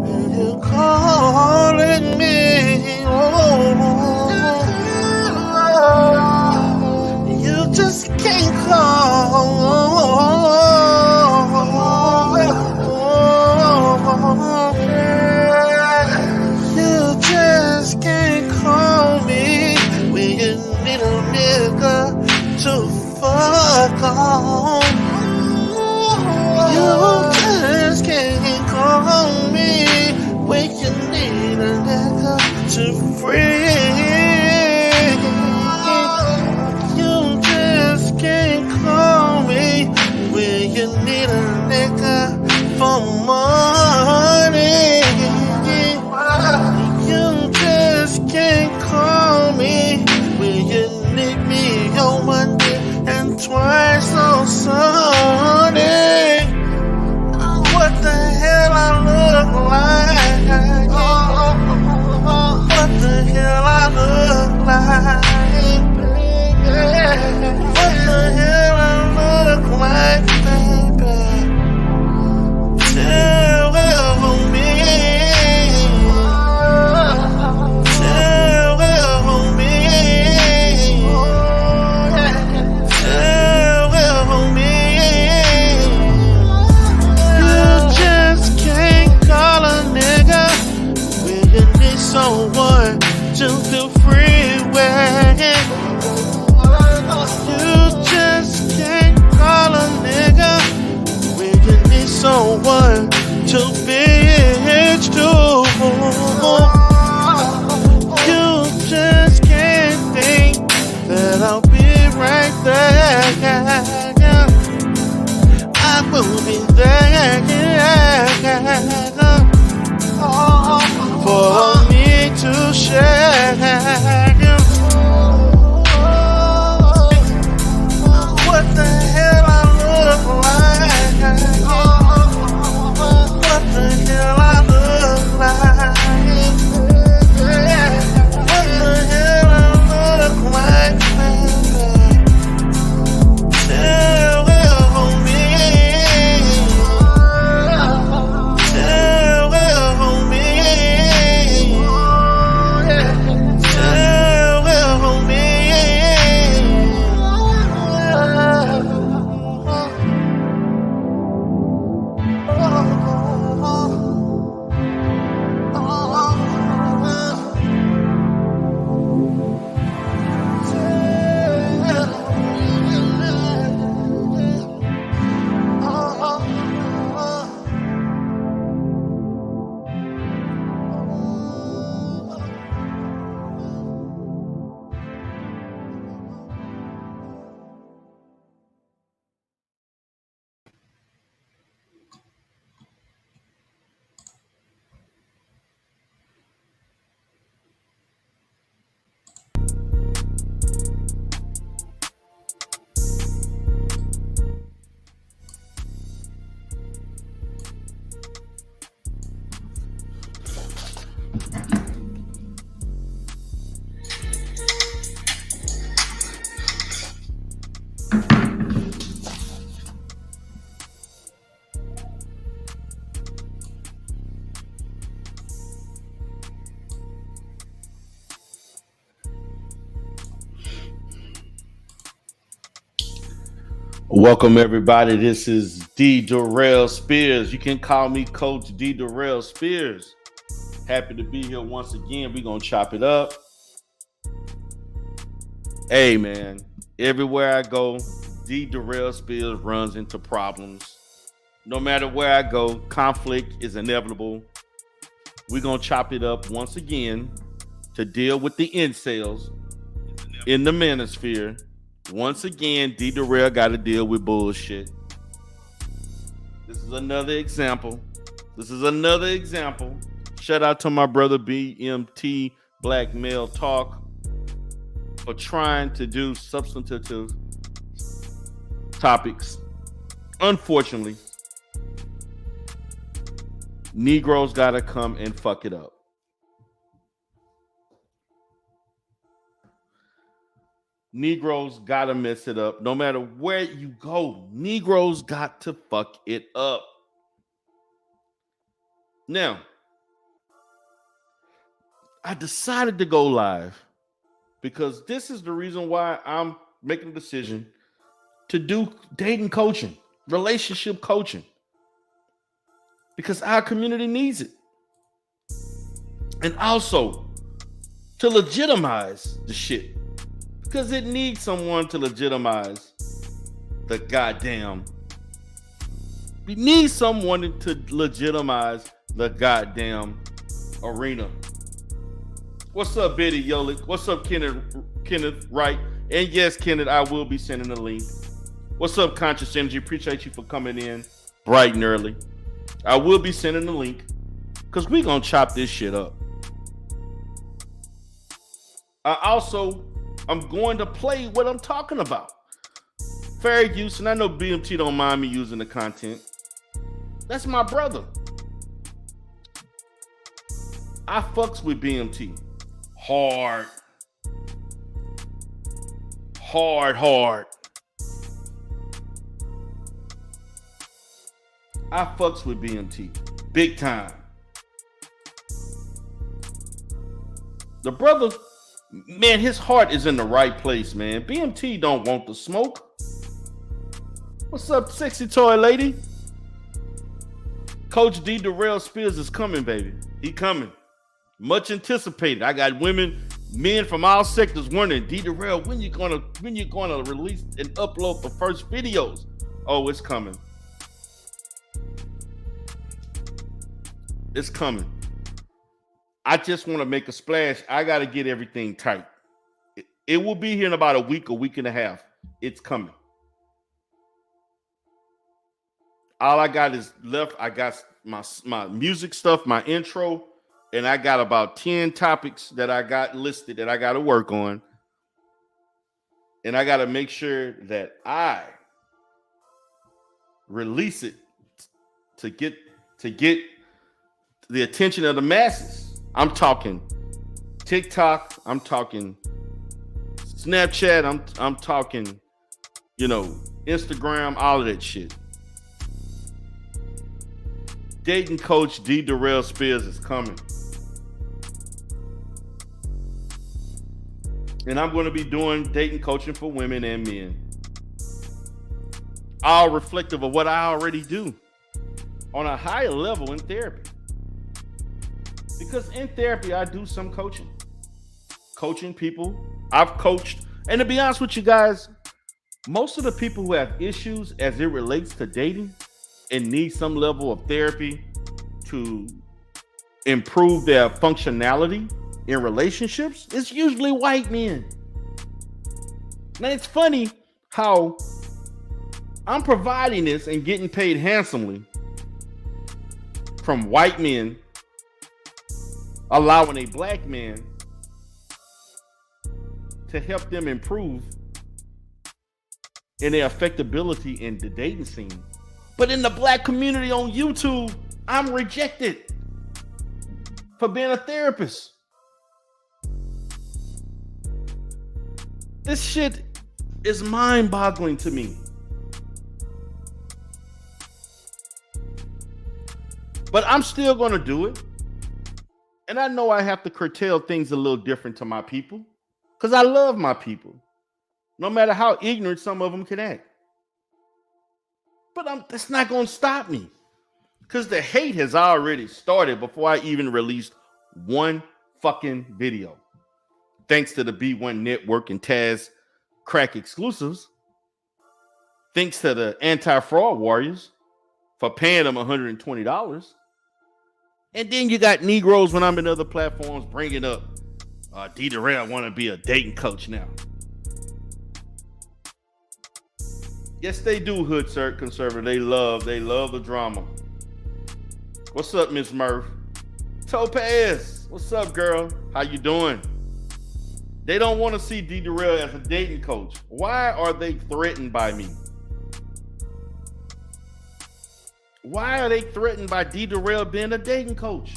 You calling me, you just can't call. You just can't call me when you need a nigga to fuck on. You just can't call me when you need a nigga to free. You just can't call me when you need a nigga for money. You just can't call me when you need me on Monday and twice on Sunday. What the hell I look like? What the hell I look like? What the hell I look like, baby? Tell me. Tell me. Tell me. You just can't call a nigga when you need someone to feel free with. You just can't call a nigga when you need someone to bitch to. You just can't think that I'll be right there. I will be there for me to share. What the hell I look like? What the hell I look like? What the hell I look like, baby? Tell me. Tell Welcome, everybody. This is D. Darrell Spears. You can call me Coach D. Darrell Spears. Happy to be here once again. We're going to chop it up. Hey, man, everywhere I go, D. Darrell Spears runs into problems. No matter where I go, conflict is inevitable. We're going to chop it up once again to deal with the incels in the manosphere. Once again, D. Darrell got to deal with bullshit. This is another example. Shout out to my brother BMT Black Male Talk for trying to do substantive topics. Unfortunately, Negroes got to come and fuck it up. Negroes gotta mess it up. No matter where you go, Negroes got to fuck it up. Now, I decided to go live because this is the reason why I'm making a decision to do dating coaching, relationship coaching, because our community needs it. And also to legitimize the shit, because it needs someone to legitimize the goddamn. We need someone to legitimize the goddamn arena. What's up, Betty Yolik? What's up, Kenneth Wright? And yes, Kenneth, I will be sending a link. What's up, Conscious Energy? Appreciate you for coming in bright and early. I will be sending the link because we're going to chop this shit up. I'm going to play what I'm talking about. Fair use, and I know BMT don't mind me using the content. That's my brother. I fucks with BMT. Hard. I fucks with BMT. Big time. The brother, man, his heart is in the right place, man. BMT don't want the smoke. What's up, sexy toy lady? Coach D. Darrell Spears is coming, baby. He coming. Much anticipated. I got men from all sectors wondering, D. Darrell, when you gonna release and upload the first videos? Oh, it's coming. It's coming. I just want to make a splash. I got to get everything tight. It will be here in about a week and a half. It's coming. All I got is left. I got my music stuff, my intro, and I got about 10 topics that I got listed that I got to work on. And I got to make sure that I release it to get the attention of the masses. I'm talking TikTok, I'm talking Snapchat, I'm talking, Instagram, all of that shit. Dating coach D. Darrell Spears is coming. And I'm going to be doing dating coaching for women and men. All reflective of what I already do on a higher level in therapy. Because in therapy, I do some coaching people. I've coached. And to be honest with you guys, most of the people who have issues as it relates to dating and need some level of therapy to improve their functionality in relationships, it's usually white men. Now, it's funny how I'm providing this and getting paid handsomely from white men, allowing a black man to help them improve in their effectability in the dating scene. But in the black community on YouTube, I'm rejected for being a therapist. This shit is mind-boggling to me. But I'm still going to do it. And I know I have to curtail things a little different to my people because I love my people, no matter how ignorant some of them can act. But that's not going to stop me because the hate has already started before I even released one fucking video. Thanks to the B1 Network and Taz Crack exclusives. Thanks to the anti-fraud warriors for paying them $120. And then you got Negroes when I'm in other platforms bringing up D. Darrell want to be a dating coach now. Yes, they do, hood conservative. They love the drama. What's up, Miss Murph? Topaz, what's up, girl? How you doing? They don't want to see D. Darrell as a dating coach. Why are they threatened by me? Why are they threatened by D. Darrell being a dating coach?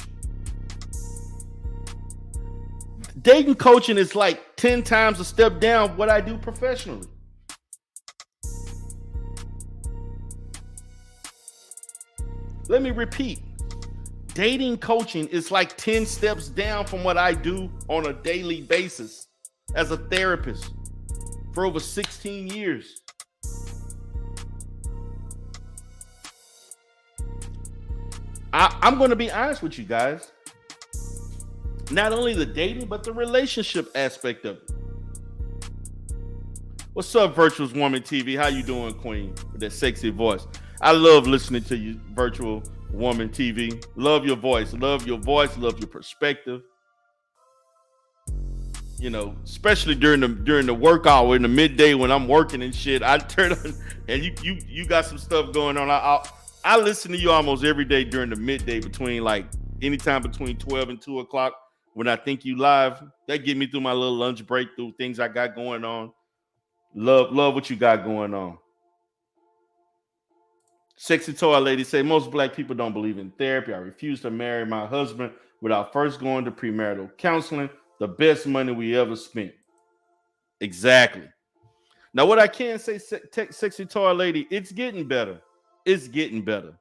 Dating coaching is like 10 times a step down what I do professionally. Let me repeat. Dating coaching is like 10 steps down from what I do on a daily basis as a therapist for over 16 years. I'm going to be honest with you guys. Not only the dating, but the relationship aspect of it. What's up, Virtual Woman TV? How you doing, Queen? With that sexy voice. I love listening to you, Virtual Woman TV. Love your voice. Love your voice. Love your perspective. You know, especially during the work hour in the midday when I'm working and shit. I turn on and you got some stuff going on. I listen to you almost every day during the midday between like anytime between 12 and 2 o'clock when I think you live. That get me through my little lunch break, through things I got going on. Love what you got going on. Sexy Toy Lady say, most black people don't believe in therapy. I refuse to marry my husband without first going to premarital counseling. The best money we ever spent. Exactly. Now, what I can say, Sexy Toy Lady, it's getting better. It's getting better.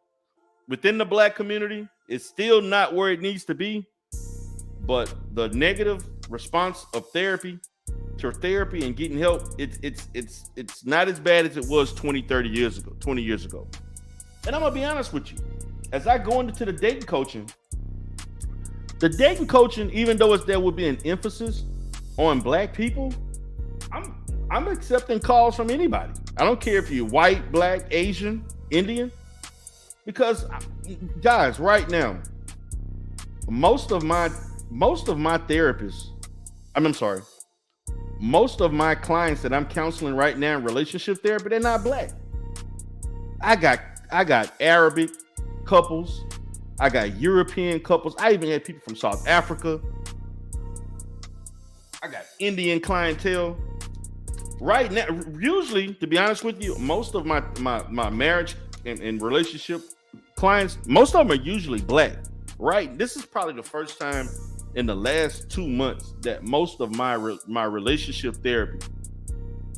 Within the black community, it's still not where it needs to be. But the negative response of therapy and getting help, it's not as bad as it was 20 years ago. And I'm gonna be honest with you, as I go into the dating coaching, even though there would be an emphasis on black people, I'm accepting calls from anybody. I don't care if you're white, black, Asian, Indian, because guys, right now, most of my therapists, most of my clients that I'm counseling right now in relationship therapy, they're not black. I got Arabic couples. I got European couples. I even had people from South Africa. I got Indian clientele. Right now, usually, to be honest with you, most of my marriage and relationship clients, most of them are usually black. Right? This is probably the first time in the last 2 months that most of my relationship therapy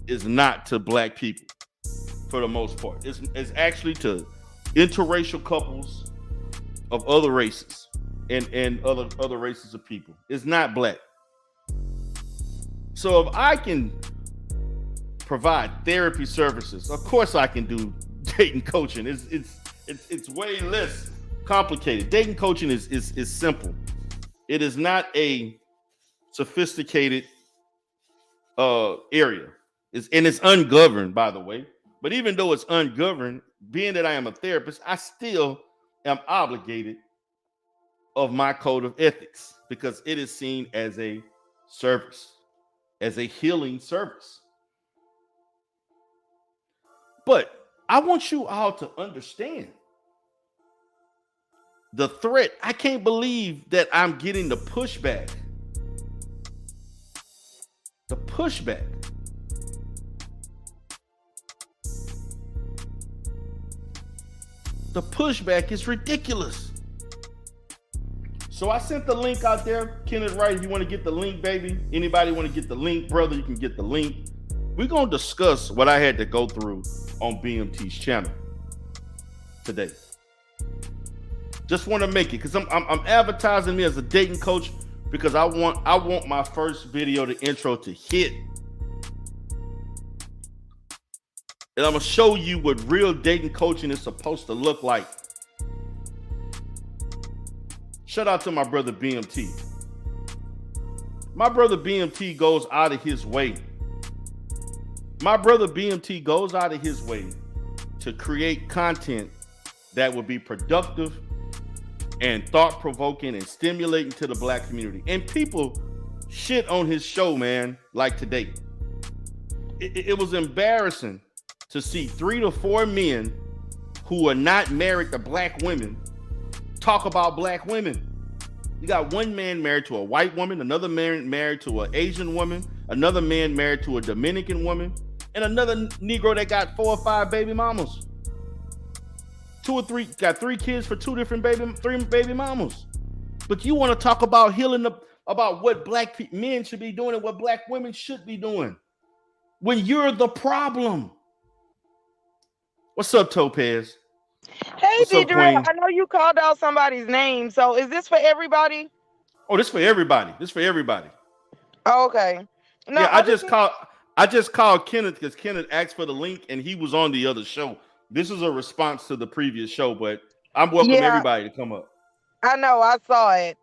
is not to black people for the most part. It's actually to interracial couples of other races and other races of people. It's not black. So if I can provide therapy services, of course I can do dating coaching. It's way less complicated. Dating coaching is simple. It is not a sophisticated area. It's ungoverned, by the way. But even though it's ungoverned, being that I am a therapist, I still am obligated of my code of ethics because it is seen as a service, as a healing service. But I want you all to understand the threat. I can't believe that I'm getting the pushback. The pushback. The pushback is ridiculous. So I sent the link out there. Kenneth Wright, if you want to get the link, baby. Anybody want to get the link, brother, you can get the link. We're going to discuss what I had to go through on BMT's channel today. Just want to make it because I'm advertising me as a dating coach because I want my first video, the intro, to hit. And I'm going to show you what real dating coaching is supposed to look like. Shout out to my brother BMT. My brother BMT goes out of his way. My brother BMT goes out of his way to create content that will be productive and thought-provoking and stimulating to the black community. And people shit on his show, man, like today. It was embarrassing to see 3 to 4 men who are not married to black women talk about black women. You got one man married to a white woman, another man married to an Asian woman, another man married to a Dominican woman, and another Negro that got 4 or 5 baby mamas. 2 or 3, got 3 kids for 3 baby mamas. But you want to talk about healing about what black men should be doing and what black women should be doing when you're the problem. What's up, Topaz? Hey, What's D. up, Durrell, Queen? I know you called out somebody's name. So is this for everybody? Oh, this for everybody. This for everybody. Oh, okay. No, Yeah, I just I just called Kenneth because Kenneth asked for the link and he was on the other show. This is a response to the previous show, but I'm welcome yeah, everybody to come up. I know, I saw it.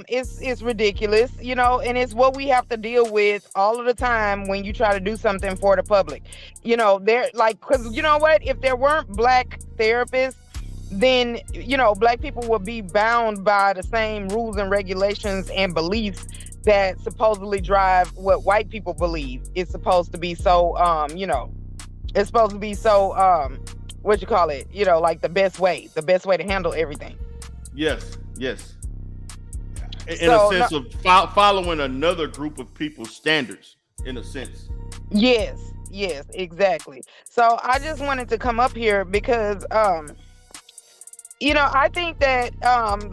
It's ridiculous, and it's what we have to deal with all of the time when you try to do something for the public. They're like, because you know what? If there weren't black therapists, then black people would be bound by the same rules and regulations and beliefs that supposedly drive what white people believe is supposed to be. So, it's supposed to be so what you call it? Like the best way to handle everything. Yes, yes. In a So no, sense of following another group of people's standards, in a sense. yes, yes, exactly. So I just wanted to come up here because I think that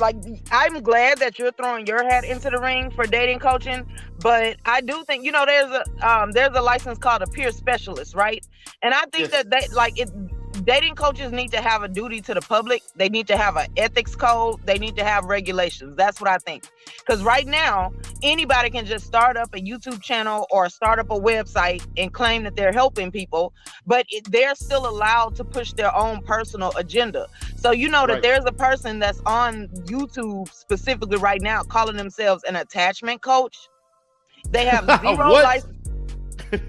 like I'm glad that you're throwing your hat into the ring for dating coaching, but I do think there's a license called a peer specialist, right? And I think Yes. that dating coaches need to have a duty to the public. They need to have an ethics code. They need to have regulations. That's what I think. Because right now, anybody can just start up a YouTube channel or start up a website and claim that they're helping people, but they're still allowed to push their own personal agenda. So you know that Right. there's a person that's on YouTube specifically right now calling themselves an attachment coach. They have zero What? license.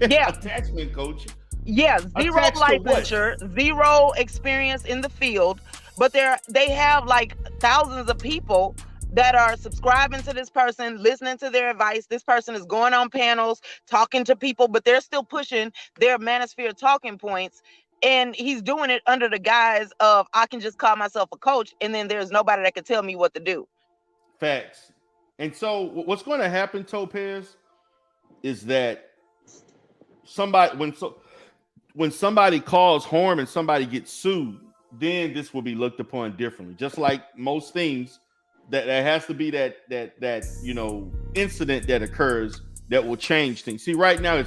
Yeah, Attachment coach. yeah, zero Attached to what? licensure, zero experience in the field, but they have like thousands of people that are subscribing to this person, listening to their advice. This person is going on panels, talking to people, but they're still pushing their manosphere talking points. And he's doing it under the guise of I can just call myself a coach, and then there's nobody that can tell me what to do. Facts. And so what's going to happen, Topaz, is that somebody when somebody calls harm and somebody gets sued, then this will be looked upon differently. Just like most things, that there has to be that incident that occurs that will change things. See, right now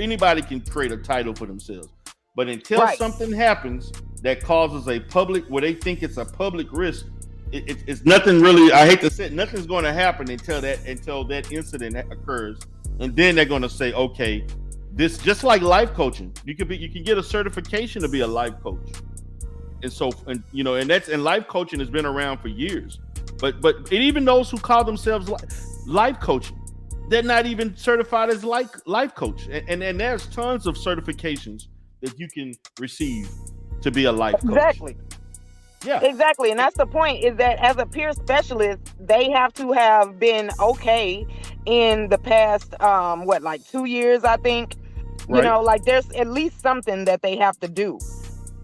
anybody can create a title for themselves, but until Right. something happens that causes a public where they think it's a public risk, it's nothing really. I hate to say it, nothing's going to happen until that incident occurs, and then they're going to say, okay, this just like life coaching. You can get a certification to be a life coach, and life coaching has been around for years. But even those who call themselves life coaching, they're not even certified as life coach. And there's tons of certifications that you can receive to be a life coach. Exactly. Yeah. Exactly. And that's the point, is that as a peer specialist, they have to have been okay in the past, like 2 years, I think. Right. Like there's at least something that they have to do.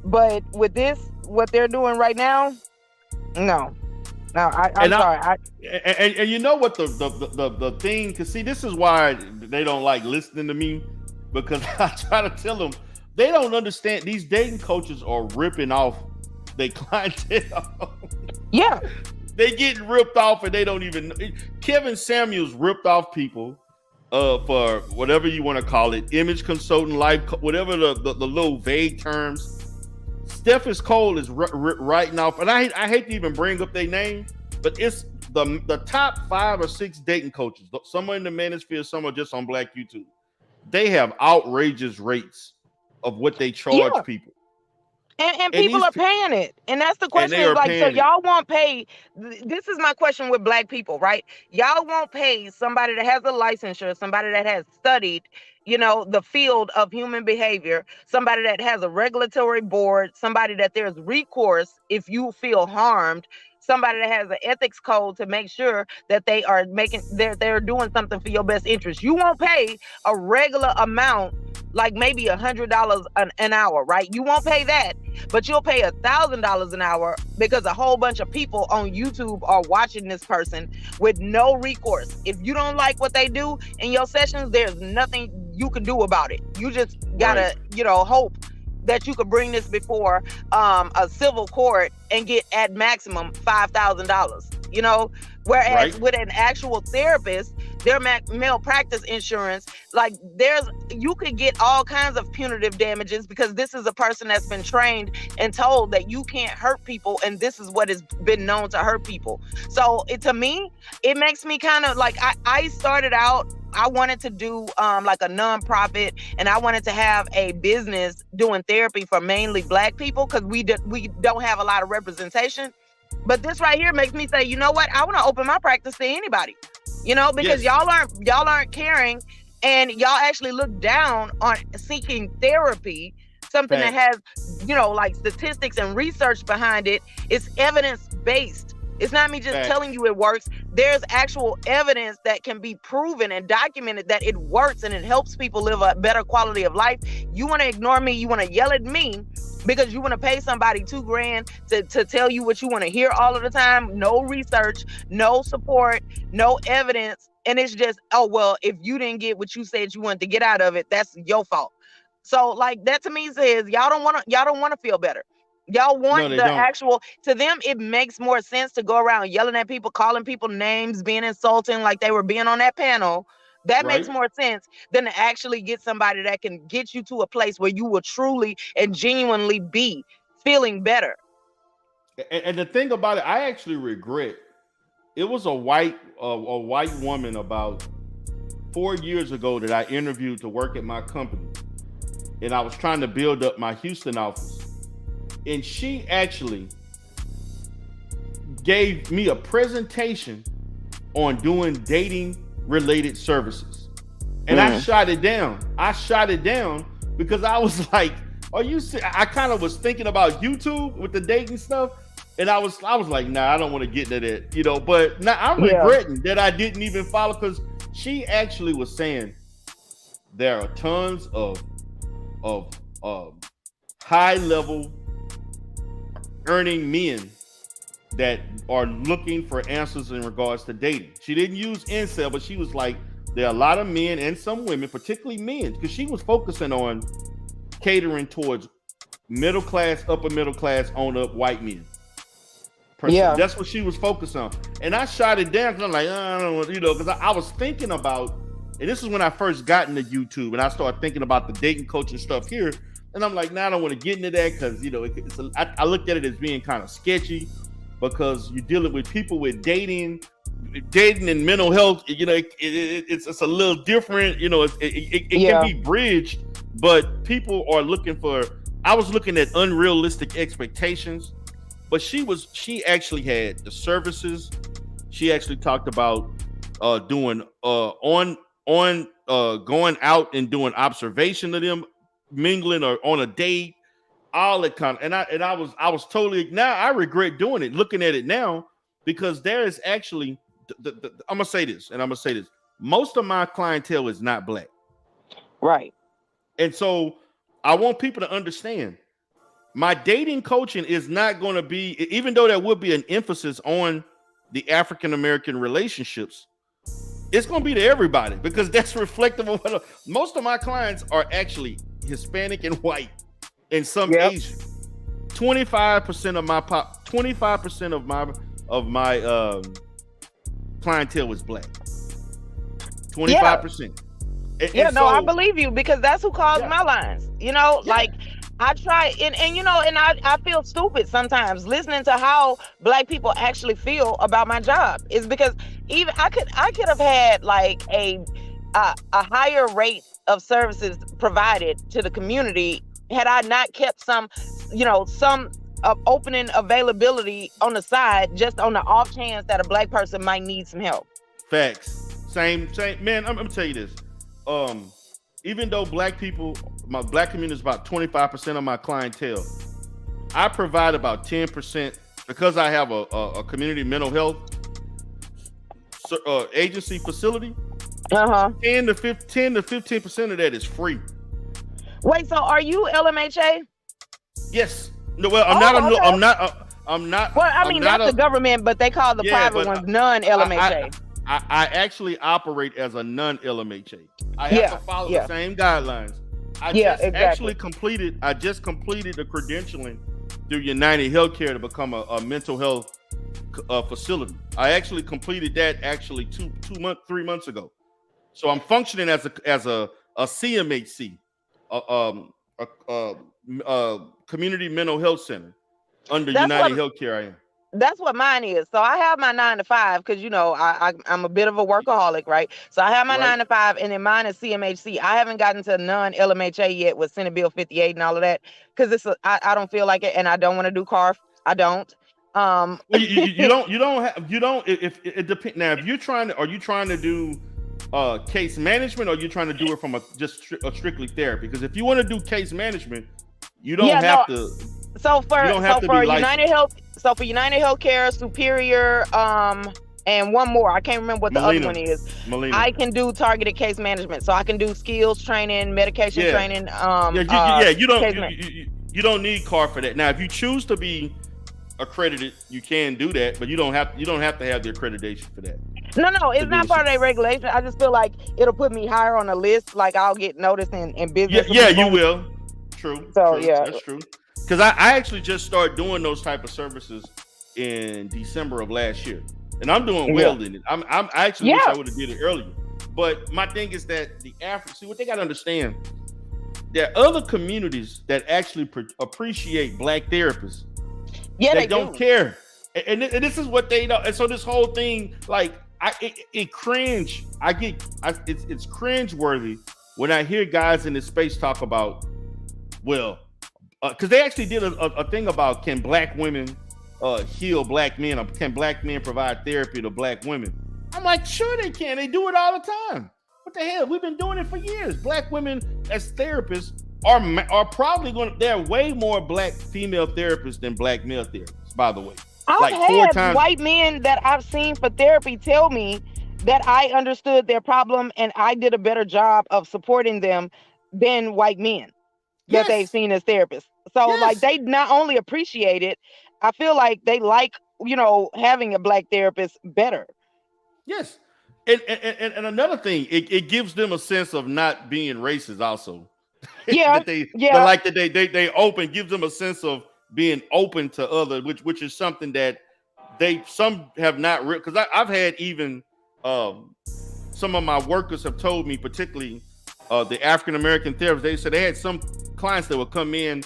But with this, what they're doing right now, no. No, I'm And I sorry. and you know what the thing, because see, this is why they don't like listening to me, because I try to tell them they don't understand these dating coaches are ripping off their clientele. Yeah. They getting ripped off and they don't even. Kevin Samuels ripped off people for whatever you want to call it, image consultant, whatever the little vague terms. Steffens Cole is writing off, and I hate to even bring up their name, but it's the top 5 or 6 dating coaches. Some are in the manosphere, some are just on Black YouTube. They have outrageous rates of what they charge Yeah. people, And and people are paying it. And that's the and question, they is are like, so paying it. y'all won't pay. This is my question with black people, right? Y'all won't pay somebody that has a licensure, somebody that has studied, the field of human behavior, somebody that has a regulatory board, somebody that there's recourse if you feel harmed, somebody that has an ethics code to make sure that they're doing something for your best interest. You won't pay a regular amount, like maybe $100 an hour, right? You won't pay that, but you'll pay $1,000 an hour because a whole bunch of people on YouTube are watching this person with no recourse. If you don't like what they do in your sessions, there's nothing you can do about it. You just gotta, Right. hope that you could bring this before a civil court and get at maximum $5,000. Whereas Right. with an actual therapist, their malpractice insurance, like you could get all kinds of punitive damages because this is a person that's been trained and told that you can't hurt people, and this is what has been known to hurt people. So to me, it makes me kind of like I started out. I wanted to do like a nonprofit, and I wanted to have a business doing therapy for mainly Black people because we don't have a lot of representation. But this right here makes me say, you know what? I want to open my practice to anybody, because Yes. y'all aren't caring, and y'all actually look down on seeking therapy, something that Facts. has, like statistics and research behind it. It's evidence based. It's not me just telling Facts. you it works. There's actual evidence that can be proven and documented that it works and it helps people live a better quality of life. You want to ignore me, you want to yell at me because you want to pay somebody $2,000 to tell you what you want to hear all of the time. No research, no support, no evidence. And it's just, oh, well, if you didn't get what you said you wanted to get out of it, that's your fault. So like that to me says y'all don't want to feel better. Y'all No, want they the don't. actual, to them, it makes more sense to go around yelling at people, calling people names, being insulting like they were being on that panel. That makes Right. more sense than to actually get somebody that can get you to a place where you will truly and genuinely be feeling better. And the thing about it, I actually regret. It was a white woman about 4 years ago that I interviewed to work at my company, and I was trying to build up my Houston office, and she actually gave me a presentation on doing dating related services, and I shot it down. I shot it down because I was like, "Are you?" I kind of was thinking about YouTube with the dating stuff, and I was like, "Nah, I don't want to get into that," But now I'm regretting that I didn't even follow, because she actually was saying there are tons of high level earning men that are looking for answers in regards to dating. She didn't use incel, but she was like, there are a lot of men and some women, particularly men, because she was focusing on catering towards middle class, upper middle class, on up white men. Yeah. That's what she was focused on. And I shot it down because I'm like, I don't know, because I was thinking about, and this is when I first got into YouTube, and I started thinking about the dating coaching stuff here. And I'm like, nah, I don't want to get into that because, I looked at it as being kind of sketchy, because you're dealing with people with dating and mental health. It's a little different. It can be bridged, but people are looking for. I was looking at unrealistic expectations, but she actually had the services. She actually talked about doing going out and doing observation of them mingling or on a date, all that kind of, and I was totally, now I regret doing it, looking at it now, because there is actually I'm gonna say this, most of my clientele is not Black, Right. and so I want people to understand my dating coaching is not going to be, even though there will be an emphasis on the African American relationships, it's going to be to everybody, because that's reflective of what most of my clients are actually Hispanic and white, and some Asian. 25% of my clientele is Black. 25%. I believe you, because that's who calls my lines. Like I try and I feel stupid sometimes listening to how Black people actually feel about my job. Is because even I could have had like a higher rate of services provided to the community had I not kept some opening availability on the side, just on the off chance that a Black person might need some help. Facts. Same. Man, I'm gonna tell you this. Even though Black people, my Black community is about 25% of my clientele, I provide about 10%, because I have a community mental health agency facility. 10 to 15% of that is free. Wait, so are you LMHA? Yes. No, well, I'm not. Okay. I'm not. Well, I mean, that's the government, but they call the private ones non-LMHA. I actually operate as a non-LMHA. I have to follow the same guidelines. I just completed the credentialing through United Healthcare to become a mental health facility. I actually completed that 3 months ago. So I'm functioning as a CMHC, a community mental health center under United Healthcare. I am. That's what mine is. So I have my 9 to 5 because I'm a bit of a workaholic, right? So I have my 9 to 5, and then mine is CMHC. I haven't gotten to non-LMHA yet with Senate Bill 58 and all of that because I don't feel like it, and I don't want to do CARF. I don't. Well, you don't. If it depends. Now, if are you trying to do case management, or are you trying to do it from a strictly therapy? Because if you want to do case management, you don't have to. So for United Healthcare, Superior, and one more, I can't remember what the other one is. Molina. I can do targeted case management, so I can do skills training, medication training. You don't need CAR for that. Now, if you choose to be accredited, you can do that, but you don't have to have the accreditation for that. No, it's not part of their regulation. I just feel like it'll put me higher on the list. Like I'll get noticed in business. Yeah, you will. True. So that's true. Because I actually just started doing those type of services in December of last year, and I'm doing well in it. I actually wish I would have did it earlier. But my thing is that see what they got to understand. There are other communities that actually appreciate Black therapists. Yeah, they don't care, and this is what they know. And so this whole thing, like, it cringe. It's cringe worthy when I hear guys in this space talk about, well. Because they actually did a thing about, can Black women heal Black men, or can Black men provide therapy to Black women? I'm like, sure they can. They do it all the time. What the hell? We've been doing it for years. Black women as therapists are probably they're way more Black female therapists than Black male therapists, by the way. I've had white men that I've seen for therapy tell me that I understood their problem and I did a better job of supporting them than white men that they've seen as therapists. So like they not only appreciate it, I feel like they like, having a Black therapist better. Yes. And another thing, it gives them a sense of not being racist also. Yeah. They open, gives them a sense of being open to other, which is something that some have not because I've had even some of my workers have told me, particularly the African American therapists, they said they had some clients that would come in,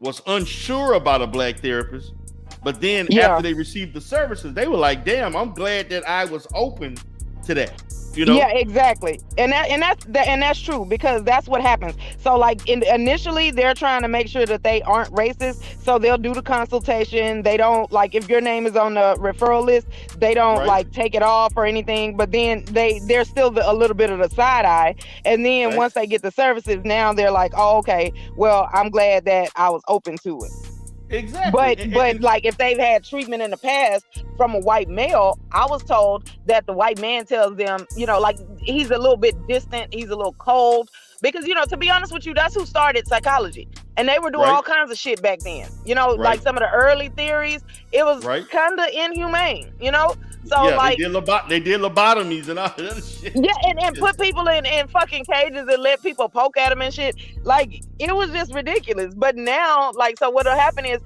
was unsure about a Black therapist, but then after they received the services, they were like, damn, I'm glad that I was open to that. Yeah, exactly. And that's true, because that's what happens. So like initially they're trying to make sure that they aren't racist, so they'll do the consultation. They don't, like, if your name is on the referral list, they don't like take it off or anything, but then there's still a little bit of the side eye, and then once they get the services, now they're like, oh, okay, well, I'm glad that I was open to it. Exactly. But like if they've had treatment in the past from a white male, I was told that the white man tells them, like he's a little bit distant, he's a little cold, because to be honest with you, that's who started psychology, and they were doing all kinds of shit back then. Like some of the early theories, it was kind of inhumane. So like they did lobotomies and all that other shit. Yeah, and put people in fucking cages and let people poke at them and shit. Like, it was just ridiculous. But now, like, so what'll happen is,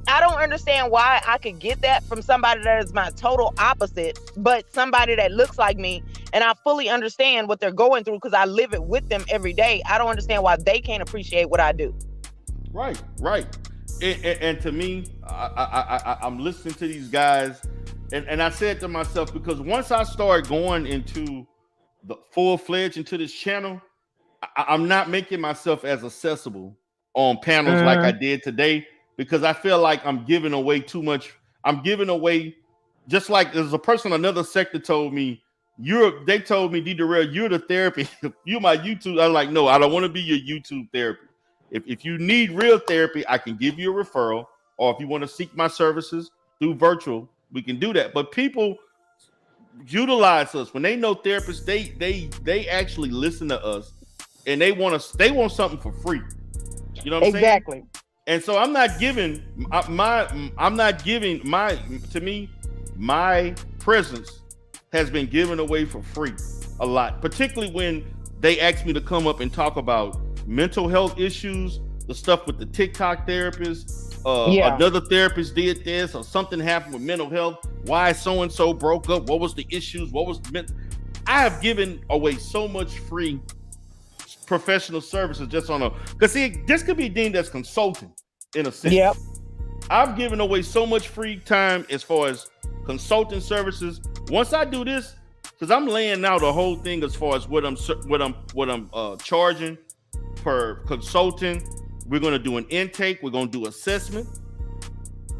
I don't understand why I could get that from somebody that is my total opposite, but somebody that looks like me, and I fully understand what they're going through because I live it with them every day. I don't understand why they can't appreciate what I do. Right. And to me, I'm listening to these guys. And I said to myself, because once I start going into the full-fledged into this channel, I'm not making myself as accessible on panels like I did today, because I feel like I'm giving away too much. I'm giving away, just like there's a person, another sector told me, they told me, D. Darrell, you're the therapy. You my YouTube. I'm like, no, I don't want to be your YouTube therapy. If you need real therapy, I can give you a referral, or if you want to seek my services through virtual, we can do that. But people utilize us when they know therapists. They actually listen to us, and they want something for free. You know what I'm saying? Exactly. And so I'm not giving my presence has been given away for free a lot, particularly when they ask me to come up and talk about mental health issues, the stuff with the TikTok therapists, Yeah. Another therapist did this, or something happened with mental health. Why so and so broke up? What was the issues? What was I have given away so much free professional services just on a, because see, this could be deemed as consulting in a sense. Yep. I've given away so much free time as far as consulting services. Once I do this, because I'm laying out the whole thing as far as what I'm charging per consulting. We're going to do an intake. We're going to do assessment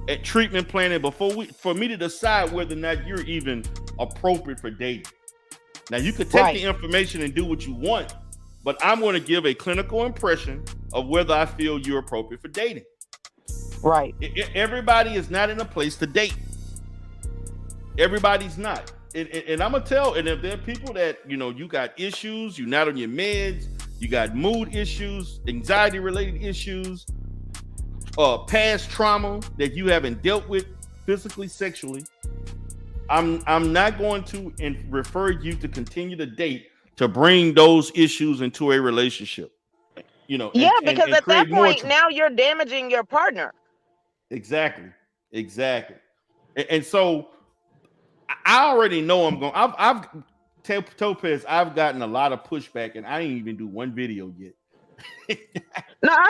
at treatment planning for me to decide whether or not you're even appropriate for dating. Now you could take the information and do what you want, but I'm going to give a clinical impression of whether I feel you're appropriate for dating. Right. Everybody is not in a place to date. Everybody's not. And I'm going to tell, and if there are people that, you got issues, you're not on your meds, you got mood issues, anxiety related issues, past trauma that you haven't dealt with physically, sexually, I'm not going to refer you to continue to date to bring those issues into a relationship. Because at that point, now you're damaging your partner. Exactly. And so I already know I've Topaz, I've gotten a lot of pushback, and I didn't even do one video yet. No, I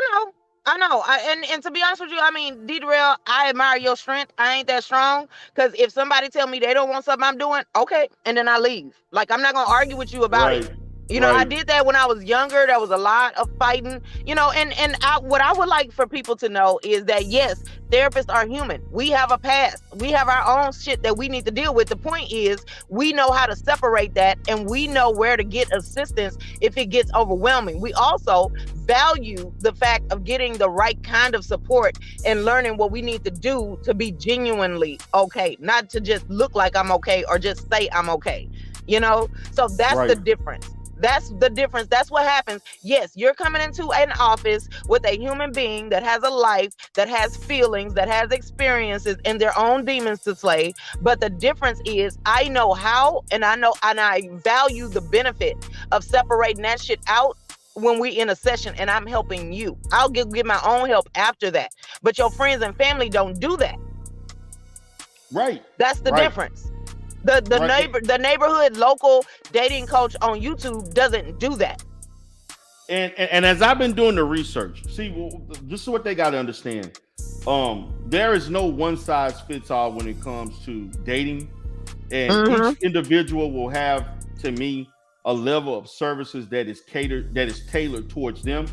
know. And to be honest with you, I mean, D-Darrell, I admire your strength. I ain't that strong, because if somebody tell me they don't want something I'm doing, okay, and then I leave. Like, I'm not gonna argue with you about it. I did that when I was younger. There was a lot of fighting, what I would like for people to know is that, yes, therapists are human. We have a past. We have our own shit that we need to deal with. The point is, we know how to separate that, and we know where to get assistance if it gets overwhelming. We also value the fact of getting the right kind of support and learning what we need to do to be genuinely okay, not to just look like I'm okay or just say I'm okay. So that's the difference. That's the difference. That's what happens. Yes, you're coming into an office with a human being that has a life, that has feelings, that has experiences and their own demons to slay. But the difference is, I know how, and I value the benefit of separating that shit out when we in a session and I'm helping you. I'll give my own help after that. But your friends and family don't do that. Right. That's the difference. The neighborhood local dating coach on YouTube doesn't do that. And as I've been doing the research, see, this is what they got to understand. There is no one size fits all when it comes to dating, and each individual will have, to me, a level of services that is tailored towards them.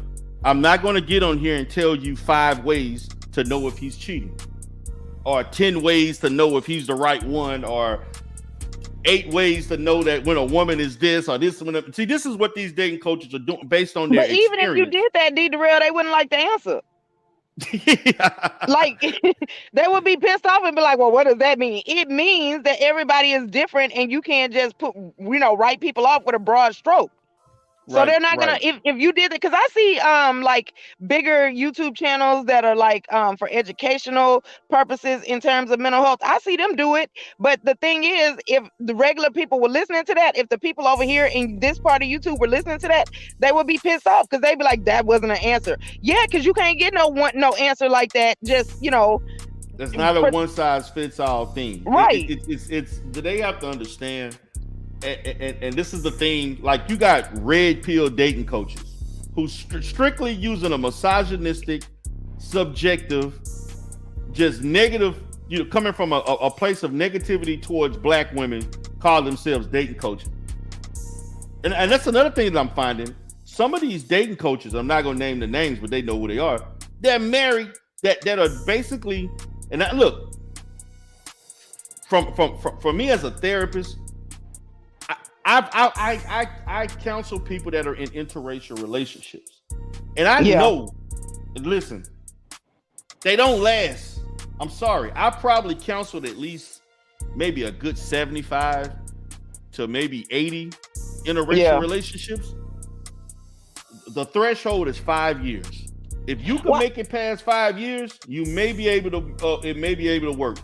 I'm not going to get on here and tell you 5 ways to know if he's cheating, or 10 ways to know if he's the right one, or 8 ways to know that when a woman is this or this. See, this is what these dating coaches are doing based on their experience. But even if you did that, D-Darrell, they wouldn't like the answer. Like, they would be pissed off and be like, well, what does that mean? It means that everybody is different, and you can't just write people off with a broad stroke. So they're not gonna, if you did it, because I see like bigger YouTube channels that are like for educational purposes in terms of mental health. I see them do it. But the thing is, if the regular people were listening to that, if the people over here in this part of YouTube were listening to that, they would be pissed off, because they'd be like, that wasn't an answer. Yeah, because you can't get no answer like that. Just that's not a one size fits all thing. Right. It's they have to understand. And this is the thing, like, you got red pill dating coaches who strictly using a misogynistic, subjective, just negative, coming from a place of negativity towards black women, call themselves dating coaches. And that's another thing that I'm finding. Some of these dating coaches, I'm not going to name the names, but they know who they are. They're married, that are basically, and look, from me as a therapist, I counsel people that are in interracial relationships, and I know, listen, they don't last. I'm sorry. I probably counseled at least maybe a good 75 to maybe 80 interracial relationships. The threshold is 5 years. If you can make it past 5 years, you may be able to. It may be able to work.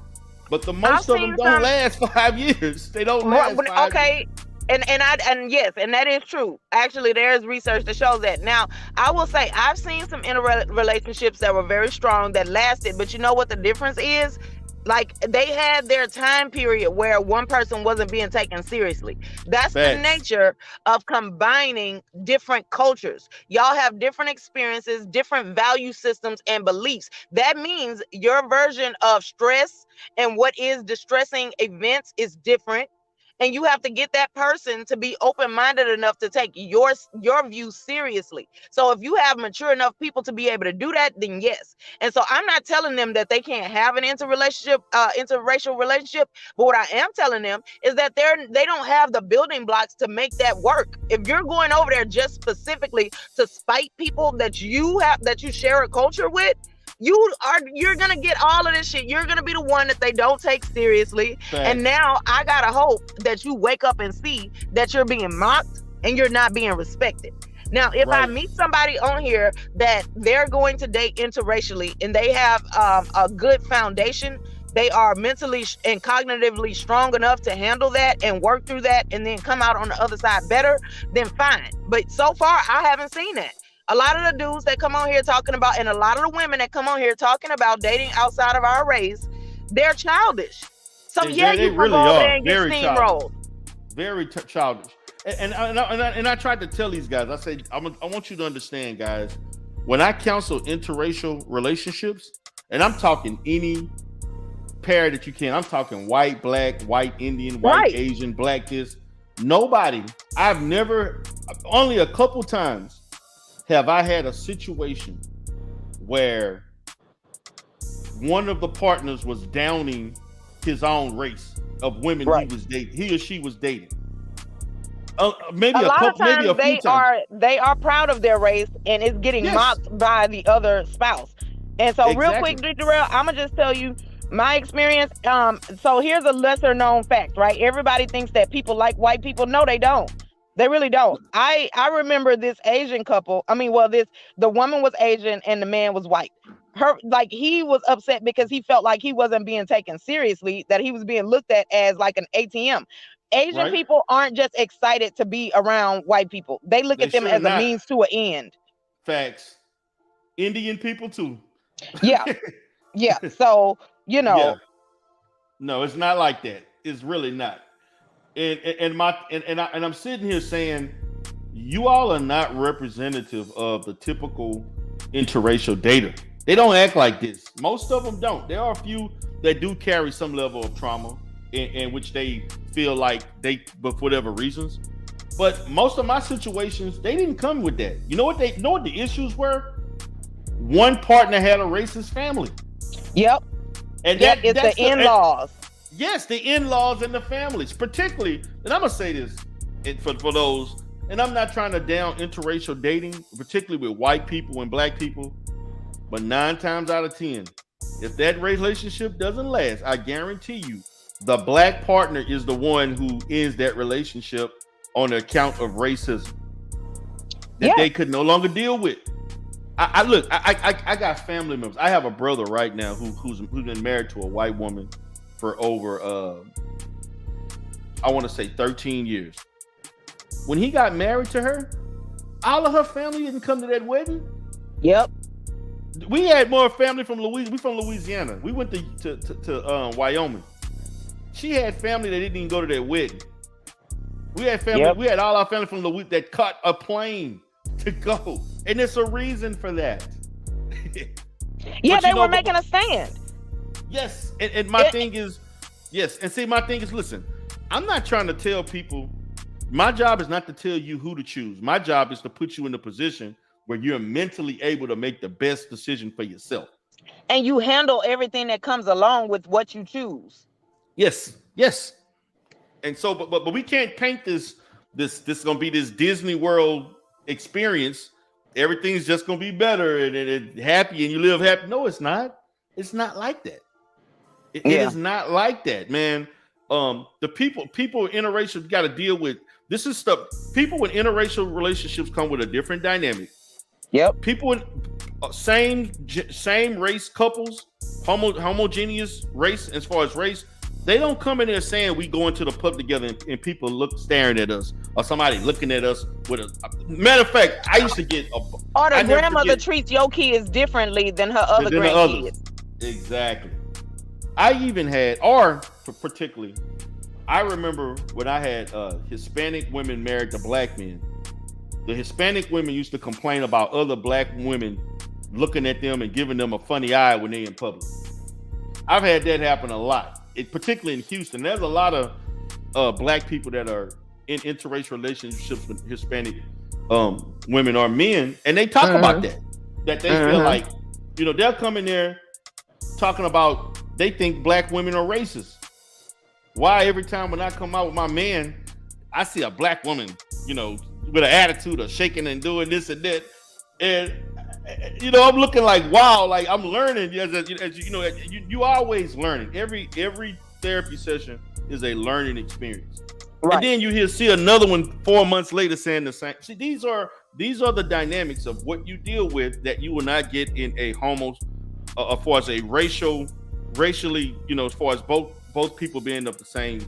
But the most of them don't last 5 years. They don't last 5 years. And yes, and that is true. Actually, there is research that shows that. Now, I will say I've seen some relationships that were very strong that lasted, but you know what the difference is? Like they had their time period where one person wasn't being taken seriously. That's the Facts. nature of combining different cultures. Y'all have different experiences, different value systems and beliefs. That means your version of stress and what is distressing events is different, and you have to get that person to be open-minded enough to take your view seriously. So if you have mature enough people to be able to do that, then yes. And so I'm not telling them that they can't have an interracial relationship, but what I am telling them is that they don't have the building blocks to make that work. If you're going over there just specifically to spite people that you share a culture with, you're gonna get all of this shit. You're gonna be the one that they don't take seriously. Facts. And now I gotta hope that you wake up and see that you're being mocked and you're not being respected. Now, if I Right. meet somebody on here that they're going to date interracially and they have a good foundation, they are mentally and cognitively strong enough to handle that and work through that and then come out on the other side better, then fine. But so far, I haven't seen that. A lot of the dudes that come on here talking about, and a lot of the women that come on here talking about dating outside of our race, they're childish. So yeah, They you can really go over are there and get very steamrolled. Very childish. And I tried to tell these guys. I said, I want you to understand, guys. When I counsel interracial relationships, and I'm talking any pair that you can. I'm talking white, black, white Indian, white Right. Asian, black this. Nobody. I've never. Only a couple times have I had a situation where one of the partners was downing his own race of women Right. he or she was dating. Maybe A a lot of couple, maybe a times few times. they are proud of their race and it's getting Yes. mocked by the other spouse. And so real Exactly. quick, Darrell, I'm gonna just tell you my experience. So here's a lesser known fact, right? Everybody thinks that people like white people. No, they don't. They really don't. I remember this Asian couple. The woman was Asian and the man was white. He was upset because he felt like he wasn't being taken seriously, that he was being looked at as like an ATM. Asian Right? people aren't just excited to be around white people. They look They at them sure as a not. means to an end. Facts. Indian people too. Yeah. Yeah. So, Yeah. No, it's not like that. It's really not. And I'm sitting here saying, you all are not representative of the typical interracial dater. They don't act like this. Most of them don't. There are a few that do carry some level of trauma in which they feel like but for whatever reasons. But most of my situations, they didn't come with that. You know what the issues were? One partner had a racist family. Yep. And Yep. It's that's the in-laws. Yes, the in-laws and the families, particularly, and I'm gonna say this for those, and I'm not trying to down interracial dating, particularly with white people and black people, but 9 times out of 10, if that relationship doesn't last, I guarantee you, the black partner is the one who ends that relationship on account of racism that they could no longer deal with. I got family members. I have a brother right now who's been married to a white woman for over I want to say 13 years. When he got married to her, all of her family didn't come to that wedding. Yep. We had more family from Louisiana. We from Louisiana. We went to Wyoming. She had family that didn't even go to that wedding. We had family. Yep. We had all our family from Louisiana that caught a plane to go, and there's a reason for that. Yeah, But they you know, were making a stand. Yes, and my thing is, yes, and see, my thing is, listen, I'm not trying to tell people. My job is not to tell you who to choose. My job is to put you in a position where you're mentally able to make the best decision for yourself. And you handle everything that comes along with what you choose. Yes. And so, but we can't paint this gonna be this Disney World experience. Everything's just gonna be better and happy and you live happy. No, it's not. It's not like that. It is not like that, man. The people interracial got to deal with. This is stuff. People with interracial relationships come with a different dynamic. Yep. People in same race couples, homogeneous race as far as race, They don't come in there saying we go into the pub together and people staring at us or somebody looking at us with a matter of fact. I used to get or the grandmother treats your kids differently than her other grandkids. Exactly. I even had, or particularly, I remember when I had Hispanic women married to black men. The Hispanic women used to complain about other black women looking at them and giving them a funny eye when they're in public. I've had that happen a lot. Particularly in Houston, there's a lot of black people that are in interracial relationships with Hispanic women or men, and they talk about that they feel like, they'll come in there talking about they think black women are racist. Why every time when I come out with my man, I see a black woman, with an attitude of shaking and doing this and that, and I'm looking like, wow, like I'm learning. You always learning. Every therapy session is a learning experience. Right. And then you see another one 4 months later saying the same. See, these are the dynamics of what you deal with that you will not get in a as far as a racially, as far as both people being of the same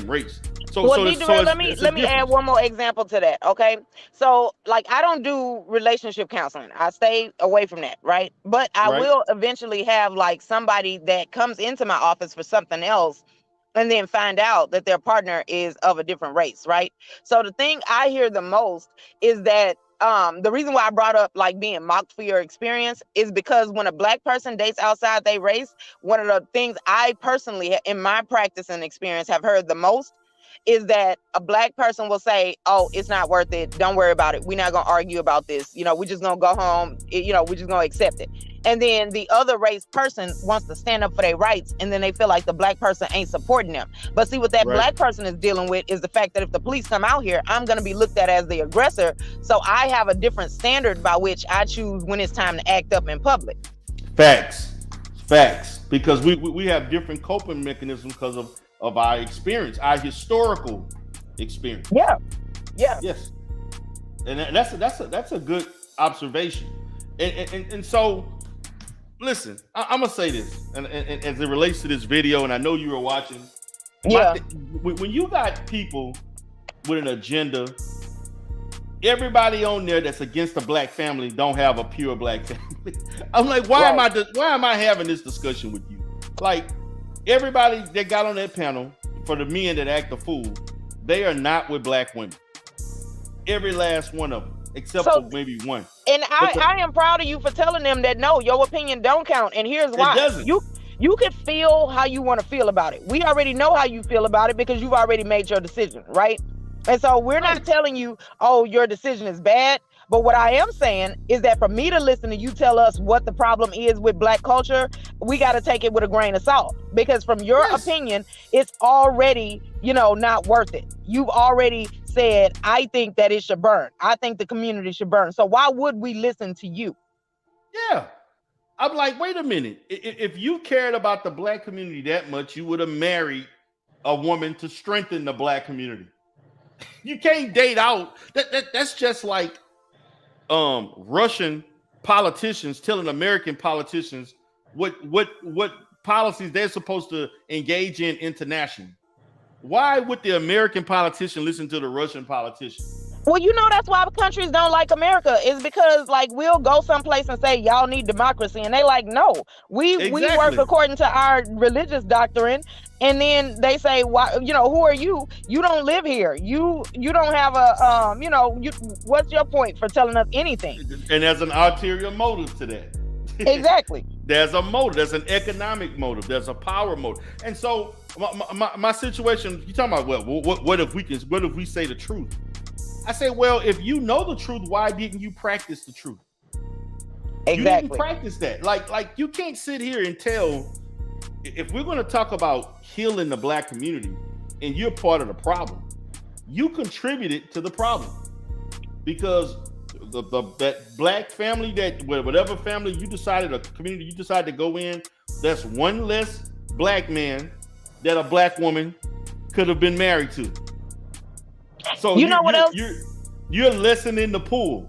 race. Let me add one more example to that. Okay. So like, I don't do relationship counseling. I stay away from that. Right. But I will eventually have like somebody that comes into my office for something else and then find out that their partner is of a different race. Right. So the thing I hear the most is that the reason why I brought up like being mocked for your experience is because when a black person dates outside their race, one of the things I personally in my practice and experience have heard the most is that a black person will say, oh, it's not worth it. Don't worry about it. We're not going to argue about this. We're just going to go home. We're just going to accept it. And then the other race person wants to stand up for their rights. And then they feel like the black person ain't supporting them. But see, what that black person is dealing with is the fact that if the police come out here, I'm going to be looked at as the aggressor. So I have a different standard by which I choose when it's time to act up in public. Facts. Because we have different coping mechanisms because of our experience, our historical experience. Yeah. Yes. And that's a good observation. And so, listen, I'm gonna say this, and as it relates to this video, and I know you were watching. Yeah. When you got people with an agenda, everybody on there that's against the black family don't have a pure black family. I'm like, why am I having this discussion with you? Like, everybody that got on that panel, for the men that act a fool, they are not with black women. Every last one of them, except for maybe one. And I am proud of you for telling them that no, your opinion don't count. And here's why. It doesn't. You can feel how you want to feel about it. We already know how you feel about it because you've already made your decision, right? And so we're not telling you, oh, your decision is bad. But what I am saying is that for me to listen to you tell us what the problem is with black culture, we got to take it with a grain of salt, because from your opinion, it's already, not worth it. You've already said, I think that it should burn. I think the community should burn. So why would we listen to you? Yeah. I'm like, wait a minute. If you cared about the black community that much, you would have married a woman to strengthen the black community. You can't date out. That's just like Russian politicians telling American politicians what policies they're supposed to engage in internationally. Why would the American politician listen to the Russian politician? Well, that's why countries don't like America, is because like we'll go someplace and say y'all need democracy, and they like, no, we work according to our religious doctrine. And then they say, why, who are you? You don't live here. You don't have a what's your point for telling us anything? And there's an ulterior motive to that. Exactly. There's a motive. There's an economic motive. There's a power motive. And so my situation, you're talking about, well, what if we say the truth? I say, well, if you know the truth, why didn't you practice the truth? Exactly. You didn't practice that. Like you can't sit here and tell, if we're going to talk about healing the black community and you're part of the problem, you contributed to the problem, because that black family, that whatever family you decided, a community you decided to go in, that's one less black man that a black woman could have been married to. So what else? You're lessening the pool.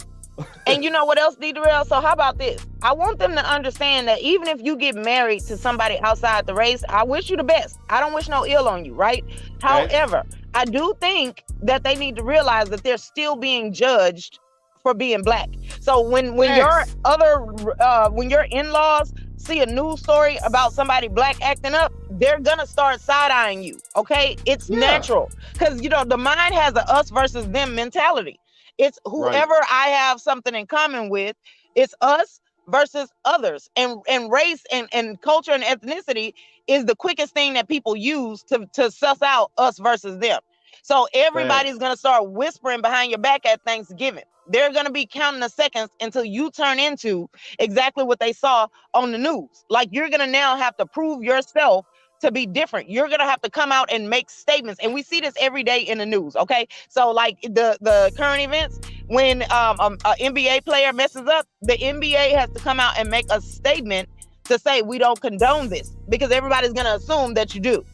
And you know what else, D. Darrell? So how about this? I want them to understand that even if you get married to somebody outside the race, I wish you the best. I don't wish no ill on you, right? Right. However, I do think that they need to realize that they're still being judged for being black. So when your Facts. when your in-laws see a news story about somebody black acting up, they're gonna start side-eyeing you. Okay, it's Yeah. natural, because you know the mind has a us versus them mentality. It's Right. whoever I have something in common with. It's us versus others, and race and culture and ethnicity is the quickest thing that people use to suss out us versus them. So everybody's Facts. going to start whispering behind your back at Thanksgiving. They're going to be counting the seconds until you turn into exactly what they saw on the news. Like, you're going to now have to prove yourself to be different. You're going to have to come out and make statements. And we see this every day in the news. Okay. So like the current events, when an NBA player messes up, the NBA has to come out and make a statement to say we don't condone this, because everybody's going to assume that you do.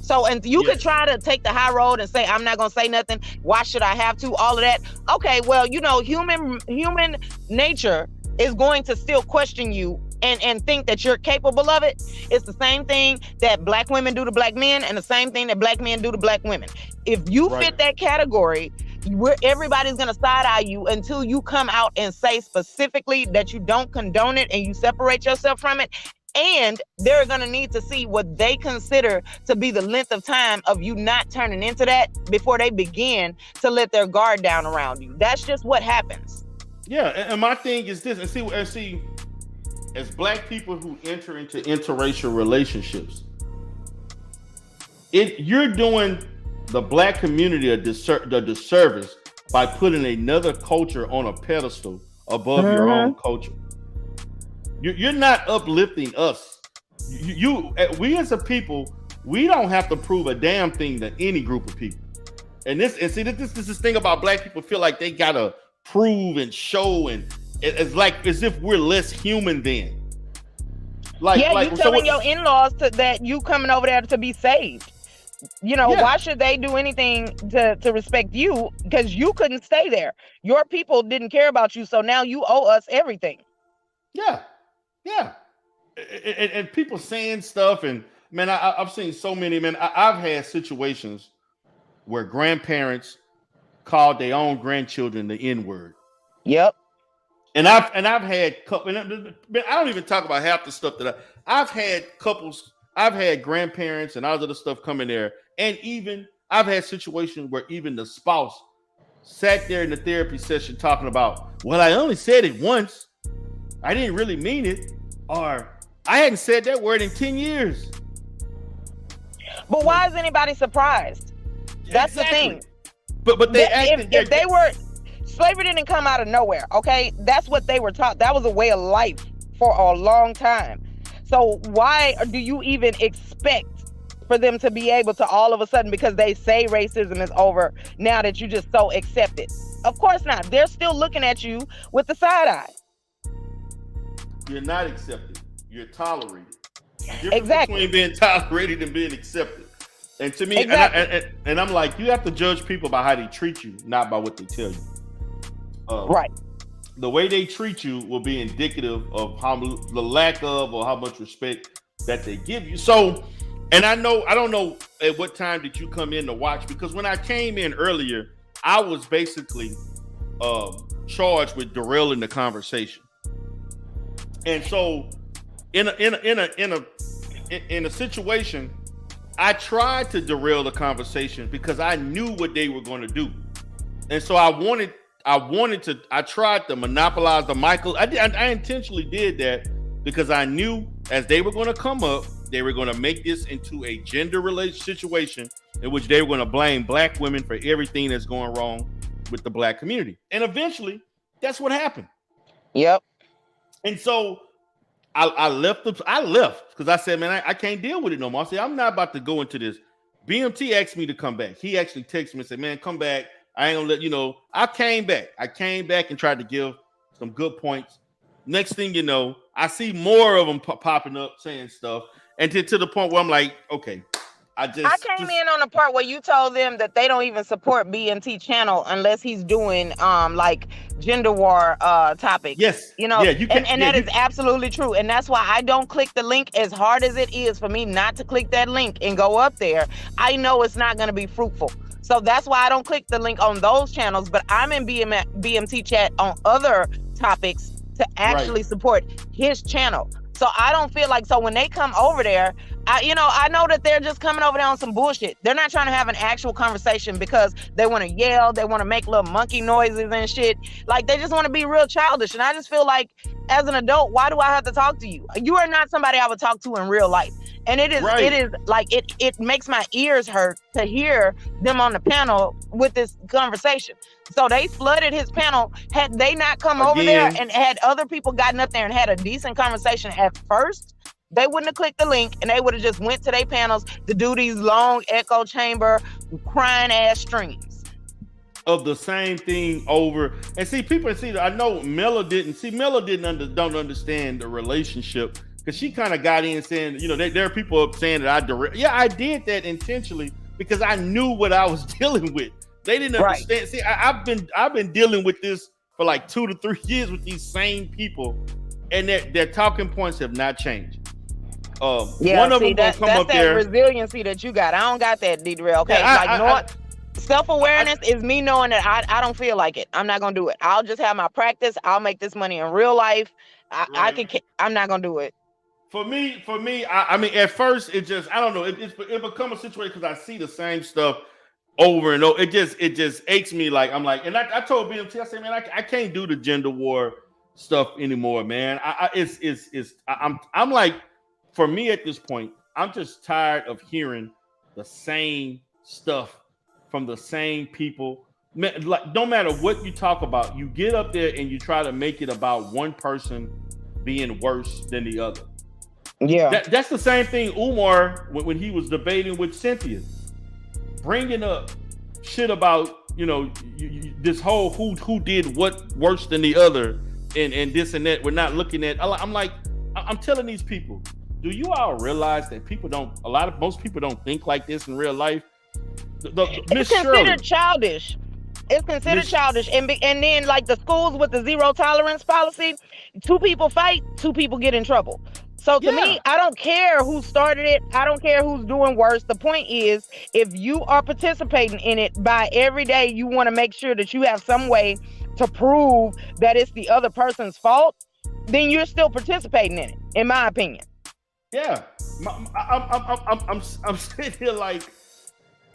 So, and you could Yes. try to take the high road and say, I'm not going to say nothing. Why should I have to? All of that. Okay, well, you know, human nature is going to still question you and think that you're capable of it. It's the same thing that black women do to black men, and the same thing that black men do to black women. If you Right. fit that category, everybody's going to side-eye you until you come out and say specifically that you don't condone it and you separate yourself from it. And they're going to need to see what they consider to be the length of time of you not turning into that before they begin to let their guard down around you. That's just what happens. Yeah, and my thing is this, and see, as black people who enter into interracial relationships, you're doing the black community a disservice by putting another culture on a pedestal above your own culture. You're not uplifting us. We as a people, we don't have to prove a damn thing to any group of people. And this thing about black people feel like they gotta prove and show, and it's like as if we're less human than. You telling your in-laws that you coming over there to be saved. You know, why should they do anything to respect you? Because you couldn't stay there. Your people didn't care about you, so now you owe us everything. Yeah. And people saying stuff, and man, I've seen so many, man. I've had situations where grandparents called their own grandchildren the N-word. Yep. And I've had couples. I don't even talk about half the stuff that I've had couples. I've had grandparents and all other stuff come in there, and even I've had situations where even the spouse sat there in the therapy session talking about, well, I only said it once. I didn't really mean it, or I hadn't said that word in 10 years. But why is anybody surprised? That's exactly the thing. But they acted. If they were, slavery didn't come out of nowhere. Okay, that's what they were taught. That was a way of life for a long time. So why do you even expect for them to be able to all of a sudden, because they say racism is over, now that you just so accept it? Of course not. They're still looking at you with the side eye. You're not accepted. You're tolerated. Exactly. Between being tolerated and being accepted. And to me, and I'm like, you have to judge people by how they treat you, not by what they tell you. Right. The way they treat you will be indicative of the lack of or how much respect that they give you. So, and I don't know at what time did you come in to watch, because when I came in earlier, I was basically charged with derailing the conversation. And so, in a situation, I tried to derail the conversation because I knew what they were going to do, and so I tried to monopolize the Michael. I intentionally did that because I knew as they were going to come up, they were going to make this into a gender-related situation in which they were going to blame black women for everything that's going wrong with the black community, and eventually, that's what happened. Yep. And so I left because I said, man, I can't deal with it no more. I said, I'm not about to go into this. BMT asked me to come back. He actually texted me and said, man, come back. I ain't gonna let you know. I came back and tried to give some good points. Next thing you know, I see more of them popping up saying stuff. And to the point where I'm like, okay, I came in on the part where you told them that they don't even support BMT channel unless he's doing like gender war topics. Yes. You know, yeah, you can, and that is absolutely true. And that's why I don't click the link. As hard as it is for me not to click that link and go up there, I know it's not going to be fruitful. So that's why I don't click the link on those channels, but I'm in BMT chat on other topics to actually support his channel. So I don't feel like, so when they come over there, I know that they're just coming over there on some bullshit. They're not trying to have an actual conversation because they want to yell, they want to make little monkey noises and shit. Like, they just want to be real childish. And I just feel like, as an adult, why do I have to talk to you? You are not somebody I would talk to in real life. And it is like, it makes my ears hurt to hear them on the panel with this conversation. So they flooded his panel. Had they not come over there and had other people gotten up there and had a decent conversation at first, they wouldn't have clicked the link and they would have just went to their panels to do these long echo chamber crying ass streams of the same thing over. And see, people I know Miller don't understand the relationship, because she kind of got in saying, there are people saying that I did that intentionally because I knew what I was dealing with. They didn't understand. Right. See, I've been dealing with this for like 2 to 3 years with these same people, and their talking points have not changed. One of them gonna come up there. That's that resiliency that you got. I don't got that, D-Darrell. Okay, self-awareness is me knowing that I don't feel like it. I'm not gonna do it. I'll just have my practice. I'll make this money in real life. I'm not gonna do it. For me, I mean, at first it just, I don't know, it become a situation because I see the same stuff over and over. It just aches me. Like, I'm like, and I told BMT, I said, man, I can't do the gender war stuff anymore, man. I'm like, for me at this point, I'm just tired of hearing the same stuff from the same people. Like, no matter what you talk about, you get up there and you try to make it about one person being worse than the other. Yeah, that's the same thing Umar when he was debating with Cynthia, bringing up shit about this whole who did what worse than the other and this and that. We're not looking at. I'm like, I'm telling these people, do you all realize that most people don't think like this in real life? It's considered childish. It's considered childish, and then like the schools with the zero tolerance policy, 2 people fight, 2 people get in trouble. So to me, I don't care who started it. I don't care who's doing worse. The point is, if you are participating in it by every day, you want to make sure that you have some way to prove that it's the other person's fault, then you're still participating in it, in my opinion. Yeah. I'm sitting here like,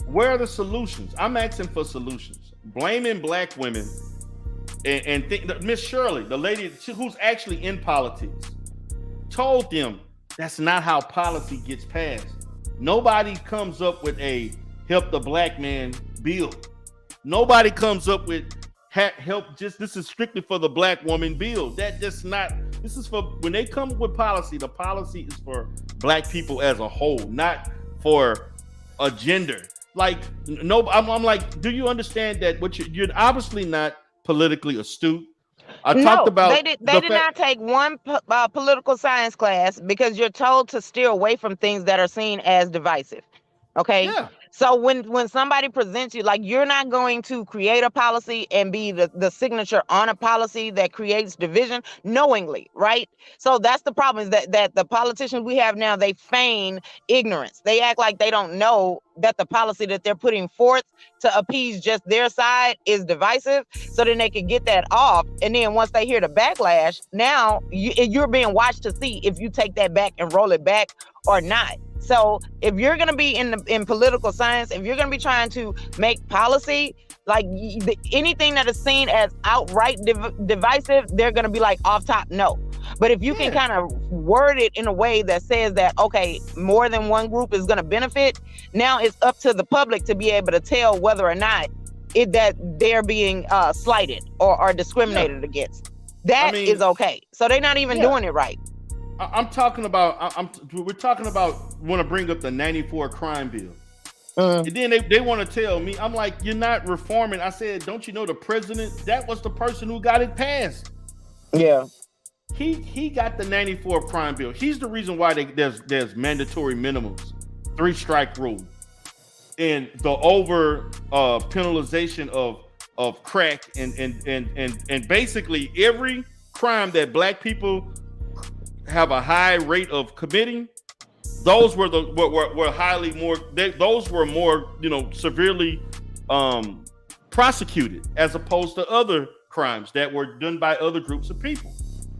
where are the solutions? I'm asking for solutions. Blaming black women and Miss Shirley, the lady who's actually in politics, told them that's not how policy gets passed. Nobody comes up with a help the black man bill. Nobody comes up with help. This is strictly for the black woman bill. This is for when they come with policy. The policy is for black people as a whole, not for a gender. Like, no, I'm like, do you understand that you're obviously not politically astute? They did not take one political science class because you're told to steer away from things that are seen as divisive. Okay. Yeah. So when somebody presents you, like, you're not going to create a policy and be the signature on a policy that creates division knowingly, right? So that's the problem, is that the politicians we have now, they feign ignorance. They act like they don't know that the policy that they're putting forth to appease just their side is divisive, so then they can get that off. And then once they hear the backlash, now you're being watched to see if you take that back and roll it back or not. So if you're going to be in political science, if you're going to be trying to make policy, like anything that is seen as outright divisive, they're going to be like off top, no. But if you can kind of word it in a way that says that, okay, more than one group is going to benefit, now it's up to the public to be able to tell whether or not that they're being slighted or discriminated against. That is okay. So they're not even doing it right. I'm talking about, we're talking about, want to bring up the 94 crime bill. And then they want to tell me, I'm like, you're not reforming. I said, don't you know the president, that was the person who got it passed. Yeah. He got the 94 crime bill. He's the reason why there's mandatory minimums, 3-strike rule. and the over penalization of crack and basically every crime that black people have a high rate of committing, those were were highly more those were more severely prosecuted as opposed to other crimes that were done by other groups of people.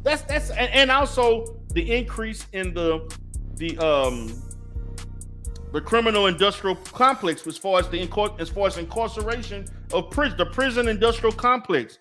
That's and also the increase in the criminal industrial complex as far as incarceration of the prison industrial complex.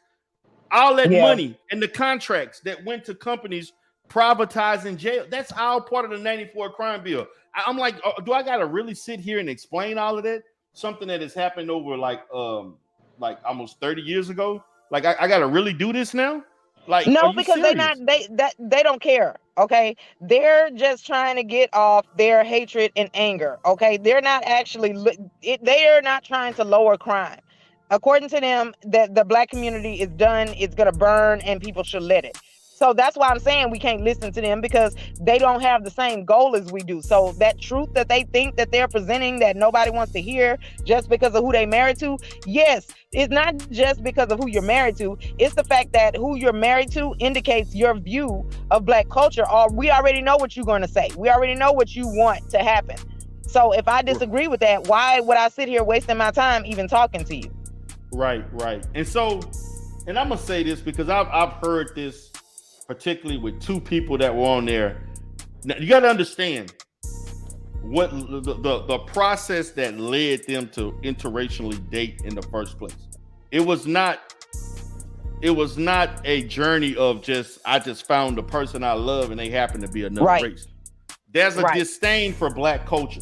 All that money and the contracts that went to companies privatizing jail, that's all part of the 94 crime bill. I'm like, do I gotta really sit here and explain all of that? Something that has happened over like almost 30 years ago. Like I gotta really do this now? Like, no, because they don't care. Okay, they're just trying to get off their hatred and anger. Okay, they're not actually they are not trying to lower crime. According to them, that the black community is done, it's gonna burn, and people should let it. So that's why I'm saying we can't listen to them, because they don't have the same goal as we do. So that truth that they think that they're presenting that nobody wants to hear just because of who they married to, yes, it's not just because of who you're married to. It's the fact that who you're married to indicates your view of black culture. Or we already know what you're going to say. We already know what you want to happen. So if I disagree with that, why would I sit here wasting my time even talking to you? Right. And so, and I'm gonna say this because I've heard this particularly with two people that were on there. Now, you got to understand what the process that led them to interracially date in the first place. It was not a journey of I just found the person I love and they happen to be another race. There's a disdain for black culture.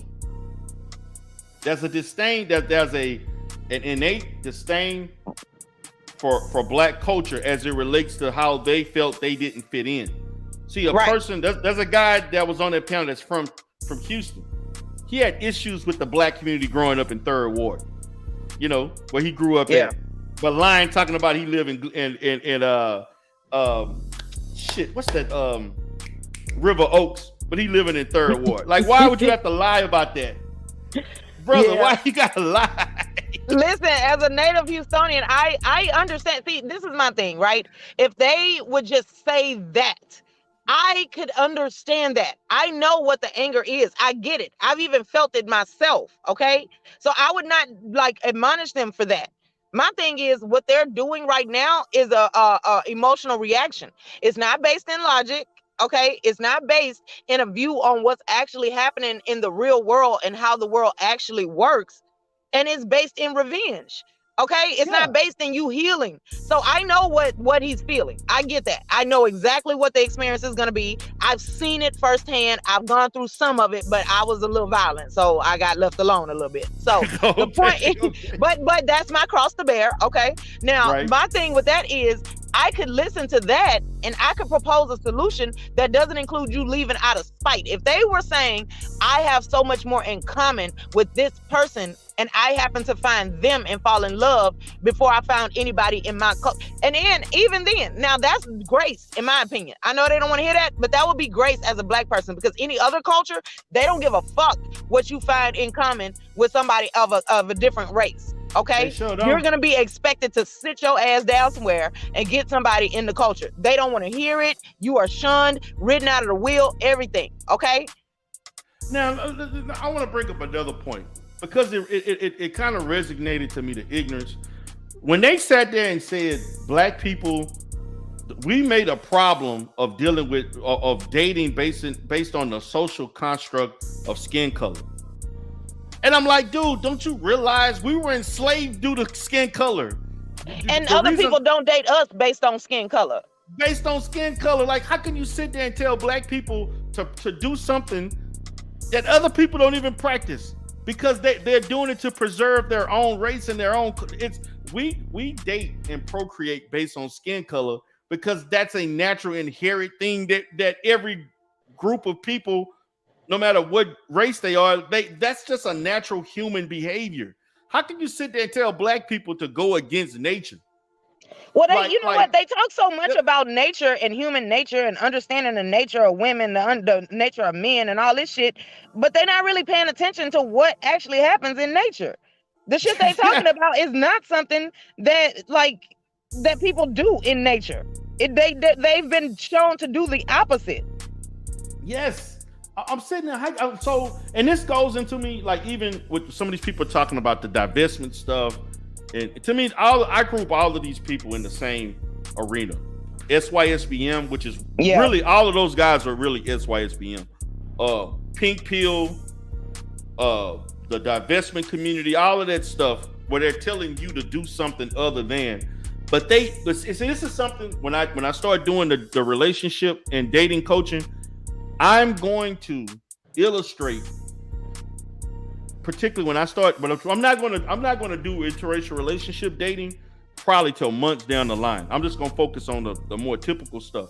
There's a disdain there's an innate disdain for black culture as it relates to how they felt they didn't fit in. See, a person, there's a guy that was on that panel that's from Houston. He had issues with the black community growing up in Third Ward, where he grew up at. But lying, talking about he lived in what's that? River Oaks, but he living in Third Ward. Like, why would you have to lie about that? Brother, why you gotta lie? Listen, as a native Houstonian, I understand. See, this is my thing, right? If they would just say that, I could understand that. I know what the anger is. I get it. I've even felt it myself, okay? So I would not admonish them for that. My thing is what they're doing right now is a emotional reaction. It's not based in logic. Okay, it's not based in a view on what's actually happening in the real world and how the world actually works. And it's based in revenge. Okay, it's not based in you healing. So I know what he's feeling. I get that. I know exactly what the experience is going to be. I've seen it firsthand. I've gone through some of it, but I was a little violent, so I got left alone a little bit. So the point is, but that's my cross to bear. Okay, now my thing with that is, I could listen to that and I could propose a solution that doesn't include you leaving out of spite. If they were saying, I have so much more in common with this person and I happen to find them and fall in love before I found anybody in my culture. And then, even then, now that's grace, in my opinion. I know they don't want to hear that, but that would be grace as a black person, because any other culture, they don't give a fuck what you find in common with somebody of a different race. Okay, you're gonna be expected to sit your ass down somewhere and get somebody in the culture. They don't want to hear it. You are shunned, ridden out of the wheel, everything. Okay. Now I want to bring up another point because it kind of resonated to me, the ignorance when they sat there and said black people, we made a problem of dealing with of dating based on the social construct of skin color. And I'm like, dude, don't you realize we were enslaved due to skin color? And other people don't date us based on skin color. Based on skin color. Like, how can you sit there and tell black people to do something that other people don't even practice? Because they're doing it to preserve their own race and their own. We date and procreate based on skin color because that's a natural inherent thing that every group of people, no matter what race they are, that's just a natural human behavior. How can you sit there and tell black people to go against nature? Well, Like, you know what? They talk so much about nature and human nature and understanding the nature of women, the nature of men, and all this shit, but they're not really paying attention to what actually happens in nature. The shit they talking about is not something that people do in nature. They've been shown to do the opposite. Yes, I'm sitting there. So, and this goes into me, like, even with some of these people talking about the divestment stuff. And to me, I group all of these people in the same arena. SYSBM, which is really, all of those guys are really SYSBM. Pink Pill, the divestment community, all of that stuff, where they're telling you to do something other than. But this is something, when I start doing the relationship and dating coaching, I'm going to illustrate, particularly when I start, but I'm not going to do interracial relationship dating probably till months down the line. I'm just going to focus on the more typical stuff.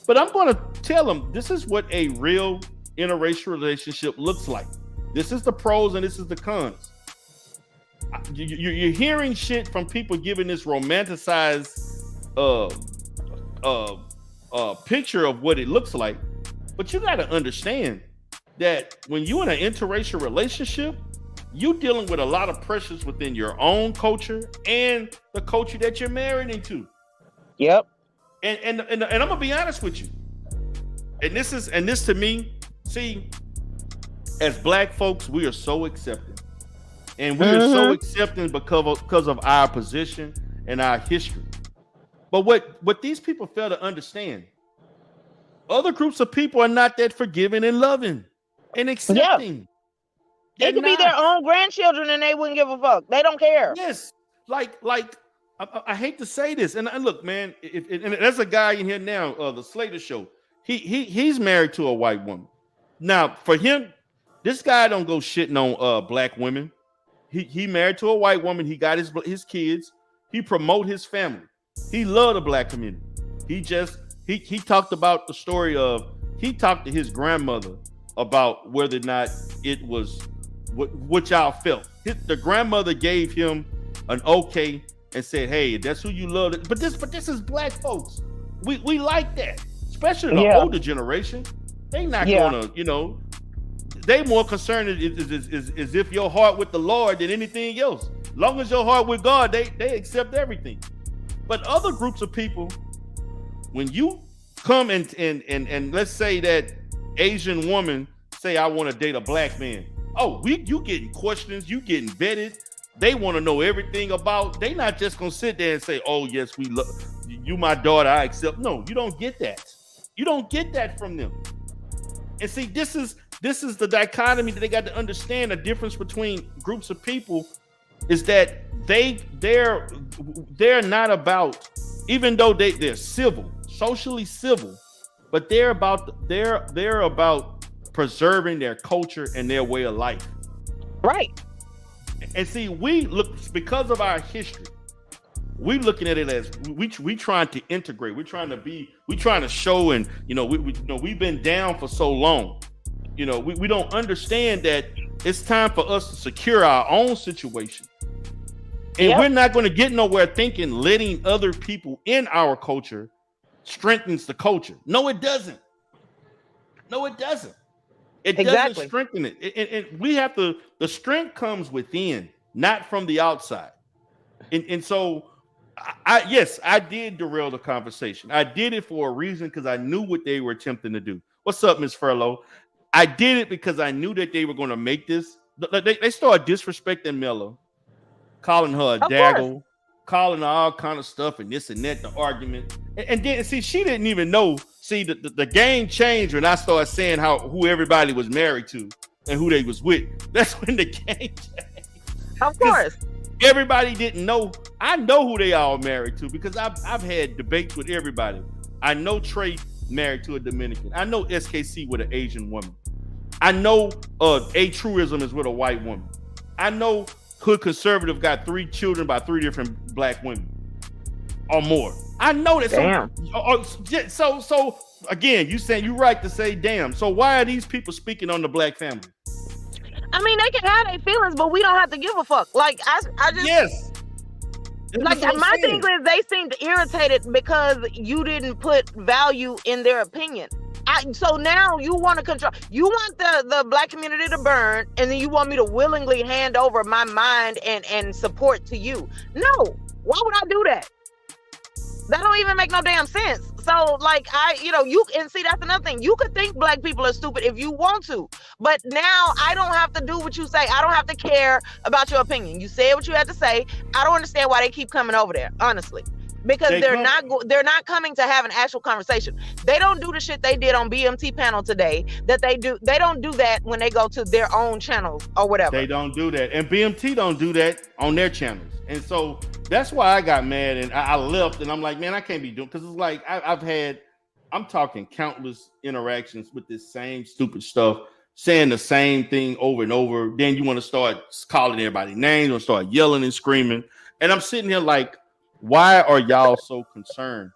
But I'm going to tell them this is what a real interracial relationship looks like. This is the pros and this is the cons. You're hearing shit from people giving this romanticized picture of what it looks like. But you got to understand that when you're in an interracial relationship, you're dealing with a lot of pressures within your own culture and the culture that you're married into. Yep. And I'm gonna be honest with you. And this to me, see, as Black folks, we are so accepting. And we are so accepting because of our position and our history. But what these people fail to understand, other groups of people are not that forgiving and loving and accepting. They could be their own grandchildren and they wouldn't give a fuck. They don't care. Yes. Like I hate to say this. And look, man, and there's a guy in here now, the Slater Show. He's married to a white woman. Now, for him, this guy don't go shitting on Black women. He married to a white woman. He got his kids. He promote his family. He loved the Black community. He talked about the story of, he talked to his grandmother about whether or not it was what y'all felt. The grandmother gave him an okay and said, "Hey, that's who you love." But this is Black folks. We like that, especially the older generation. They not gonna, they more concerned is if your heart with the Lord than anything else. Long as your heart with God, they accept everything. But other groups of people, when you come and let's say that Asian woman say, "I want to date a Black man," you getting questions, you getting vetted. They want to know everything about. They not just gonna sit there and say, "Oh yes, we love you, my daughter, I accept." No, you don't get that. You don't get that from them. And see, this is the dichotomy that they got to understand. The difference between groups of people is that they're not about, even though they're civil, socially civil, but they're about preserving their culture and their way of life. Right. And see, we look, because of our history, we looking at it as we trying to integrate. We trying to show, and we've been down for so long. We don't understand that it's time for us to secure our own situation. And we're not going to get nowhere thinking letting other people in our culture strengthens the culture. No, it doesn't. It doesn't strengthen it. And we have to, the strength comes within, not from the outside. And so I did derail the conversation. I did it for a reason, because I knew what they were attempting to do. What's up, Miss Furlow? I did it because I knew that they were going to make this. They started disrespecting Mella, calling her a daggle, calling her all kind of stuff and this and that, the argument. And then, see, she didn't even know. See, the game changed when I started saying who everybody was married to and who they was with. That's when the game changed. Of course. Everybody didn't know. I know who they all married to, because I've had debates with everybody. I know Trey married to a Dominican. I know SKC with an Asian woman. I know A Truism is with a white woman. I know Hood Conservative got 3 children by 3 different Black women or more. I know that. Damn. So again, you're right to say damn. So why are these people speaking on the Black family? I mean, they can have their feelings, but we don't have to give a fuck. Like I just yes. like what I'm my thing saying. is they seemed irritated because you didn't put value in their opinion. So now you want to control. You want the black community to burn, and then you want me to willingly hand over my mind and support to you. No, why would I do that? That don't even make no damn sense. So like you and see, that's another thing. You could think black people are stupid if you want to, but now I don't have to do what you say. I don't have to care about your opinion. You said what you had to say. I don't understand why they keep coming over there, honestly, because they're not coming to have an actual conversation. They don't do the shit they did on BMT panel today that they do. They don't do that when they go to their own channels or whatever. They don't do that, and BMT don't do that on their channels, and so that's why I got mad and I left. And I'm like, man, I can't be doing, because it's like I'm talking countless interactions with this same stupid stuff, saying the same thing over and over. Then you want to start calling everybody names or start yelling and screaming, and I'm sitting here like, why are y'all so concerned?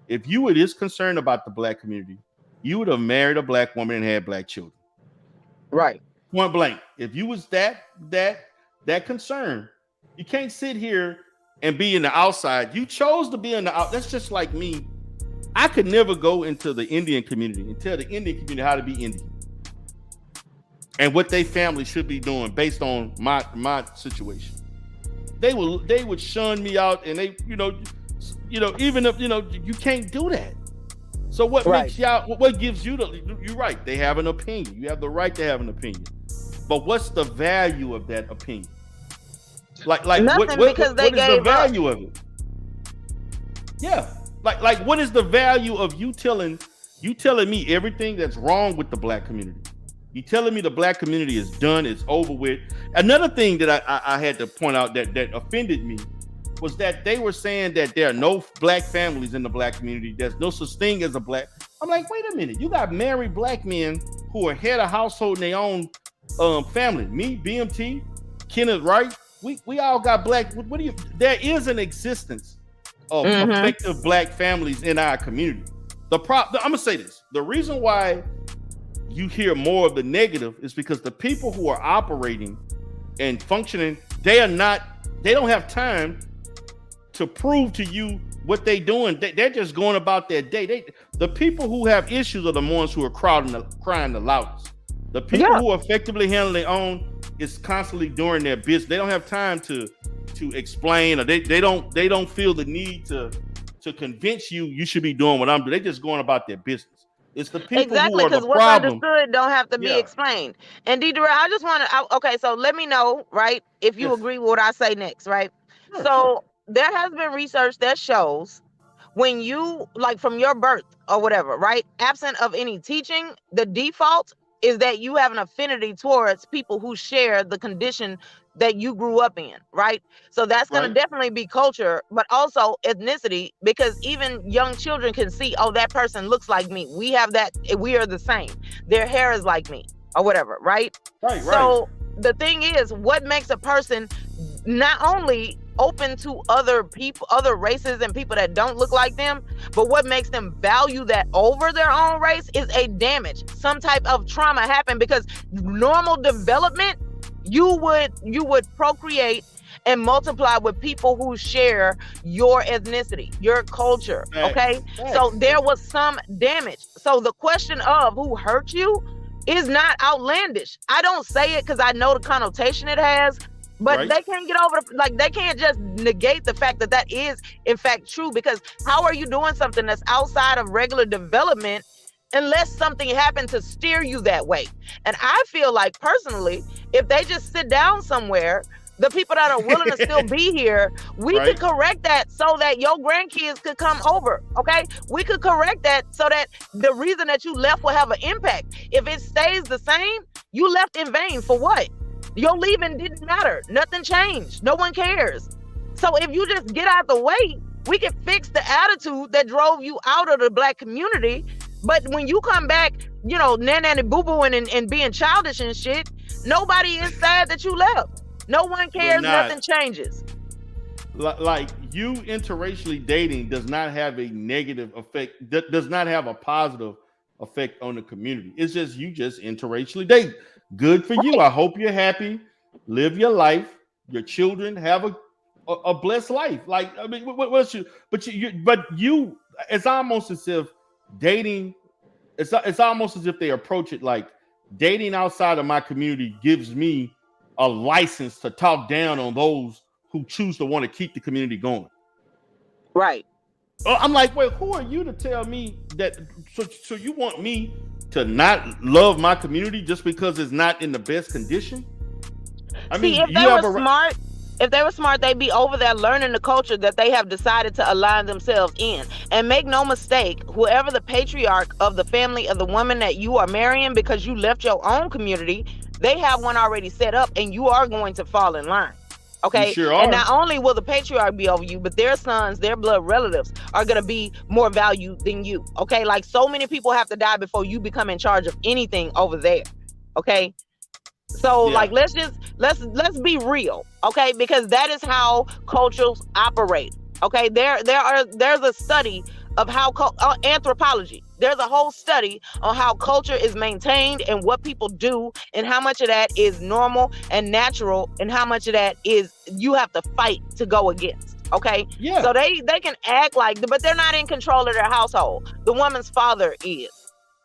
If you were this concerned about the black community, you would have married a black woman and had black children. Right. Point blank. If you was that concerned, you can't sit here and be in the outside. You chose to be in the out. That's just like me. I could never go into the Indian community and tell the Indian community how to be Indian and what their family should be doing based on my situation. They would shun me out, and they, even if you can't do that. So what makes y'all? What gives you you're right. They have an opinion. You have the right to have an opinion. But what's the value of that opinion? Like nothing, what because they is gave the value of it? Yeah. Like what is the value of you telling me everything that's wrong with the black community? You telling me the black community is done, it's over with. Another thing that I had to point out that offended me was that they were saying that there are no black families in the black community. There's no such thing as a black. I'm like, wait a minute. You got married black men who are head of household in their own family. Me, BMT, Kenneth Wright. We all got black. What do you? There is an existence of effective black families in our community. I'm gonna say this. The reason why you hear more of the negative is because the people who are operating and functioning, they don't have time to prove to you what they're doing. They're just going about their day. The people who have issues are the ones who are crying the loudest. The people who effectively handle their own is constantly doing their business. They don't have time to explain, or they don't feel the need to convince you should be doing what I'm doing. They're just going about their business. It's the people exactly, who are the because what's problem. understood don't have to be explained. And D-Durrell, I just want to, okay, so let me know, right, if you agree with what I say next, right? Sure. There has been research that shows when you, like from your birth or whatever, right, absent of any teaching, the default is that you have an affinity towards people who share the condition that you grew up in, right? So that's going to definitely be culture, but also ethnicity, because even young children can see, oh, that person looks like me. We have that. We are the same. Their hair is like me or whatever, right? Right. So the thing is, what makes a person not only open to other people, other races and people that don't look like them, but what makes them value that over their own race is a damage. Some type of trauma happened, because normal development, you would procreate and multiply with people who share your ethnicity, your culture. Okay. So there was some damage. So the question of who hurt you is not outlandish. I don't say it because I know the connotation it has, but they can't get over they can't just negate the fact that that is in fact true, because how are you doing something that's outside of regular development unless something happened to steer you that way? And I feel like personally, if they just sit down somewhere, the people that are willing to still be here, we could correct that so that your grandkids could come over. Okay, we could correct that so that the reason that you left will have an impact. If it stays the same, you left in vain. For what? Your leaving didn't matter. Nothing changed. No one cares. So if you just get out the way, we can fix the attitude that drove you out of the black community. But when you come back, nanny boo-booing and being childish and shit, nobody is sad that you left. No one cares. Nothing changes. Like you interracially dating does not have a negative effect. Does not have a positive effect on the community. It's just you just interracially date. Good for you. I hope you're happy. Live your life. Your children have a blessed life. Like, I mean, what's you? But you, it's almost as if dating. It's almost as if they approach it like dating outside of my community gives me a license to talk down on those who choose to want to keep the community going. Right. I'm like, wait, who are you to tell me that? So you want me to not love my community just because it's not in the best condition? I mean, if they were smart, they'd be over there learning the culture that they have decided to align themselves in. And make no mistake, whoever the patriarch of the family of the woman that you are marrying because you left your own community, they have one already set up, and you are going to fall in line. Okay. Sure are. And not only will the patriarch be over you, but their sons, their blood relatives are going to be more valued than you. Okay. Like, so many people have to die before you become in charge of anything over there. Okay. So like, let's be real. Okay. Because that is how cultures operate. Okay. There's a study of how anthropology. There's a whole study on how culture is maintained and what people do, and how much of that is normal and natural, and how much of that is you have to fight to go against. Okay. Yeah. So they can act like, but they're not in control of their household. The woman's father is.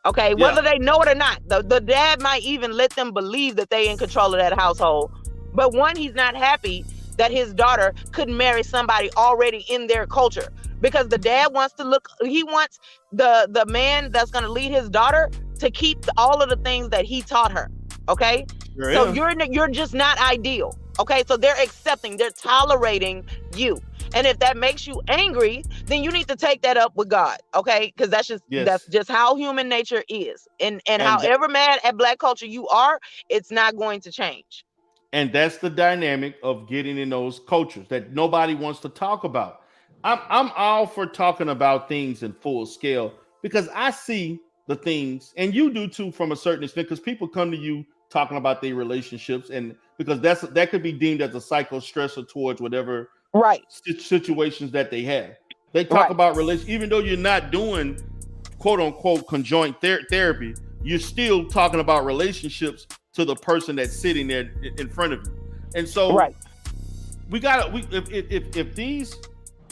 Okay. Yeah. Whether they know it or not, the dad might even let them believe that they in control of that household. But one, he's not happy that his daughter couldn't marry somebody already in their culture, because the dad wants he wants the man that's going to lead his daughter to keep all of the things that he taught her. Okay. Sure, so you're just not ideal. Okay. So they're tolerating you. And if that makes you angry, then you need to take that up with God. Okay. Because that's just how human nature is. And however mad at Black culture you are, it's not going to change. And that's the dynamic of getting in those cultures that nobody wants to talk about. I'm all for talking about things in full scale, because I see the things, and you do too, from a certain extent, because people come to you talking about their relationships, and because that could be deemed as a psycho stressor towards whatever situations that they have. They talk about relations, even though you're not doing quote unquote conjoint therapy, you're still talking about relationships to the person that's sitting there in front of you. And so if these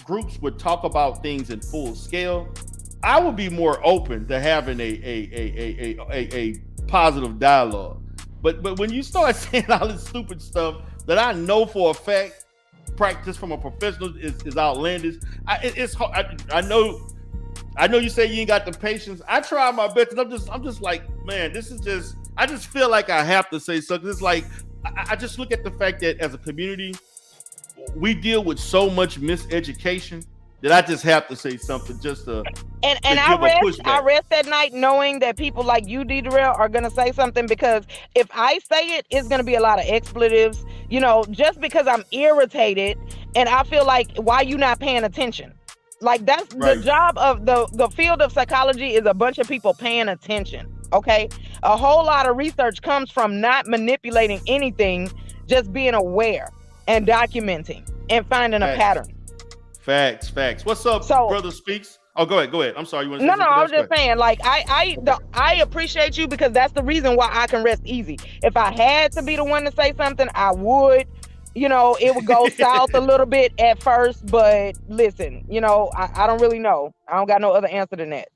groups would talk about things in full scale, I would be more open to having a positive dialogue. But when you start saying all this stupid stuff that I know for a fact, practice from a professional is outlandish. It's hard. I know you say you ain't got the patience. I try my best, and I'm just like, man, this is just. I just feel like I have to say something. It's like I just look at the fact that as a community, we deal with so much miseducation that I just have to say something just to I rest at night knowing that people like you, D. Darrell, are gonna say something, because if I say it, it's gonna be a lot of expletives. Just because I'm irritated and I feel like, why you not paying attention? Like, that's the job of the field of psychology, is a bunch of people paying attention. Okay. A whole lot of research comes from not manipulating anything, just being aware and documenting and finding a pattern. Facts. What's up, Brother Speaks? Oh, go ahead. I'm sorry. You want to say No, I was just saying, like, I appreciate you, because that's the reason why I can rest easy. If I had to be the one to say something, I would. It would go south a little bit at first, but listen, I don't really know. I don't got no other answer than that.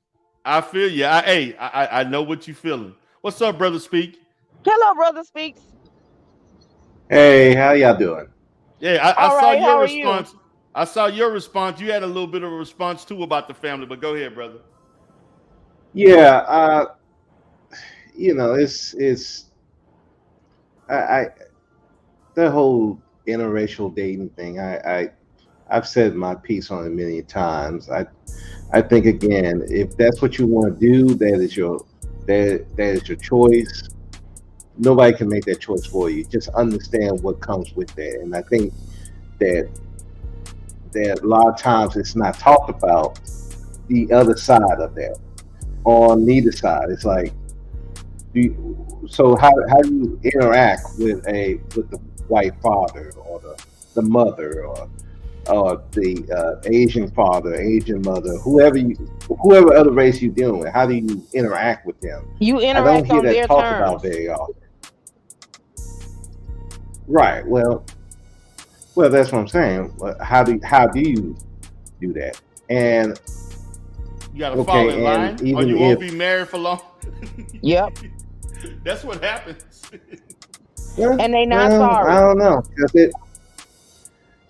I feel you. I know what you're feeling. What's up, Brother Speak? Hello, Brother Speaks. Hey, how y'all doing? Yeah, I saw your response. I saw your response. You had a little bit of a response too about the family, but go ahead, brother. Yeah, it's the whole interracial dating thing. I've said my piece on it a million times. I think, again, if that's what you want to do, that is your choice. Nobody can make that choice for you. Just understand what comes with that. And I think that a lot of times it's not talked about the other side of that. On neither side, it's like, so how do you interact with the white father, or the mother, or the Asian father, Asian mother, whoever other race you're dealing with? How do you interact with them? You interact on their terms. I don't hear that talked about very often. Right. Well, Well, that's what I'm saying. How do you do that? And You gotta fall in okay, and line, or even you won't if be married for long. Yep. That's what happens. And they not well, I sorry. don't know. 'Cause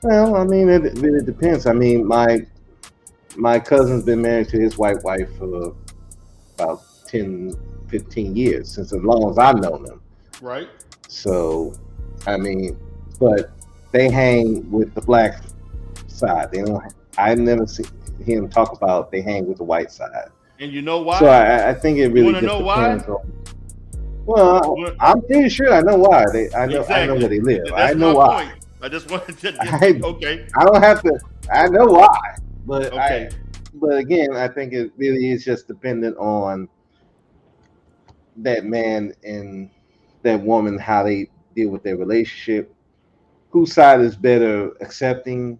well, I mean, it really depends. I mean, my cousin's been married to his white wife for about 10, 15 years, since as long as I've known them. Right. So, I mean, but they hang with the black side. They don't. I've never seen him talk about they hang with the white side. And you know So why? I think it You really want to just know why? depends on. Well, What- I'm pretty sure I know why. I know where Exactly. they live. I That's know my why. point. I just wanted to. I Okay. I don't have to. I know why, but Okay. But again, I think it really is just dependent on that man and that woman, how they deal with their relationship, whose side is better accepting.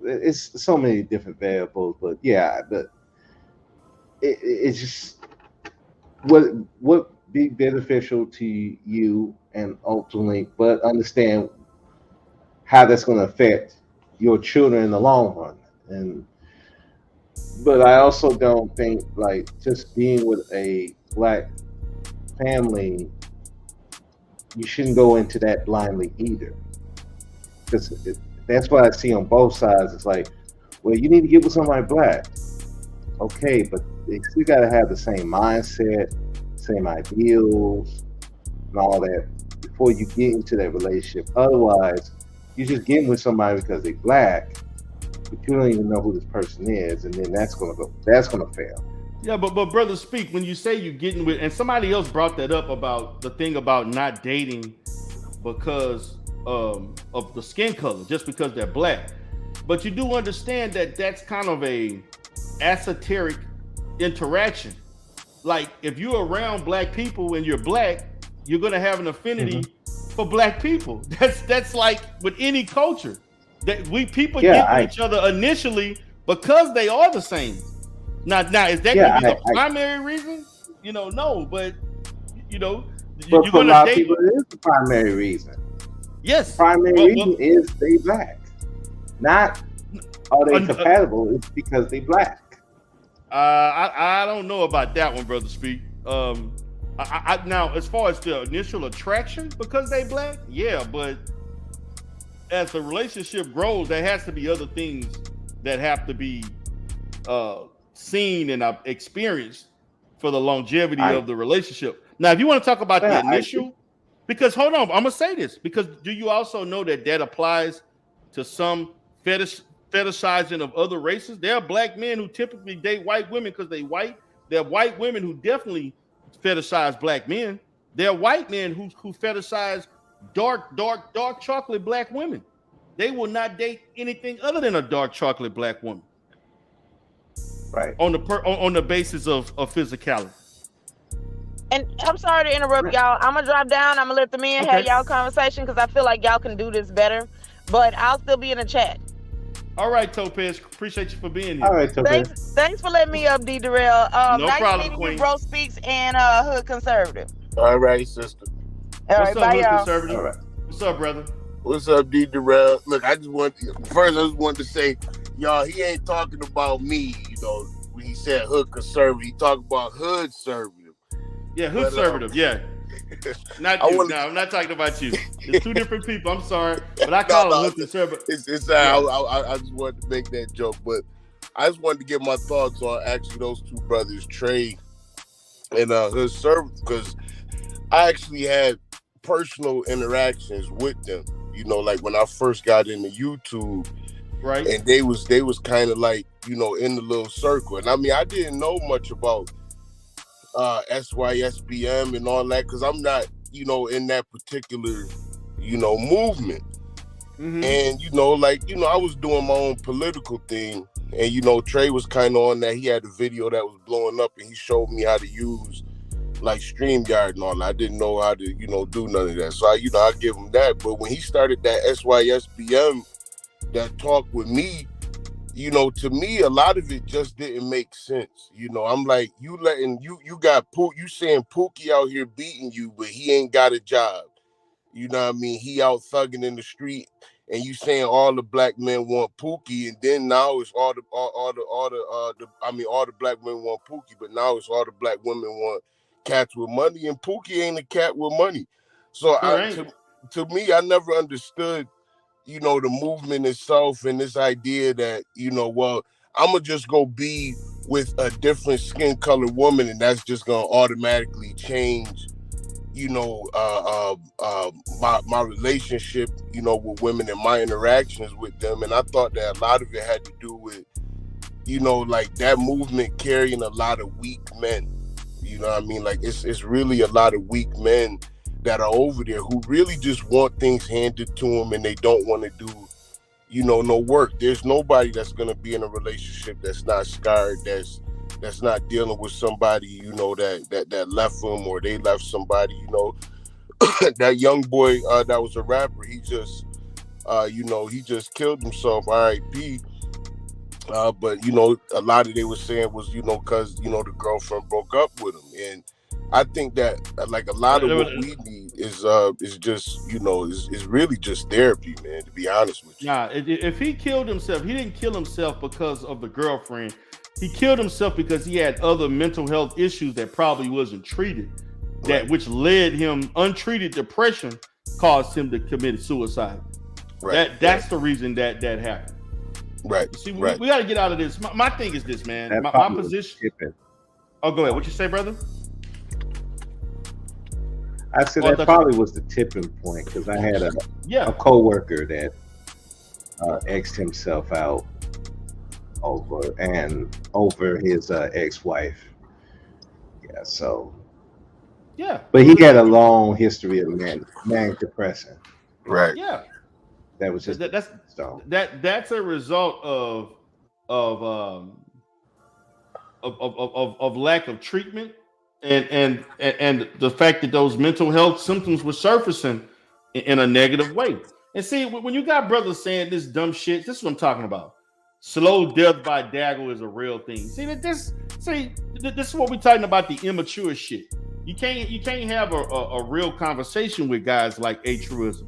It's so many different variables, but yeah, it's just what be beneficial to you and ultimately, but understand how that's going to affect your children in the long run. And but I also don't think like just being with a black family, you shouldn't go into that blindly either, because that's what I see on both sides. It's like, well, you need to get with somebody black, okay, but they still got to have the same mindset, same ideals, and all that before you get into that relationship. Otherwise, you just getting with somebody because they black, but you don't even know who this person is, and then that's gonna fail. Yeah, but brother, speak when you say you're getting with, and somebody else brought that up about the thing about not dating because of the skin color, just because they're black. But you do understand that that's kind of a esoteric interaction. Like if you're around black people and you're black, you're gonna have an affinity for black people. That's like with any culture that we people Yeah, get with each other initially because they are the same. Now is that yeah, gonna be the primary reason? No, but you know, but you're for a gonna lot of date. people, it is the primary reason. Yes, Primary reason is they black. Not are they compatible? It's because they black. I don't know about that one, brother. Speak. Now as far as the initial attraction because they black, yeah, but as the relationship grows, there has to be other things that have to be seen and experienced for the longevity of the relationship. Now, if you want to talk about the initial, because hold on, I'm gonna say this because do you also know that applies to some fetishizing of other races? There are black men who typically date white women because they white. There are white women who definitely fetishize black men. There are white men who fetishize dark chocolate black women. They will not date anything other than a dark chocolate black woman. Right. On the basis of physicality. And I'm sorry to interrupt y'all. I'm gonna drop down. I'm gonna let the men have y'all conversation because I feel like y'all can do this better. But I'll still be in the chat. All right, Topaz. Appreciate you for being here. All right, Topaz. Thanks for letting me up, D. Darrell. No nice problem, meeting Queen. you, Bro Speaks and Hood Conservative. All right, sister. All What's right, up, bye, Hood y'all. Conservative? All right. What's up, brother? What's up, D. Darrell? Look, I just wanted to say, y'all, he ain't talking about me, when he said hood conservative. He talking about hood conservative. Yeah, hood conservative, yeah. Not you. No, I'm not talking about you. It's two different people. I'm sorry, but I call it hood conservative. I just wanted to make that joke, but I just wanted to get my thoughts on actually those two brothers, Trey and hood conservative, because I actually had personal interactions with them. Like when I first got into YouTube, right? And they was kind of like in the little circle, and I mean I didn't know much about SYSBM and all that because I'm not in that particular movement. Mm-hmm. And I was doing my own political thing, and Trey was kind of on that. He had a video that was blowing up, and he showed me how to use like StreamYard and all that. I didn't know how to do none of that, so I give him that. But when he started that SYSBM, that talk with me, to me a lot of it just didn't make sense. I'm like, you saying Pookie out here beating you, but he ain't got a job. You know what I mean? He out thugging in the street, and you saying all the black men want Pookie, and then now it's all the black men want Pookie, but now it's all the black women want cats with money, and Pookie ain't a cat with money. So to me, I never understood, you know, the movement itself and this idea that, you know, well, I'm gonna just go be with a different skin color woman, and that's just gonna automatically change, you know, my relationship, you know, with women and my interactions with them. And I thought that a lot of it had to do with, you know, like that movement carrying a lot of weak men. You know what I mean? Like it's really a lot of weak men that are over there who really just want things handed to them, and they don't want to do, you know, no work. There's nobody that's gonna be in a relationship that's not scarred, that's not dealing with somebody, you know, that left them, or they left somebody, you know. That young boy that was a rapper, he just you know, he just killed himself, R.I.P. But you know, a lot of they were saying was, you know, because, you know, the girlfriend broke up with him. And I think that like a lot of what we need is just, you know, is really just therapy, man, to be honest with you. Nah, if he killed himself, he didn't kill himself because of the girlfriend. He killed himself because he had other mental health issues that probably wasn't treated, that which led him, untreated depression caused him to commit suicide. That's the reason that happened. Right. See, we got to get out of this. My thing is this, man. My position. Oh, go ahead. What you say, brother? I said that probably was the tipping point, because I had a coworker that X'd himself out over his ex-wife. Yeah. So. Yeah. But he had a long history of manic depression. Right. Yeah. That was just that's a result of lack of treatment and the fact that those mental health symptoms were surfacing in a negative way. And see, when you got brothers saying this dumb shit, this is what I'm talking about. Slow death by Daggle is a real thing. See this is what we're talking about, the immature shit. You can't have a real conversation with guys like A Truism,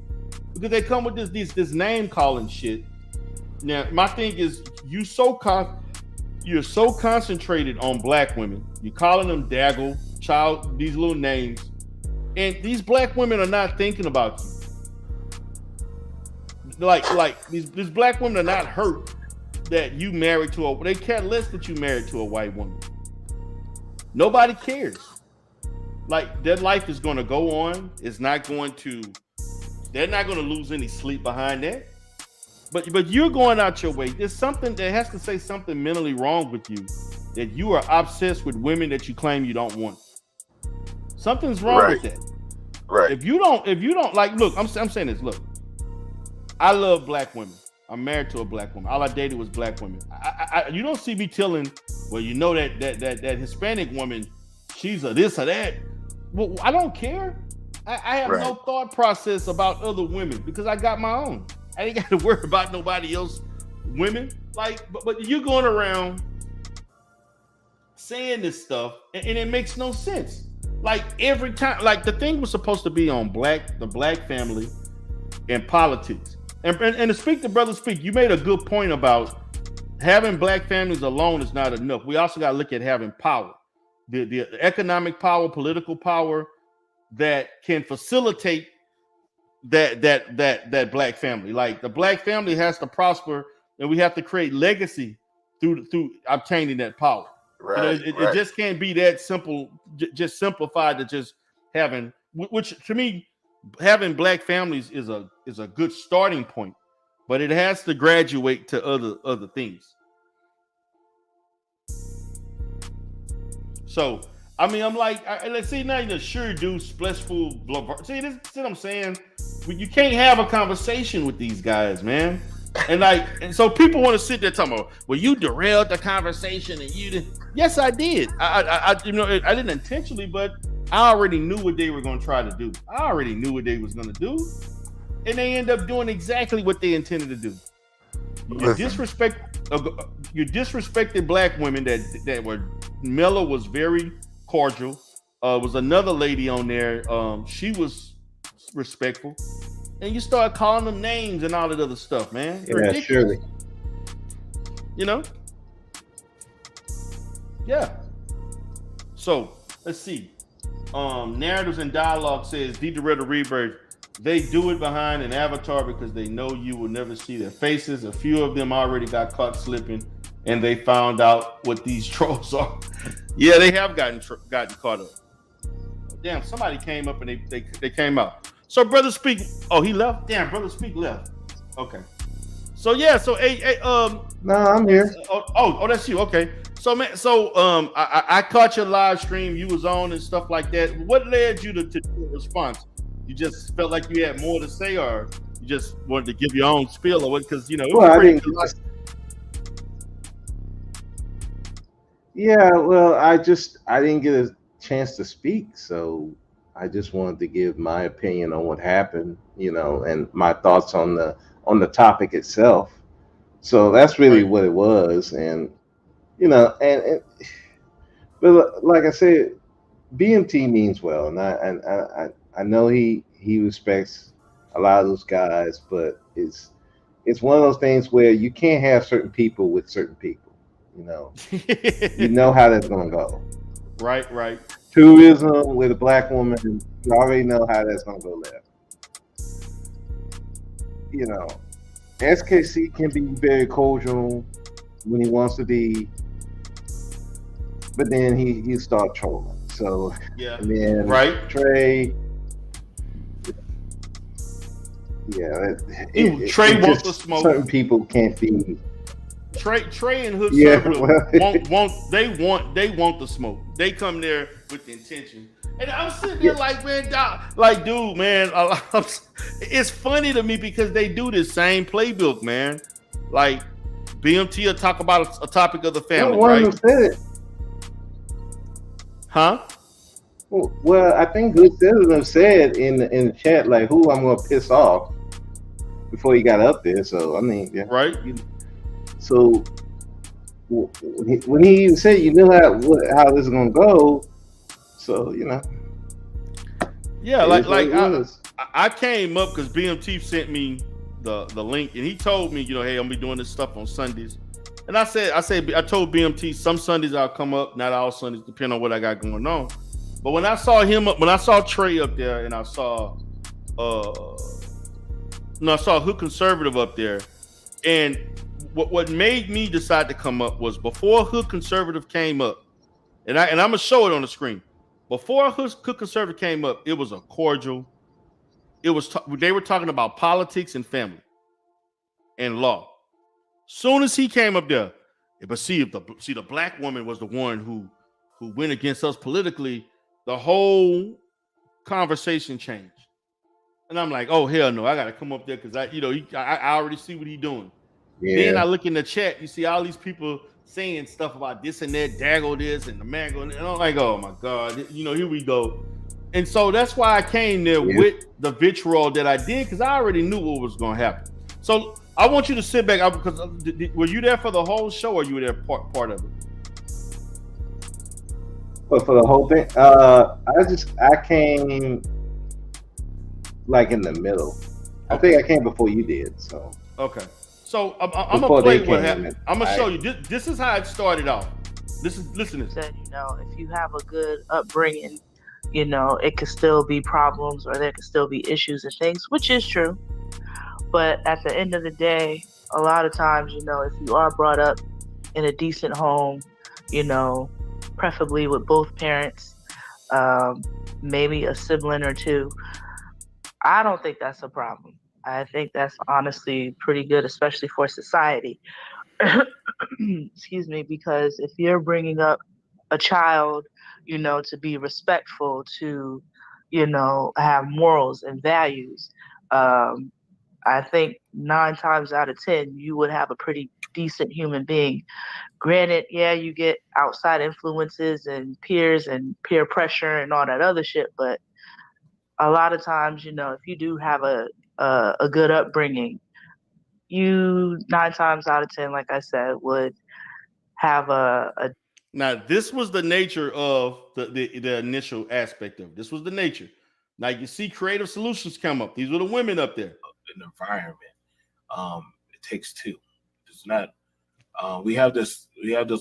because they come with this name calling shit. Now, my thing is, you're so concentrated on black women. You're calling them Daggle, child, these little names, and these black women are not thinking about you. Like these black women are not hurt that you married to they care less that you married to a white woman. Nobody cares. Like, their life is going to go on. They're not going to lose any sleep behind that. But you're going out your way. There's something that has to say something mentally wrong with you, that you are obsessed with women that you claim you don't want. Something's wrong with that. Right. If you don't like, look, I'm saying this. Look, I love black women. I'm married to a black woman. All I dated was black women. You don't see me telling, well, you know that Hispanic woman, she's a this or that. Well, I don't care. I have no thought process about other women because I got my own. I ain't got to worry about nobody else women. Like, but you're going around saying this stuff and it makes no sense. Like, every time, like, the thing was supposed to be on the black family and politics. And to speak to Brother Speak, you made a good point about having black families alone is not enough. We also got to look at having power. The economic power, political power that can facilitate that black family. Like, the black family has to prosper, and we have to create legacy through obtaining that power. Right. It just can't be that simple, just simplified to just having, which to me, having black families is a good starting point, but it has to graduate to other things. So, I mean, I'm like, let's see, now you sure do splashful. See, this is what I'm saying. You can't have a conversation with these guys, man. And so people want to sit there talking about, well, you derailed the conversation, and you did. Yes, I did. I didn't intentionally, but I already knew what they were going to try to do. I already knew what they was going to do, and they end up doing exactly what they intended to do. You disrespected black women that were. Miller was very cordial. Was another lady on there. She was respectful. and you start calling them names and all that other stuff, man. Yeah, Ridiculous. surely. You know? Yeah. So let's see. Narratives and Dialogue says D. Doretta Rebirth. They do it behind an avatar because they know you will never see their faces. A few of them already got caught slipping, and they found out what these trolls are. Yeah, they have gotten caught up. Damn, somebody came up and they came out. So Brother Speak, oh, he left. Damn, Brother Speak left. Okay. So yeah, so No, I'm here. oh, that's you. Okay. So man, I caught your live stream you was on and stuff like that. What led you to the response? You just felt like you had more to say, or you just wanted to give your own spiel, or what? Because it was Well, I pretty didn't. Yeah, well, I didn't get a chance to speak, so I just wanted to give my opinion on what happened, and my thoughts on the topic itself. So that's really Right. what it was, and but like I said, BMT means well, and I know he respects a lot of those guys, but it's one of those things where you can't have certain people with certain people. You know how that's gonna go. Right. Tourism with a black woman, you already know how that's gonna go left. SKC can be very cordial when he wants to be, but then he start trolling. So Yeah. and then Right. Trey, yeah, Trey wants just the smoke. certain people can't be. Trey and Hood Yeah, Conservative well. they want the smoke. They come there with the intention. And I'm sitting there like, man, dude, man, it's funny to me because they do this same playbook, man. Like BMT will talk about a topic of the family, One right? of them said it. Huh? Well, I think Good Citizen said in the chat like who I'm gonna piss off before he got up there. So I mean, yeah. Right. So when he even said, you know how this is gonna go, so Yeah, it like is what it is. I came up because BMT sent me the link, and he told me, hey, I'm gonna be doing this stuff on Sundays. And I told BMT some Sundays I'll come up, not all Sundays, depending on what I got going on. But when I saw Trey up there, and I saw Hood Conservative up there, and what made me decide to come up was before Hood Conservative came up, and I'm gonna show it on the screen. Before Hood Conservative came up, it was a cordial. They were talking about politics and family and law. Soon as he came up there, but see the black woman was the one who went against us politically, the whole conversation changed. And I'm like, oh hell no, I gotta come up there because I already see what he's doing. Yeah. Then I look in the chat, you see all these people saying stuff about this and that, Daggle this and the Mango, and I'm like, oh my God, here we go. And so that's why I came there with the vitriol that I did, because I already knew what was going to happen. So I want you to sit back, because were you there for the whole show, or you were there part of it? But for the whole thing, I came like in the middle. I think I came before you did. So okay. So I'm gonna play what happened. I'm gonna show you. This is how it started off. Listen to this. Said, if you have a good upbringing, it could still be problems, or there could still be issues and things, which is true. But at the end of the day, a lot of times, if you are brought up in a decent home, preferably with both parents, maybe a sibling or two, I don't think that's a problem. I think that's honestly pretty good, especially for society. Excuse me, because if you're bringing up a child, to be respectful, to, have morals and values, I think 9 times out of 10, you would have a pretty decent human being. Granted, yeah, you get outside influences and peers and peer pressure and all that other shit, but a lot of times, if you do have a good upbringing, you 9 times out of 10, like I said, would have a. Now, this was the nature of the initial aspect of it. This was the nature. Now you see creative solutions come up. These were the women up there. An environment. It takes two. It's not. We have this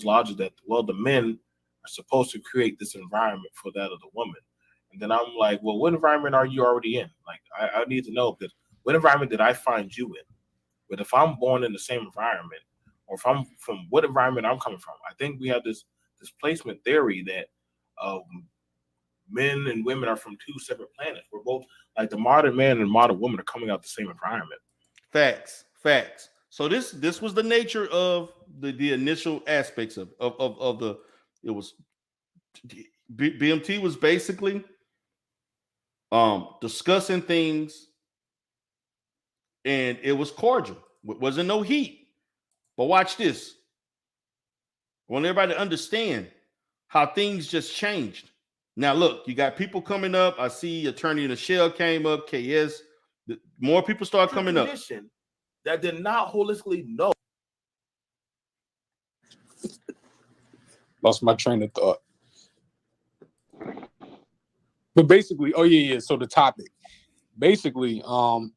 logic that, well, the men are supposed to create this environment for that of the woman. And then I'm like, well, what environment are you already in? Like, I need to know, because what environment did I find you in? But if I'm born in the same environment, or if I'm from what environment I'm coming from, I think we have this displacement theory that men and women are from two separate planets. We're both, like, the modern man and modern woman are coming out the same environment. Facts. So this was the nature of the initial aspects of the. It was BMT was basically discussing things, and it was cordial. It wasn't no heat. But watch this. I want everybody to understand how things just changed. Now, look, you got people coming up. I see Attorney Michelle came up, KS. More people start coming up. That did not holistically know. Lost my train of thought. But basically, so the topic. Basically, well,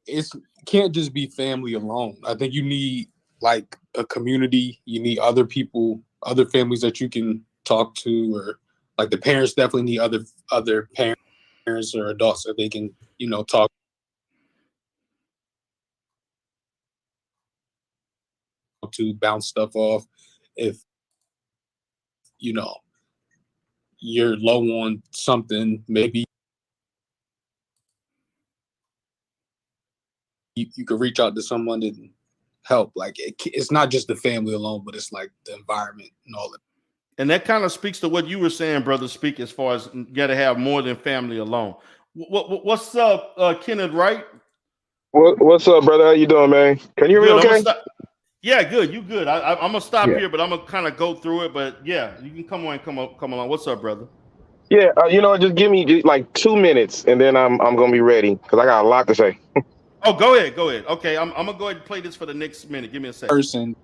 it can't just be family alone. I think you need like a community. You need other people, other families that you can talk to, or like the parents definitely need other parents or adults that they can, talk to, bounce stuff off. If you're low on something, maybe you could reach out to someone and help. Like it's not just the family alone, but it's like the environment and all that. And that kind of speaks to what you were saying, brother. Speak as far as you got to have more than family alone. What's up, Kenneth? Right? What's up, brother? How you doing, man? Can you hear me okay? Yeah, good. You good? I'm gonna stop here, but I'm gonna kind of go through it. But yeah, you can come along. What's up, brother? Yeah, just give me like 2 minutes, and then I'm gonna be ready because I got a lot to say. Oh, go ahead. Okay, I'm gonna go ahead and play this for the next minute. Give me a second.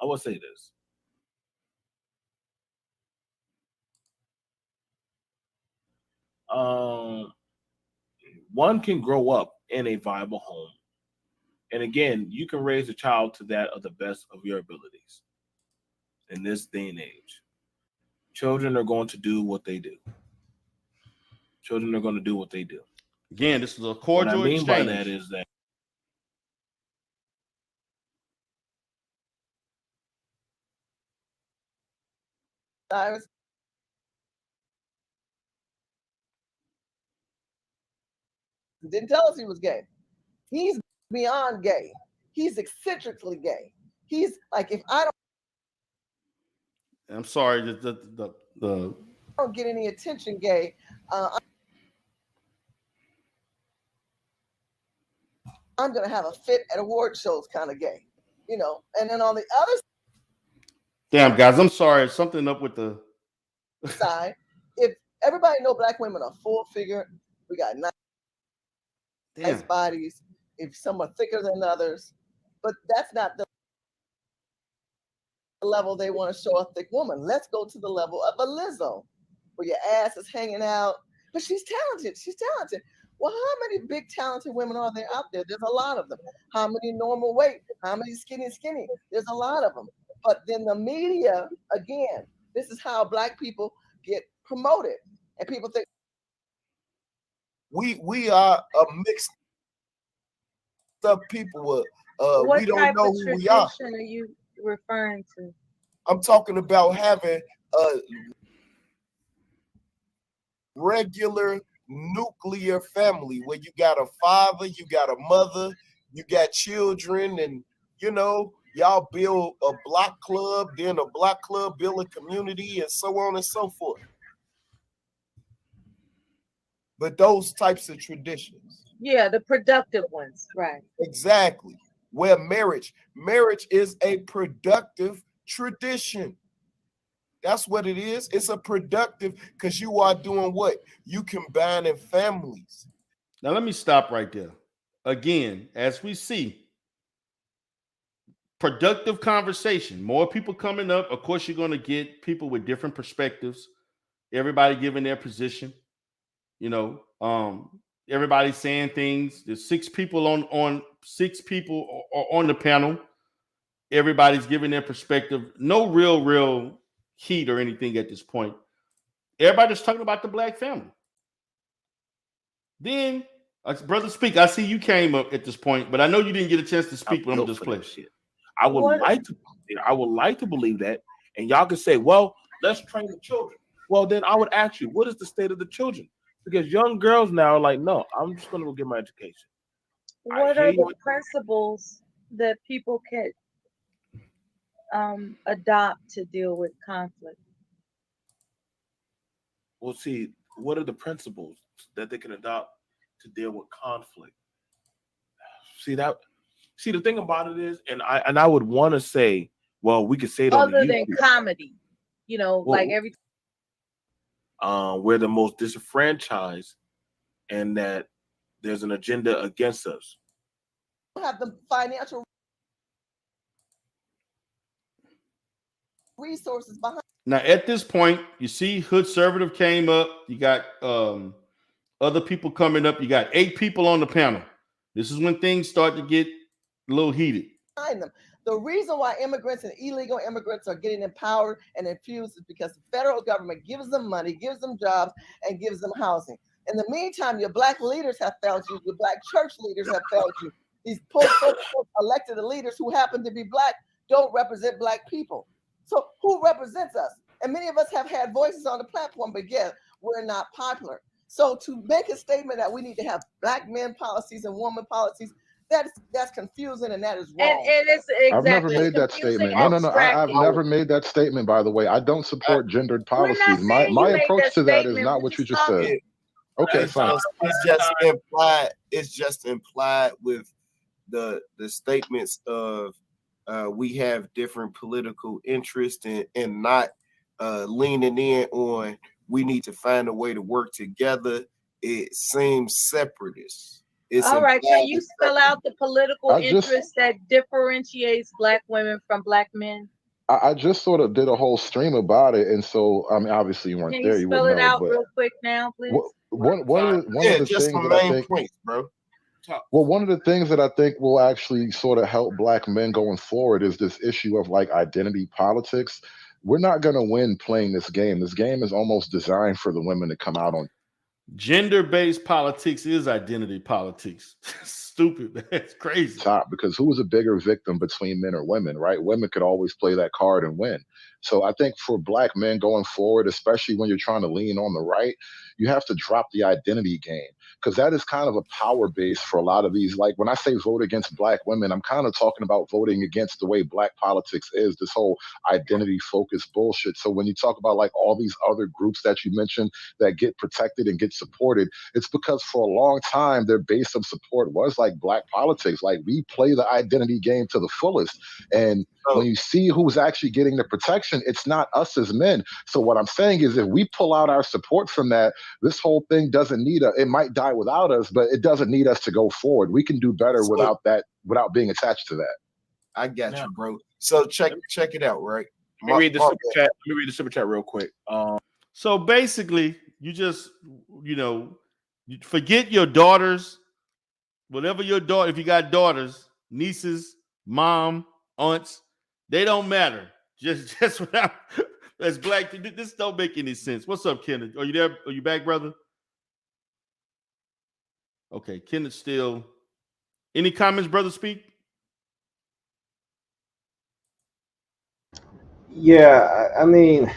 I will say this. One can grow up in a viable home. And again, you can raise a child to that of the best of your abilities. In this day and age, children are going to do what they do. Children are going to do what they do. Again, this is a cordial exchange. What I mean by that is that didn't tell us he was gay. He's beyond gay. He's eccentrically gay. He's like, if I I'm sorry, the don't get any attention gay, I'm gonna have a fit at award shows kind of gay, And then on the other damn guys, I'm sorry, something up with the side. If everybody know black women are full figure, we got nice bodies. If some are thicker than others, but that's not the level they want to show a thick woman. Let's go to the level of a Lizzo, where your ass is hanging out, but she's talented. Well, how many big talented women are there out there? There's a lot of them. How many normal weight? How many skinny? There's a lot of them. But then the media, again, this is how black people get promoted, and people think we are a mixed up people. We don't know who we are. What tradition are you referring to? I'm talking about having a regular nuclear family where you got a father, you got a mother, you got children, and y'all build a block club, then a block club build a community, and so on and so forth. But those types of traditions. Yeah, the productive ones, right. Exactly. Where marriage is a productive tradition. That's what it is. It's a productive, because you are doing what? You combining families. Now let me stop right there. Again, as we see, productive conversation. More people coming up. Of course, you're going to get people with different perspectives. Everybody giving their position. Everybody saying things. There's six people on the panel. Everybody's giving their perspective. No real heat or anything at this point. Everybody's talking about the black family. Then, Brother Speak, I see you came up at this point, but I know you didn't get a chance to speak when I'm just playing. I would like to believe that, and y'all can say, well, let's train the children. Well, then I would ask you, what is the state of the children? Because young girls now are like, no, I'm just going to go get my education. What are the principles that people can adopt to deal with conflict? Well, see, what are the principles that they can adopt to deal with conflict? See, the thing about it is, and I would want to say, well, we could say it other than comedy, like every we're the most disenfranchised, and that there's an agenda against us. Have the financial resources behind. Now, at this point, you see Hood Conservative came up. You got other people coming up. You got 8 people on the panel. This is when things start to get a little heated. Them. The reason why immigrants and illegal immigrants are getting empowered and infused is because the federal government gives them money, gives them jobs, and gives them housing. In the meantime, your black leaders have failed you. Your black church leaders have failed you. These elected leaders who happen to be black don't represent black people. So who represents us? And many of us have had voices on the platform, but yet we're not popular. So to make a statement that we need to have black men policies and woman policies, that's confusing and that is wrong. And it's exactly. I've never made that statement. No. I've never made that statement, by the way. I don't support gendered policies. My approach to that is not what you just said. Okay, fine. It's just implied with the statements of we have different political interests and not leaning in on we need to find a way to work together. It seems separatist. All right, can you spell out the political interest that differentiates black women from black men? I just sort of did a whole stream about it, and so I mean, obviously you weren't there. Can you spell it out real quick now, please? One of the things that I think, points, bro. Well, one of the things that I think will actually sort of help black men going forward is this issue of like identity politics. We're not going to win playing this game. This game is almost designed for the women to come out on. Gender-based politics is identity politics. Stupid, man. It's crazy. Top, because who was a bigger victim between men or women, right? Women could always play that card and win. So I think for black men going forward, especially when you're trying to lean on the right, you have to drop the identity game, because that is kind of a power base for a lot of these. Like when I say vote against black women, I'm kind of talking about voting against the way black politics is, this whole identity focused bullshit. So when you talk about like all these other groups that you mentioned that get protected and get supported, it's because for a long time, their base of support was like black politics. Like we play the identity game to the fullest. And when you see who's actually getting the protection, it's not us as men. So what I'm saying is if we pull out our support from that, this whole thing doesn't need it might die without us, but it doesn't need us to go forward. We can do better without being attached to that. I got you, bro. So check it out, right? Let me read the super chat. Let me read the super chat real quick. So basically, you just, you forget your daughters, whatever your daughter, if you got daughters, nieces, mom, aunts, they don't matter. Just without as black, this don't make any sense. What's up, Kenneth? Are you there? Are you back, brother? Okay, Kenneth still. Any comments, brother? Speak. Yeah, I mean,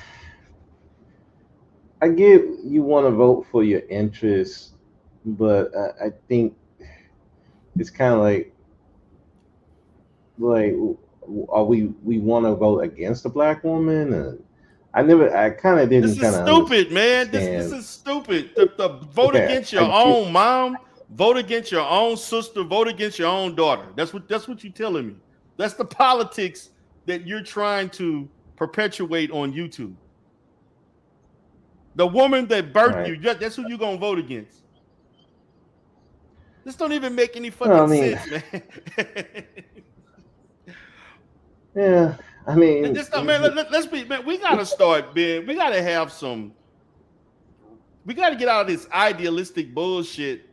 I get you want to vote for your interests, but I think it's kind of like are we want to vote against a black woman? I kind of didn't. This is stupid, man. This is stupid. To vote against your own mom, vote against your own sister, vote against your own daughter. That's what you're telling me. That's the politics that you're trying to perpetuate on YouTube. The woman that birthed you, that's who you're gonna vote against. This don't even make any fucking sense, man. Yeah, I mean, This man, let's be man. We gotta start being. We gotta have some. We gotta get out of this idealistic bullshit.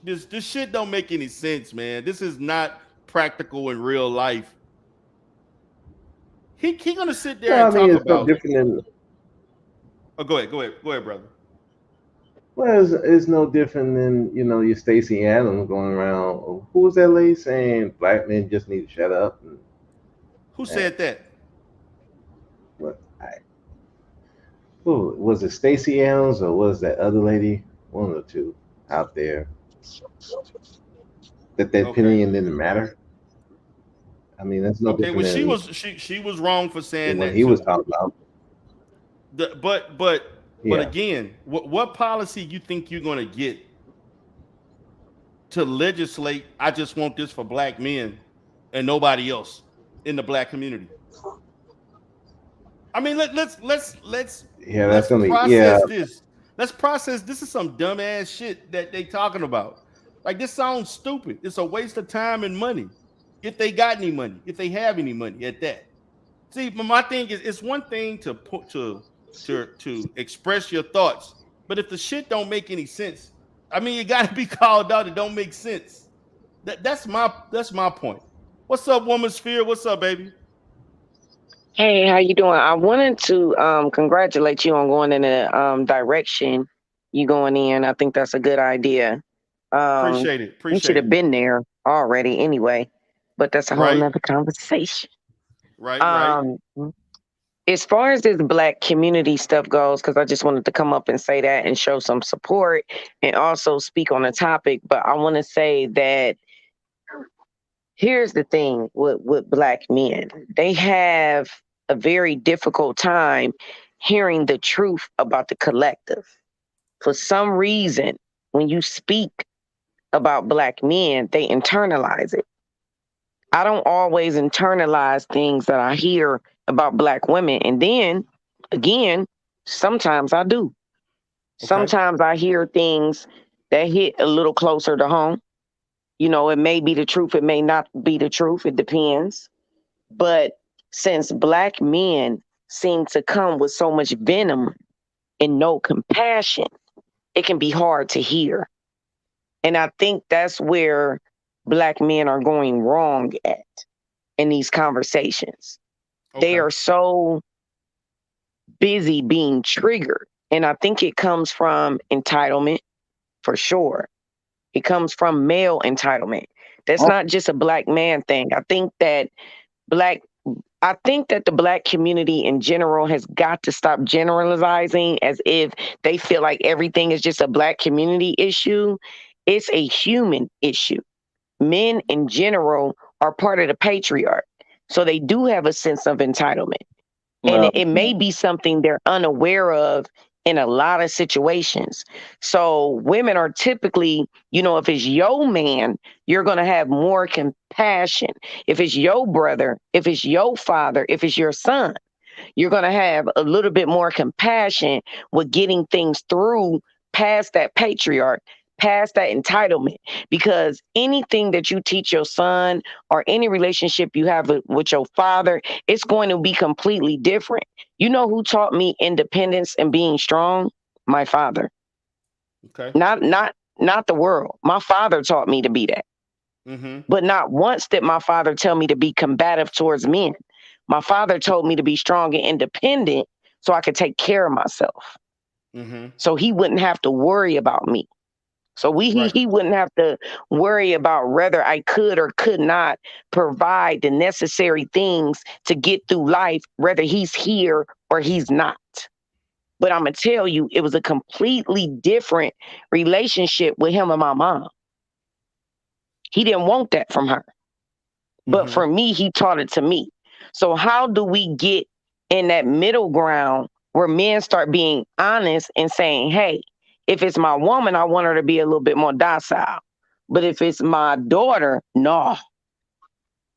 This shit don't make any sense, man. This is not practical in real life. He gonna sit there well, and I mean, talk it's no about. different than Oh, go ahead, brother. well, it's no different than your Stacey Adams going around. Who was that lady saying black men just need to shut up? Who said that? What? Who was it? Stacey Adams or was that other lady? One of the two out there. That Okay. opinion didn't matter. I mean, that's no Okay, well, different she was wrong for saying than what that he was too. talking about. But Yeah. again, what policy you think you're gonna get to legislate? I just want this for black men and nobody else in the black community. I mean, let's Yeah, that's gonna be process this. Let's process. This is some dumbass shit that they talking about. Like, this sounds stupid. It's a waste of time and money. If they got any money, if they have any money at that. See, but my thing is, it's one thing to put to express your thoughts, but if the shit don't make any sense, I mean, you got to be called out. It don't make sense. That's my point. What's up, Woman Sphere? What's up, baby? Hey, how you doing? I wanted to congratulate you on going in the direction you going in. I think that's a good idea. Appreciate it. You should have been there already anyway, but that's a whole Right. nother conversation. Right. As far as this black community stuff goes, because I just wanted to come up and say that and show some support and also speak on the topic, but I want to say that here's the thing with black men. They have a very difficult time hearing the truth about the collective. For some reason, when you speak about black men, they internalize it. I don't always internalize things that I hear about black women. And then again, sometimes I do. Okay. Sometimes I hear things that hit a little closer to home. It may be the truth, it may not be the truth, it depends. But since black men seem to come with so much venom and no compassion, it can be hard to hear. And I think that's where black men are going wrong at in these conversations. They are so busy being triggered. And I think it comes from entitlement, for sure. It comes from male entitlement. That's not just a black man thing. I think that the black community in general has got to stop generalizing as if they feel like everything is just a black community issue. It's a human issue. Men in general are part of the patriarch. So they do have a sense of entitlement. And it may be something they're unaware of in a lot of situations. So women are typically, if it's your man, you're going to have more compassion. If it's your brother, if it's your father, if it's your son, you're going to have a little bit more compassion with getting things through past that patriarch, past that entitlement, because anything that you teach your son or any relationship you have with your father, it's going to be completely different. You know who taught me independence and being strong? My father. Okay. Not the world. My father taught me to be that. Mm-hmm. But not once did my father tell me to be combative towards men. My father told me to be strong and independent so I could take care of myself. Mm-hmm. So he wouldn't have to worry about me. So he wouldn't have to worry about whether I could or could not provide the necessary things to get through life, whether he's here or he's not. But I'm going to tell you, it was a completely different relationship with him and my mom. He didn't want that from her. But for me, he taught it to me. So how do we get in that middle ground where men start being honest and saying, hey, if it's my woman, I want her to be a little bit more docile. But if it's my daughter, no.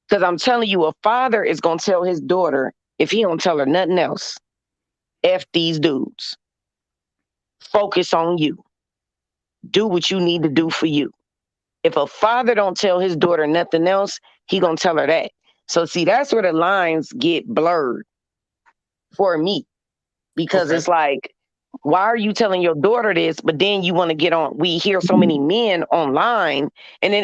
Because I'm telling you, a father is going to tell his daughter, if he don't tell her nothing else, F these dudes. Focus on you. Do what you need to do for you. If a father don't tell his daughter nothing else, he going to tell her that. So see, that's where the lines get blurred for me, because Okay. it's like, why are you telling your daughter this, but then you want to get on? We hear so many men online, and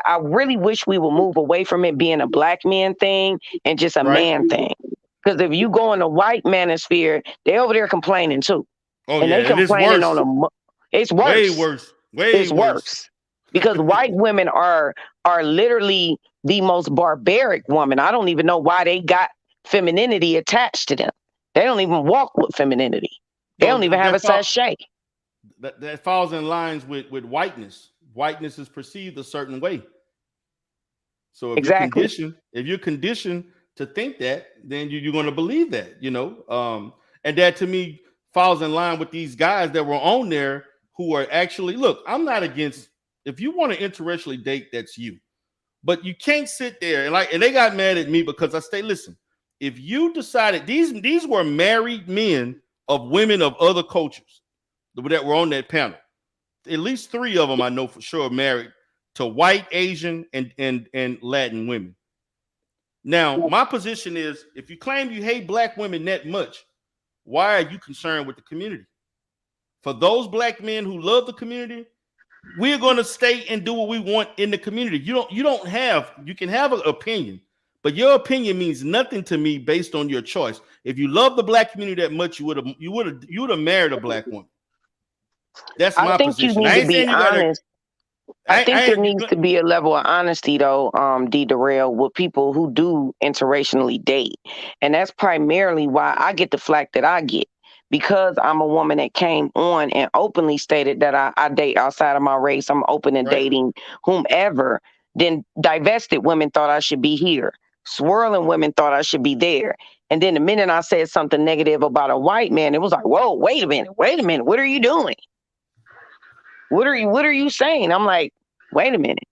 I really wish we would move away from it being a black man thing and just a Right. man thing. Because if you go in the white manosphere, they over there complaining too. Oh And yeah, they and it's complaining worse. it's Way worse. worse. Way It's worse. worse. Because white women are literally the most barbaric woman. I don't even know why they got femininity attached to them. They don't even walk with femininity. They don't even have a sachet. That falls in lines with whiteness. Whiteness is perceived a certain way. So if you're conditioned to think that, then you're going to believe that, you know. And that to me falls in line with these guys that were on there who are actually, look, I'm not against, if you want to interracially date, that's you. But you can't sit there and they got mad at me because I say, listen, if you decided these were married men of women of other cultures that were on that panel. At least 3 of them I know for sure married to white, Asian, and Latin women. Now, my position is, if you claim you hate black women that much, why are you concerned with the community? For those black men who love the community, we're going to stay and do what we want in the community. You can have an opinion, but your opinion means nothing to me based on your choice. If you love the black community that much, you would have married a black woman. That's my position. You need to be honest. I think there needs to be a level of honesty, though, D. Darrell, with people who do interracially date. And that's primarily why I get the flack that I get. Because I'm a woman that came on and openly stated that I date outside of my race. I'm open to dating whomever. Then divested women thought I should be here. Swirling women thought I should be there. And then the minute I said something negative about a white man, it was like, whoa, wait a minute. What are you doing? What are you saying? I'm like, wait a minute.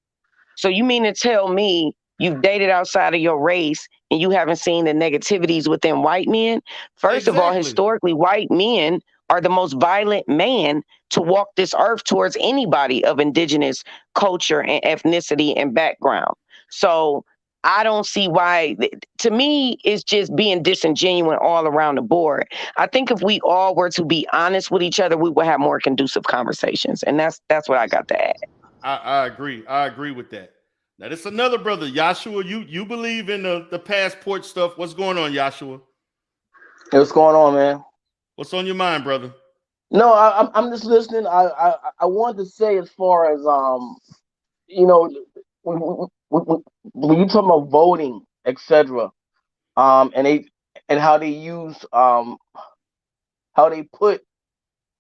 So you mean to tell me you've dated outside of your race and you haven't seen the negativities within white men? First of all, historically, white men are the most violent man to walk this earth towards anybody of indigenous culture and ethnicity and background. So I don't see why. To me, it's just being disingenuous all around the board. I think if we all were to be honest with each other, we would have more conducive conversations. And that's what I got to add. I agree. I agree with that. Now, this another brother, Yahshua. You believe in the passport stuff. What's going on, Yahshua? Hey, what's going on, man? What's on your mind, brother? No, I'm just listening. I wanted to say, as far as you know, when you talk about voting, etc., and how they use how they put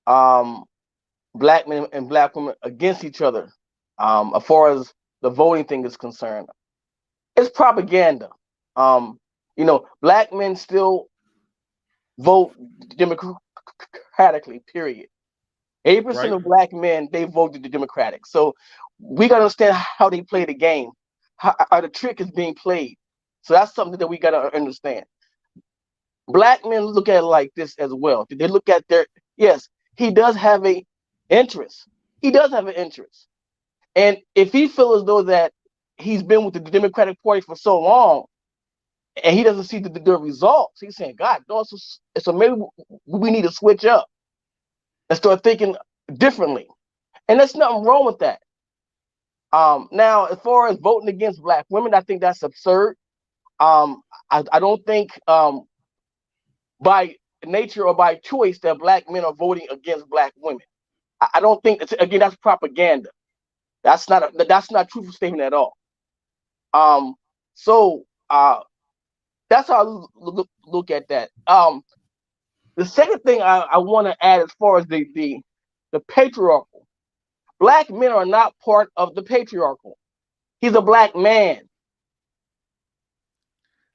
black men and black women against each other, as far as the voting thing is concerned, it's propaganda. You know, black men still vote democratically, period. 80% of black men, they voted the Democratic. So we got to understand how they play the game, how the trick is being played. So that's something that we got to understand. Black men look at it like this as well. They look at yes, he does have a interest. He does have an interest. And if he feels as though that he's been with the Democratic Party for so long and he doesn't see the results, he's saying, God, no, so maybe we need to switch up and start thinking differently. And there's nothing wrong with that. Now, as far as voting against black women, I think that's absurd. I don't think by nature or by choice that black men are voting against black women. I don't think, again, that's propaganda. That's not a truthful statement at all. So that's how I look at that. The second thing I want to add, as far as the patriarchal, black men are not part of the patriarchal. He's a black man.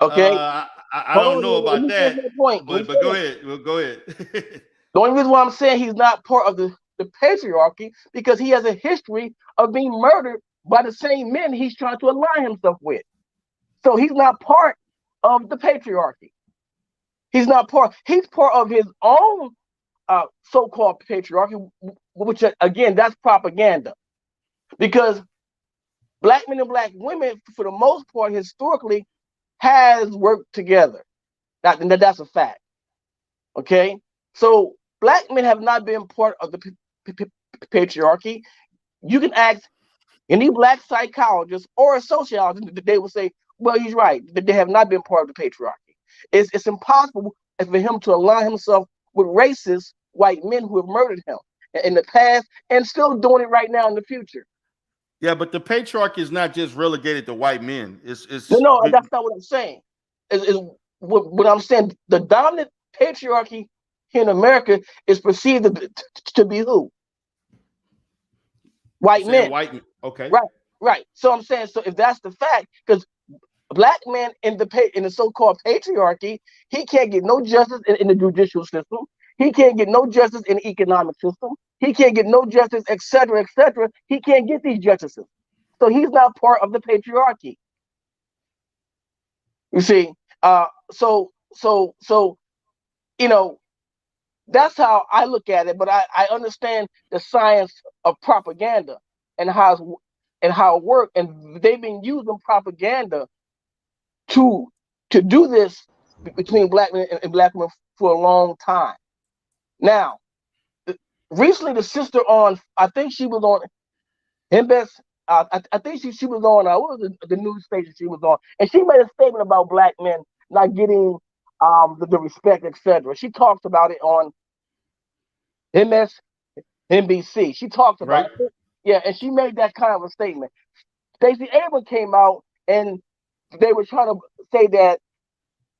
Okay. I don't know about that. But go ahead. Well, go ahead. The only reason why I'm saying he's not part of the patriarchy, because he has a history of being murdered by the same men he's trying to align himself with. So he's not part of the patriarchy. He's part of his own so-called patriarchy, which again, that's propaganda. Because black men and black women, for the most part, historically, has worked together. That's a fact. Okay, so black men have not been part of the patriarchy. You can ask any black psychologist or a sociologist, they will say, well, he's right. They have not been part of the patriarchy. It's impossible for him to align himself with racist white men who have murdered him in the past and still doing it right now in the future. Yeah, but the patriarchy is not just relegated to white men. It's no, that's not what I'm saying. What I'm saying, the dominant patriarchy here in America is perceived to be who? White men. White men. Okay. Right. So I'm saying, so if that's the fact, because black man in the so-called patriarchy, he can't get no justice in the judicial system. He can't get no justice in the economic system. He can't get no justice, et cetera, et cetera. He can't get these justices. So he's not part of the patriarchy. You see, so that's how I look at it. But I understand the science of propaganda and how it works, and they've been using propaganda to do this between black men and black women for a long time. Now, recently, the sister on, I think she was on MBS. I think she was on what was the news station she was on, and she made a statement about black men not getting the respect, etc. She talks about it on MSNBC. She talks about it. Yeah, and she made that kind of a statement. Stacey Abrams came out and they were trying to say that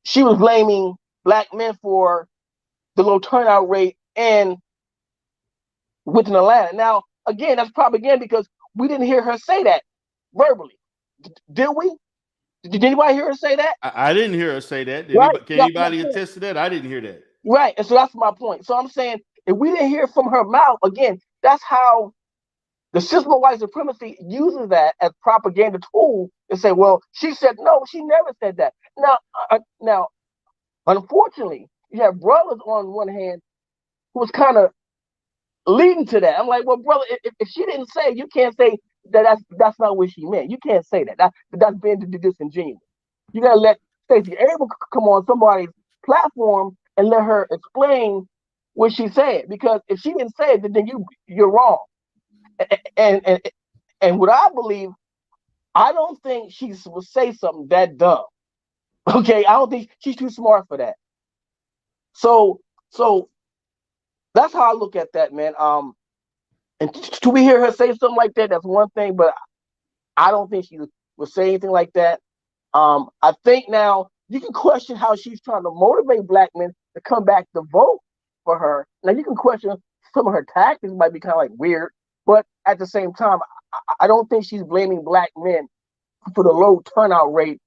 she was blaming black men for the low turnout rate and within Atlanta. Now, again, that's propaganda because we didn't hear her say that verbally. Did we? Did anybody hear her say that? I didn't hear her say that. Can anybody attest to that? I didn't hear that. Right. And so that's my point. So I'm saying if we didn't hear from her mouth, again, that's how the system of white supremacy uses that as propaganda tool and say, well, she said no, she never said that. Now, unfortunately, you have brothers on one hand who was kind of leading to that. I'm like, well, brother, if she didn't say, you can't say that's not what she meant. You can't say that. That's being disingenuous. You gotta let Stacey Abrams come on somebody's platform and let her explain what she said. Because if she didn't say it, then you're wrong. And what I believe, I don't think she will say something that dumb. Okay, I don't think she's too smart for that. So that's how I look at that, man. And to we hear her say something like that, that's one thing, but I don't think she would say anything like that. I think now you can question how she's trying to motivate black men to come back to vote for her. Now you can question some of her tactics might be kind of like weird, but at the same time, I don't think she's blaming black men for the low turnout rate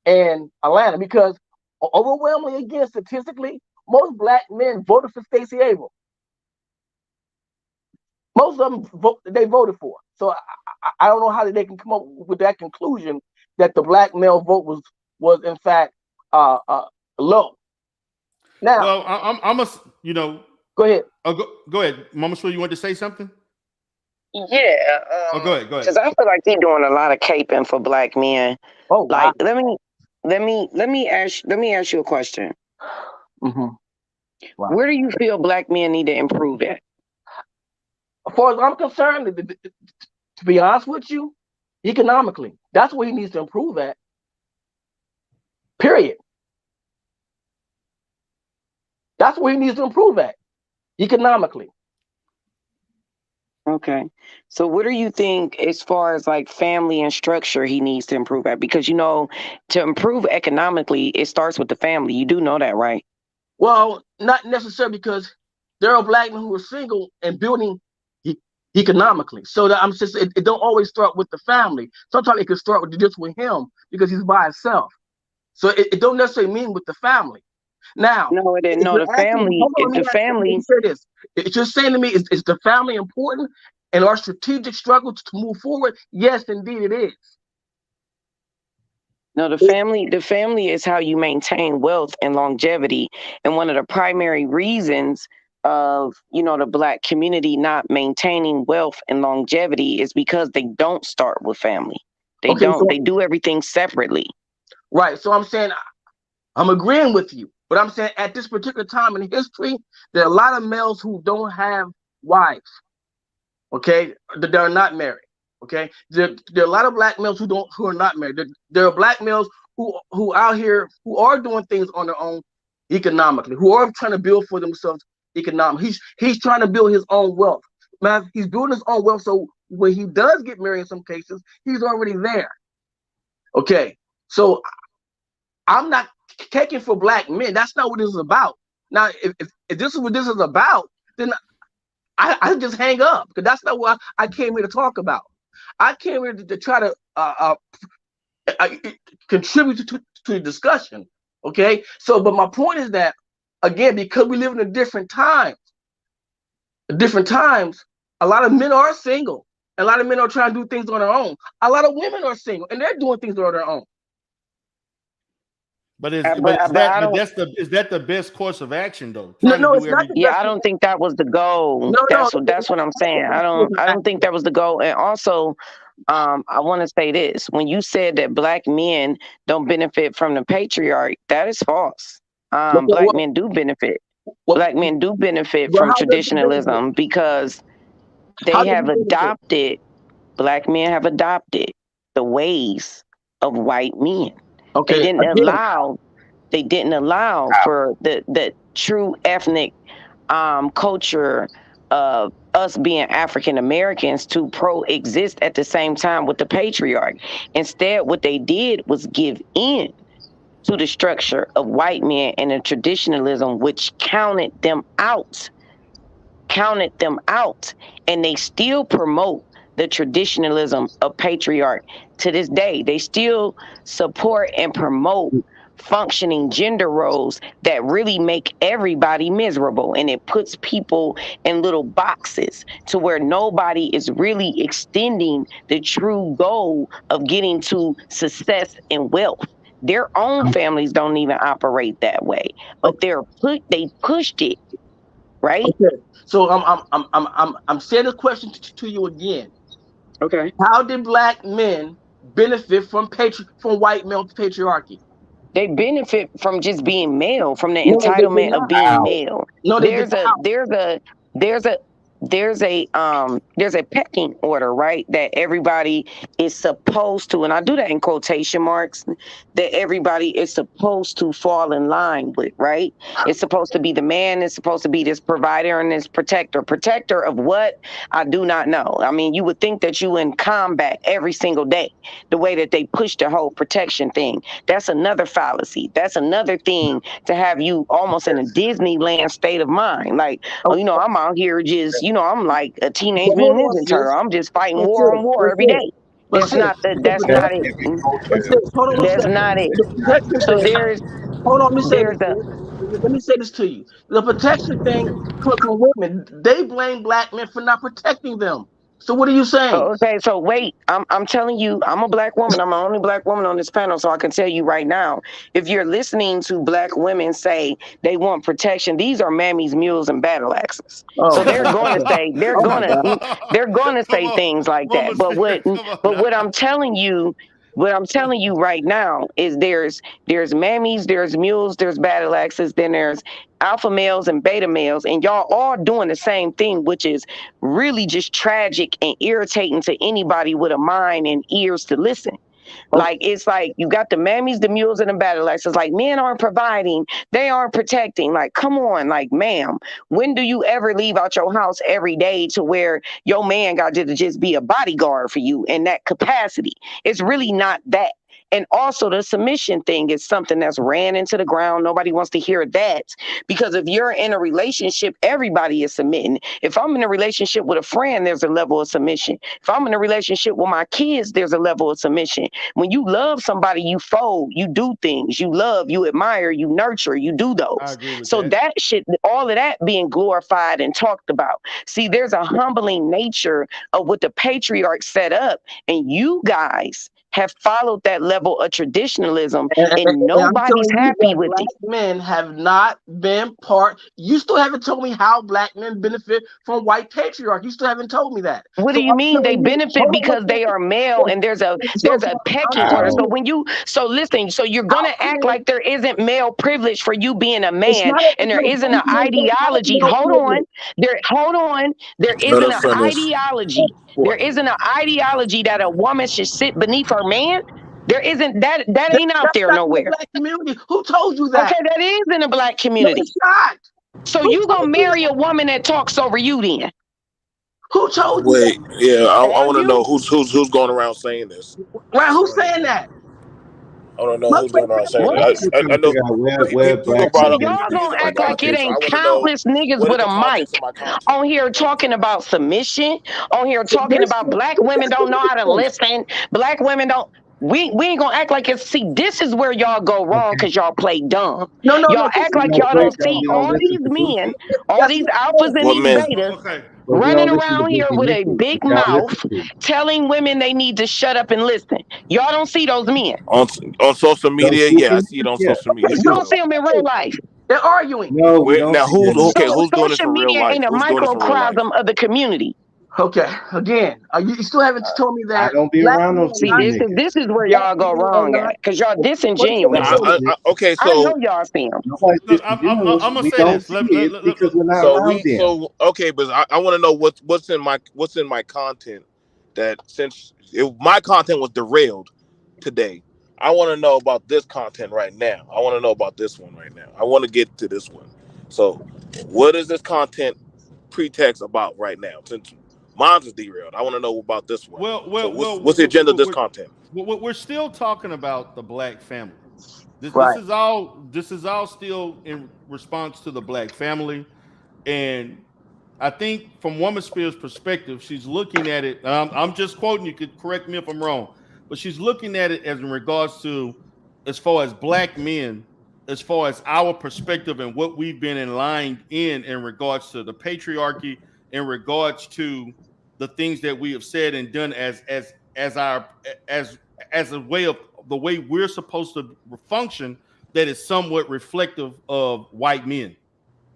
in Atlanta because overwhelmingly, again, statistically, most black men voted for Stacey Abrams. Most of them they voted for. So I don't know how they can come up with that conclusion that the black male vote was in fact low. Now, well, I'm a Go ahead. Go ahead, Mama Sure, you want to say something? Yeah. Go ahead. Because I feel like he's doing a lot of caping for black men. Oh, wow. Like, let me ask you a question. Mm-hmm. Wow. Where do you feel black men need to improve at? As far as I'm concerned, to be honest with you, economically, that's where he needs to improve at. Period. That's where he needs to improve at, economically. Okay. So what do you think as far as like family and structure he needs to improve at? Because, to improve economically, it starts with the family. You do know that, right? Well, not necessarily because there are black men who are single and building economically. So that I'm just, it don't always start with the family. Sometimes it can start with just with him because he's by himself. So it don't necessarily mean with the family. Now, no, it didn't. No, the family. Say this. It's just saying to me, is the family important in our strategic struggle to move forward? Yes, indeed, it is. No, the family is how you maintain wealth and longevity. And one of the primary reasons of, the black community not maintaining wealth and longevity is because they don't start with family. They do everything separately. Right. So I'm saying I'm agreeing with you, but I'm saying at this particular time in history, there are a lot of males who don't have wives. Okay, that are not married. Okay, there are a lot of black males who are not married. There are black males who out here who are doing things on their own economically, who are trying to build for themselves economically. He's trying to build his own wealth. Man, he's building his own wealth. So when he does get married, in some cases, he's already there. Okay, so I'm not taking for black men. That's not what this is about. Now, if this is what this is about, then I just hang up, because that's not what I came here to talk about. I came here to try to contribute to the discussion. Okay, so but my point is that, again, because we live in different times, a lot of men are single. A lot of men are trying to do things on their own. A lot of women are single and they're doing things on their own. But is that the best course of action though? No, it's not. Yeah, I don't think that was the goal. That's what I'm saying. I don't think that was the goal. And also, I want to say this: when you said that black men don't benefit from the patriarch, that is false. Black men do benefit. Black men do benefit from traditionalism because they have adopted. Black men have adopted the ways of white men. Okay. They didn't allow for the true ethnic culture of us being African Americans to coexist at the same time with the patriarch. Instead, what they did was give in to the structure of white men and the traditionalism, which counted them out. And they still promote the traditionalism of patriarch to this day. They still support and promote functioning gender roles that really make everybody miserable, and it puts people in little boxes to where nobody is really extending the true goal of getting to success and wealth. Their own families don't even operate that way, but they pushed it, right? Okay. So I'm saying this question to you again. Okay. How did black men benefit from white male patriarchy? They benefit from just being male, from the entitlement of being male. No, there's a pecking order, right? That everybody is supposed to, and I do that in quotation marks, that everybody is supposed to fall in line with, right? It's supposed to be the man, it's supposed to be this provider and this protector. Protector of what? I do not know. I mean, you would think that you in combat every single day, the way that they push the whole protection thing. That's another fallacy. That's another thing to have you almost in a Disneyland state of mind. Like, oh, you know, I'm out here just, you know, I'm like a teenage mutant ninja turtle. I'm just fighting war on war every day. It's not that. That's not it. That's not it. So there's. Hold on. Let me say this to you. The protection thing for women, they blame black men for not protecting them. So what are you saying? Okay, so wait. I'm telling you, I'm a black woman. I'm the only black woman on this panel, so I can tell you right now, if you're listening to black women say they want protection, these are mammies, mules, and battle axes. So they're going to say they're going to say things like that. But what I'm telling you. What I'm telling you right now is there's mammies, there's mules, there's battle axes, then there's alpha males and beta males, and y'all all doing the same thing, which is really just tragic and irritating to anybody with a mind and ears to listen. Like, it's like you got the mammies, the mules, and the battle axes. Like, men aren't providing, they aren't protecting. Like, come on, like, ma'am, when do you ever leave out your house every day to where your man got to just be a bodyguard for you in that capacity? It's really not that. And also the submission thing is something that's ran into the ground. Nobody wants to hear that, because if you're in a relationship, everybody is submitting. If I'm in a relationship with a friend, there's a level of submission. If I'm in a relationship with my kids, there's a level of submission. When you love somebody, you fold, you do things, you love, you admire, you nurture, you do those. So that shit, all of that being glorified and talked about. See, there's a humbling nature of what the patriarch set up, and you guys have followed that level of traditionalism, and I'm nobody's telling you happy that with black it. men have not been part. You still haven't told me how black men benefit from white patriarchy. You still haven't told me that. What do So you I'm mean they telling you, benefit hold on because one they are second. male and there's a I'm pecking order? telling So you, when you listen, so you're gonna act men, like there isn't male privilege for you being a it's man, not and there no, isn't black an men don't have ideology. no privilege. There Let isn't her an finish. ideology. There isn't an ideology that a woman should sit beneath her man. There isn't that ain't out That's there not in the nowhere. black community. Who told you Okay, that? that is in the black No, community. it's not. So Who you gonna told you marry that? a woman that talks over you then? Who told you Wait, that? yeah, I Are want to know you? who's going around saying this. Right? I Who's want to saying that? know Look, who's going around saying What? this. Still I trying to know figure out where people black brought See, up men. many y'all things gonna in my act like it content, so I ain't want to know countless niggas what is with the a context mic of my content. on here talking about submission, on here talking this, about black women don't know how to listen, black women don't. We ain't gonna act like it's. See, this is where y'all go wrong Okay. because y'all play dumb. no, Y'all this act is We like don't y'all play don't dumb. see We don't all listen these to men, goofy, all that's these not alphas and What these men? betas Okay. but we running don't listen to around here goofy with a niggas big that y'all mouth listen to. telling women they need to shut up and listen. Y'all don't see those men. On social Those media? Yeah, I goofy see it niggas, on yeah, social we media You for do. don't see real. them in real life. they're arguing. No, we Where don't now? see that Who's in okay? real So life. Who's doing this social in real media life? ain't a Who's doing this in real life? microcosm of the community. Okay, again, you still haven't told me I that don't be black around men those are See, goofy not. niggas. this is where Black y'all go men are wrong not. at, because y'all No, disingenuous. okay. I So know y'all see them. Nobody's Look, I'm disingenuous. gonna We say don't this. see it because we're not around them. okay, but I want to know what's in my content that since my content was derailed today. I want to know about this content right now. I want to know about this one right now. I want to get to this one. So, what is this content pretext about right now? Since mine is derailed, I want to know about this one. Well, So, well, well, what's the agenda of this content? we're still talking about the black family. This Right. this is all still in response to the black family, and I think from Woman Spears' perspective, she's looking at it. I'm just quoting. You could correct me if I'm wrong, but she's looking at it as in regards to, as far as black men, as far as our perspective and what we've been aligned in regards to the patriarchy, in regards to the things that we have said and done as our as a way of the way we're supposed to function, that is somewhat reflective of white men.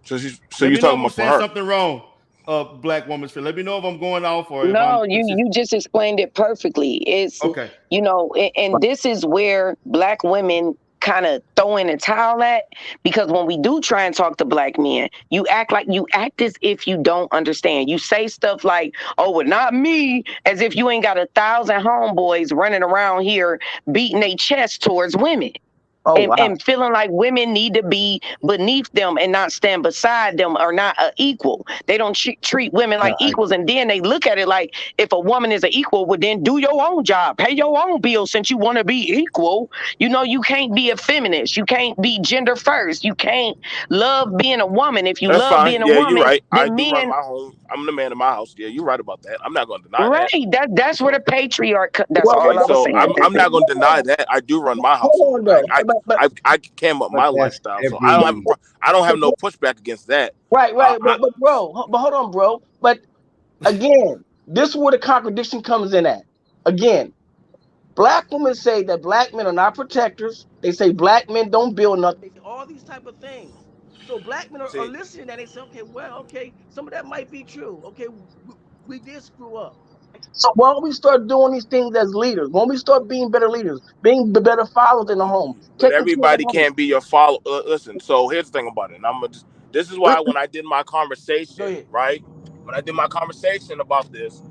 So Let you're me know talking if I'm about for saying her? something wrong, Black Woman's Fair. Let me know if I'm going off or if I'm. No, you just explained it perfectly. It's Okay. and this is where black women kind of throw in a towel at, because when we do try and talk to black men, you act as if you don't understand. You say stuff like, "Oh, well, not me," as if you ain't got 1,000 homeboys running around here beating their chest towards women. Oh, wow. And feeling like women need to be beneath them and not stand beside them, or not equal. They don't treat women like equals, and then they look at it like, if a woman is an equal, well, then do your own job, pay your own bills since you want to be equal. You can't be a feminist. You can't be gender first. You can't love being a woman. If you That's love fine. being a Yeah, you're woman, right. I then do run men. my home. I'm the man of my house. Yeah, you're right about that. I'm not going to deny that. Right. That's where the patriarch. That's Well, Okay, all I was so saying. I'm not going to deny that. I do run my hold household. on though. I came up But my that's lifestyle, so I every. don't have no pushback against that. Right, but bro, but hold on, bro. But again, this is where the contradiction comes in at. Again, black women say that black men are not protectors. They say black men don't build nothing. They say all these type of things. So black men are listening to that. They say, okay, some of that might be true. Okay, we did screw up. So why don't we start doing these things as leaders? Why don't we start being better leaders, being the better fathers in the home? But everybody can't be your follow. Listen, so here's the thing about it. And this is why when I did my conversation, right? When I did my conversation about this,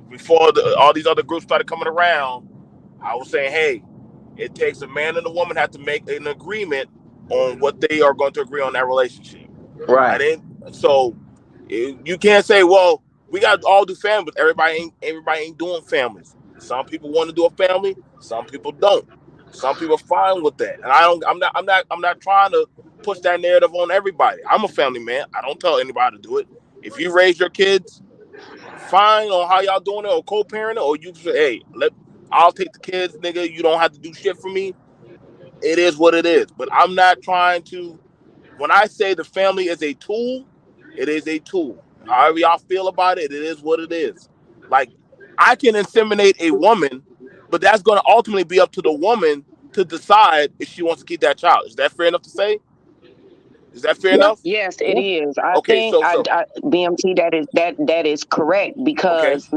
before all these other groups started coming around, I was saying, hey, it takes a man and a woman have to make an agreement on what they are going to agree on that relationship. Right. So you can't say, well, we got to all do families. Everybody ain't doing families. Some people want to do a family. Some people don't. Some people are fine with that. And I'm not trying to push that narrative on everybody. I'm a family man. I don't tell anybody to do it. If you raise your kids fine on how y'all doing it, or co-parenting, or you say, hey, I'll take the kids, nigga. You don't have to do shit for me. It is what it is. But I'm not trying to. When I say the family is a tool, it is a tool. However y'all feel about it, it is what it is. Like, I can inseminate a woman but that's going to ultimately be up to the woman to decide if she wants to keep that child. Is that fair enough to say? Is that fair enough? Yes, it is. I Okay, think so BMT, that is correct, okay, because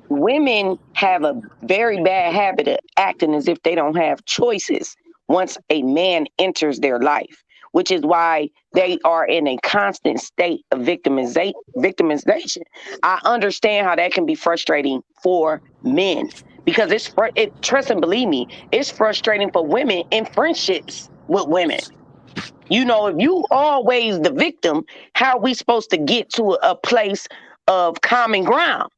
women have a very bad habit of acting as if they don't have choices once a man enters their life, which is why they are in a constant state of victimization. I understand how that can be frustrating for men, because trust and believe me, it's frustrating for women in friendships with women. You know, if you always the victim, how are we supposed to get to a place of common ground?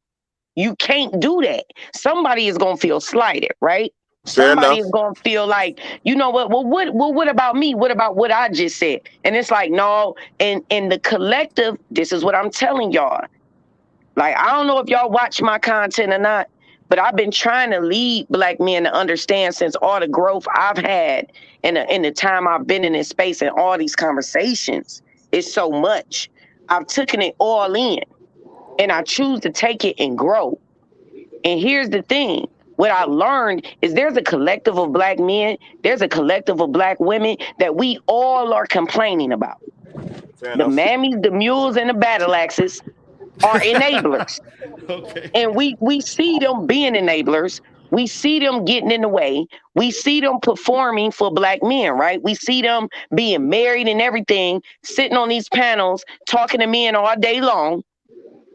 You can't do that. Somebody is going to feel slighted, right? fair Somebody enough. is going to feel like, you know what? Well, what about me? What about what I just said? And it's like, no. And in the collective, this is what I'm telling y'all. Like, I don't know if y'all watch my content or not, but I've been trying to lead Black men to understand, since all the growth I've had in the time I've been in this space and all these conversations is so much. I've taken it all in, and I choose to take it and grow. And here's the thing. What I learned is there's a collective of Black men, there's a collective of Black women that we all are complaining about. Fair The enough. mammies, the mules, and the battle axes are enablers. Okay. And we see them being enablers. We see them getting in the way. We see them performing for Black men, right? We see them being married and everything, sitting on these panels, talking to men all day long,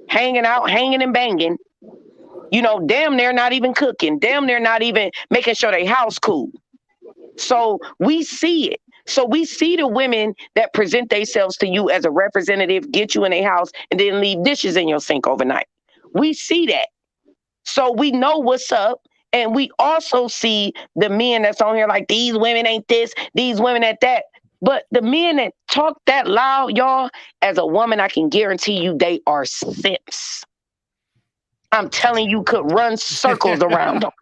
hanging out, hanging and banging. You know, damn, they're not even cooking. Damn, they're not even making sure they house cool. So we see it. So we see the women that present themselves to you as a representative, get you in a house, and then leave dishes in your sink overnight. We see that. So we know what's up. And we also see the men that's on here like, these women ain't this, these women ain't that. But the men that talk that loud, y'all, as a woman, I can guarantee you they are simps. I'm telling you, could run circles around them.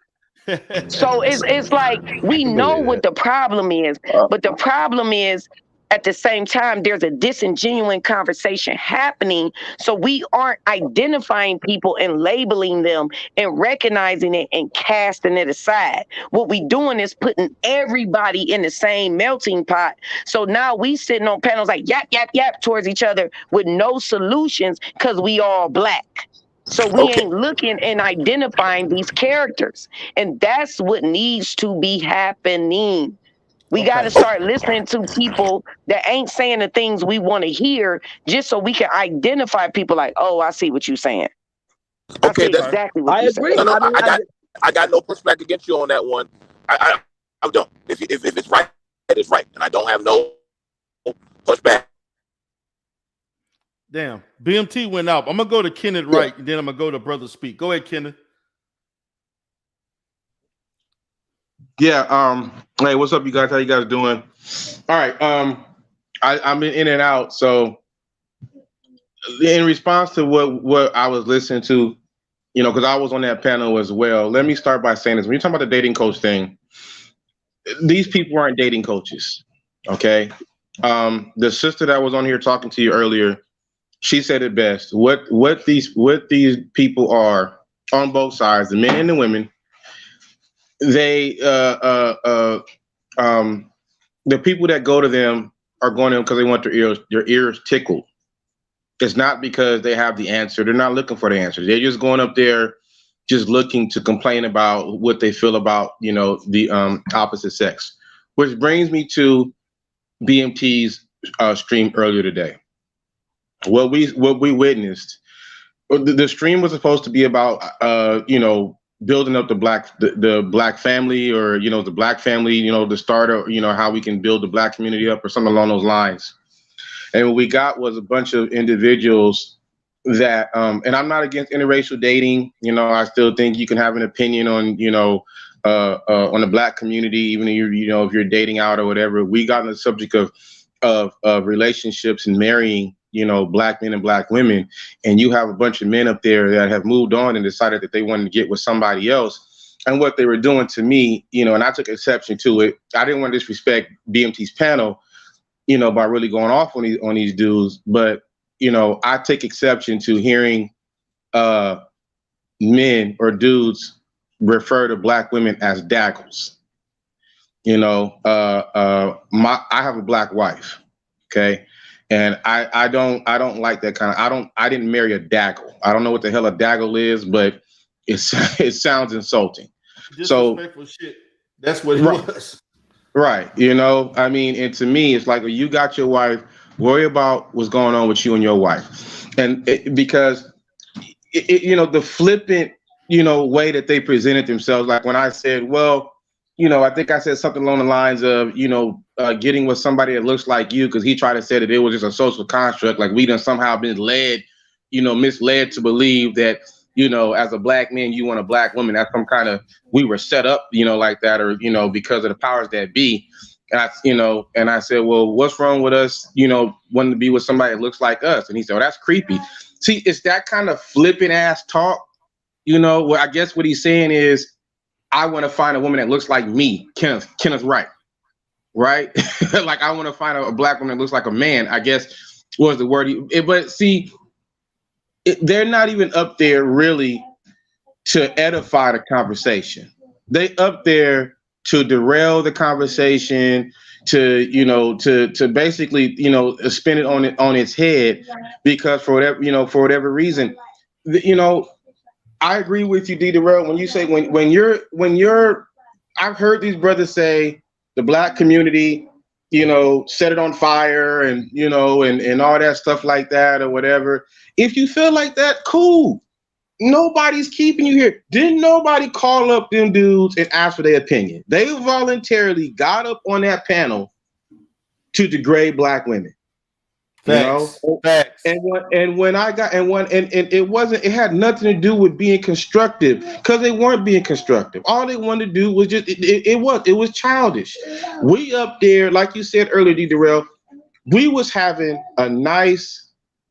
So it's like, we know what the problem is, but the problem is, at the same time, there's a disingenuous conversation happening. So we aren't identifying people and labeling them and recognizing it and casting it aside. What we doing is putting everybody in the same melting pot. So now we sitting on panels like yap, yap, yap towards each other with no solutions, because we all Black. So we ain't looking and identifying these characters. And that's what needs to be happening. We got to start listening to people that ain't saying the things we want to hear, just so we can identify people like, oh, I see what you're saying. I see exactly what you're saying. No, I got no pushback against you on that one. I don't. If it's right, it's right, and I don't have no pushback. Damn, BMT went out. I'm gonna go to Kenneth Wright, and then I'm gonna go to Brother Speak. Go ahead, Kenneth. Yeah. Hey, what's up, you guys? How you guys doing? All right. I've been in and out. So, in response to what I was listening to, you know, because I was on that panel as well. Let me start by saying this: when you're talking about the dating coach thing, these people aren't dating coaches. Okay. The sister that was on here talking to you earlier, she said it best. What these people are on both sides, the men and the women. They the people that go to them are going to them because they want their ears tickled. It's not because they have the answer. They're not looking for the answer. They're just going up there, just looking to complain about what they feel about, you know, the opposite sex. Which brings me to BMT's stream earlier today. What we witnessed, the stream was supposed to be about you know, building up the black family, or, you know, the Black family, you know, the start of, you know, how we can build the Black community up, or something along those lines. And what we got was a bunch of individuals that, and I'm not against interracial dating. You know, I still think you can have an opinion on, you know, on the Black community, even if you know, if you're dating out or whatever. We got on the subject of relationships and marrying, you know, Black men and Black women, and you have a bunch of men up there that have moved on and decided that they wanted to get with somebody else. And what they were doing to me, you know, and I took exception to it. I didn't want to disrespect BMT's panel, you know, by really going off on these dudes, but, you know, I take exception to hearing men or dudes refer to black women as daggles. You know, I have a black wife, okay, and I don't like that kind of. I didn't marry a daggle. I don't know what the hell a daggle is, but it sounds insulting. Disrespectful shit. That's what it was. Right. You know, I mean, and to me, it's like, well, you got your wife, worry about what's going on with you and your wife. And because, you know, the flippant, you know, way that they presented themselves, like when I said, well, you know, I think I said something along the lines of, you know, getting with somebody that looks like you, because he tried to say that it was just a social construct, like we done somehow been misled to believe that, you know, as a black man, you want a black woman. That's some kind of, we were set up, you know, like that, or, you know, because of the powers that be. And I said, well, what's wrong with us, you know, wanting to be with somebody that looks like us? And he said, well, that's creepy. See, it's that kind of flippant ass talk, you know, where I guess what he's saying is, I want to find a woman that looks like me, Kenneth Wright, right? Like I want to find a black woman that looks like a man, I guess was the word. But see, they're not even up there really to edify the conversation. They up there to derail the conversation, to basically, you know, spin it on its head, because for whatever reason, you know, I agree with you, D. Darrell, when you say when you're I've heard these brothers say the black community, you know, set it on fire and, you know, and all that stuff like that or whatever. If you feel like that, cool. Nobody's keeping you here. Didn't nobody call up them dudes and ask for their opinion? They voluntarily got up on that panel to degrade black women. Facts. You know? Facts. And it had nothing to do with being constructive, because they weren't being constructive. All they wanted to do was just it was childish. We up there, like you said earlier, D. Darrell, we was having a nice,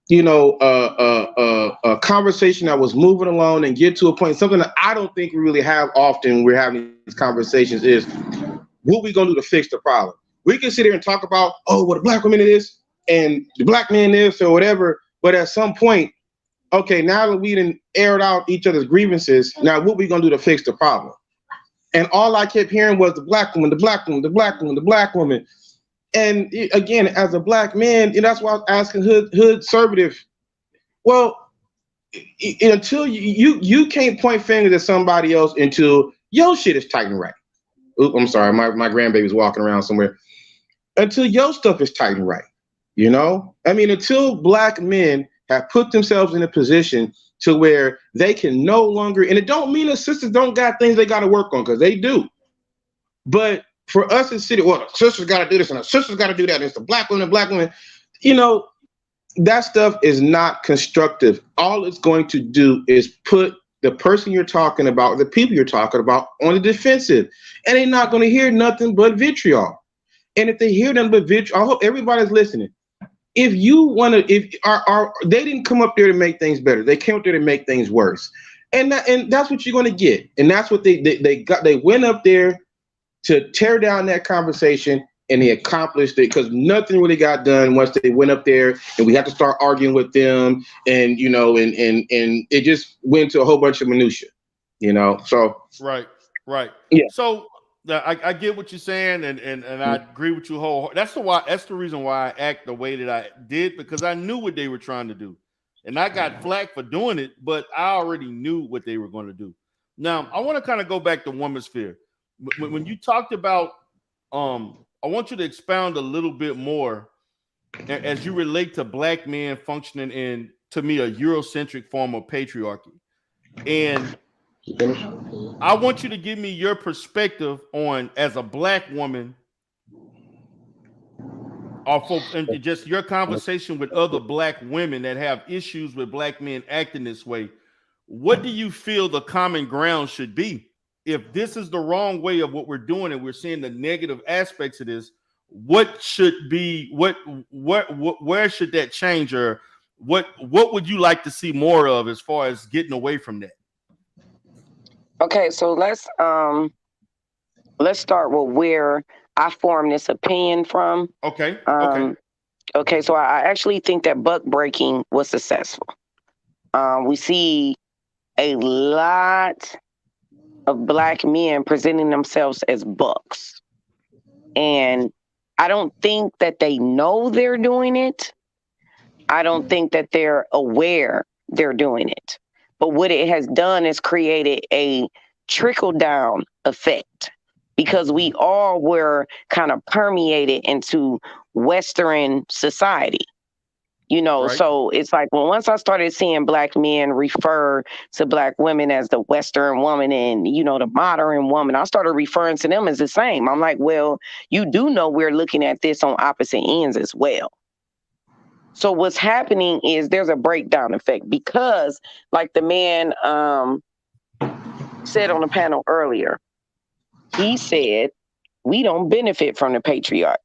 you know, a conversation that was moving along and get to a point. Something that I don't think we really have often when we're having these conversations is, what we gonna do to fix the problem? We can sit here and talk about, oh, what a black woman is and the black man is or whatever, but at some point, okay, now that we done aired out each other's grievances, now what we gonna do to fix the problem? And all I kept hearing was the black woman, the black woman, the black woman, the black woman. And again, as a black man, and that's why I was asking hood conservative. Well, until you can't point fingers at somebody else until your shit is tight and right. Oops, I'm sorry, my grandbaby's walking around somewhere. Until your stuff is tight and right. You know, I mean, until black men have put themselves in a position to where they can no longer, and it don't mean that sisters don't got things they got to work on, because they do. But for us in city, well, sisters got to do this and the sisters got to do that. It's the black women, you know, that stuff is not constructive. All it's going to do is put the person you're talking about, the people you're talking about, on the defensive, and they're not going to hear nothing but vitriol. And if they hear nothing but vitriol, I hope everybody's listening. If you want to, they didn't come up there to make things better. They came up there to make things worse. And that's what you're going to get. And that's what they got. They went up there to tear down that conversation, and they accomplished it, because nothing really got done once they went up there, and we had to start arguing with them, and you know, and it just went to a whole bunch of minutia, you know. So right, yeah. So I get what you're saying, and I agree with you wholeheartedly. That's the reason why I act the way that I did, because I knew what they were trying to do, and I got flack for doing it, but I already knew what they were going to do. Now I want to kind of go back to women's fear. When you talked about, I want you to expound a little bit more as you relate to black men functioning in, to me, a Eurocentric form of patriarchy. And I want you to give me your perspective on, as a black woman, and just your conversation with other black women that have issues with black men acting this way. What do you feel the common ground should be? If this is the wrong way of what we're doing, and we're seeing the negative aspects of this, what should be, where should that change, or what would you like to see more of as far as getting away from that? Okay, so let's start with where I formed this opinion from. Okay. Okay, so I actually think that buck breaking was successful. We see a lot of black men presenting themselves as bucks. And I don't think that they know they're doing it. I don't think that they're aware they're doing it. But what it has done is created a trickle down effect because we all were kind of permeated into Western society. You know, Right. so it's like, well, once I started seeing black men refer to black women as the Western woman and, you know, the modern woman, I started referring to them as the same. I'm like, well, you do know we're looking at this on opposite ends as well. So what's happening is there's a breakdown effect because, like the man said on the panel earlier, he said, we don't benefit from the patriarch.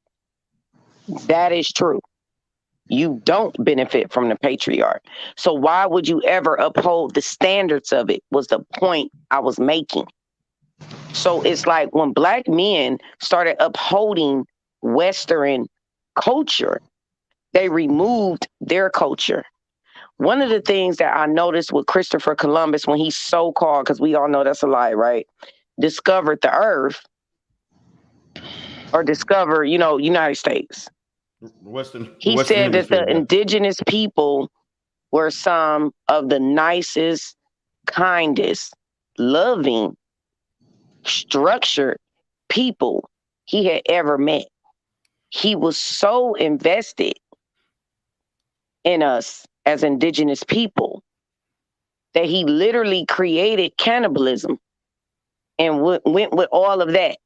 That is true. You don't benefit from the patriarch. So why would you ever uphold the standards of it was the point I was making. So it's like when black men started upholding Western culture, they removed their culture. One of the things that I noticed with Christopher Columbus when he so-called, because we all know that's a lie, right? Discovered the earth or discovered, you know, United States. He said that the indigenous people were some of the nicest, kindest, loving, structured people he had ever met. He was so invested in us as indigenous people that he literally created cannibalism and went with all of that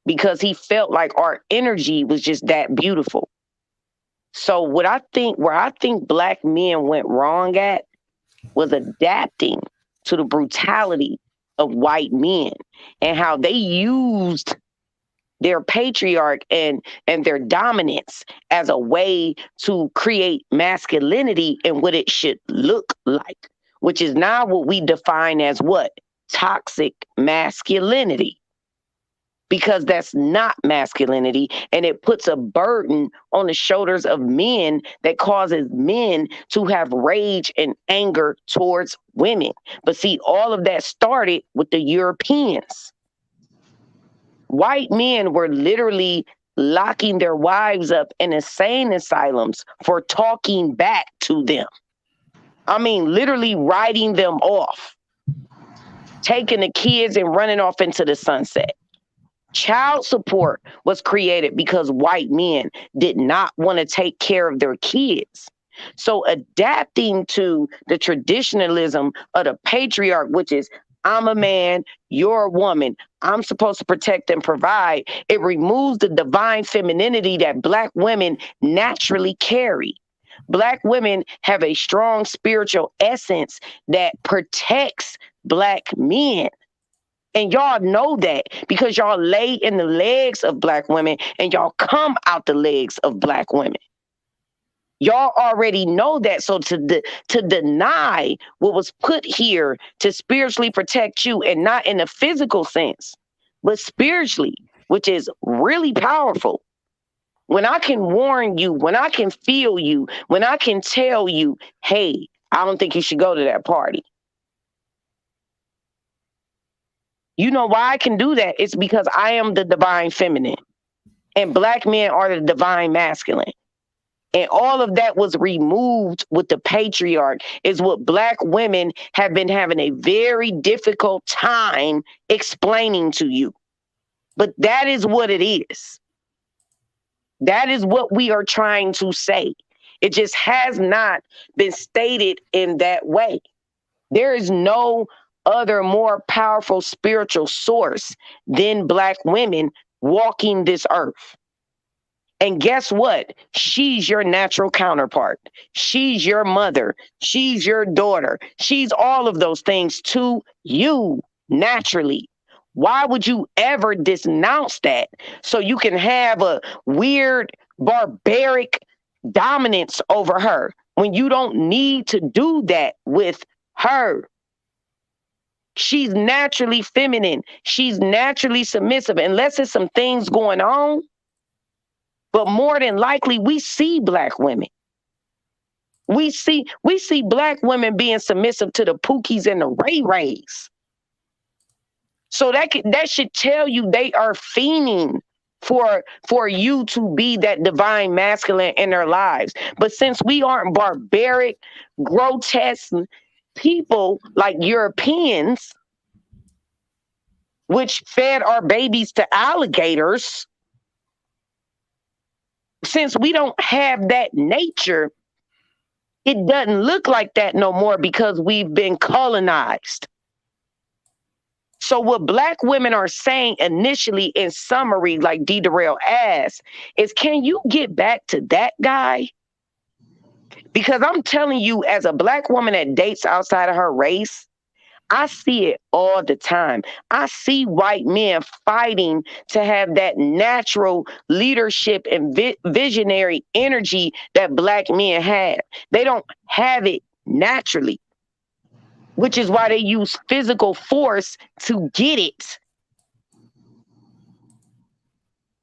because he felt like our energy was just that beautiful. So where I think black men went wrong at was adapting to the brutality of white men and how they used their patriarch and their dominance as a way to create masculinity and what it should look like, which is now what we define as what? Toxic masculinity. Because that's not masculinity, and it puts a burden on the shoulders of men that causes men to have rage and anger towards women. But see, all of that started with the Europeans. White men were literally locking their wives up in insane asylums for talking back to them. I mean, literally writing them off, taking the kids and running off into the sunset. Child support was created because white men did not want to take care of their kids. So adapting to the traditionalism of the patriarch, which is I'm a man, you're a woman, I'm supposed to protect and provide, it removes the divine femininity that black women naturally carry. Black women have a strong spiritual essence that protects black men. And y'all know that because y'all lay in the legs of black women and y'all come out the legs of black women. Y'all already know that. So to deny what was put here to spiritually protect you, and not in a physical sense, but spiritually, which is really powerful. When I can warn you, when I can feel you, when I can tell you, hey, I don't think you should go to that party. You know why I can do that? It's because I am the divine feminine and black men are the divine masculine. And all of that was removed with the patriarch is what black women have been having a very difficult time explaining to you. But that is what it is. That is what we are trying to say. It just has not been stated in that way. There is no other more powerful spiritual source than black women walking this earth. And guess what? She's your natural counterpart. She's your mother. She's your daughter. She's all of those things to you naturally. Why would you ever denounce that so you can have a weird, barbaric dominance over her when you don't need to do that with her? She's naturally feminine. She's naturally submissive, unless there's some things going on. But more than likely, we see black women. We see black women being submissive to the Pookies and the Ray Rays. So that should tell you they are fiending for you to be that divine masculine in their lives. But since we aren't barbaric, grotesque people like Europeans, which fed our babies to alligators, since we don't have that nature, it doesn't look like that no more because we've been colonized. So what Black women are saying initially in summary, like D. Darrell asked, is can you get back to that guy? Because I'm telling you, as a Black woman that dates outside of her race, I see it all the time. I see white men fighting to have that natural leadership and visionary energy that Black men have. They don't have it naturally, which is why they use physical force to get it.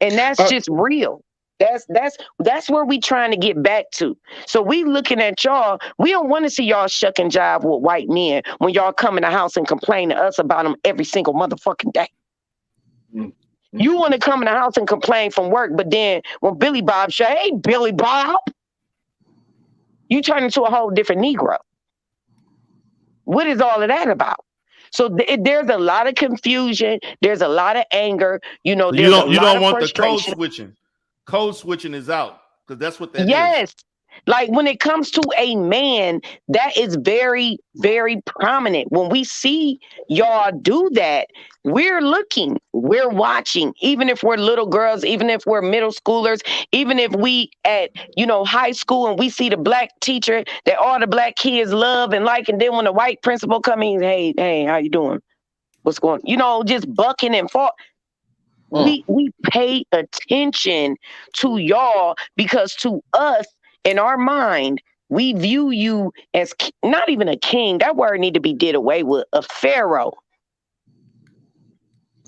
And that's just real. That's where we trying to get back to. So we looking at y'all. We don't want to see y'all shuck and jive with white men when y'all come in the house and complain to us about them every single motherfucking day. Mm-hmm. You want to come in the house and complain from work, but then when Billy Bob say, "Hey, Billy Bob," you turn into a whole different Negro. What is all of that about? So there's a lot of confusion. There's a lot of anger. You know, you don't want the code switching. Code switching is out because that's what that is. Yes. Like when it comes to a man, that is very, very prominent. When we see y'all do that, we're looking, we're watching, even if we're little girls, even if we're middle schoolers, even if we at, high school and we see the Black teacher that all the Black kids love and like, and then when the white principal come in, hey, how you doing? What's going on? Just bucking and fought. We pay attention to y'all because to us, in our mind, we view you as not even a king. That word need to be did away with. A pharaoh.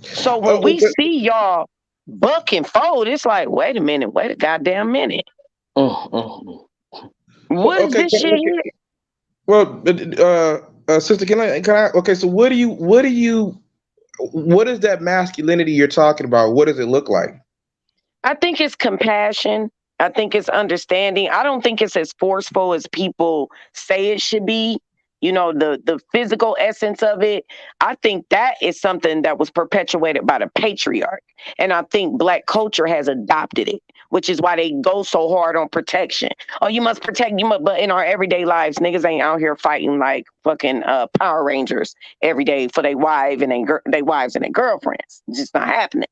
So when we see y'all buck and fold, it's like, wait a minute, wait a goddamn minute. What is this shit here? Well, sister, can I? Okay, so what is that masculinity you're talking about? What does it look like? I think it's compassion. I think it's understanding. I don't think it's as forceful as people say it should be. The physical essence of it. I think that is something that was perpetuated by the patriarch. And I think Black culture has adopted it, which is why they go so hard on protection. Oh, you must protect, but in our everyday lives, niggas ain't out here fighting like fucking Power Rangers every day for their wives and their girlfriends. It's just not happening.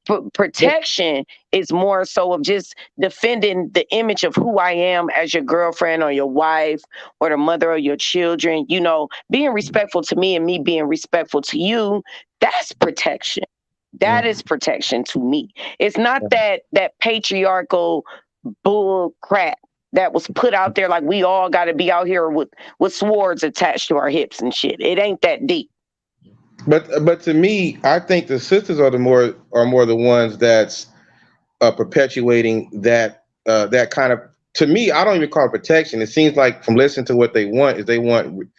But protection is more so of just defending the image of who I am as your girlfriend or your wife or the mother of your children. Being respectful to me and me being respectful to you, that's protection. That is protection to me. It's not that patriarchal bull crap that was put out there like we all got to be out here with swords attached to our hips and shit. It ain't that deep. But to me, I think the sisters are more the ones that's perpetuating that kind of. To me, I don't even call it protection. It seems like from listening to what they want is they want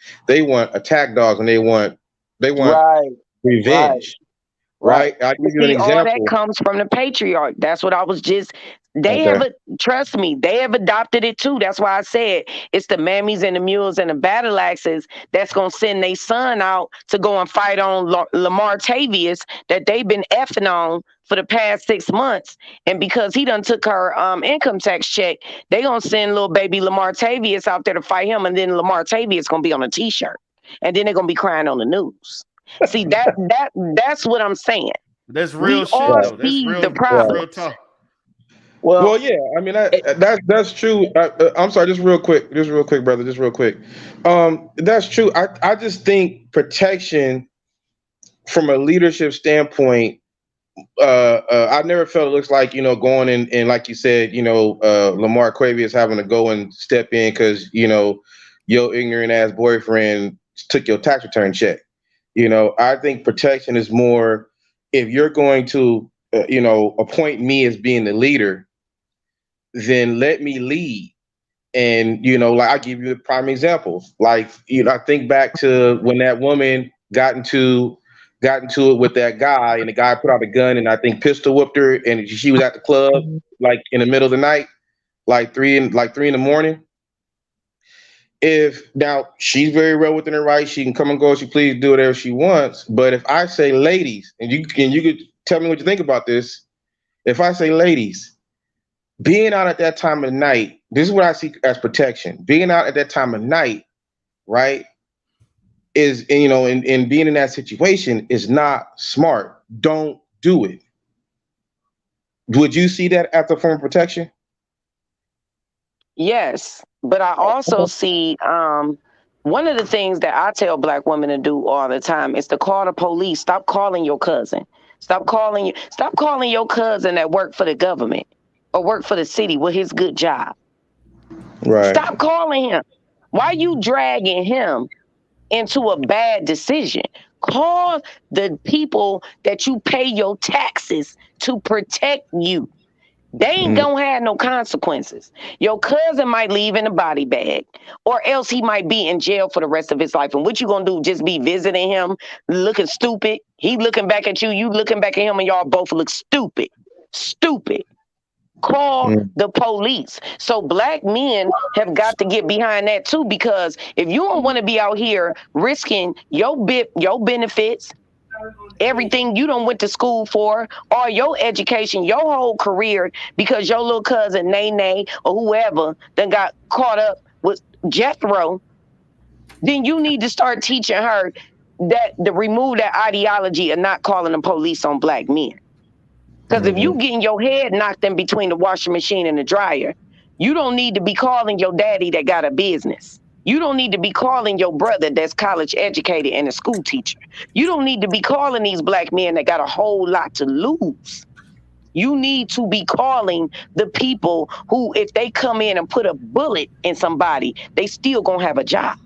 attack dogs and they want revenge. Right. I'll give you an example. All that comes from the patriarch. That's what I was just. Trust me, they have adopted it too. That's why I said it's the mammies and the mules and the battle axes that's gonna send their son out to go and fight on Lamar Tavius that they've been effing on for the past 6 months. And because he done took her income tax check, they gonna send little baby Lamar Tavius out there to fight him, and then Lamar Tavius gonna be on a t-shirt, and then they're gonna be crying on the news. See that's what I'm saying. That's real shit though. That's real. The problem. Real talk. Well, yeah. I mean, that's true. I'm sorry. Just real quick, brother. Just real quick. That's true. I just think protection from a leadership standpoint. I've never felt it looks like going in and like you said, Lamar Quavius having to go and step in because your ignorant ass boyfriend took your tax return check. I think protection is more if you're going to appoint me as being the leader, then let me lead. And, like I give you a prime example. Like, I think back to when that woman got into got into it with that guy, and the guy put out a gun and I think pistol whipped her, and she was at the club like in the middle of the night, like three in the morning. If now she's very well within her right, she can come and go, she please do whatever she wants. But if I say ladies, and you could tell me what you think about this. If I say ladies, being out at that time of night, this is what I see as protection. Being out at that time of night, right, is, you know, and being in that situation is not smart. Don't do it. Would you see that as a form of protection? Yes, but I also see one of the things that I tell Black women to do all the time is to call the police. Stop calling your cousin. Stop calling your cousin that work for the government or work for the city with his good job. Right. Stop calling him. Why you dragging him into a bad decision? Call the people that you pay your taxes to protect you. They ain't gonna have no consequences. Your cousin might leave in a body bag, or else he might be in jail for the rest of his life. And what you gonna do? Just be visiting him, looking stupid? He looking back at you, you looking back at him, and y'all both look stupid. Stupid. Call the police. So Black men have got to get behind that too, because if you don't want to be out here risking your benefits, everything you don't went to school for, or your education, your whole career, because your little cousin Nene or whoever then got caught up with Jethro, then you need to start teaching her that to remove that ideology of not calling the police on Black men. Because if you getting your head knocked in between the washing machine and the dryer, you don't need to be calling your daddy that got a business. You don't need to be calling your brother that's college educated and a school teacher. You don't need to be calling these Black men that got a whole lot to lose. You need to be calling the people who, if they come in and put a bullet in somebody, they still gonna have a job.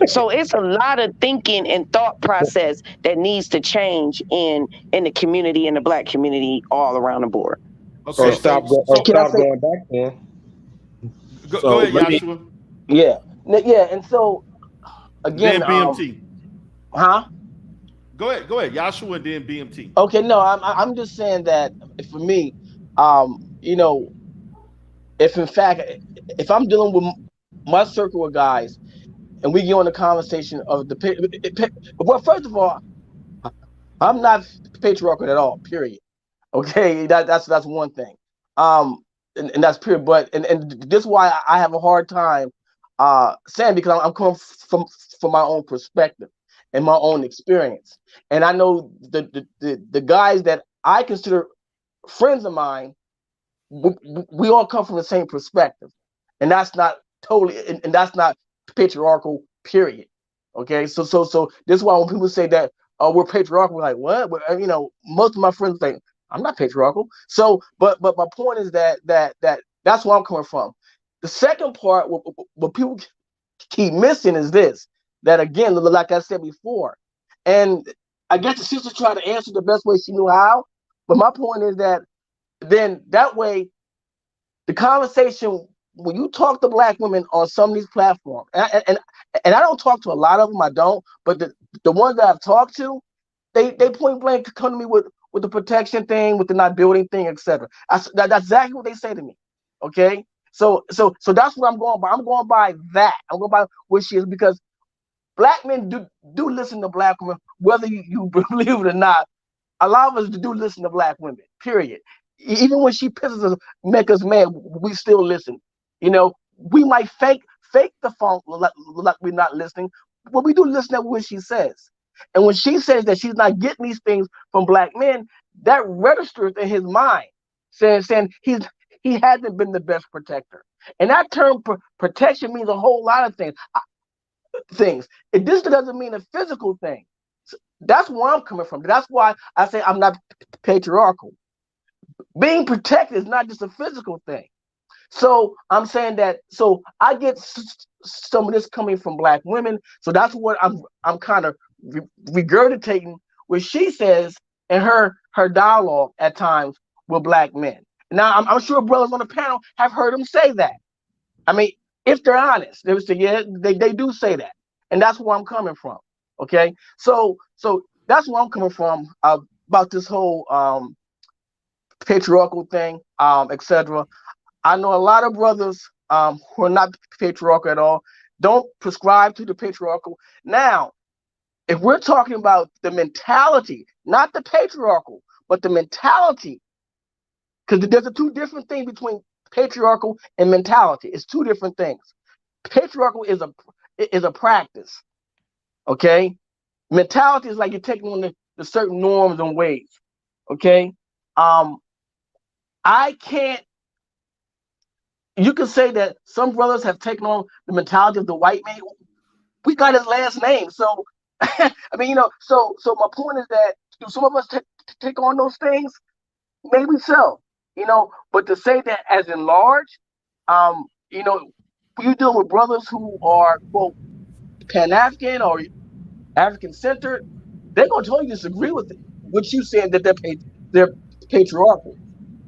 So it's a lot of thinking and thought process that needs to change in the community, in the Black community, all around the board. Okay, or stop going back to him. Go ahead, Joshua. Yeah, and so again, then BMT. Huh? Go ahead, Joshua, and then BMT. Okay, no, I'm just saying that for me, you know, if in fact, if I'm dealing with my circle of guys, and we get on the conversation of well, first of all, I'm not patriarchal at all. Period. Okay, that's one thing. And that's period. But and this is why I have a hard time saying, because I'm coming from my own perspective and my own experience. And I know the guys that I consider friends of mine, we all come from the same perspective, and that's not totally, and that's not patriarchal. Period. Okay, so this is why when people say that we're patriarchal, we're like, what? You know, most of my friends think I'm not patriarchal. So, but my point is that that's where I'm coming from. The second part, what people keep missing is this, that again, like I said before, and I guess the sister tried to answer the best way she knew how, but my point is that then that way, the conversation, when you talk to Black women on some of these platforms, and I don't talk to a lot of them, I don't, but the ones that I've talked to, they point blank come to me with the protection thing, with the not building thing, etc. That's exactly what they say to me. Okay, so that's what I'm going by. I'm going by that. I'm going by what she is, because Black men do listen to Black women, whether you believe it or not. A lot of us do listen to Black women. Period. Even when she pisses us, make us mad, we still listen. You know, we might fake the phone like we're not listening, but we do listen to what she says. And when she says that she's not getting these things from Black men, that registers in his mind, saying he hasn't been the best protector. And that term protection means a whole lot of things. It just doesn't mean a physical thing. So that's where I'm coming from. That's why I say I'm not patriarchal. Being protected is not just a physical thing. So I'm saying that, so I get some of this coming from Black women. So that's what I'm kind of regurgitating what she says in her dialogue at times with Black men. Now, I'm sure brothers on the panel have heard them say that. I mean, if they're honest, they would say, yeah, they do say that. And that's where I'm coming from. Okay, so that's where I'm coming from about this whole patriarchal thing, etc. I know a lot of brothers who are not patriarchal at all, don't prescribe to the patriarchal. Now, if we're talking about the mentality, not the patriarchal, but the mentality, because there's two different things between patriarchal and mentality. It's two different things. Patriarchal is a practice, okay? Mentality is like you're taking on the certain norms and ways, okay? I can't. You can say that some brothers have taken on the mentality of the white man. We got his last name, so I mean, So my point is that do some of us take on those things? Maybe so, But to say that as in large, you deal with brothers who are quote Pan-African or African centered, they're gonna totally disagree with it. What you saying that they're patriarchal.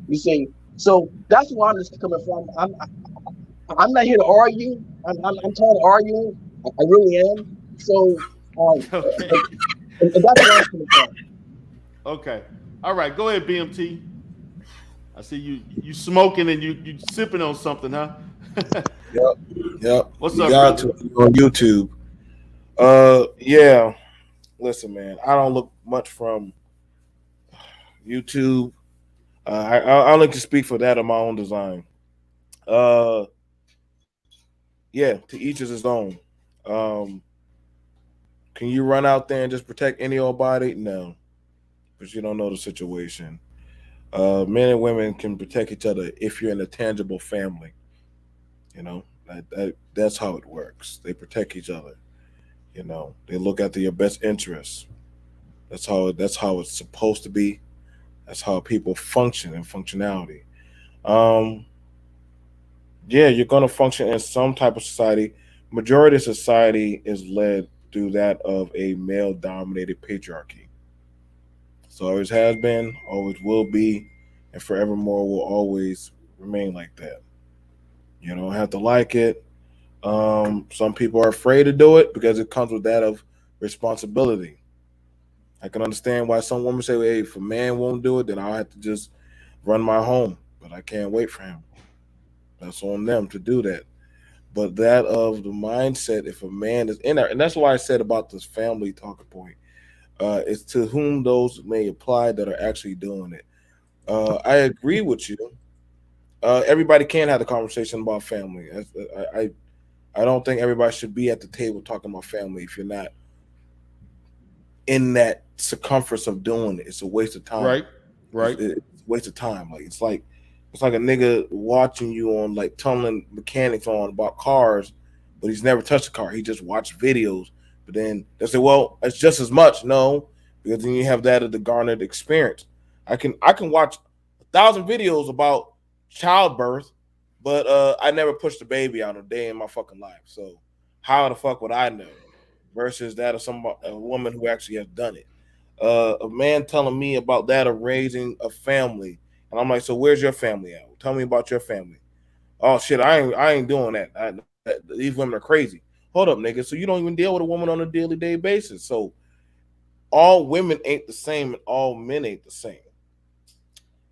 You see, so that's where I'm just coming from. I'm not here to argue. I'm tired of arguing. I really am. So Okay. and that's where I'm coming from. Okay. All right. Go ahead, BMT. I see you smoking and you sipping on something, huh? Yep. What's you up, got brother? to on YouTube. Yeah. Listen, man, I don't look much from YouTube. I like to speak for that of my own design. Yeah, to each is his own. Um, can you run out there and just protect any old body? No, because you don't know the situation. Men and women can protect each other if you're in a tangible family. That's how it works. They protect each other. They look after your best interests. That's how it's supposed to be. That's how people function and functionality. Um, yeah, you're going to function in some type of society. Majority of society is led through that of a male dominated patriarchy. So always has been, always will be, and forevermore will always remain like that. You don't have to like it. Some people are afraid to do it because it comes with that of responsibility. I can understand why some women say, "Hey, if a man won't do it, then I'll have to just run my home." But I can't wait for him. That's on them to do that. But that of the mindset, if a man is in there, and that's why I said about this family talking point, it's to whom those may apply that are actually doing it. I agree with you. Everybody can have the conversation about family. I don't think everybody should be at the table talking about family if you're not in that circumference of doing it. It's a waste of time. Right. It's a waste of time. It's like a nigga watching you on like telling mechanics on about cars, but he's never touched a car. He just watched videos. But then they say, well, it's just as much. No, because then you have that of the garnered experience. I can watch 1,000 videos about childbirth, but I never pushed a baby out a day in my fucking life. So how the fuck would I know? Versus that of a woman who actually has done it. A man telling me about that of raising a family, and I'm like, so where's your family at? Tell me about your family. Oh shit, I ain't doing that. These women are crazy. Hold up, nigga. So you don't even deal with a woman on a daily day basis. So all women ain't the same, and all men ain't the same.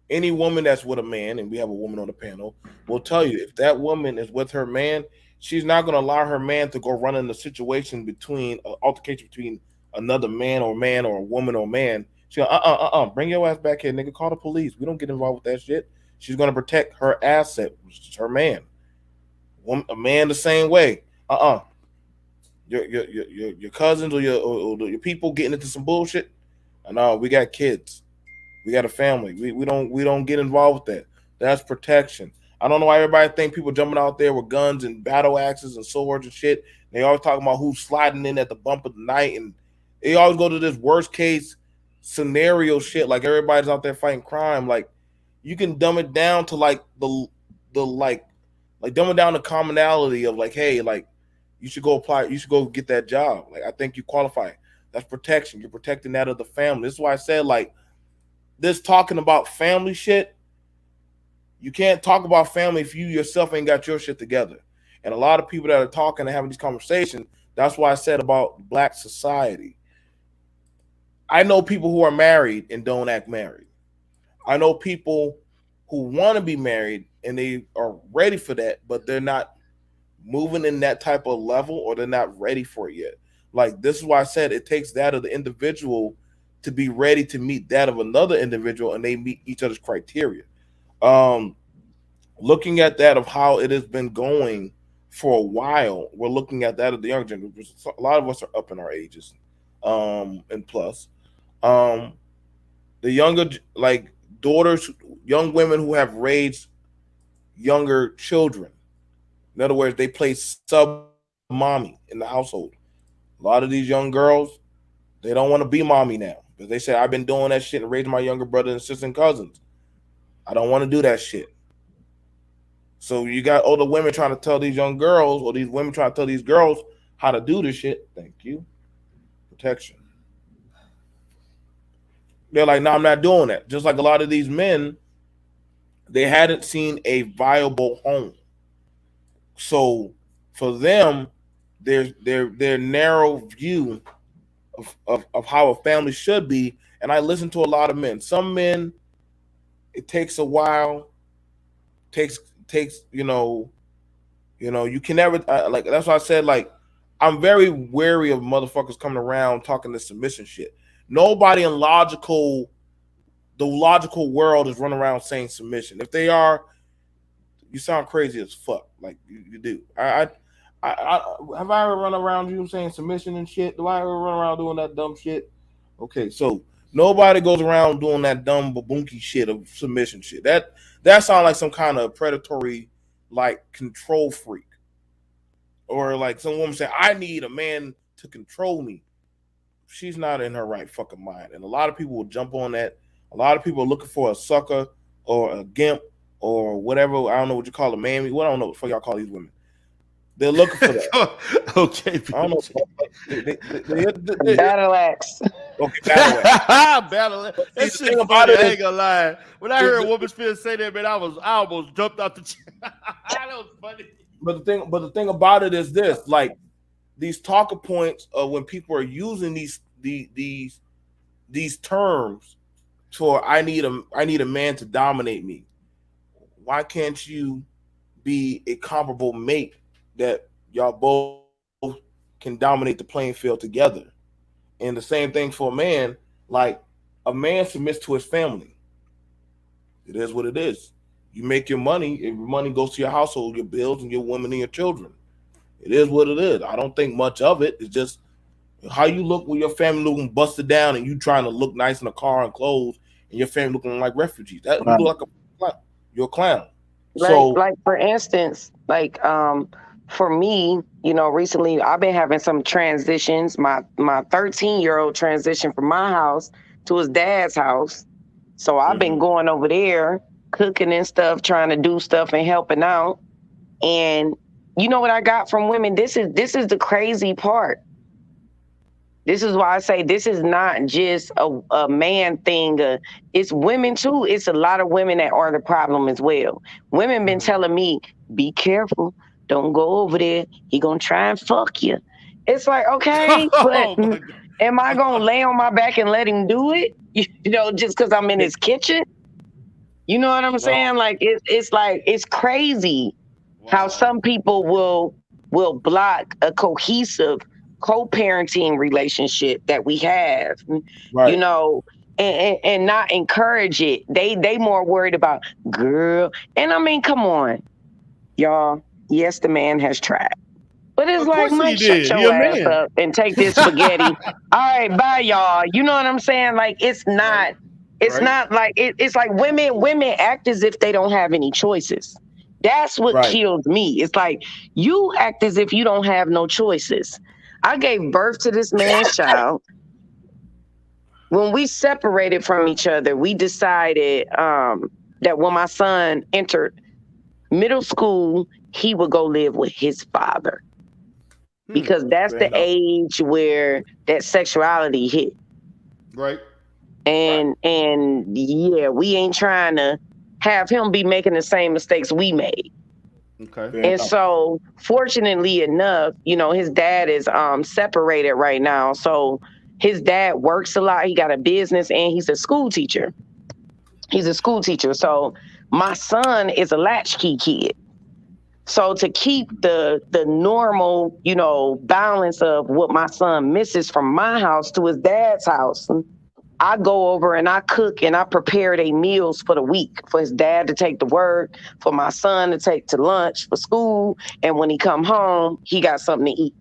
Any woman that's with a man, and we have a woman on the panel, will tell you if that woman is with her man, she's not going to allow her man to go run in a situation between altercation between another man or a woman or man. She's like, bring your ass back here, nigga. Call the police. We don't get involved with that shit. She's going to protect her asset, which is her man. A man the same way. Your cousins or your people getting into some bullshit. No, we got kids. We got a family. We don't get involved with that. That's protection. I don't know why everybody think people jumping out there with guns and battle axes and swords and shit. They always talking about who's sliding in at the bump of the night, and they always go to this worst case scenario shit. Like everybody's out there fighting crime. Like you can dumb it down to like the like dumb it down to commonality of like, hey, like you should go apply. You should go get that job. Like I think you qualify. That's protection. You're protecting that of the family. This is why I said like. This talking about family shit, you can't talk about family if you yourself ain't got your shit together. And a lot of people that are talking and having these conversations, That's why I said about Black society. I know people who are married and don't act married. I know people who want to be married and they are ready for that, but they're not moving in that type of level, or they're not ready for it yet. Like, this is why I said it takes that of the individual to be ready to meet that of another individual, and they meet each other's criteria. Looking at that of how it has been going for a while, we're looking at that of the younger generation. A lot of us are up in our ages, and plus, the younger, like, daughters, young women who have raised younger children. In other words, they play sub mommy in the household. A lot of these young girls, they don't want to be mommy now, because they say, I've been doing that shit and raising my younger brothers and sisters and cousins. I don't want to do that shit. So you got older women trying to tell these young girls, or these women trying to tell these girls how to do this shit. Thank you. Protection. They're like, no, I'm not doing that. Just like a lot of these men, they hadn't seen a viable home. So for them, their narrow view of how a family should be. And I listen to a lot of men. Some men, it takes a while. Takes you can never like. That's why I said, like, I'm very wary of motherfuckers coming around talking this submission shit. Nobody in the logical world is running around saying submission. If they are, you sound crazy as fuck. Like you do. I have I ever run around you saying submission and shit? Do I ever run around doing that dumb shit? Okay, so nobody goes around doing that dumb babunki shit of submission shit. That sounds like some kind of predatory, like, control freak. Or like some woman say, I need a man to control me. She's not in her right fucking mind. And a lot of people will jump on that. A lot of people are looking for a sucker or a gimp or whatever. I don't know what you call a mammy. What I don't know what the fuck y'all call these women. They're looking for that. Okay. I don't know. Battle axe. Okay, battle axe. Battle axe. That See, shit about funny. it I is- ain't gonna lie. When I heard a woman spirit say that, man, I almost jumped out the chair. That was funny. But the thing about it is this: like, these talking points of when people are using these terms for I need a man to dominate me. Why can't you be a comparable mate that y'all both can dominate the playing field together? And the same thing for a man. Like, a man submits to his family. It is what it is. You make your money. If your money goes to your household, your bills, and your women and your children. It is what it is. I don't think much of it. It's just how you look with your family looking busted down, and you trying to look nice in a car and clothes, and your family looking like refugees. That you look like you're a clown. Like for instance, like for me, recently I've been having some transitions. My 13-year-old transitioned from my house to his dad's house. So I've been going over there, cooking and stuff, trying to do stuff and helping out. And you know what I got from women? This is the crazy part. This is why I say this is not just a man thing. It's women too. It's a lot of women that are the problem as well. Women been telling me, be careful. Don't go over there. He gonna try and fuck you. It's like, okay, but am I gonna lay on my back and let him do it? Just because I'm in his kitchen? You know what I'm saying? Like, it's like, it's crazy how some people will block a cohesive co-parenting relationship that we have, right. And not encourage it. They more worried about, girl. And I mean, come on, y'all. Yes, the man has tried. But it's like, Mike, shut your ass up and take this spaghetti. All right, bye, y'all. You know what I'm saying? Like, it's not like, it's like women act as if they don't have any choices. That's what kills me. It's like, you act as if you don't have no choices. I gave birth to this man's child. When we separated from each other, we decided that when my son entered middle school, he would go live with his father. Because that's the age where that sexuality hit. Right. And yeah, we ain't trying to have him be making the same mistakes we made. Okay. And so, fortunately enough, you know, his dad is separated right now. So his dad works a lot. He got a business and he's a school teacher. So my son is a latchkey kid. So to keep the normal, you know, balance of what my son misses from my house to his dad's house, I go over and I cook and I prepare their meals for the week for his dad to take to work, for my son to take to lunch for school, and when he come home, he got something to eat.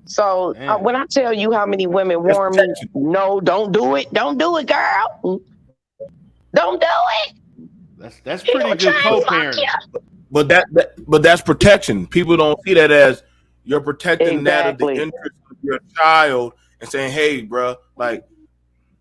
So when I tell you how many women warn me, no, don't do it, girl, don't do it. That's pretty good co-parenting. But that's protection. People don't see that as you're protecting that of the interest of your child and saying, "Hey, bro, like,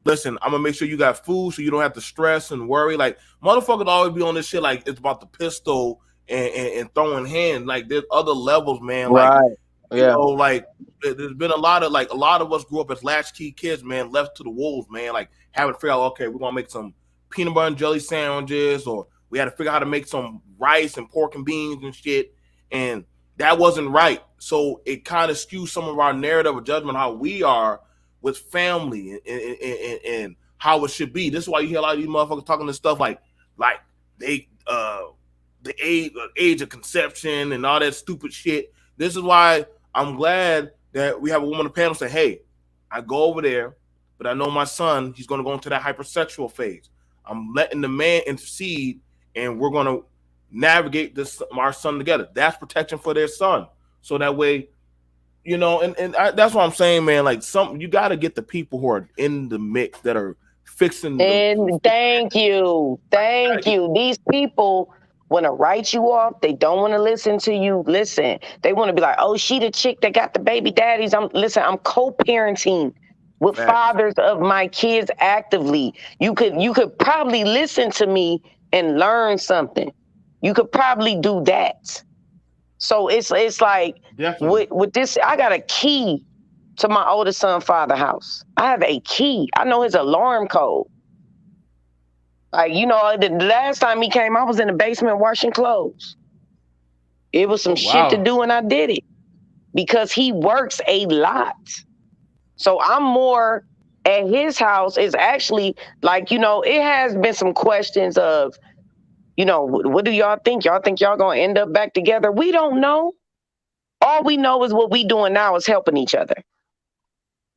listen, I'm gonna make sure you got food so you don't have to stress and worry." Like, motherfuckers always be on this shit like it's about the pistol and throwing hands. Like, there's other levels, man. Like, Right. you know, like there's been a lot of us grew up as latchkey kids, man, left to the wolves, man. Like, having to figure out, okay, we're gonna make some peanut butter and jelly sandwiches, or we had to figure out how to make some rice and pork and beans and shit, and that wasn't right. So it kind of skews some of our narrative or judgment how we are with family and how it should be. This is why you hear a lot of these motherfuckers talking this stuff like they the age of conception and all that stupid shit. This is why I'm glad that we have a woman on the panel say, "Hey, I go over there, but I know my son, he's going to go into that hypersexual phase. I'm letting the man intercede, and we're going to navigate our son together." That's protection for their son. So that way, you know, that's what I'm saying, man. Like, you got to get the people who are in the mix that are fixing. And thank you. These people want to write you off. They don't want to listen to you. Listen, they want to be like, "Oh, she the chick that got the baby daddies." I'm co-parenting with fathers of my kids actively. You could probably listen to me and learn something. You could probably do that. So it's like with this, I got a key to my oldest son father's house. I have a key. I know his alarm code. Like, you know, the last time he came, I was in the basement washing clothes. It was some shit to do, and I did it because he works a lot. So I'm more at his house. It's actually like, you know, it has been some questions of, you know, what do y'all think? Y'all think y'all gonna end up back together? We don't know. All we know is what we doing now is helping each other.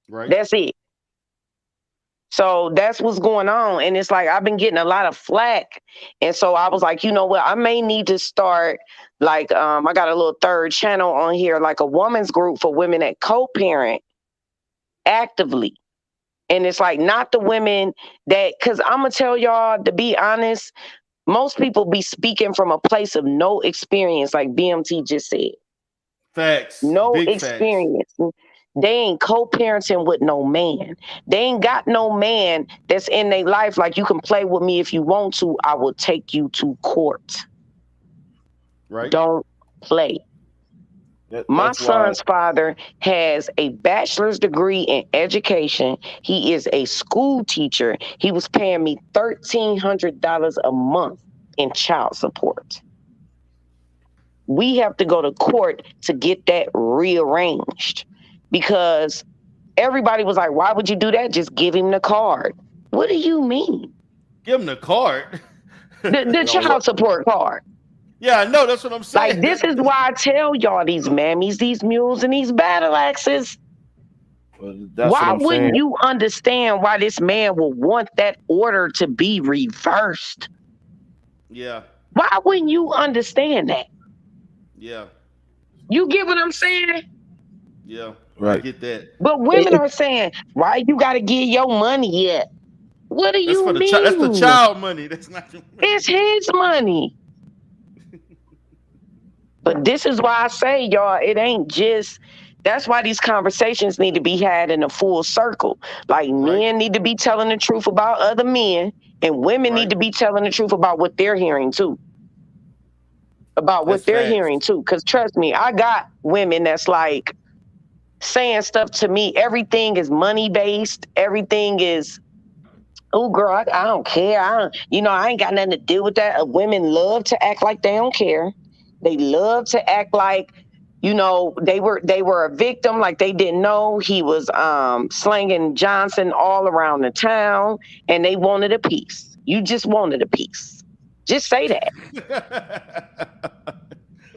Right. That's it. So that's what's going on. And it's like, I've been getting a lot of flack. And so I was like, you know what? I may need to start, like, I got a little third channel on here, like a woman's group for women that co-parent actively. And it's like, not the women that, because I'm going to tell y'all, to be honest, most people be speaking from a place of no experience, like BMT just said. Facts. No Big experience. Facts. They ain't co-parenting with no man. They ain't got no man that's in their life like, you can play with me if you want to. I will take you to court. Right. Don't play. My son's father has a bachelor's degree in education. He is a school teacher. He was paying me $1,300 a month in child support. We have to go to court to get that rearranged because everybody was like, "Why would you do that? Just give him the card." What do you mean? Give him the card? The child support card. Yeah, I know. That's what I'm saying. Like, this is why I tell y'all, these mammies, these mules, and these battle axes. Why wouldn't you understand why this man will want that order to be reversed? Yeah. Why wouldn't you understand that? Yeah. You get what I'm saying? Yeah. Right. I get that. But women are saying, "Why you got to give your money yet?" What do you mean? That's the child money. That's not your money. It's his money. But this is why I say, y'all, it ain't just, that's why these conversations need to be had in a full circle. Like, men need to be telling the truth about other men, and women need to be telling the truth about what they're hearing too. Because trust me, I got women that's like saying stuff to me. Everything is money based. Everything is, "Oh, girl, I don't care. I ain't got nothing to do with that." Women love to act like they don't care. They love to act like, you know, they were a victim, like they didn't know he was slanging Johnson all around the town, and they wanted a piece. You just wanted a piece. Just say that.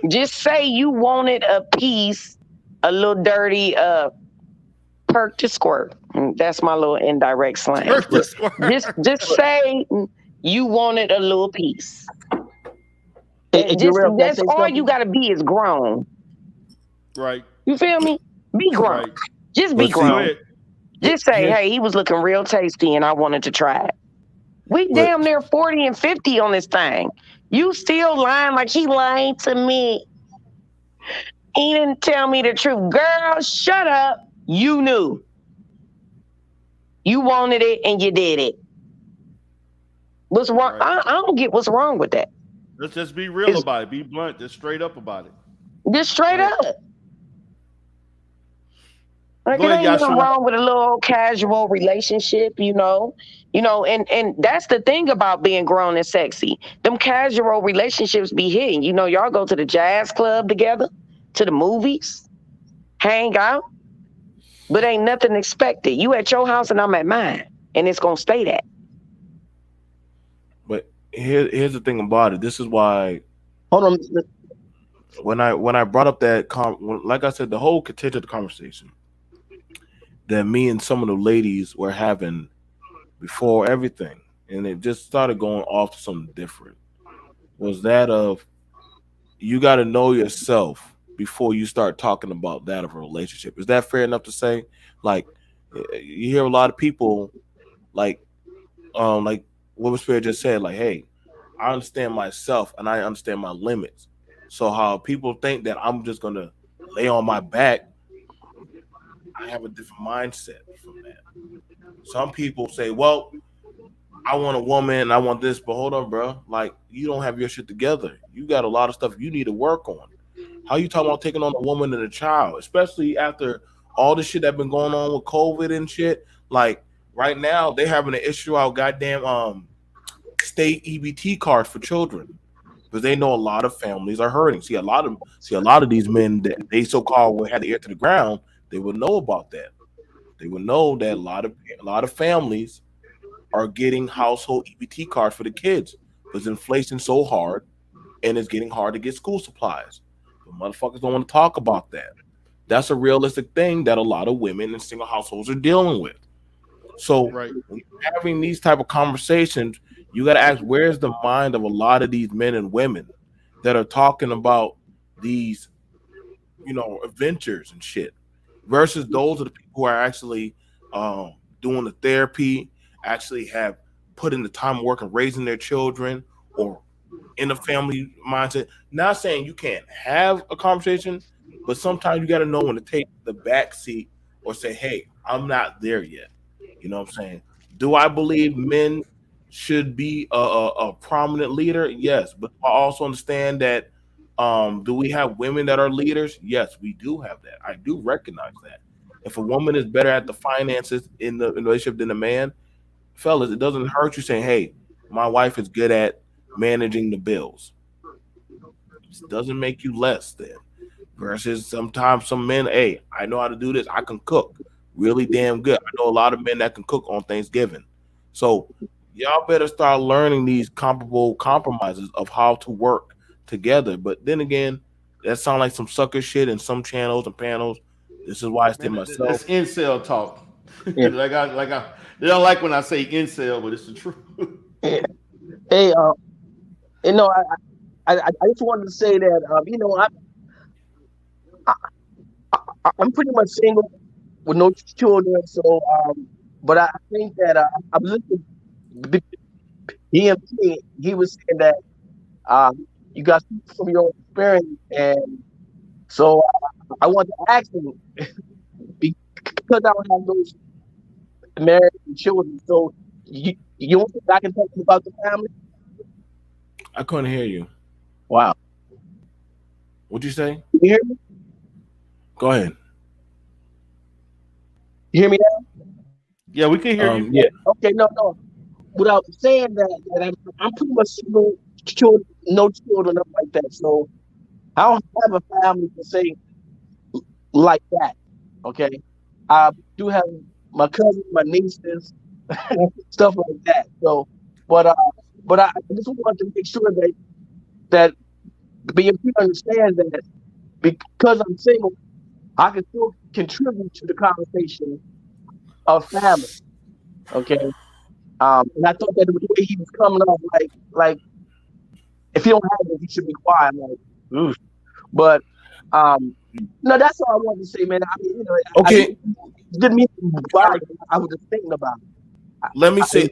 Just say you wanted a piece, a little dirty perk to squirt. That's my little indirect slang. Perk to squirt. Just say you wanted a little piece. That's all you gotta be is grown. Right. You feel me? Be grown. Right. Just be But see, grown. Just say, here- hey, he was looking real tasty and I wanted to try it. We damn near 40 and 50 on this thing. You still lying like he lied to me. He didn't tell me the truth. Girl, shut up. You knew. You wanted it and you did it. What's wrong? I don't get what's wrong with that. Let's just be real about it. Be blunt. Just straight up about it. Just straight up. Like, Go it ahead, ain't nothing Yashua. wrong with a little casual relationship, you know, and that's the thing about being grown and sexy. Them casual relationships be hitting. You know, y'all go to the jazz club together, to the movies, hang out, but ain't nothing expected. You at your house and I'm at mine, and it's gonna stay that. But here's the thing about it. This is why. Hold on. When I brought up that, like I said, the whole content of the conversation that me and some of the ladies were having before everything, and it just started going off to something different, was that of you got to know yourself before you start talking about that of a relationship. Is that fair enough to say? Like, you hear a lot of people like what was Spirit just said, like, hey, I understand myself and I understand my limits. So how people think that I'm just gonna lay on my back, I have a different mindset from that. Some people say, well, I want a woman and I want this, but hold on, bro. Like, you don't have your shit together. You got a lot of stuff you need to work on. How you talking about taking on a woman and a child, especially after all the shit that been going on with COVID and shit? Like, right now, they having an issue out goddamn state EBT cards for children. Because they know a lot of families are hurting. See a lot of these men that they so-called had the ear to the ground, they would know about that. They would know that a lot of families are getting household EBT cards for the kids because inflation's so hard and it's getting hard to get school supplies. But motherfuckers don't want to talk about that. That's a realistic thing that a lot of women in single households are dealing with. So when you're having these type of conversations, you got to ask, where's the mind of a lot of these men and women that are talking about these, adventures and shit, versus those are the people who are actually doing the therapy, actually have put in the time of work and raising their children or in a family mindset. Not saying you can't have a conversation, but sometimes you got to know when to take the back seat or say, hey, I'm not there yet. You know what I'm saying? Do I believe men should be a prominent leader? Yes, but I also understand that do we have women that are leaders? Yes, we do have that. I do recognize that. If a woman is better at the finances in the relationship than a man, fellas, it doesn't hurt you saying, hey, my wife is good at managing the bills. It doesn't make you less than. Versus sometimes some men, hey, I know how to do this. I can cook really damn good. I know a lot of men that can cook on Thanksgiving. So y'all better start learning these compromises of how to work together. But then again, that sounds like some sucker shit in some channels and panels. This is why I stay myself. That's incel talk. Yeah. They don't like when I say incel, but it's the truth. Hey, I just wanted to say that I'm pretty much single with no children. So, but I think that I'm listening. DMT, he was saying that you got from your experience, and so I want to ask him because I don't have those married and children. So you want to go back and talk about the family? I couldn't hear you. Wow. What'd you say? You hear me? Go ahead. You hear me now? Yeah, we can hear you. Yeah. Okay, no. Without saying that I'm pretty much single, no children, nothing like that. So I don't have a family to say like that. Okay, I do have my cousins, my nieces, stuff like that. So, but I just want to make sure that BMP understands that because I'm single, I can still contribute to the conversation of family. Okay. And I thought that the way he was coming off, like if you don't have it, you should be quiet. Like, oof. But no, that's all I wanted to say, man. I mean, you know, Okay. I didn't mean to bother. I was just thinking about it. Let me say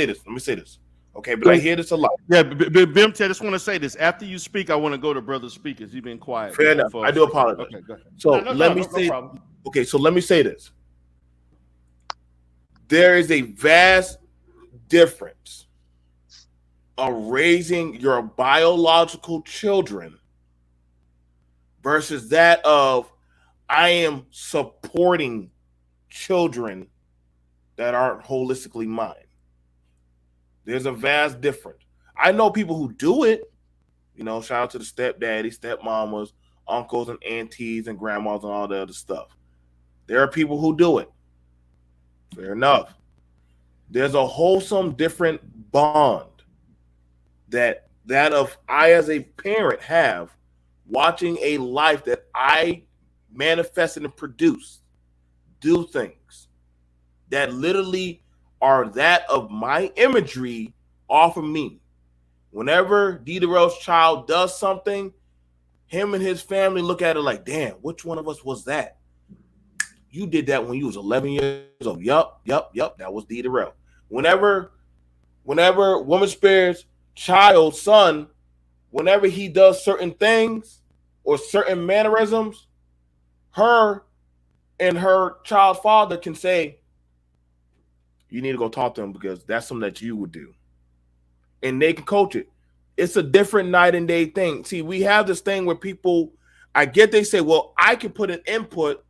this. Okay, but I hear this a lot. Yeah, Bimty, I just want to say this. After you speak, I want to go to brother speakers. You've been quiet. Fair enough. I do apologize. Okay, go ahead. So No say. problem. Okay, so let me say this. There is a vast difference of raising your biological children versus that of I am supporting children that aren't holistically mine. There's a vast difference. I know people who do it. You know, shout out to the stepdaddy, stepmamas, uncles and aunties and grandmas and all the other stuff. There are people who do it. Fair enough. There's a wholesome different bond that of I as a parent have watching a life that I manifested and produced do things that literally are that of my imagery off of me. Whenever D. Darrell's child does something, him and his family look at it like, damn, which one of us was that? You did that when you was 11 years old. Yup, that was D. Darrell. Whenever Woman Spirit's child, son, whenever he does certain things or certain mannerisms, her and her child father can say, you need to go talk to him because that's something that you would do. And they can coach it. It's a different night and day thing. See, we have this thing where people, I get they say, well, I can put an input.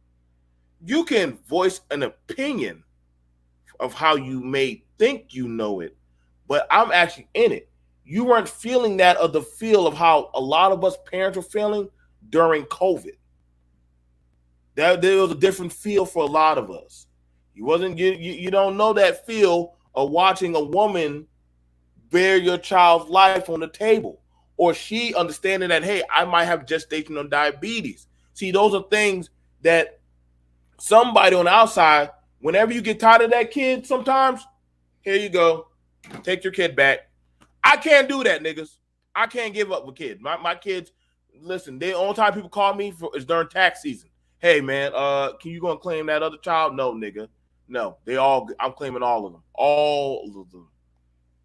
You can voice an opinion of how you may think you know it, but I'm actually in it. You weren't feeling that of the feel of how a lot of us parents were feeling during COVID. There was a different feel for a lot of us. You don't know that feel of watching a woman bear your child's life on the table, or she understanding that, hey, I might have gestational diabetes. See, those are things that somebody on the outside, whenever you get tired of that kid, sometimes, here you go, take your kid back. I can't do that, niggas. I can't give up with kids. My kids, listen, the only time people call me is during tax season. Hey, man, can you go and claim that other child? No, nigga. No, I'm claiming all of them. All of them.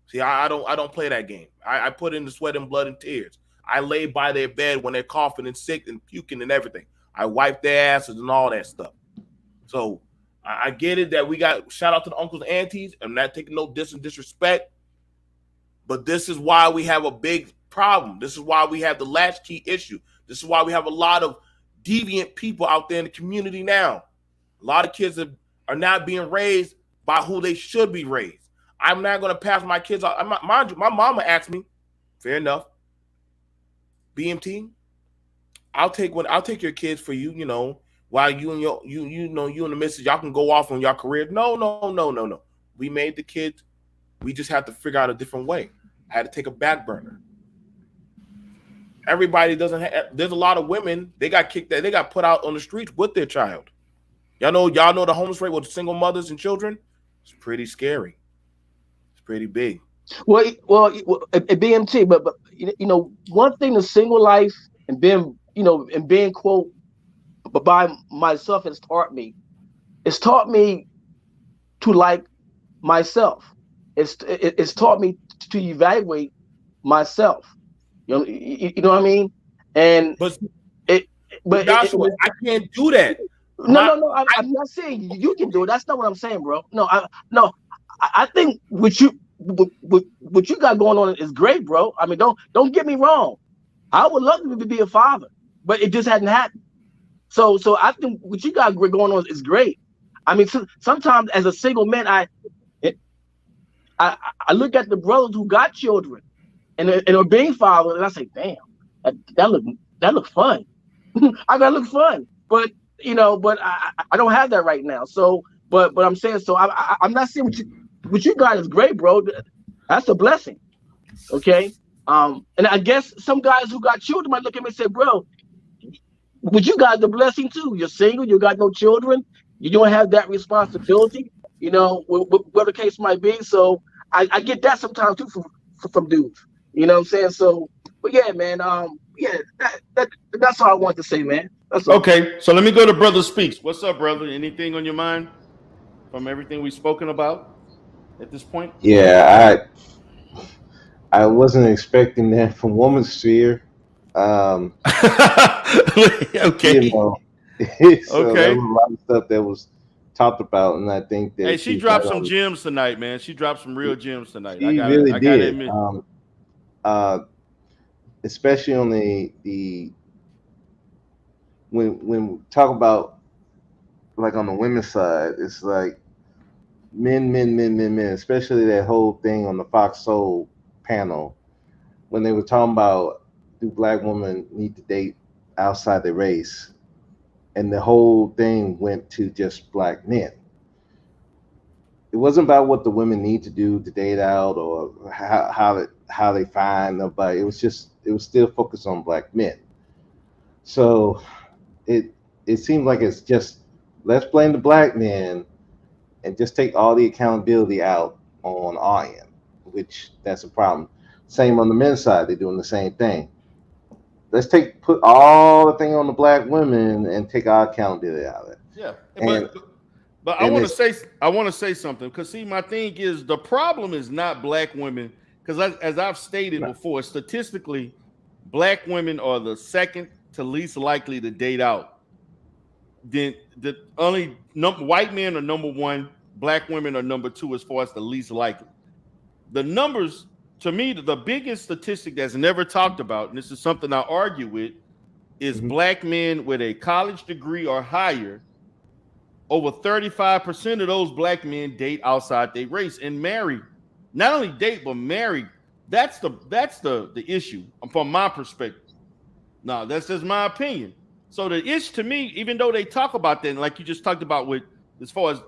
See, I don't play that game. I put in the sweat and blood and tears. I lay by their bed when they're coughing and sick and puking and everything. I wipe their asses and all that stuff. So I get it that we got shout out to the uncles and aunties. I'm not taking no disrespect, but this is why we have a big problem. This is why we have the latchkey issue. This is why we have a lot of deviant people out there in the community now. A lot of kids are not being raised by who they should be raised. I'm not going to pass my kids off. Mind you, my mama asked me, fair enough, BMT, I'll take your kids for you, you know, while you and you and the missus, y'all can go off on your career. No. We made the kids. We just have to figure out a different way. I had to take a back burner. Everybody doesn't have, there's a lot of women, they got kicked out, they got put out on the streets with their child. Y'all know the homeless rate with single mothers and children? It's pretty scary. It's pretty big. Well, BMT, but you know, one thing the single life and being quote by myself has taught me. It's taught me to like myself. It's taught me to evaluate myself. You know what I mean? And but Joshua, I can't do that. No. I'm not saying you can do it. That's not what I'm saying, bro. I think what you got going on is great, bro. I mean, don't get me wrong. I would love to be a father, but it just hadn't happened. So I think what you got going on is great. I mean, sometimes as a single man, I look at the brothers who got children and are being fathered, and I say, damn, That look fun. I gotta look fun, but I don't have that right now. So, but I'm saying, so I'm not saying what you got is great, bro. That's a blessing. Okay. And I guess some guys who got children might look at me and say, bro, but you got the blessing too. You're single, you got no children, you don't have that responsibility, whatever the case might be. So I get that sometimes too from dudes. You know what I'm saying? So, but yeah, man, that's all I want to say, man. That's all. Okay, so let me go to Brother Speaks. What's up, brother? Anything on your mind from everything we've spoken about at this point? Yeah, I wasn't expecting that from Woman Sphere. Okay. So Okay. there was a lot of stuff that was talked about, and I think that Hey, she she's dropped right some on. gems tonight, man. She dropped some real gems tonight. She I really gotta did. admit. Especially on the when we talk about like on the women's side, it's like men, especially that whole thing on the Fox Soul panel when they were talking about do black women need to date outside their race, and the whole thing went to just black men. It wasn't about what the women need to do to date out or how they find nobody. It was still focused on black men. So it seems like it's just let's blame the black men and just take all the accountability out on our end, which that's a problem. Same on the men's side, they're doing the same thing. Let's put all the thing on the black women and take our accountability out of it. Yeah, And but I want to say something because see, my thing is the problem is not black women because as I've stated before, statistically, black women are the second to least likely to date out. Then the only white men are number one, black women are number two as far as the least likely. The numbers, to me, the biggest statistic that's never talked about, and this is something I argue with, is black men with a college degree or higher. Over 35% of those black men date outside their race and marry. Not only date, but marry. That's the issue from my perspective. Now, that's just my opinion. So the issue to me, even though they talk about that, like you just talked about with as far as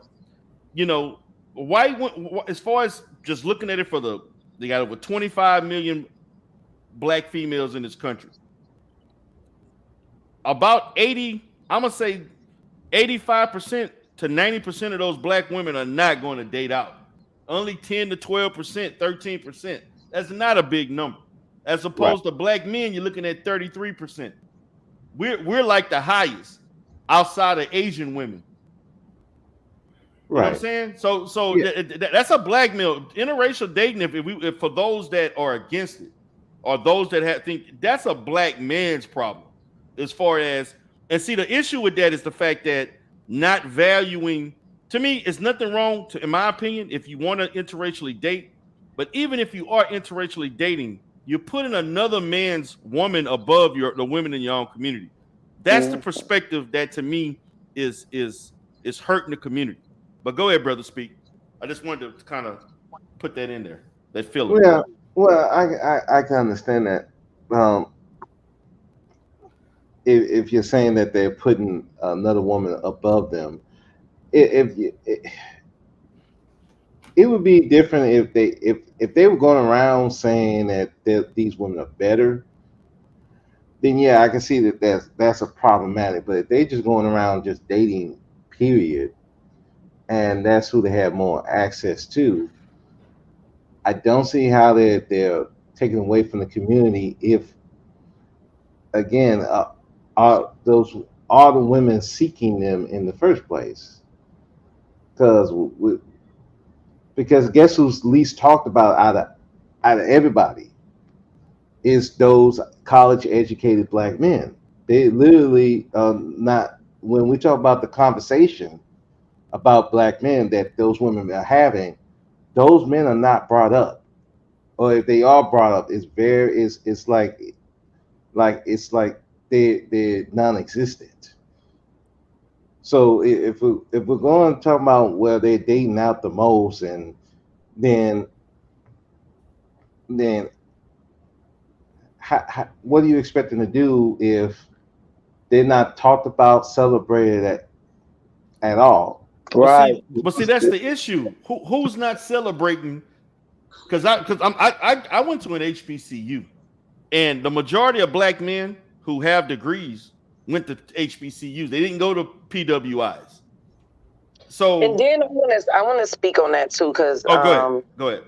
as far as just looking at it they got over 25 million black females in this country. About 80, I'm gonna say 85% to 90% of those black women are not going to date out. Only 10 to 12%, 13%. That's not a big number. As opposed to black men, you're looking at 33%. We're like the highest outside of Asian women. You know what I'm saying? So that's a black male interracial dating. If for those that are against it, or those that think that's a black man's problem, as far as and see the issue with that is the fact that not valuing. To me, it's nothing wrong. In my opinion, if you want to interracially date, but even if you are interracially dating, you're putting another man's woman above the women in your own community. That's the perspective that to me is hurting the community. But go ahead, brother, speak. I just wanted to kind of put that in there. That feeling. Yeah, well, I can understand that. If you're saying that they're putting another woman above them, it would be different if they were going around saying that these women are better. Then yeah, I can see that that's a problematic. But if they just going around just dating, period, and that's who they have more access to, I don't see how they're taken away from the community if, again, are the women seeking them in the first place? Because guess who's least talked about out of everybody is those college educated black men. They literally not, when we talk about the conversation about black men that those women are having, those men are not brought up, or if they are brought up, it's like they're non-existent. So if we're going to talk about where they're dating out the most, and then what are you expecting to do if they're not talked about, celebrated at all? Right. But see, that's the issue. Who's not celebrating? Because I went to an HBCU, and the majority of black men who have degrees went to HBCUs. They didn't go to PWIs. So, and then I want to speak on that too, because go ahead.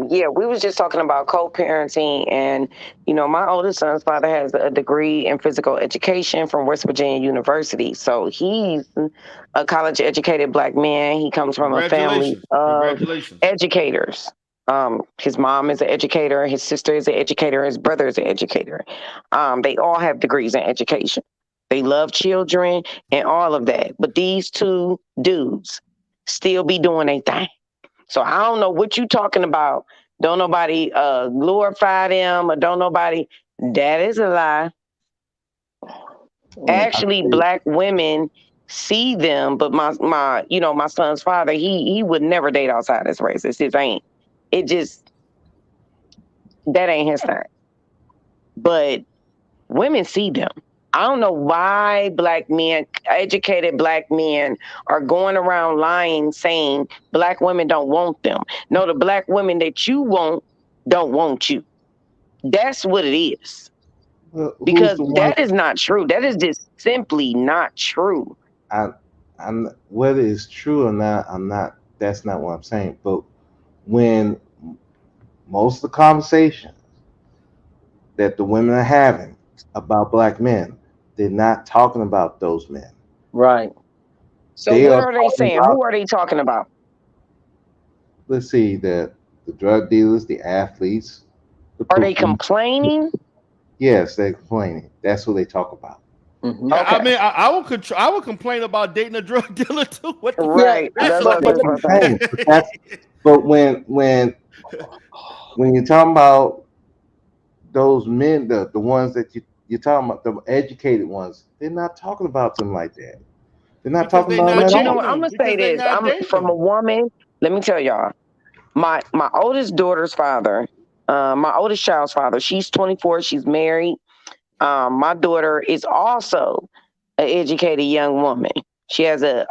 Yeah, we was just talking about co-parenting, and my oldest son's father has a degree in physical education from West Virginia University. So he's a college-educated black man. He comes from a family of educators. His mom is an educator, his sister is an educator, his brother is an educator. They all have degrees in education. They love children and all of that. But these two dudes still be doing their thing. So I don't know what you talking about. Don't nobody glorify them, or don't nobody. That is a lie. Actually, black women see them, but my son's father, he would never date outside his race. That ain't his thing. But women see them. I don't know why black men, educated black men, are going around lying, saying black women don't want them. No, the black women that you want don't want you. That's what it is. Because that is not true. That is just simply not true. I'm whether it's true or not, that's not what I'm saying. But when most of the conversations that the women are having about black men, they're not talking about those men. Right. So what are they saying? Who are they talking about? Let's see, the drug dealers, the athletes. Are they complaining? Yes, they're complaining. That's what they talk about. Mm-hmm. Okay. I mean, I would complain about dating a drug dealer too. What the right. But when you're talking about those men, the ones that you're talking about, the educated ones, they're not talking about them like that. They're not talking about them. But you know what? I'm gonna say this. I'm from a woman. Let me tell y'all. My oldest daughter's father, my oldest child's father, she's 24. She's married. My daughter is also an educated young woman. She has a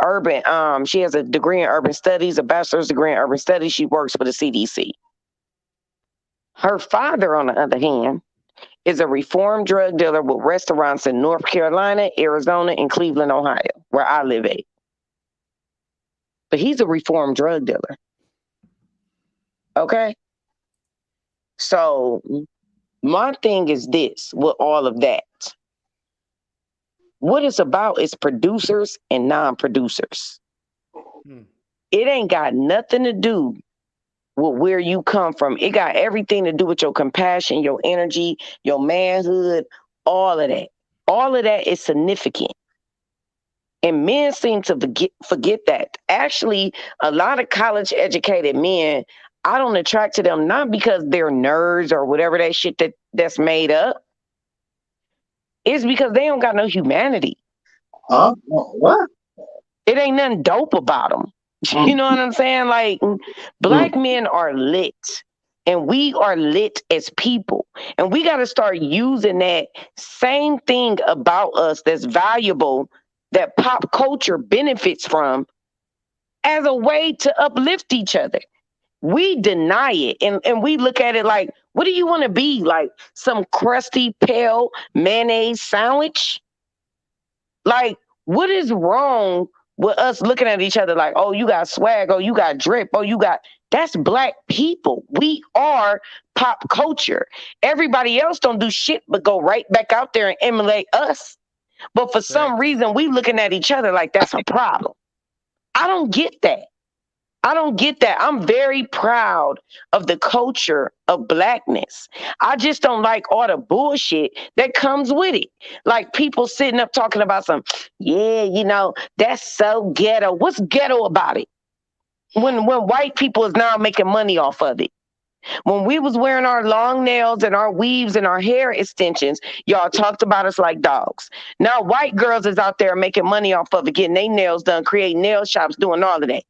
degree in urban studies, a bachelor's degree in urban studies. She works for the CDC. Her father, on the other hand, is a reformed drug dealer with restaurants in North Carolina, Arizona, and Cleveland, Ohio, where I live at. But he's a reformed drug dealer. Okay? So my thing is this, with all of that. What it's about is producers and non-producers. It ain't got nothing to do with where you come from. It got everything to do with your compassion, your energy, your manhood, all of that. All of that is significant. And men seem to forget that. Actually, a lot of college-educated men, I don't attract to them not because they're nerds or whatever that shit that's made up. It's because they don't got no humanity. What? It ain't nothing dope about them. You know what I'm saying? Like, black men are lit, and we are lit as people. And we got to start using that same thing about us that's valuable, that pop culture benefits from, as a way to uplift each other. We deny it, and we look at it like, what do you want to be? Like some crusty, pale mayonnaise sandwich? Like, what is wrong with us looking at each other like, oh, you got swag, oh, you got drip, oh, you got... That's black people. We are pop culture. Everybody else don't do shit but go right back out there and emulate us. But for some reason, we looking at each other like that's a problem. I don't get that. I'm very proud of the culture of blackness. I just don't like all the bullshit that comes with it. Like people sitting up talking about that's so ghetto. What's ghetto about it? When white people is now making money off of it. When we was wearing our long nails and our weaves and our hair extensions, y'all talked about us like dogs. Now white girls is out there making money off of it, getting their nails done, creating nail shops, doing all of that.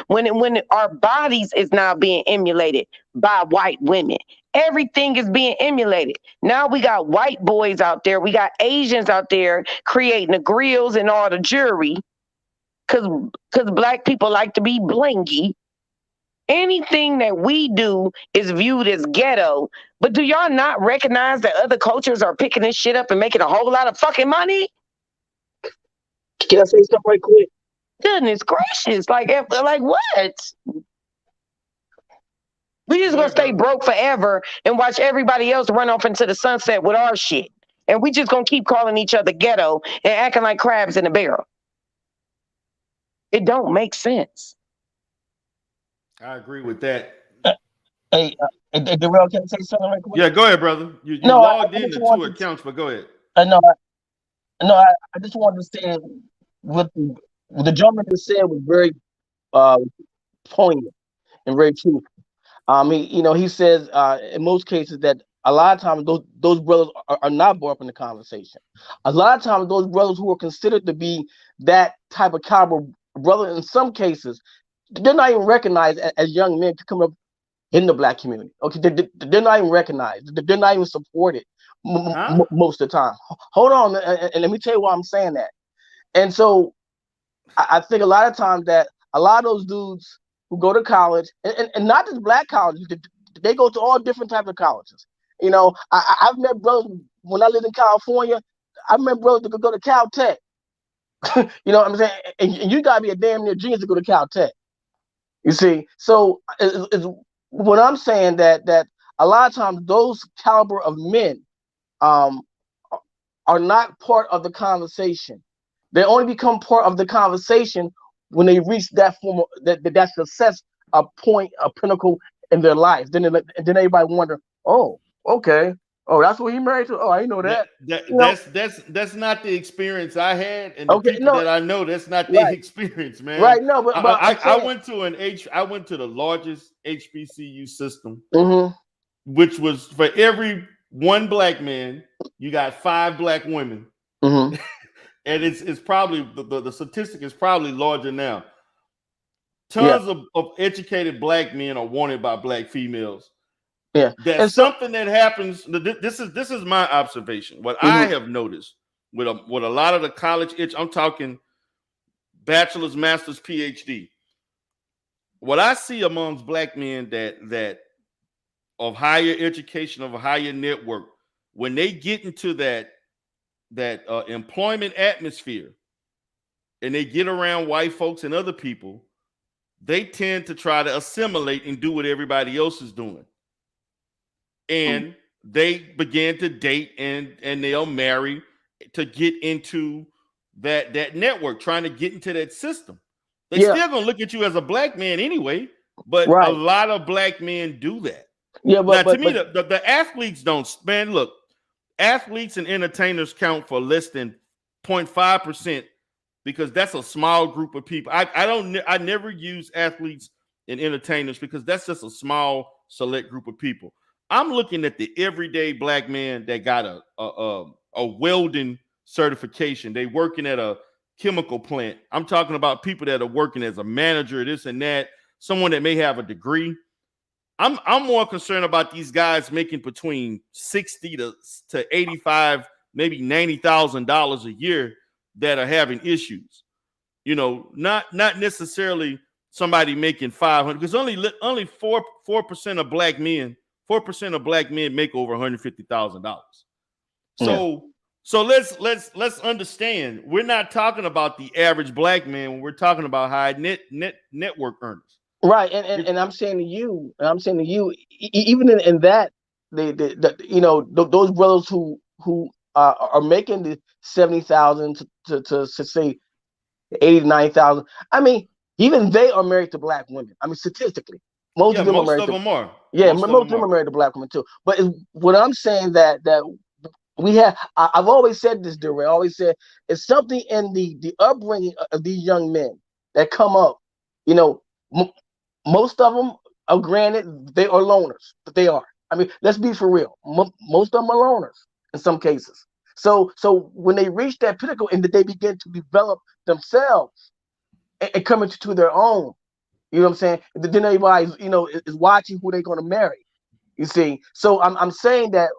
When our bodies is now being emulated by white women. Everything is being emulated. Now we got white boys out there. We got Asians out there creating the grills and all the jewelry because black people like to be blingy. Anything that we do is viewed as ghetto. But do y'all not recognize that other cultures are picking this shit up and making a whole lot of fucking money? Can I say something right quick? Goodness gracious. Like what? We just gonna stay broke forever and watch everybody else run off into the sunset with our shit. And we just gonna keep calling each other ghetto and acting like crabs in a barrel. It don't make sense. I agree with that. Hey, Darrell, can I say something right quick? Yeah, go ahead, brother. You No, logged I in just to wanted 2 accounts, but go ahead. I just wanted to say what the gentleman just said was very poignant and very true. He says in most cases that a lot of times those brothers are not brought up in the conversation. A lot of times those brothers who are considered to be that type of caliber brother, in some cases, they're not even recognized as young men to come up in the black community. Okay, they're not even recognized. They're not even supported most of the time. Hold on, and let me tell you why I'm saying that. And so I think a lot of times that a lot of those dudes who go to college, and not just black colleges, they go to all different types of colleges. I've met brothers when I lived in California. I met brothers that could go to Caltech. You know what I'm saying? And you gotta be a damn near genius to go to Caltech. You see, so it's what I'm saying that a lot of times those caliber of men are not part of the conversation. They only become part of the conversation when they reach that form of that success, a point, a pinnacle in their life. Then everybody wonder, oh, okay, oh, that's what he married to. Oh, I didn't know that. That's not the experience I had, and the people that I know, that's not their experience, man. Right? No, but I went to the largest HBCU system, which was for every one black man, you got 5 black women. And it's probably the statistic is probably larger now. Tons of educated black men are wanted by black females. Yeah, that's something that happens. This is my observation. What I have noticed with a lot of the college I'm talking bachelor's, master's, PhD. What I see amongst black men that of higher education, of a higher network, when they get into that employment atmosphere and they get around white folks and other people, they tend to try to assimilate and do what everybody else is doing. And they begin to date and they'll marry to get into that network, trying to get into that system. They still gonna look at you as a black man anyway, but a lot of black men do that. Yeah, but to me, the athletes don't, man, look, athletes and entertainers count for less than 0.5% because that's a small group of people. I never use athletes and entertainers because that's just a small select group of people. I'm looking at the everyday black man that got a welding certification. They working at a chemical plant. I'm talking about people that are working as a manager, this and that, someone that may have a degree. I'm more concerned about these guys making between $60,000 to $85,000, maybe $90,000 a year that are having issues. Not necessarily somebody making $500, because only 4% of black men, 4% of black men make over $150,000. So let's understand, we're not talking about the average black man when we're talking about high network earners. Right, and I'm saying to you, even in that, those brothers who are making the 70,000 to say 89,000. I mean, even they are married to black women. I mean, statistically, most of them are married. Yeah, most of them are married to black women too. But what I'm saying that we have, I've always said this, Darrell. I always said it's something in the upbringing of these young men that come up. Most of them are, granted, they are loners, but they are. I mean, let's be for real. Most of them are loners in some cases. So when they reach that pinnacle and that they begin to develop themselves and come into their own, You know what I'm saying? Then everybody's, is watching who they're going to marry. You see? So I'm saying that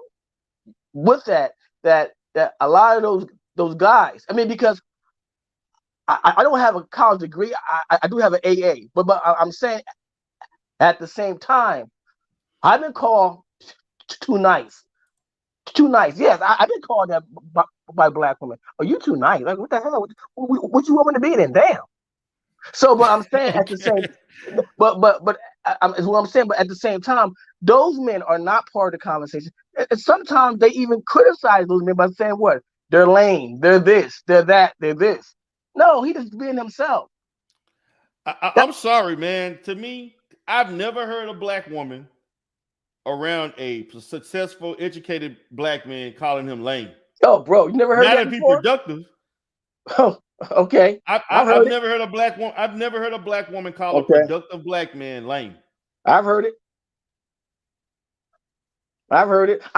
with that a lot of those guys, I mean, because I don't have a college degree. I do have an AA, but I'm saying at the same time, I've been called too nice. Too nice. Yes, I've been called that by black women. Oh, you too nice. Like, what the hell? What you want me to be then? Damn. So, but I'm saying at the same, is what I'm saying. But at the same time, those men are not part of the conversation. And sometimes they even criticize those men by saying what? They're lame. They're this. They're that. They're this. No, he just being himself. I'm sorry, man. To me, I've never heard a black woman around a successful, educated black man calling him lame. Oh, bro, you never heard that before? Be productive. Oh, okay. I've never heard a black woman. I've never heard a black woman call a productive black man lame. I've heard it. I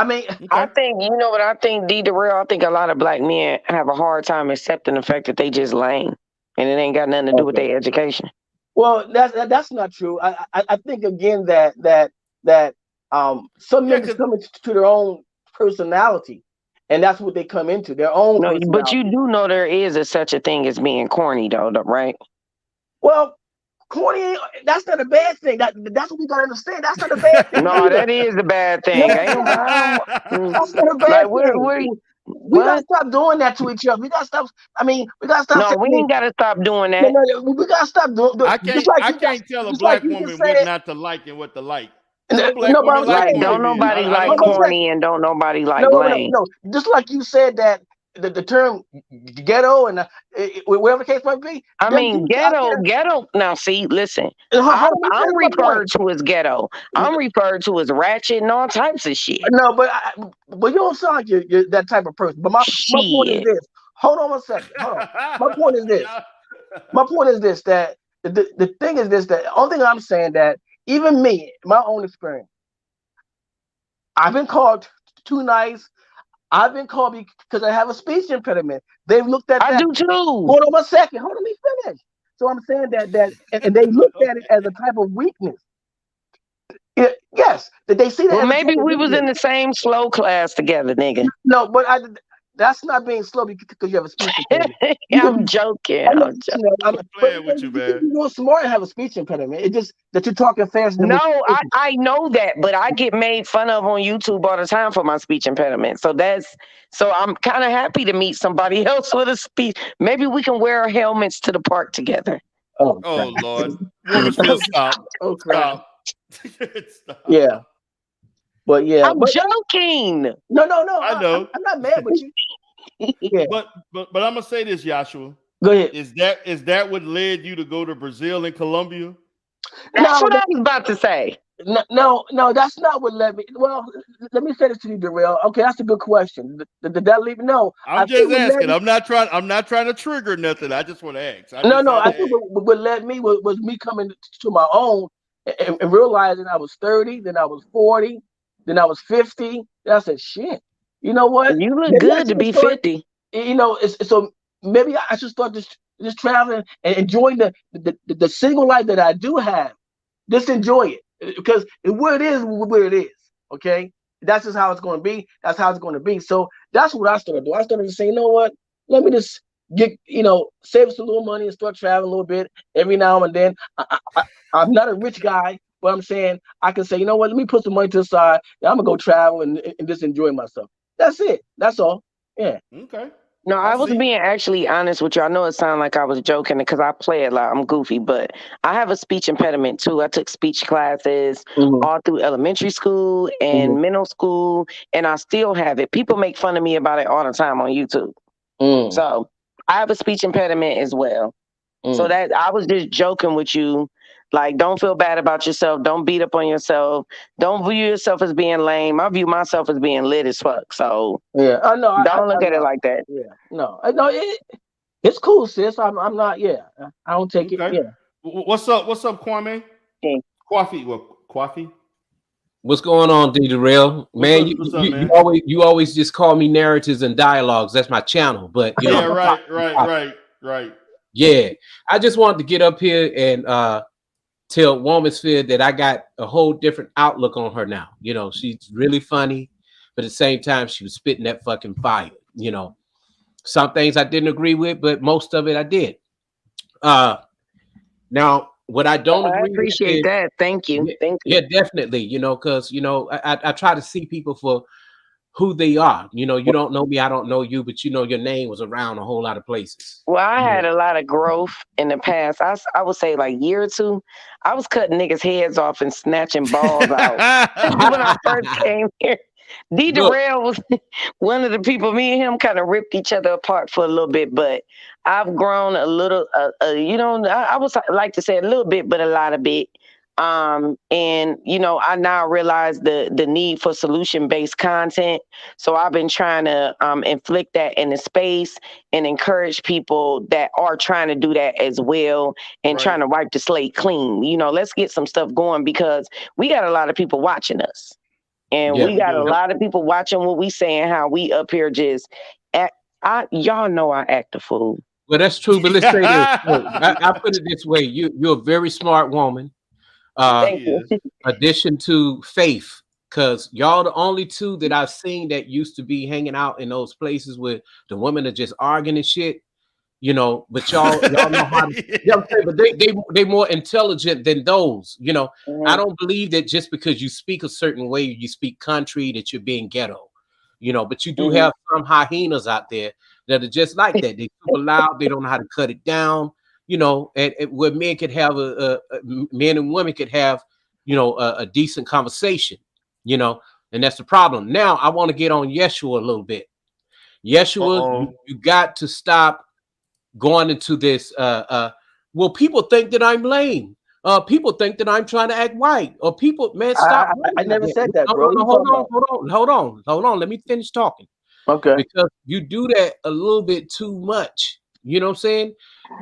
mean, I think, you know what I think, D. Darrell? I think a lot of black men have a hard time accepting the fact that they just lame and it ain't got nothing to do with their education. Well, that's not true. I think again that some men come into their own personality, and that's what they come into, their own personality. But you do know there is such a thing as being corny, though, right? Well, corny, that's not a bad thing. That's what we gotta understand. That's not a bad thing. No, that is a bad thing. That's not a bad thing. We gotta stop doing that to each other. We gotta stop. I mean, we gotta stop. No, we ain't gotta stop doing that. No, we gotta stop doing. I can't tell a black woman what not to like and what to like. Don't nobody like corny and don't nobody like lame. No. Just like you said that the term ghetto and whatever the case might be. I mean, ghetto. Now, see, listen. I'm referred to as ghetto. I'm referred to as ratchet and all types of shit. No, but you don't sound like you're that type of person. But my point is this. Hold on a second. Hold on. My point is this. My point is this. That the thing is this. That the only thing I'm saying that even me, my own experience, I've been called too nice. I've been called because I have a speech impediment. They've looked at that. I do too. Hold on a second. Hold on, let me finish. So I'm saying that and they looked at it as a type of weakness. Yes, that they see that. Well, maybe we was in the same slow class together, nigga. No, but that's not being slow because you have a speech impediment. I'm joking. I'm playing with you, man. You're smart and have a speech impediment. It's just that you're talking fast. No, I know that, but I get made fun of on YouTube all the time for my speech impediment. So I'm kind of happy to meet somebody else with a speech. Maybe we can wear our helmets to the park together. Oh Lord. Stop. Oh crap. Stop. Yeah. But yeah, I'm joking. No. I know. I'm not mad with you. Yeah. But I'm gonna say this, Joshua. Go ahead. Is that what led you to go to Brazil and Colombia? That's what I was about to say. No, that's not what led me. Well, let me say this to you, Darrell. Okay, that's a good question. Did that lead me? No. I'm just asking. I'm not trying to trigger nothing. I just want to ask. I think what led me was me coming to my own and realizing I was 30, then I was 40. Then I was 50. Then I said, shit, you know what? You look good to be 50. So maybe I should start just traveling and enjoying the single life that I do have. Just enjoy it because where it is, okay? That's just how it's going to be. That's how it's going to be. So that's what I started doing. I started to say, you know what? Let me just get, save some little money and start traveling a little bit every now and then. I'm not a rich guy. But I'm saying I can say, you know what? Let me put some money to the side. I'm gonna go travel and just enjoy myself. That's it. That's all. Yeah. Okay. No, I was being actually honest with you. I know it sounded like I was joking because I play a lot. I'm goofy, but I have a speech impediment too. I took speech classes all through elementary school and middle school, and I still have it. People make fun of me about it all the time on YouTube. So I have a speech impediment as well. So that I was just joking with you. Like, don't feel bad about yourself. Don't beat up on yourself. Don't view yourself as being lame. I view myself as being lit as fuck. So yeah, I know. Don't look at it like that. Yeah, no, it's cool, sis. I'm not. Yeah, I don't take it. Yeah. What's up, Kwame? Kwafi. What's going on, D. Darrell? Man, you always just call me narratives and dialogues. That's my channel. But yeah, right. Yeah, I just wanted to get up here and till Womansphere that I got a whole different outlook on her now. You know, she's really funny, but at the same time, she was spitting that fucking fire. You know, some things I didn't agree with, but most of it I did. Now, what I don't agree with, appreciate that. Thank you. Thank you. Yeah, definitely. You know, because you know, I try to see people for who they are. You know, you don't know me, I don't know you, but you know your name was around a whole lot of places. Well, I had a lot of growth in the past. I would say like year or two, I was cutting niggas' heads off and snatching balls out. When I first came here, D. Darrell was one of the people, me and him kind of ripped each other apart for a little bit, but I've grown a little, you know, I would like to say a little bit, but a lot of bit. And you know, I now realize the need for solution-based content. So I've been trying to inflict that in the space and encourage people that are trying to do that as well and trying to wipe the slate clean. You know, let's get some stuff going because we got a lot of people watching us. And we got a lot of people watching what we saying, how we up here just act. Y'all know I act a fool. Well, that's true, but let's say this. Look, I put it this way. You're a very smart woman. Thank you. Addition to Faith, because y'all the only two that I've seen that used to be hanging out in those places where the women are just arguing and shit, you know. But y'all know how to, you know what I'm saying? But they more intelligent than those, you know. I don't believe that just because you speak a certain way, you speak country, that you're being ghetto, you know. But you do have some hyenas out there that are just like that. They're super loud. They don't know how to cut it down. You know, and where men could have men and women could have, you know, a decent conversation, you know, and that's the problem. Now I want to get on Yeshua a little bit. Yeshua, you got to stop going into this. Well, people think that I'm lame. People think that I'm trying to act white. Or people, man, stop. I never said that, bro. Hold on. Let me finish talking. Okay. Because you do that a little bit too much. You know what I'm saying?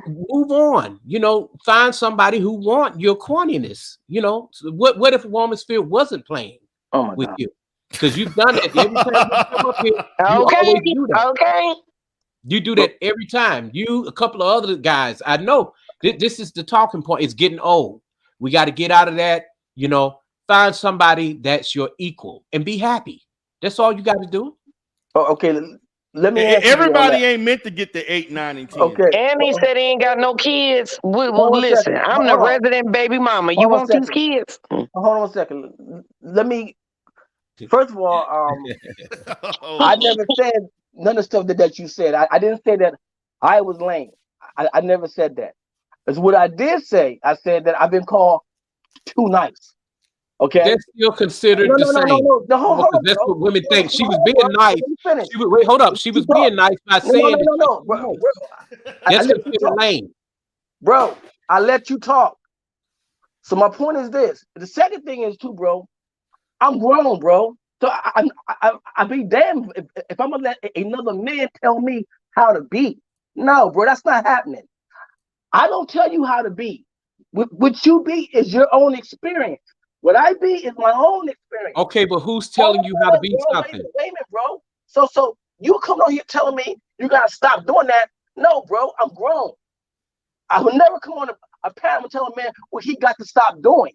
Move on. You know, find somebody who want your corniness. You know, so what if Womansphere wasn't playing with you? Because you've done it every time you come up here. Okay. You do that every time. You, a couple of other guys. I know this is the talking point. It's getting old. We got to get out of that. You know, find somebody that's your equal and be happy. That's all you got to do. Oh, okay. Let me. Everybody ain't meant to get the 8, 9, and 10. Okay. And he said he ain't got no kids. Well, listen, I'm the resident baby mama. You want these kids? Hold on a second. Let me. First of all, I never said none of the stuff that you said. I didn't say that I was lame. I never said that. That's what I did say. I said that I've been called too nice. Okay, that's still considered the same. No, that's what women think. She was being nice. Wait, hold up. She was being nice by saying bro. That's considered lame. Bro, I let you talk. So my point is this. The second thing is too, bro. I'm grown, bro. So I be damned if I'm gonna let another man tell me how to be. No, bro, that's not happening. I don't tell you how to be. What you be is your own experience. What I be is my own experience. Okay, but who's telling you how to be something? Wait a minute, bro. So you come on here telling me you gotta stop doing that? No, bro, I'm grown. I would never come on a panel and tell a man what he got to stop doing.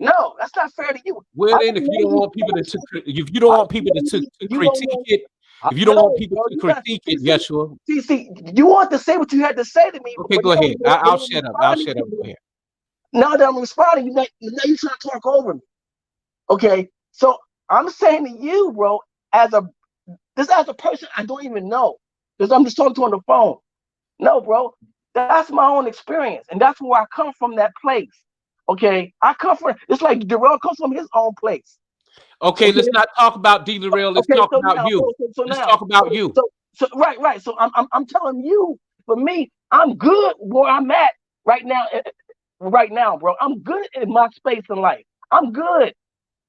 No, that's not fair to you. Well, then, if you don't want people to critique it, if you don't want people to critique it, Yeshua. See, you want to say what you had to say to me. Okay, go ahead. I'll shut up. Go ahead. Now that I'm responding, now you're trying to talk over me. Okay, so I'm saying to you, bro, as a person I don't even know, because I'm just talking to on the phone. No, bro, that's my own experience, and that's where I come from. That place. Okay, I come from. It's like Darrell comes from his own place. Okay, let's not talk about D. Darrell. Let's talk about you. Let's talk about you. So right. So I'm telling you, for me, I'm good where I'm at right now. Right now, bro, I'm good in my space in life. I'm good.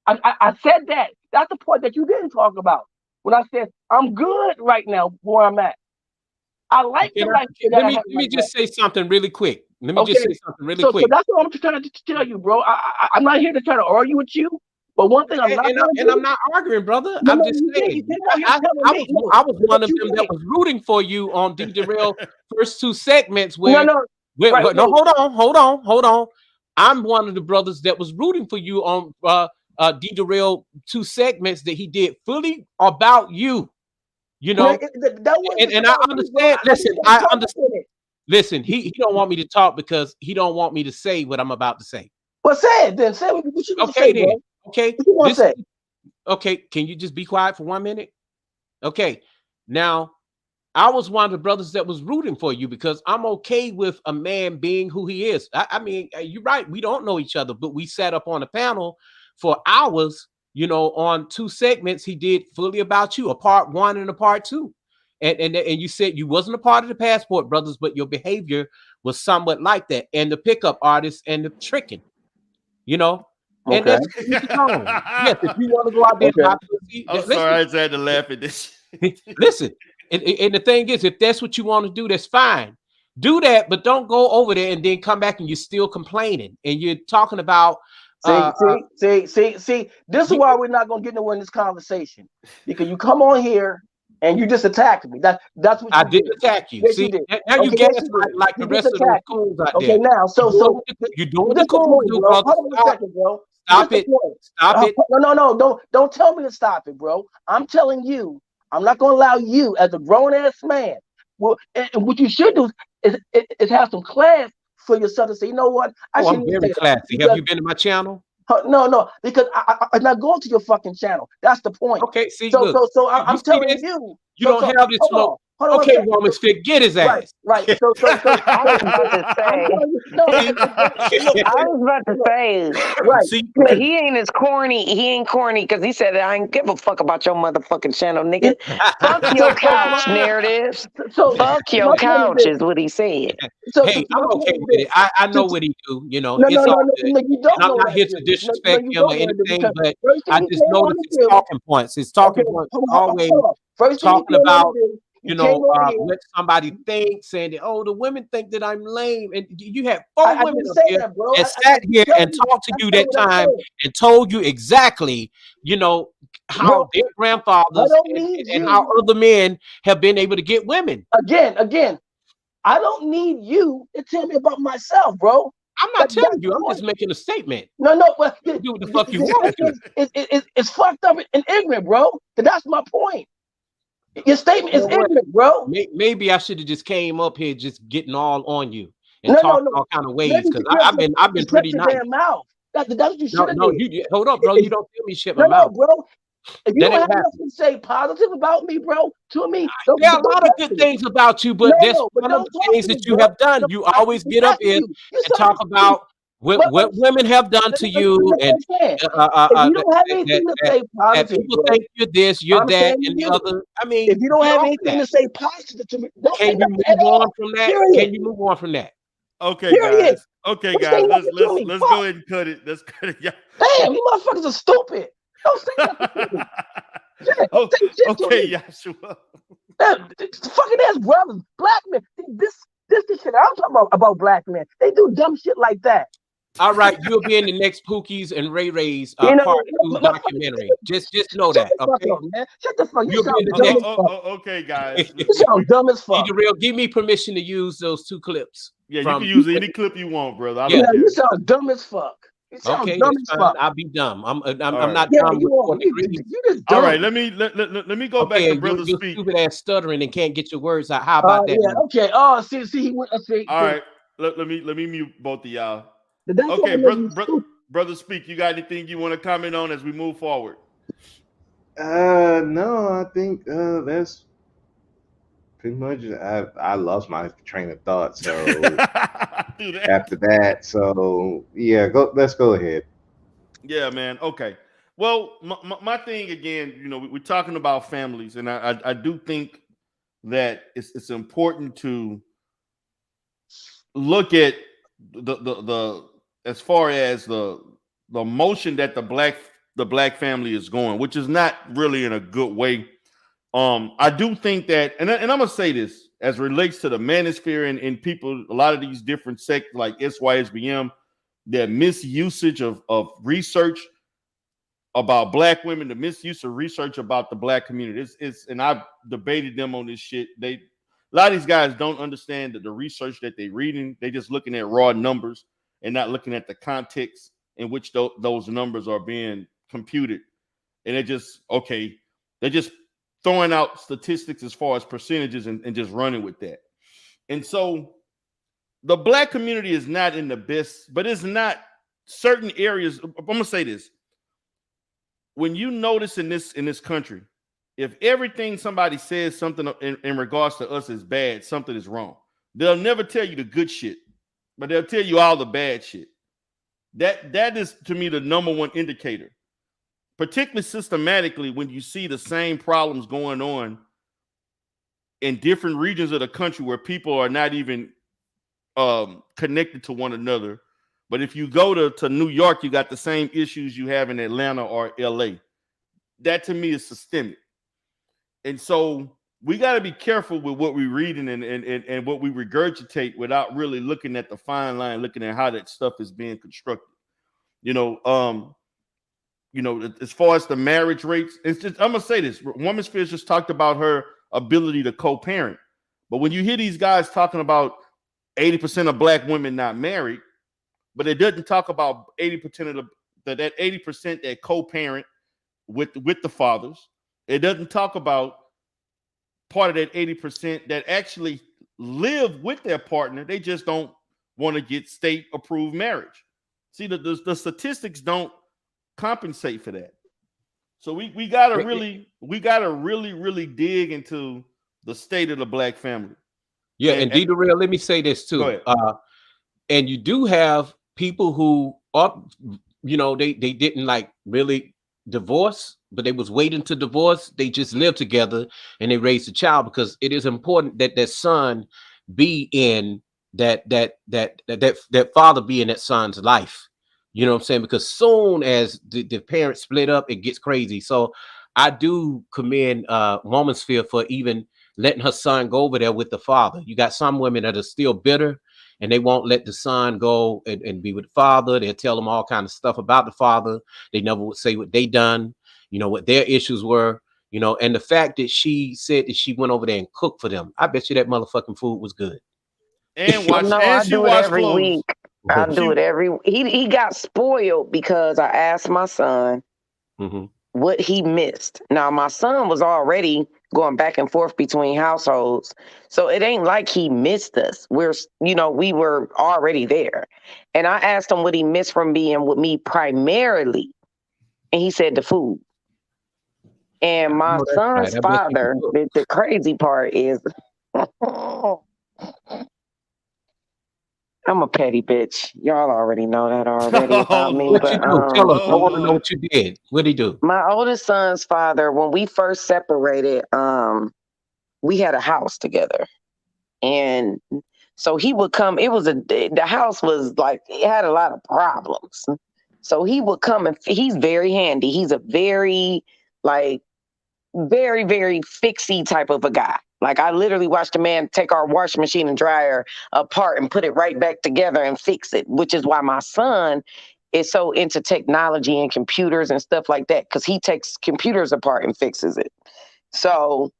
I said that. That's the point that you didn't talk about. When I said I'm good right now where I'm at. I like the life. Let me just say something really quick. So that's what I'm trying to tell you, bro. I'm not here to try to argue with you. But one thing I'm not arguing, brother. I'm just saying. I was one of them that was rooting for you on D. Darrell first two segments where. Hold on. I'm one of the brothers that was rooting for you on D Darrell 2 segments that he did fully about you. You know, and I understand. Listen, I understand. Listen, he don't want me to talk because he don't want me to say what I'm about to say. Well, say it then. Say what you want to Okay, say, then. bro. Okay. What you want to say? Okay, can you just be quiet for 1 minute? Okay. Now, I was one of the brothers that was rooting for you because I'm okay with a man being who he is. I mean, you're right. We don't know each other, but we sat up on a panel for hours, you know, on 2 segments. He did fully about you, a part 1 and a part 2. And you said you wasn't a part of the Passport Brothers, but your behavior was somewhat like that. And the pickup artists and the tricking, you know. And Okay. that's yes, if you want to go out there and buy pussy, I'm sorry, I just had to laugh at this. Listen, and the thing is, if that's what you want to do, that's fine. Do that, but don't go over there and then come back and you're still complaining and you're talking about. See. This is why we're not gonna get nowhere in this conversation because you come on here and you just attacked me. That's what I did attack you. Yes, See, you did. now you Okay, gas yes, you did. like the You rest just of those attacked me. coons out Okay, there. now, You're doing what this the the coons point, do, bro. brother. Hold on a second, bro. Stop This it. the point. Stop it. No, don't tell me to stop it, bro. I'm telling you, I'm not gonna allow you as a grown ass man. Well, and what you should do is have some class for yourself to say, you know what? I Oh, I'm shouldn't even very say that classy. because Have you been to my channel? no, because I'm not going to your fucking channel. That's the point. Okay, see, So, look, I'm see telling this? you. You don't have this smoke. Hold on Okay, a second. woman, fit, get his ass. Right. So, I was about to I'm say. telling you, no, I was about to say. right. See, But he ain't as corny. He ain't corny because he said, I ain't give a fuck about your motherfucking channel, nigga. Fuck your couch narratives. Fuck your couch is what he said. Hey, I'm okay with it. I know what he do. You know, it's all good. No, you don't And I'm know not what here I to do. disrespect you him or don't know what I do anything, because but first thing I he just came on noticed the his field. talking points. His talking Okay, points hold always on. First thing he talking came on about, the field, you came know, over here. what somebody thinks, saying that, oh, the women think that I'm lame. And you had 4 I women didn't up say here that, bro. and I sat here tell and you, talked to that's you not that what I time said. and told you exactly, you know, how Bro, their I grandfathers don't need and how you. other men have been able to get women. Again, I don't need you to tell me about myself, bro. I'm not telling you. I'm just making a statement. No, but You do what the fuck you want to. it's fucked up and ignorant, bro. That's my point. Your statement You is know what? ignorant, bro. Maybe I should have just came up here just getting all on you and No. talking all kind of ways because I've been Just pretty shut your nice. damn mouth. That's what you should have No, did. you hold up, bro. You don't tell me shut my No, mouth. bro. If you That don't ain't have happening. nothing to say positive about me, bro, to me, don't There are a lot of touch good me. things about you, but that's But one of don't the talk things to me, that you bro. have done. No, You I'm always get up asking here you. You and talk about what women have done to you, and if you don't have anything to say that positive, people bro, think you're this, you're I'm that, saying and to the you, other. I mean, if you don't get have off anything that. to say positive to me, don't say Can you nothing at move on all. from that? Period. Can you move on from that? Okay, Period. guys. Okay, Don't say guys. nothing to me. Let's Fuck. go ahead and cut it. Let's cut it. Yeah. Damn, you motherfuckers are stupid. Don't say nothing to me. Shit, don't say shit to Okay, me. Yahshua. Fucking ass brothers, black men. This shit I'm talking about black men. They do dumb shit like that. All right, you'll be in the next Pookies and Ray Ray's You know, part 2 documentary. Just know Shut that, the fuck okay? up, man. Shut the fuck. You You'll be sound in the dumb next. as fuck. Okay, guys. You sound dumb as fuck. Real, give me permission to use those 2 clips. Yeah, you can use any clip you want, brother. I Yeah, don't care. you sound dumb as fuck. You sound Okay, dumb that's as fine. fuck. I'll be dumb. I'm All not right. dumb You with are. 4 degrees. You just dumb. All right, let me go back to brother you're speak. stupid ass stuttering and can't get your words out. How about that? Yeah, okay. Oh, see, he went. All right, let me mute both of y'all. That's Okay, what brother speak. You got anything you want to comment on as we move forward? No, I think that's pretty much. I lost my train of thought. So after that, so yeah, let's go ahead. Yeah, man. Okay. Well, my thing again, you know, we're talking about families, and I do think that it's important to look at the as far as the motion that the black family is going, which is not really in a good way. I do think that, and I'm gonna say this as relates to the manosphere and people, a lot of these different sects like SYSBM, their misusage of research about black women, the misuse of research about the black community. It's and I've debated them on this shit. A lot of these guys don't understand that the research that they're reading, they just looking at raw numbers. and not looking at the context in which those numbers are being computed. And they're just throwing out statistics as far as percentages and just running with that. And so the Black community is not in the best, but it's not certain areas. I'm gonna say this. When you notice in this country, if everything somebody says something in regards to us is bad, something is wrong. They'll never tell you the good shit, but they'll tell you all the bad shit. That is, to me, the number one indicator, particularly systematically, when you see the same problems going on in different regions of the country where people are not even connected to one another. But if you go to New York, you got the same issues you have in Atlanta or LA. That to me is systemic. And so we got to be careful with what we're reading and what we regurgitate without really looking at the fine line, looking at how that stuff is being constructed. As far as the marriage rates, it's just, I'm gonna say this. Woman Spheres just talked about her ability to co-parent. But when you hear these guys talking about 80% of Black women not married, but it doesn't talk about 80% of that 80% that co-parent with the fathers. It doesn't talk about part of that 80% that actually live with their partner. They just don't want to get state approved marriage. See, the statistics don't compensate for that. So we gotta really dig into the state of the Black family. Yeah, and D-Darrell, let me say this too. And you do have people who are, they didn't like really divorce, but they was waiting to divorce. They just lived together and they raised a child, because it is important that that son be in that father be in that son's life. You know what I'm saying? Because soon as the parents split up, it gets crazy. So I do commend Woman Sphere for even letting her son go over there with the father. You got some women that are still bitter and they won't let the son go and be with the father. They'll tell them all kind of stuff about the father. They never would say what they done, what their issues were, and the fact that she said that she went over there and cooked for them. I bet you that motherfucking food was good. And watch, no, and I she do it washed every clothes. week. I do it every. He got spoiled because I asked my son what he missed. Now my son was already going back and forth between households, so it ain't like he missed us. We were already there, and I asked him what he missed from being with me primarily, and he said the food. And my son's father, the crazy part is. I'm a petty bitch. Y'all already know that already about me. What but you do? Tell us. I want to know what you did. What did he do? My oldest son's father, when we first separated, we had a house together, and so he would come. The house was like, it had a lot of problems. So he would come, and he's very handy. He's a very very, very fixie type of a guy. Like, I literally watched a man take our washing machine and dryer apart and put it right back together and fix it, which is why my son is so into technology and computers and stuff like that, because he takes computers apart and fixes it. So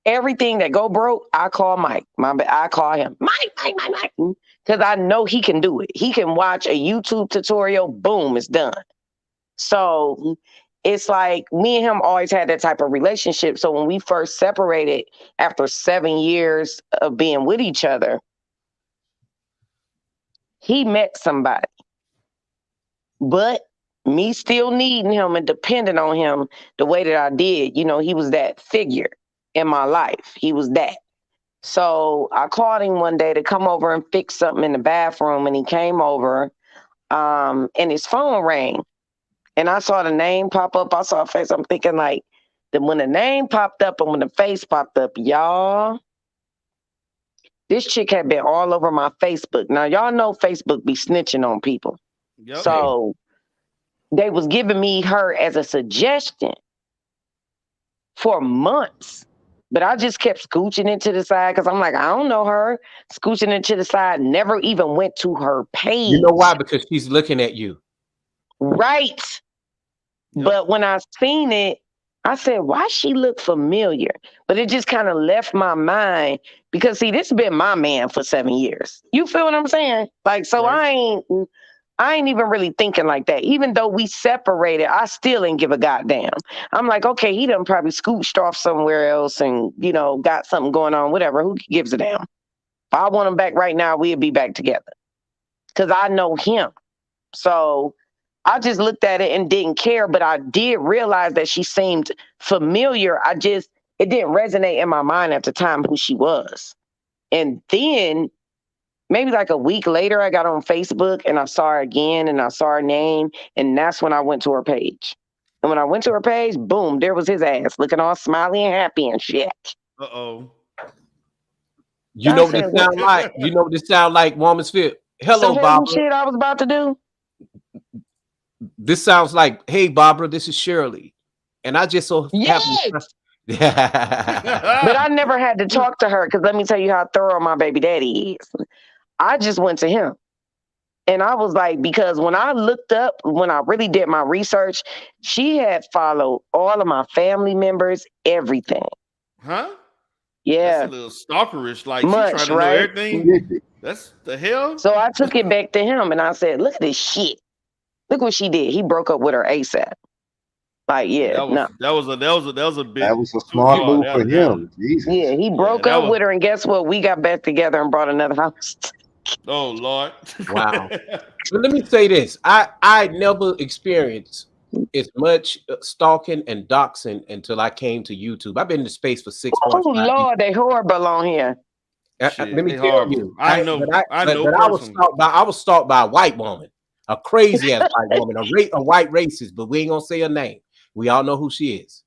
everything that go broke, I call Mike. I call him, Mike, because I know he can do it. He can watch a YouTube tutorial, boom, it's done. So it's like me and him always had that type of relationship. So when we first separated after 7 years of being with each other, he met somebody. But me still needing him and depending on him the way that I did, he was that figure in my life. He was that. So I called him one day to come over and fix something in the bathroom, and he came over and his phone rang. And I saw the name pop up. I saw a face. I'm thinking when the name popped up and when the face popped up, y'all, this chick had been all over my Facebook. Now, y'all know Facebook be snitching on people. Yep. So they was giving me her as a suggestion for months. But I just kept scooching it to the side because I'm like, I don't know her. Scooching it to the side, never even went to her page. You know why? Because she's looking at you. Right. Yep. But when I seen it, I said, why she look familiar? But it just kind of left my mind because see, this has been my man for 7 years. You feel what I'm saying? Like, so Right. I ain't even really thinking like that. Even though we separated, I still didn't give a goddamn. I'm like, okay, he done probably scooched off somewhere else and, you know, got something going on, whatever. Who gives a damn? If I want him back right now, we'd be back together. Because I know him. So I just looked at it and didn't care, but I did realize that she seemed familiar. It didn't resonate in my mind at the time who she was. And then maybe like a week later, I got on Facebook and I saw her again and I saw her name. And that's when I went to her page. And when I went to her page, boom, there was his ass looking all smiley and happy and shit. Uh-oh. You know what this sound like? You know what this sound like, Woman's Fit? Hello, Barbara. Shit I was about to do. This sounds like, hey, Barbara, this is Shirley. And I just so happen But I never had to talk to her because let me tell you how thorough my baby daddy is. I just went to him. And I was like, because when I looked up, when I really did my research, she had followed all of my family members, everything. Huh? Yeah. That's a little stalkerish. Like, Much, she trying to know right? everything. That's the hell. So I took it back to him and I said, look at this shit. Look what she did. He broke up with her ASAP. Like, yeah, that was a bit. That was a smart move for him. Jesus. Yeah, he broke up with her, and guess what? We got back together and brought another house. Oh Lord! Wow. But let me say this: I never experienced as much stalking and doxing until I came to YouTube. I've been in the space for 6 months. Oh Lord, they horrible on here. Let me tell you, I know. I was stalked by a white woman, a crazy ass white woman, a white racist, but we ain't gonna say her name. We all know who she is.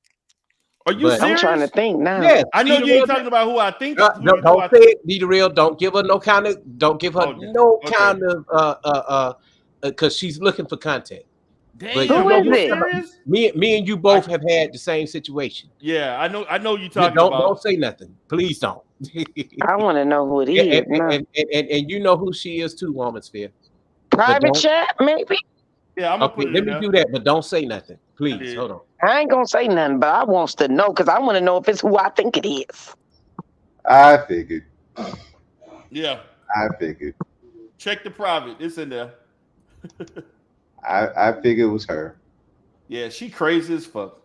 Are you serious? I'm trying to think now. Yes, I know you ain't talking about who I think. Don't say it, be the real. Don't give her no kind of. Don't give her kind of. Because she's looking for content. Damn, but who is it? Me and you both have had the same situation. Yeah, I know you talking about. Don't say nothing, please don't. I want to know who it is. And you know who she is too, Woman's Sphere. Private chat, maybe. Yeah, I'm okay. Let me do that, but don't say nothing, please. Hold on. I ain't gonna say nothing, but I wants to know because I want to know if it's who I think it is. I figured. Yeah. I figured. Check the private. It's in there. I figured it was her. Yeah, she crazy as fuck.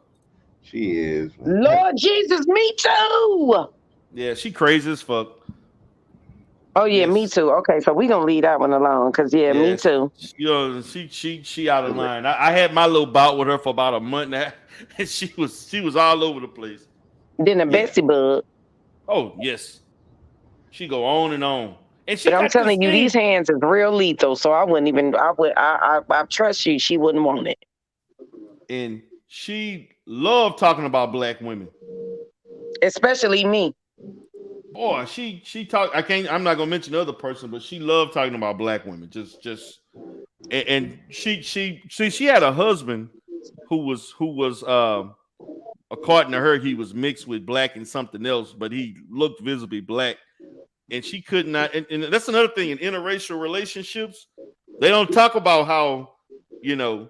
She is. Man. Lord Jesus, me too. Yeah, she crazy as fuck. Oh yeah, me too. Okay, so we gonna leave that one alone because me too. You know, she out of line. I had my little bout with her for about a month now, and she was all over the place. Then the Betsy bug. Oh yes, she go on and on. And but I'm telling you, these hands is real lethal. So I wouldn't even. I trust you. She wouldn't want it. And she loved talking about black women, especially me. Boy, she talk. I'm not gonna mention the other person, but she loved talking about black women. And she had a husband who was according to her, he was mixed with black and something else, but he looked visibly black. And she could not. And that's another thing in interracial relationships. They don't talk about how, you know,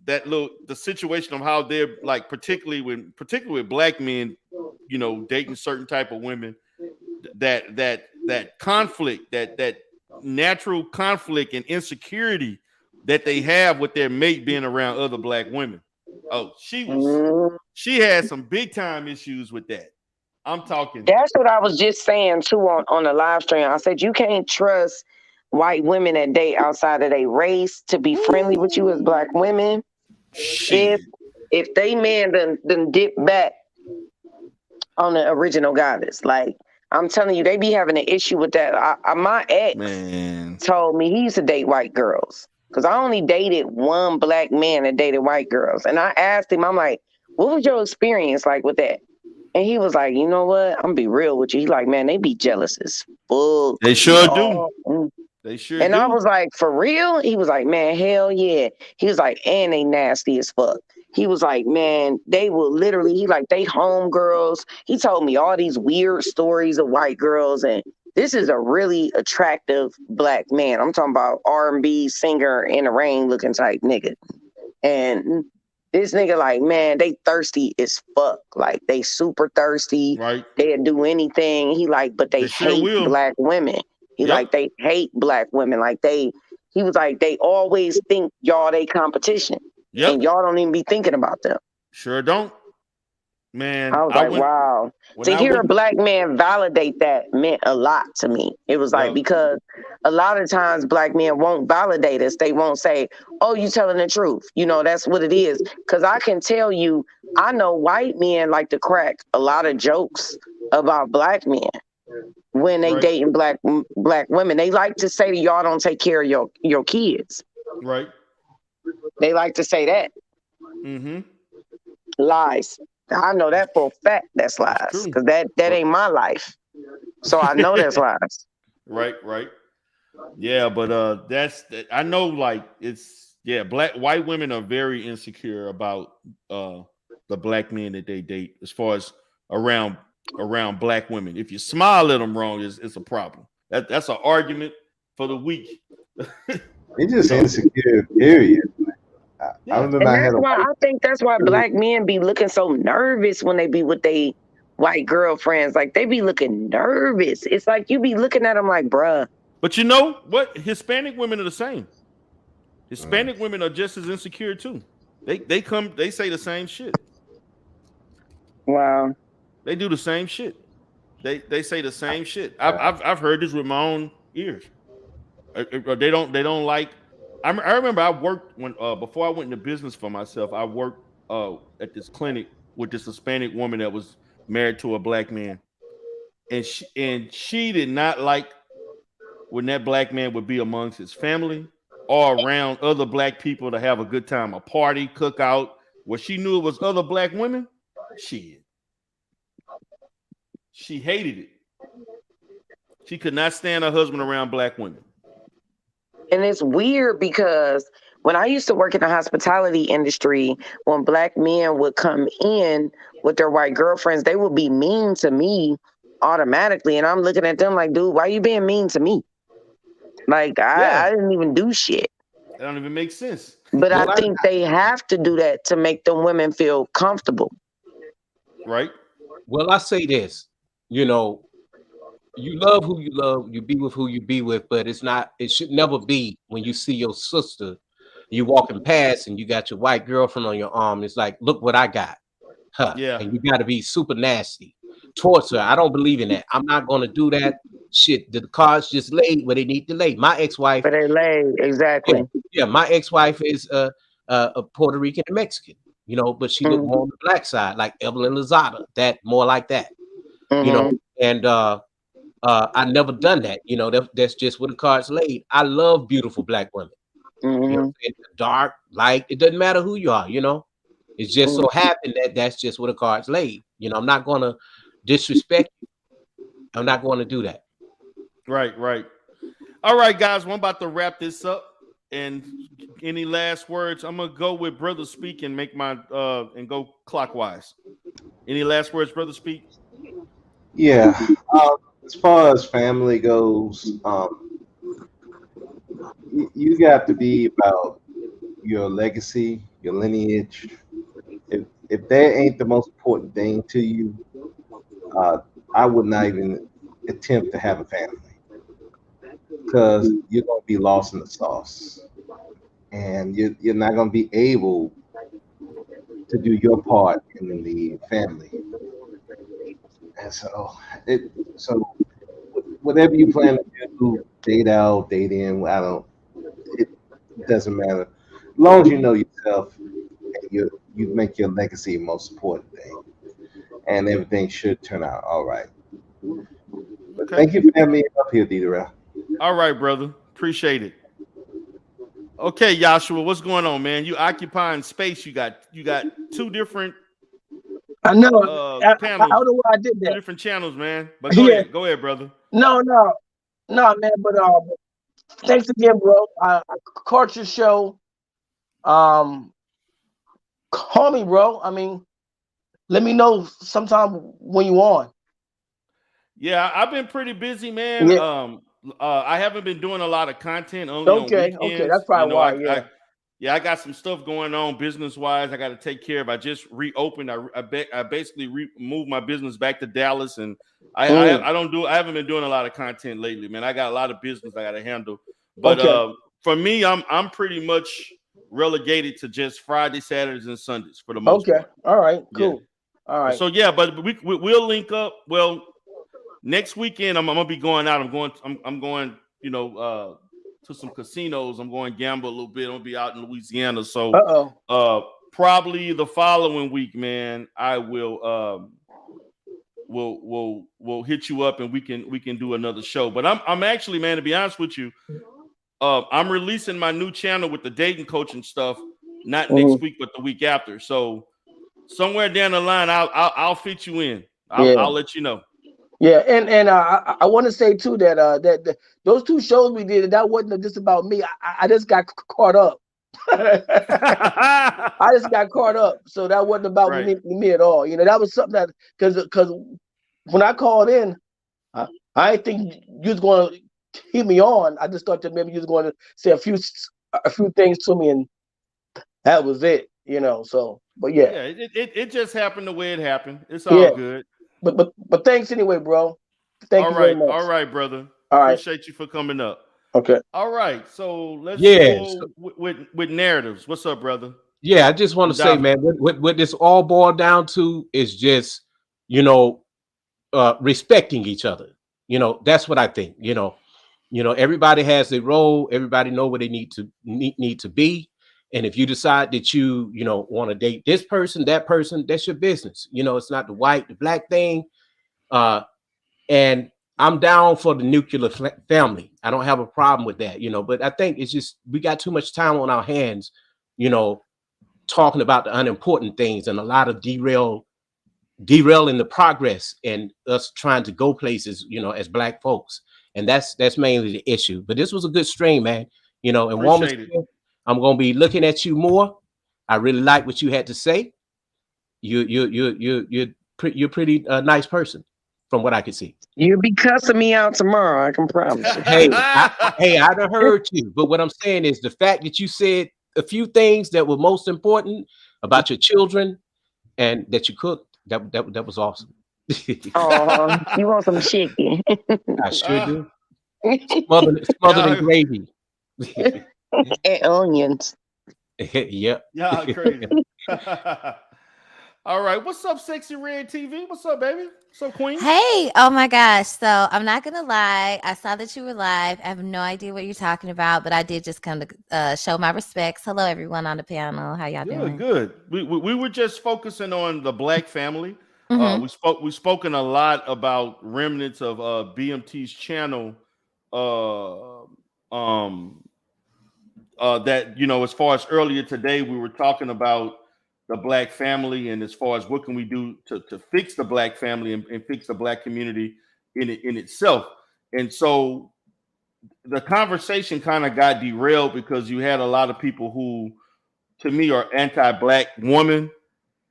the situation of how they're like, particularly with black men, you know, dating certain type of women. That conflict, that natural conflict and insecurity that they have with their mate being around other black women. Oh, she had some big time issues with that. I'm talking. That's what I was just saying too on the live stream. I said you can't trust white women that date outside of their race to be friendly with you as black women. If they man done dip back on the original goddess, like. I'm telling you, they be having an issue with that. My ex told me he used to date white girls because I only dated one black man that dated white girls. And I asked him, I'm like, what was your experience like with that? And he was like, you know what? I'm going to be real with you. He's like, man, they be jealous as fuck. They sure do. They sure and do. I was like, for real? He was like, man, hell yeah. He was like, and they nasty as fuck. He was like, man, they will literally, they homegirls. He told me all these weird stories of white girls. And this is a really attractive black man. I'm talking about R&B singer in the rain looking type nigga. And This nigga like, man, they thirsty as fuck. Like they super thirsty. Right. They'll do anything. He like, but they sure hate will. black women. He like, they hate black women. Like he was like, they always think y'all they competition. Yep. And y'all don't even be thinking about them. Sure don't. Man, I was like, wow. To hear a black man validate that meant a lot to me. It was like, because a lot of times black men won't validate us. They won't say, oh, you telling the truth. You know, that's what it is. Because I can tell you, I know white men like to crack a lot of jokes about black men when they dating black women. They like to say that y'all don't take care of your kids. Right. They like to say that. Mm-hmm. Lies. I know that for a fact. That's lies, because that ain't my life. So I know that's lies. Right. Yeah, but I know, like, it's white women are very insecure about the black men that they date, as far as around black women. If you smile at them wrong, it's a problem. That's an argument for the week. They're just insecure, period. I remember I think that's why black men be looking so nervous when they be with they white girlfriends. Like they be looking nervous. It's like you be looking at them like, bruh. But you know what? Hispanic women are the same. Hispanic women are just as insecure too. They say the same shit. Wow. They do the same shit. They say the same shit. I've heard this with my own ears. They don't like. I remember I worked before I went into business for myself. I worked at this clinic with this Hispanic woman that was married to a black man, and she did not like when that black man would be amongst his family or around other black people to have a good time, a party, cookout, where she knew it was other black women. She hated it. She could not stand her husband around black women. And it's weird because when I used to work in the hospitality industry, when black men would come in with their white girlfriends, they would be mean to me automatically. And I'm looking at them like, dude, why you being mean to me? Like, I didn't even do shit. That don't even make sense. But I think they have to do that to make the women feel comfortable. Right. Well, I say this, you know, you love who you love, you be with who you be with, but it should never be when you see your sister, you walking past and you got your white girlfriend on your arm. It's like, look what I got. Huh. Yeah. And you got to be super nasty towards her. I don't believe in that. I'm not going to do that shit. The cards just laid where they need to lay. My ex-wife. But they laid, exactly. Yeah, my ex-wife is a Puerto Rican and Mexican, you know, but she looked more on the black side, like Evelyn Lozada, that more like that, you know, and I never done that. You know, that's just what the cards laid. I love beautiful black women. You know, dark, light, it doesn't matter who you are, you know. It's just so happened that that's just what the cards laid. You know, I'm not going to disrespect you. I'm not going to do that. Right. All right, guys, I'm about to wrap this up. And any last words? I'm going to go with Brother Speak and make my and go clockwise. Any last words, Brother Speak? Yeah. As far as family goes, you got to be about your legacy, your lineage. If that ain't the most important thing to you, I would not even attempt to have a family, because you're going to be lost in the sauce, and you're not going to be able to do your part in the family. And so whatever you plan to do, date out, date in, it doesn't matter. As long as you know yourself and you make your legacy the most important thing, and everything should turn out all right. But thank you for having me up here, D-Durrell. All right, brother. Appreciate it. Okay, Joshua, what's going on, man? You occupying space. You got two different I know. panels. I don't know why I did that. Two different channels, man. But go ahead, brother. No, man. But thanks again, bro. I caught your show. Call me, bro. I mean, let me know sometime when you on. Yeah, I've been pretty busy, man. Yeah. I haven't been doing a lot of content. Only on weekends. Okay, that's probably why. yeah, I got some stuff going on business wise. I got to take care of. I just reopened. I basically moved my business back to Dallas, and I haven't been doing a lot of content lately, man. I got a lot of business I got to handle. But for me, I'm pretty much relegated to just Friday, Saturdays, and Sundays for the most part. All right. Cool. Yeah. All right. So yeah, but we'll link up. Well, next weekend I'm gonna be going out. I'm going. You know, to some casinos. I'm going to gamble a little bit. I'm gonna be out in Louisiana. So probably the following week, man, I will we'll hit you up and we can do another show. But I'm actually, man, to be honest with you, I'm releasing my new channel with the dating coaching stuff, not next week, but the week after. So somewhere down the line, I'll fit you in. I'll let you know. Yeah, and I want to say too that that those 2 shows we did, that wasn't just about me. I just got caught up. I just got caught up, so that wasn't about me at all. You know, that was something that because when I called in, I didn't think you was going to keep me on. I just thought that maybe you was going to say a few things to me, and that was it. You know, so but yeah, it just happened the way it happened. It's all good. But thanks anyway, bro. Thank you very much. All right, brother. All right. Appreciate you for coming up. Okay. All right. So let's go with narratives. What's up, brother? Yeah, I just want to say, man, what this all boiled down to is just, you know, respecting each other. You know, that's what I think. You know, everybody has their role. Everybody know where they need to be. And if you decide that you want to date this person, that person, that's your business. You know, it's not the white, the black thing. And I'm down for the nuclear family. I don't have a problem with that, but I think it's just, we got too much time on our hands, talking about the unimportant things and a lot of derailing the progress and us trying to go places, as black folks. And that's mainly the issue. But this was a good stream, man. And woman, I'm gonna be looking at you more. I really like what you had to say. You're pretty nice person, from what I could see. You'll be cussing me out tomorrow. I can promise you. Hey, I done heard you. But what I'm saying is the fact that you said a few things that were most important about your children and that you cooked. That was awesome. Oh, you want some chicken? I sure do. Smothered in gravy. And onions. Yep. Y'all crazy. All right. What's up, Sexy Red TV? What's up, baby? What's up, Queen? Hey, oh my gosh. So I'm not gonna lie. I saw that you were live. I have no idea what you're talking about, but I did just come to show my respects. Hello, everyone on the panel. How y'all doing? Good. We were just focusing on the black family. We've spoken a lot about remnants of BMT's channel. That as far as earlier today, we were talking about the black family, and as far as what can we do to fix the black family and fix the black community in itself. And so the conversation kind of got derailed because you had a lot of people who, to me, are anti-black woman,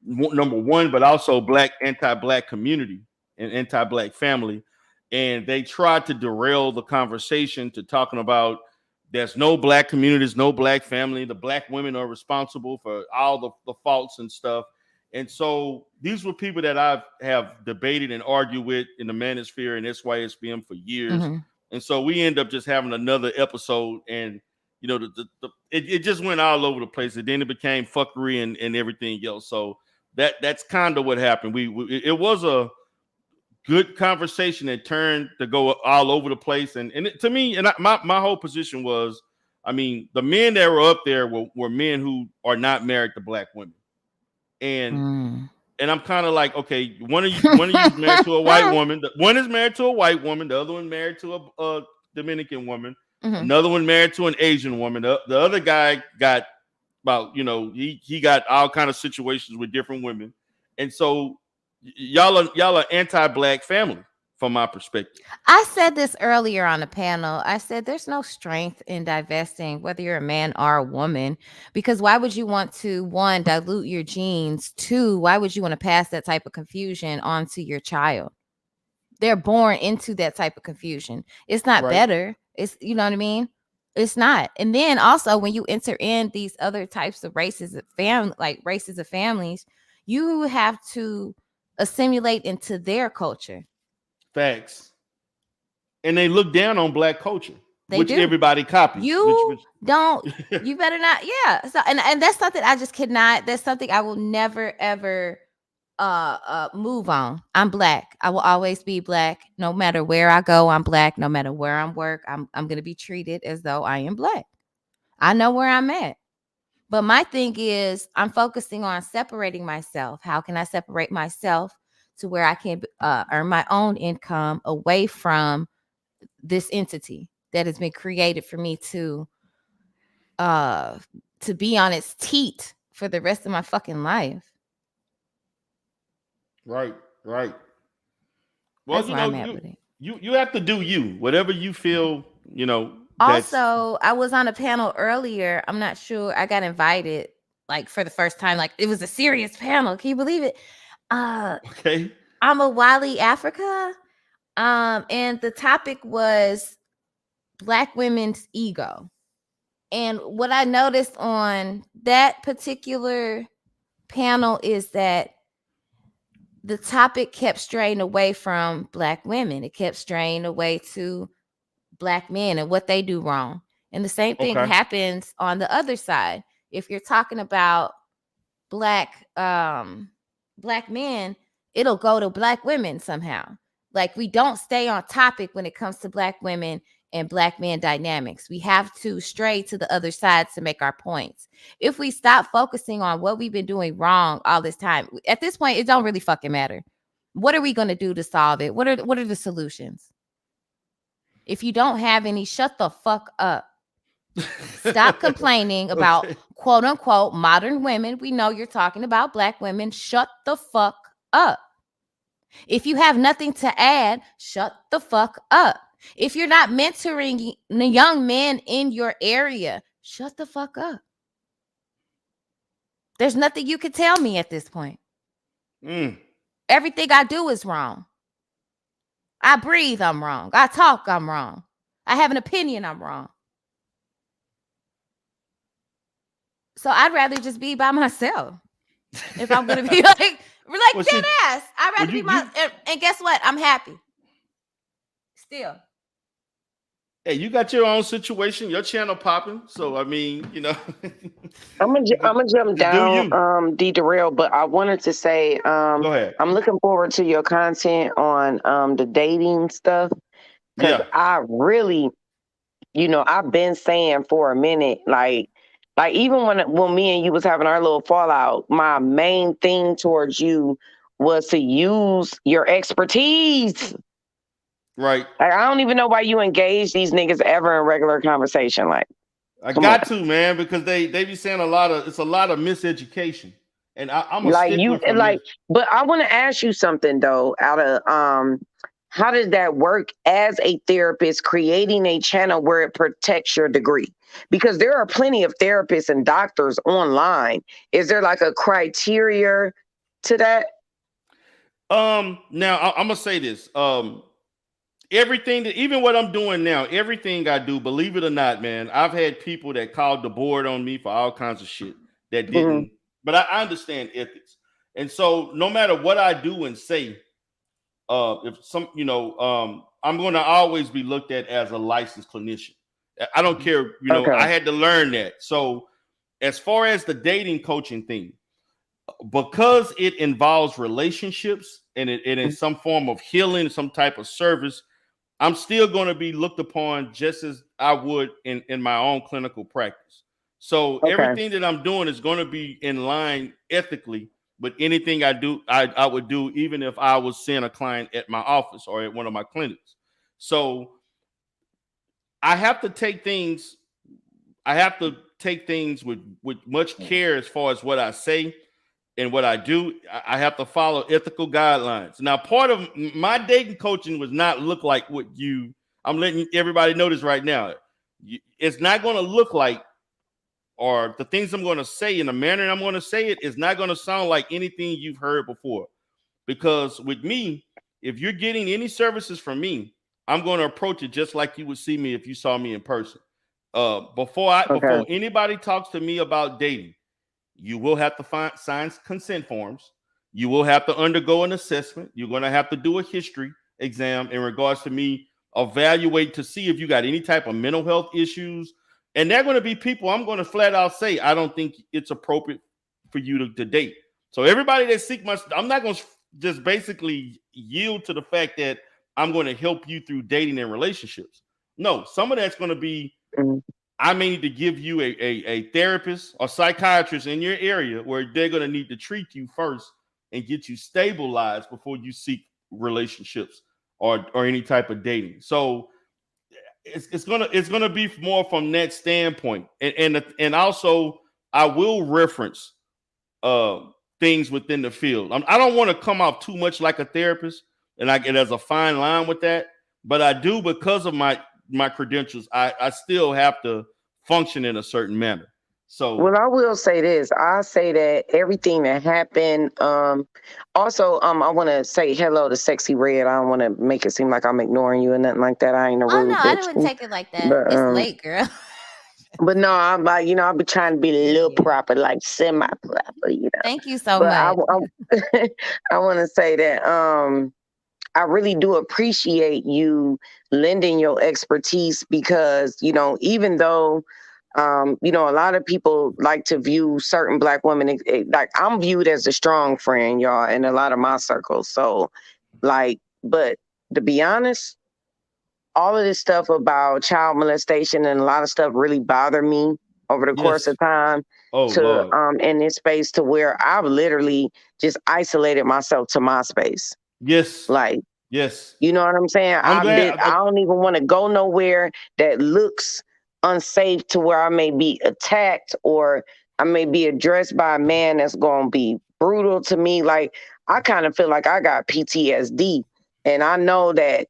number one, but also anti-black community and anti-black family. And they tried to derail the conversation to talking about there's no black communities, no black family. The black women are responsible for all the faults and stuff. And so these were people that I have debated and argued with in the Manosphere and SYSBM for years. Mm-hmm. And so we end up just having another episode, and it just went all over the place. And then it became fuckery and everything else. So that's kind of what happened. It was a good conversation that turned to go all over the place. And to me, and my whole position was, I mean, the men that were up there were men who are not married to black women. And I'm kind of like, okay, one of you is married to a white woman. One is married to a white woman. The other one married to a Dominican woman. Mm-hmm. Another one married to an Asian woman. The other guy got about, he got all kind of situations with different women. And so y'all are anti-black family from my perspective. I said this earlier on the panel. I said there's no strength in divesting, whether you're a man or a woman, because why would you want to, one, dilute your genes? Two, why would you want to pass that type of confusion on to your child? They're born into that type of confusion. It's not better. It's, you know what I mean? It's not. And then also when you enter in these other types of races of races of families, you have to assimilate into their culture. Facts. And they look down on black culture, They which do. everybody copies. You don't, you better not, yeah. So and that's something I just cannot, that's something I will never ever move on. I'm black. I will always be black. No matter where I go, I'm black. No matter where I'm work, I'm gonna be treated as though I am black. I know where I'm at. But my thing is I'm focusing on separating myself. How can I separate myself to where I can earn my own income away from this entity that has been created for me to be on its teat for the rest of my fucking life. Right. Well, That's where I'm at with it. You have to do you, whatever you feel, Also, I was on a panel earlier. I'm not sure. I got invited like for the first time. Like it was a serious panel. Can you believe it? Okay. I'm a Wally Africa. And the topic was Black women's ego. And what I noticed on that particular panel is that the topic kept straying away from Black women. It kept straying away to Black men and what they do wrong. And the same thing happens on the other side. If you're talking about Black men, it'll go to Black women somehow. Like we don't stay on topic when it comes to Black women and Black men dynamics. We have to stray to the other side to make our points. If we stop focusing on what we've been doing wrong all this time, at this point, it don't really fucking matter. What are we going to do to solve it? What are the solutions? If you don't have any, shut the fuck up. Stop complaining about quote unquote modern women. We know you're talking about Black women. Shut the fuck up. If you have nothing to add, shut the fuck up. If you're not mentoring the young men in your area, shut the fuck up. There's nothing you can tell me at this point. Everything I do is wrong. I breathe, I'm wrong. I talk, I'm wrong. I have an opinion, I'm wrong. So I'd rather just be by myself. If I'm going to be like dead ass. I'd rather be and guess what? I'm happy. Still. Hey, you got your own situation, your channel popping. So I mean, I'm gonna jump down, D-Darrell, but I wanted to say, go ahead. I'm looking forward to your content on the dating stuff. Because I really, I've been saying for a minute, like even when me and you was having our little fallout, my main thing towards you was to use your expertise. Right. Like, I don't even know why you engage these niggas ever in regular conversation. Like, I got to, man, because they be saying a lot of miseducation, and I'm a stickler for this. But I want to ask you something though. How does that work as a therapist creating a channel where it protects your degree? Because there are plenty of therapists and doctors online. Is there like a criteria to that? Now I'm gonna say this. Everything even what I'm doing now, everything I do, believe it or not, man, I've had people that called the board on me for all kinds of shit that didn't. But I understand ethics, and so no matter what I do and say, if some, I'm going to always be looked at as a licensed clinician. I don't care, I had to learn that. So as far as the dating coaching thing, because it involves relationships and it is some form of healing, some type of service, I'm still going to be looked upon just as I would in my own clinical practice. So everything that I'm doing is going to be in line ethically with anything I do, I would do, even if I was seeing a client at my office or at one of my clinics. So I have to take things with much care as far as what I say and what I do. I have to follow ethical guidelines. Now, part of my dating coaching was not look like what I'm letting everybody know this right now. It's not going to look like, or the things I'm going to say in the manner I'm going to say it is not going to sound like anything you've heard before. Because with me, if you're getting any services from me, I'm going to approach it just like you would see me if you saw me in person. Before anybody talks to me about dating, you will have to sign consent forms. You will have to undergo an assessment. You're going to have to do a history exam in regards to me evaluate to see if you got any type of mental health issues. And they're going to be people I'm going to flat out say, I don't think it's appropriate for you to date. So everybody that seek I'm not going to just basically yield to the fact that I'm going to help you through dating and relationships. No, some of that's going to be, I may need to give you a therapist or psychiatrist in your area where they're going to need to treat you first and get you stabilized before you seek relationships or any type of dating. So it's gonna be more from that standpoint. And also I will reference things within the field. I don't want to come off too much like a therapist, and there's a fine line with that, but I do, because of my credentials, I still have to function in a certain manner. So, well, I will say this. I say that everything that happened. Also, I want to say hello to Sexy Red. I don't want to make it seem like I'm ignoring you or nothing like that. I ain't a rude no, bitch. I didn't take it like that. But, it's late, girl. But no, I'm like, I'll be trying to be a little proper, like semi-proper, Thank you so but much. I want to say that I really do appreciate you lending your expertise, because, even though a lot of people like to view certain Black women, like I'm viewed as a strong friend, y'all, in a lot of my circles. So, but to be honest, all of this stuff about child molestation and a lot of stuff really bothered me over the course of time. In this space, to where I've literally just isolated myself to my space. Yes. Yes. You know what I'm saying? I don't even want to go nowhere that looks unsafe, to where I may be attacked or I may be addressed by a man that's going to be brutal to me. Like, I kind of feel like I got PTSD, and I know that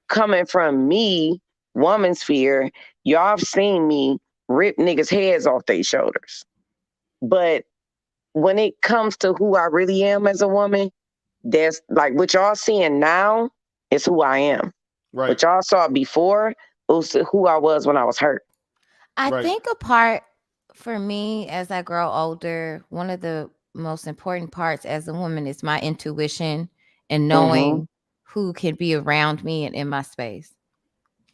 coming from me, woman sphere, y'all have seen me rip niggas' heads off their shoulders. But when it comes to who I really am as a woman, there's like what y'all seeing now is who I am. Right. What y'all saw before was who I was when I was hurt. I think a part for me as I grow older, one of the most important parts as a woman is my intuition and knowing who can be around me and in my space.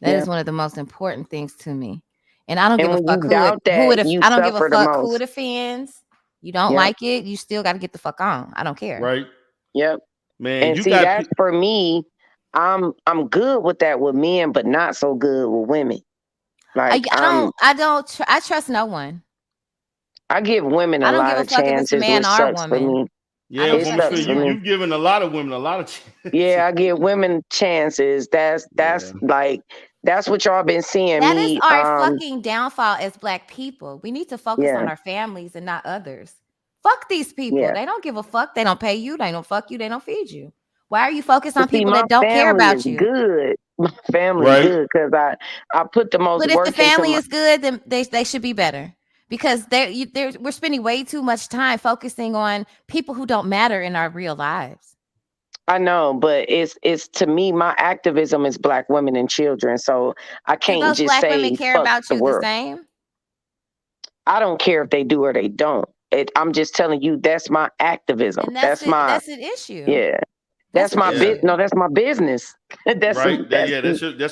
That is one of the most important things to me. And I don't give a fuck who it offends. You don't like it, you still got to get the fuck on. I don't care. Right. Yep. Man, and see, that's for me. I'm good with that with men, but not so good with women. Like I trust no one. I give women a lot of chances, which sucks for me. Yeah, you've given a lot of women a lot of chances. Yeah, I give women chances. That's what y'all been seeing. That is our fucking downfall as Black people. We need to focus on our families and not others. Fuck these people. They don't give a fuck. They don't pay you. They don't fuck you. They don't feed you. Why are you focused on people that don't care about you? Good. My family is good because I put the most. But if the family is good, then they should be better, because we're spending way too much time focusing on people who don't matter in our real lives. I know, but it's to me, my activism is Black women and children. So I can't just Black say women care about you the same. I don't care if they do or they don't. I'm just telling you, that's my activism. And that's an issue. Yeah. That's my business. No, that's my business. That's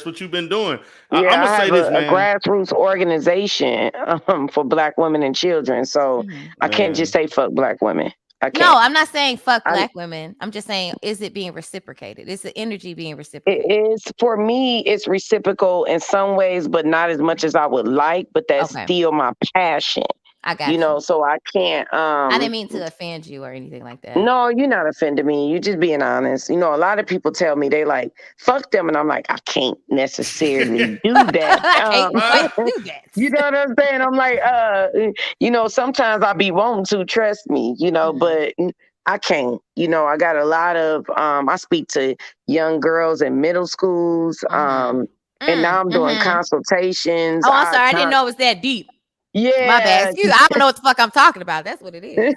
what you've been doing. I'm gonna say this, man. A grassroots organization for Black women and children. So I can't just say fuck Black women. I can't. No, I'm not saying fuck Black women. I'm just saying, is it being reciprocated? Is the energy being reciprocated? It is. For me, it's reciprocal in some ways, but not as much as I would like. But that's still my passion. I got you. So I can't. I didn't mean to offend you or anything like that. No, you're not offending me. You're just being honest. A lot of people tell me they like fuck them, and I'm like, I can't necessarily do that. I can't do that. You know what I'm saying? I'm like, sometimes I be wanting to, trust me, but I can't. I got a lot of. I speak to young girls in middle schools, and now I'm doing consultations. Oh, I'm sorry, I didn't know it was that deep. Yeah, my bad. Excuse, I don't know what the fuck I'm talking about. That's what it is.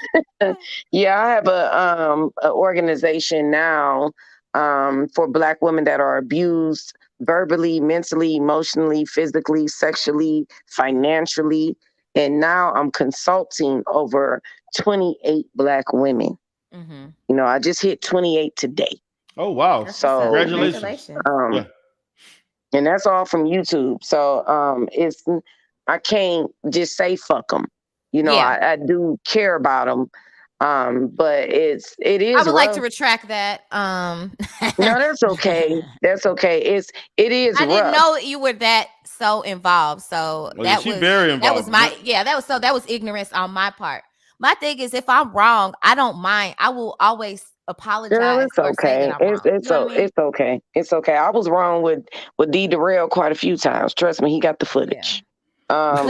Yeah, I have a organization now for Black women that are abused verbally, mentally, emotionally, physically, sexually, financially. And now I'm consulting over 28 Black women. Mm-hmm. You know, I just hit 28 today. Oh wow! So Congratulations. Yeah. And that's all from YouTube. So I can't just say fuck them. You know, Yeah. I do care about them. But it is. I would like rough. to retract that. No, that's okay. That's okay. It is I didn't rough. know you were that so involved. So Oh, yeah, that she was very that was involved. my that was ignorance on my part. My thing is, if I'm wrong, I don't mind. I will always apologize. Girl, it's or say okay. that I'm wrong. It's You know what I mean? it's okay. It's okay. I was wrong with D Darrell quite a few times. Trust me, he got the footage. But,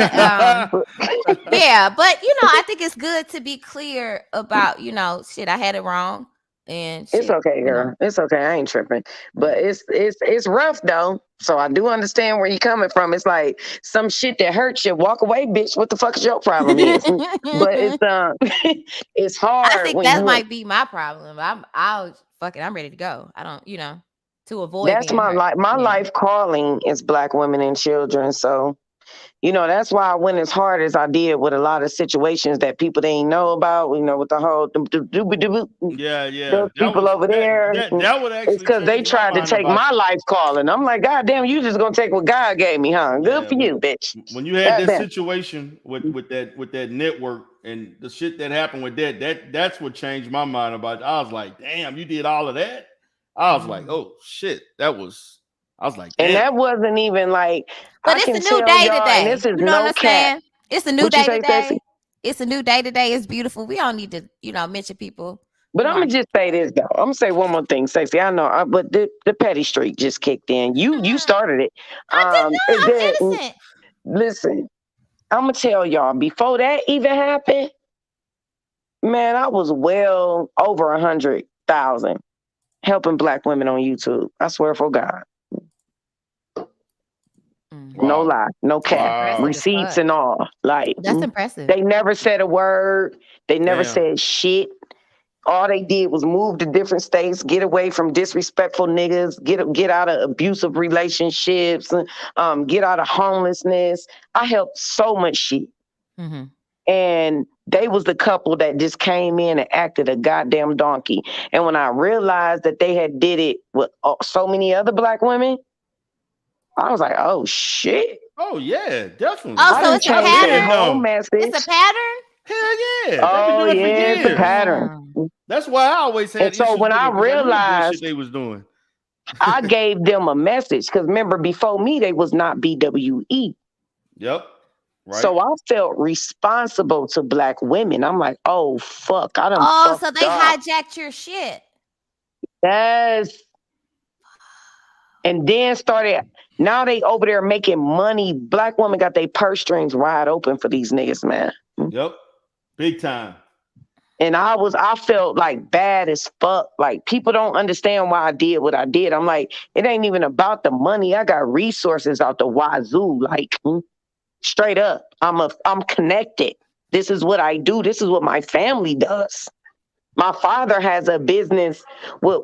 yeah, but you know, I think it's good to be clear about, you know, shit, I had it wrong. And shit, It's okay, girl. know. It's okay. I ain't tripping. But it's rough though. So I do understand where you're coming from. It's like some shit that hurts you. Walk away, bitch. What the fuck is your problem is? But it's it's hard. I think when that you might be my problem. I'm ready to go. I don't, you know, to avoid That's being my hurt. life. My life calling is Black women and children. So, you know, that's why I went as hard as I did with a lot of situations that people didn't know about. You know, with the whole Yeah. those people over there. That would actually It's because they change my tried to mind take about my you. life calling. I'm like, God damn, you just gonna take what God gave me, huh? Good for you, bitch. When you had that Goddamn. situation with that network and the shit that happened with that's what changed my mind about it. I was like, damn, you did all of that. I was like, oh shit, I was like, damn. And that wasn't even like. But I it's can a new tell day y'all, and today. this is You know no what I'm cap. saying? It's a new What you day say, today. Stacey? It's a new day today. It's beautiful. We don't need to, you know, mention people. But I'm gonna just say this though. I'm gonna say one more thing, Stacey. I know, but the petty streak just kicked in. You started it. I did not. I'm innocent. Listen, I'm gonna tell y'all. Before that even happened, man, I was well over 100,000 helping Black women on YouTube. I swear for God. No lie, no cap, receipts and all. Like That's impressive. They never said a word. They never Damn. said shit. All they did was move to different states, get away from disrespectful niggas, get out of abusive relationships, get out of homelessness. I helped so much shit. Mm-hmm. And they was the couple that just came in and acted a goddamn donkey. And when I realized that they had did it with so many other Black women, I was like, oh shit. Oh yeah, definitely. Oh, so it's a pattern. Message. It's a pattern. Hell yeah. Oh They've been doing it for yeah, it's a years. pattern. That's why I always had And so issues when with I it, 'cause knew the realized bullshit they was doing. I gave them a message because remember before me they was not BWE. Yep. Right. So I felt responsible to Black women. I'm like, oh fuck, I done Oh, so fucked they up. hijacked your shit. Yes. And then started. Now they over there making money. Black women got their purse strings wide open for these niggas, man. Yep. Big time. And I felt like bad as fuck. Like people don't understand why I did what I did. I'm like, it ain't even about the money. I got resources out the wazoo. Like straight up, I'm connected. This is what I do. This is what my family does. My father has a business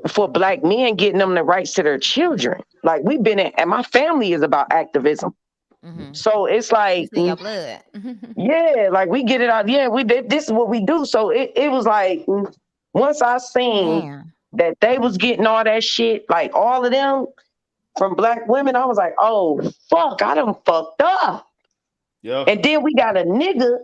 for Black men, getting them the rights to their children. Like we've been and my family is about activism. Mm-hmm. So it's like, It's in your blood. yeah, like we get it out. Yeah, this is what we do. So it was like once I seen that they was getting all that shit, like all of them from Black women, I was like, oh fuck, I done fucked up. Yeah. And then we got a nigga.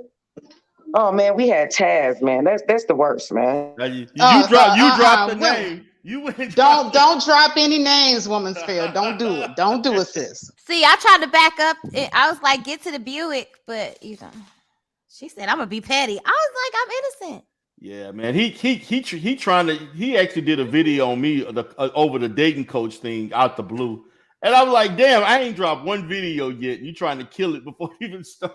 Oh man, we had Taz, man. That's the worst, man. You dropped the women. name. You went Don't drop any names, Woman's Fair. Don't do it. Don't do it, sis. See, I tried to back up. I was like, get to the Buick, but you know, she said I'm gonna be petty. I was like, I'm innocent. Yeah, man. He actually did a video on me over the dating coach thing out the blue. And I was like, damn, I ain't dropped one video yet. You trying to kill it before you even start.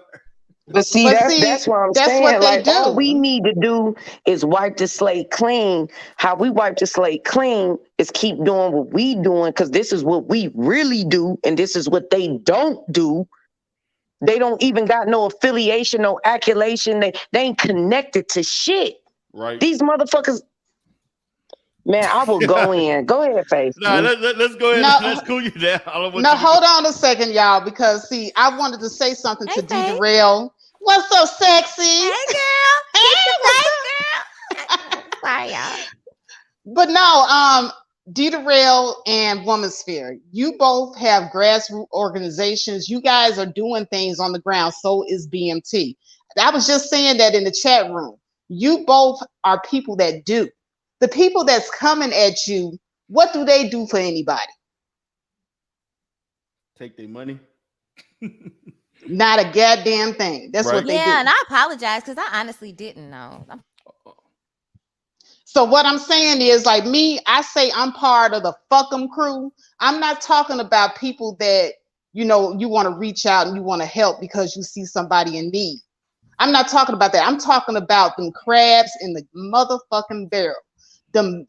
But see, that's what I'm saying. what they like do. all we need to do is wipe the slate clean. How we wipe the slate clean is keep doing what we doing, because this is what we really do, and this is what they don't do. They don't even got no affiliation, no accolation. They ain't connected to shit. Right. These motherfuckers. Man, I will go in. Go ahead, Faith. Nah, let's go ahead. No, Let's cool you down. I don't want No, you to hold on a second, y'all, because see, I wanted to say something to D Faith. Darrell. What's so sexy? Hey, girl. Hey, Girl. Sorry, y'all. But no, D Darrell and Womansphere, you both have grassroots organizations. You guys are doing things on the ground. So is BMT. I was just saying that in the chat room. You both are people that do. The people that's coming at you, what do they do for anybody? take their money. Not a goddamn thing. That's what they do. Yeah, and I apologize because I honestly didn't know. So what I'm saying is, like me, I say I'm part of the fuck 'em crew. I'm not talking about people that, you know, you want to reach out and you want to help because you see somebody in need. I'm not talking about that. I'm talking about them crabs in the motherfucking barrel. Them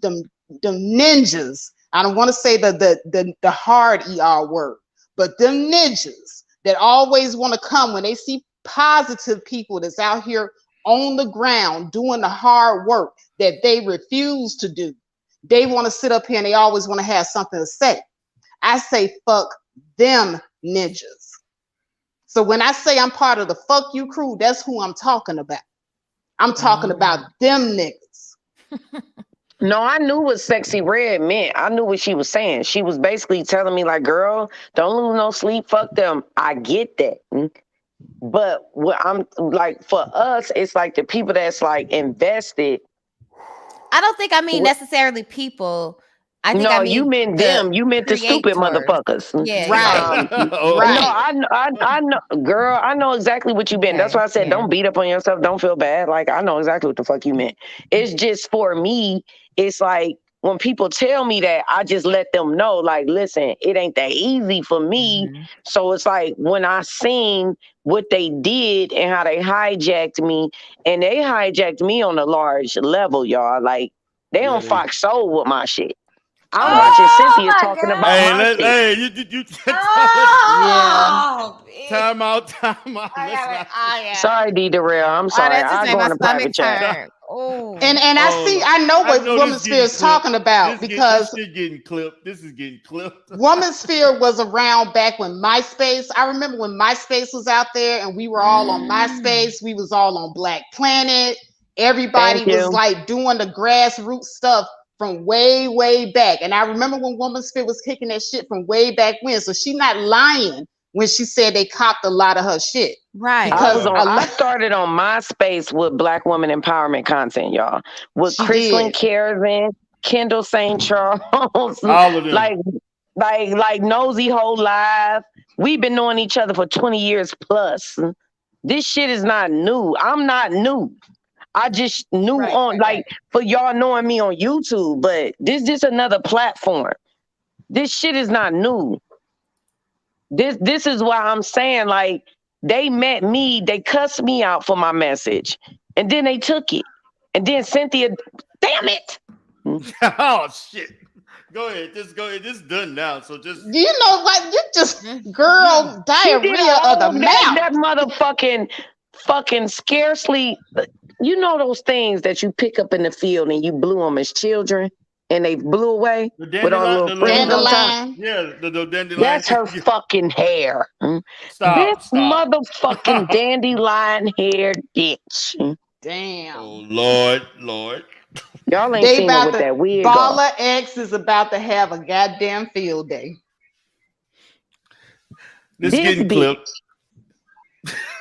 ninjas. I don't want to say the hard ER word, but them ninjas that always want to come when they see positive people that's out here on the ground doing the hard work that they refuse to do. They want to sit up here and they always want to have something to say. I say fuck them ninjas. So when I say I'm part of the fuck you crew, that's who I'm talking about. I'm talking about them niggas. No, I knew what Sexy Red meant. I knew what she was saying. She was basically telling me, like, girl, don't lose no sleep. Fuck them. I get that. But what I'm like, for us, it's like the people that's like invested. I don't think I mean necessarily people. I think I mean you meant them. You meant the stupid motherfuckers. Yeah. Right. Right. No, I know, girl. I know exactly what you meant. That's why I said, don't beat up on yourself. Don't feel bad. Like, I know exactly what the fuck you meant. It's just for me. It's like when people tell me that, I just let them know, like, listen, it ain't that easy for me. So it's like when I seen what they did and how they hijacked me, and they hijacked me on a large level, y'all. Like, they on Fox Soul with my shit. I'm watching Cynthia talking about my shit. Hey, you Time out. Sorry, D Darrell. I'm sorry. I go on a private chat. And I know what Womansphere is talking about because this is getting clipped. This is getting clipped. Womansphere was around back when MySpace. I remember when MySpace was out there and we were all on MySpace. We was all on Black Planet. Everybody was like doing the grassroots stuff from way, way back. And I remember when Womansphere was kicking that shit from way back when. So she not lying when she said they copped a lot of her shit. Right. Because I started on MySpace with Black woman empowerment content, y'all. With Chrislyn Karen, Kendall St. Charles, all of them. like Nosy Hole Live. We've been knowing each other for 20 years plus. This shit is not new. I'm not new. I just knew for y'all knowing me on YouTube, but this is just another platform. This shit is not new. This is why I'm saying, like, they met me, they cussed me out for my message, and then they took it. And then Cynthia, damn it. Oh shit. Go ahead. Just go ahead. This is done now. So just you know what? You just girl diarrhea of the mouth. That motherfucking fucking scarcely. You know those things that you pick up in the field and you blew them as children and they blew away with all the little dandelion. Yeah, the dandelion. That's her fucking hair. This motherfucking dandelion hair bitch. Damn. Oh Lord. Y'all ain't seen her with that wig on. Baller X is about to have a goddamn field day. This getting clipped.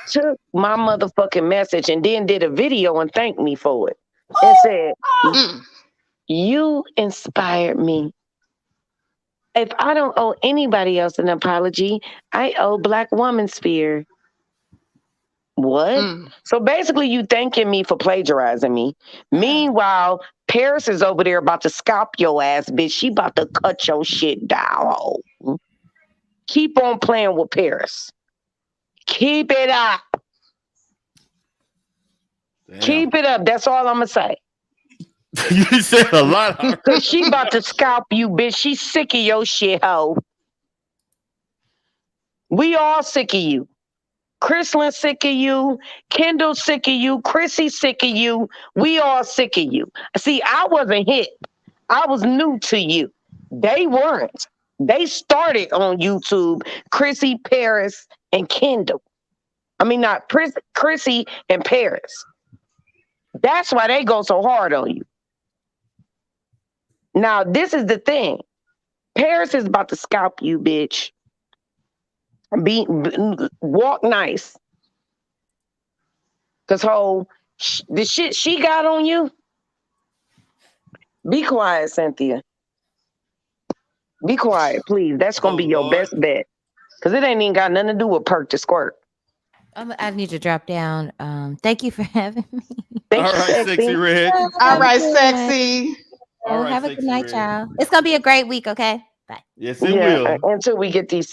Took my motherfucking message and then did a video and thanked me for it. And said, you inspired me. If I don't owe anybody else an apology, I owe Black Womansphere. What? So basically you thanking me for plagiarizing me. Meanwhile, Paris is over there about to scalp your ass, bitch. She about to cut your shit down. Keep on playing with Paris. Keep it up. Damn. Keep it up. That's all I'm going to say. You said a lot. Because she about to scalp you, bitch. She sick of your shit, ho. We all sick of you. Chrislyn sick of you. Kendall sick of you. Chrissy sick of you. We all sick of you. See, I wasn't hit. I was new to you. They weren't. They started on YouTube, Chrissy, Paris, and Kendall. I mean, not Chrissy and Paris. That's why they go so hard on you. Now, this is the thing. Paris is about to scalp you, bitch. Walk nice. Because the shit she got on you, be quiet, Cynthia. Be quiet, please. That's going to be your best bet. Because it ain't even got nothing to do with perk to squirt. I need to drop down. Thank you for having me. All right, sexy red. All right, sexy. All right, have a good Sexy night, Red. y'all. It's gonna be a great week. Okay, bye. Yes, it will. Until we get these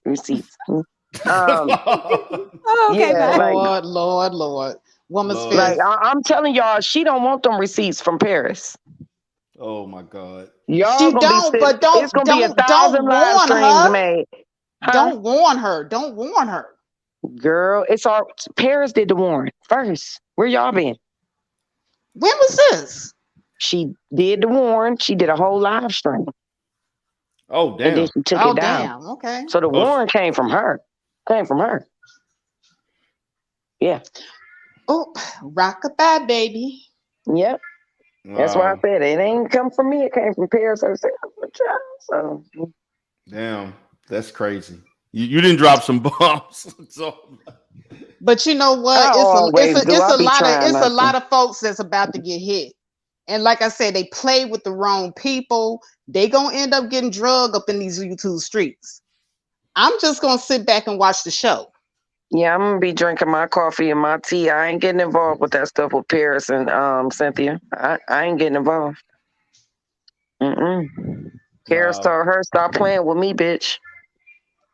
receipts. Oh, okay, yeah, bye. like, Lord. Woman's Lord. like I'm telling y'all, she don't want them receipts from Paris. Oh my God. Y'all She gonna don't, be but don't it's gonna be 1,000 don't live warn streams her. made. Huh? Don't warn her. Don't warn her. Girl, it's all Paris did the warn first. Where y'all been? When was this? She did the warn. She did a whole live stream. Oh And damn. then she took Oh it down. damn. Okay. So the warn came from her. Yeah. Oh, rock-a-bye, baby. Yep. That's why I Wow. said it ain't come from me. It came from Paris herself. So Damn. That's crazy. You didn't drop some bombs. So But you know what? I always do. I be trying It's not a to. lot of folks that's about to get hit. And like I said, they play with the wrong people. They gonna end up getting drugged up in these YouTube streets. I'm just gonna sit back and watch the show. Yeah, I'm gonna be drinking my coffee and my tea. I ain't getting involved with that stuff with Paris and Cynthia. I ain't getting involved. Paris Wow. told her, stop playing with me, bitch.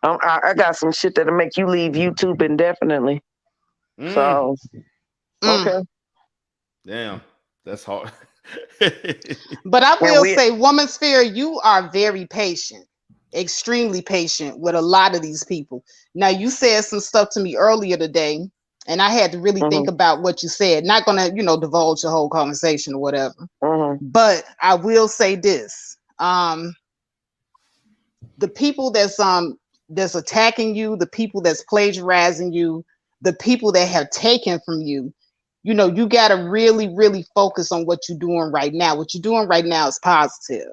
I got some shit that'll make you leave YouTube indefinitely. So, okay. Damn. That's hard. But I And will we- say, Woman Sphere, you are very patient, extremely patient with a lot of these people. Now, you said some stuff to me earlier today, and I had to really think about what you said. Not gonna, divulge the whole conversation or whatever. But I will say this: the people that's attacking you, the people that's plagiarizing you, the people that have taken from you, you got to really, really focus on what you're doing right now. What you're doing right now is positive.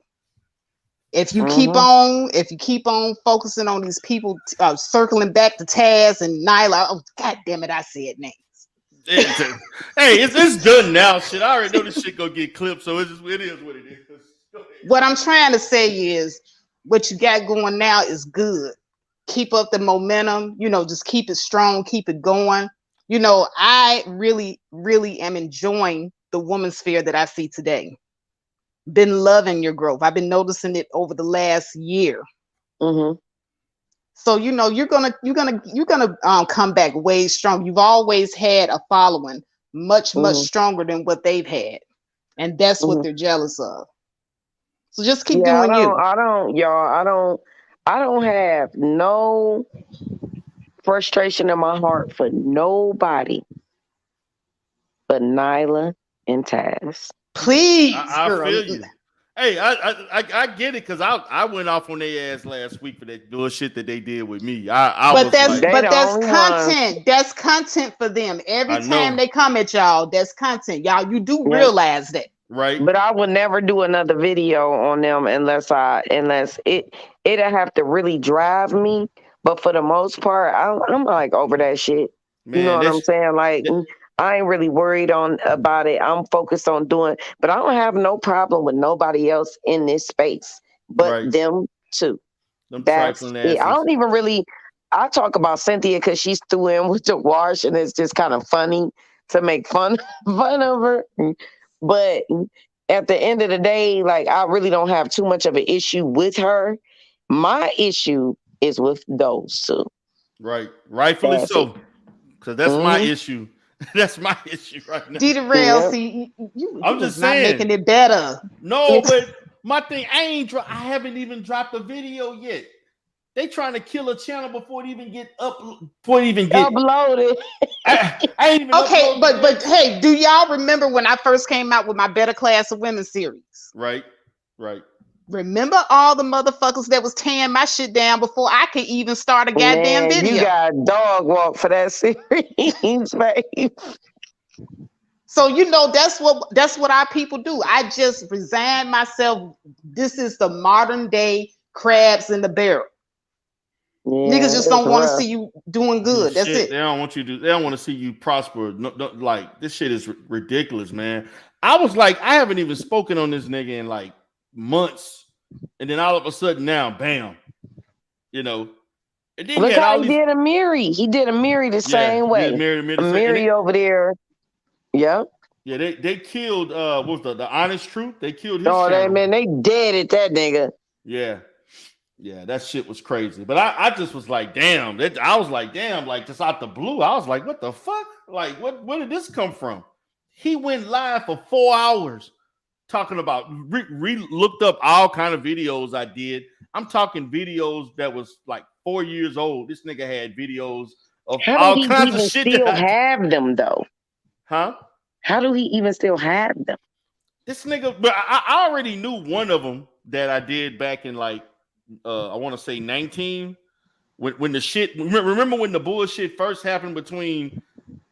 If you keep on focusing on these people, circling back to Taz and Nyla, oh god damn it, I said names. Hey, it's done now. Shit, I already know this shit gonna get clipped, so it is what it is. What I'm trying to say is, what you got going now is good. Keep up the momentum. Just keep it strong, keep it going. I really, really am enjoying the Woman Sphere that I see today. Been loving your growth. I've been noticing it over the last year. So you're gonna come back way strong. You've always had a following much stronger than what they've had, and that's what they're jealous of. So just keep doing you. I don't have no frustration in my heart for nobody but Nyla and Taz. Please, I girl. feel you. Hey, I get it because I went off on their ass last week for that bullshit that they did with me. But that's content. That's content for them. Every I know. time they come at y'all, that's content. Y'all, you do realize that. Right. But I would never do another video on them unless it'd have to really drive me. But for the most part, I'm like over that shit. Man, you know what I'm saying? Like I ain't really worried about it. I'm focused on doing, but I don't have no problem with nobody else in this space, but them too. That's trifling it. I asses. don't even really. I talk about Cynthia because she's threw in with the wash, and it's just kind of funny to make fun of her. But at the end of the day, like I really don't have too much of an issue with her. My issue is with those two. Right. Rightfully That's so. Because that's my Mhm. issue. That's my issue right now. Dita Rail, see, you I'm was just not saying. making it better. No, but my thing, I haven't even dropped a video yet. They trying to kill a channel before it even get uploaded. I ain't even Okay, uploaded but hey, do y'all remember when I first came out with my Better Class of Women series? Right. Right. Remember all the motherfuckers that was tearing my shit down before I could even start a goddamn Man, video. you got dog walk for that series, babe. So you know that's what our people do. I just resign myself. This is the modern day crabs in the barrel. Yeah, Niggas just it's don't want to rough. see you doing good. That's Shit, it. They don't want you to. They don't want to see you prosper. No, like this shit is ridiculous, man. I was like, I haven't even spoken on this nigga in like months, and then all of a sudden now, bam, you know. And then Look he had how all he these. did Amiri. He did Amiri the same way. Amiri over there. Yep. Yeah, they killed what was the Honest Truth? They killed his Oh, channel. they dead at that nigga. Yeah. Yeah, that shit was crazy. But I just was like, damn. I was like, damn, like just out the blue. I was like, what the fuck? Like, where did this come from? He went live for 4 hours talking about looked up all kind of videos I did. I'm talking videos that was like 4 years old. This nigga had videos of How all do he kinds even of shit. still have them though? Huh? How do he even still have them? This nigga, but I already knew one of them that I did back in like I want to say 19 when the shit. Remember when the bullshit first happened between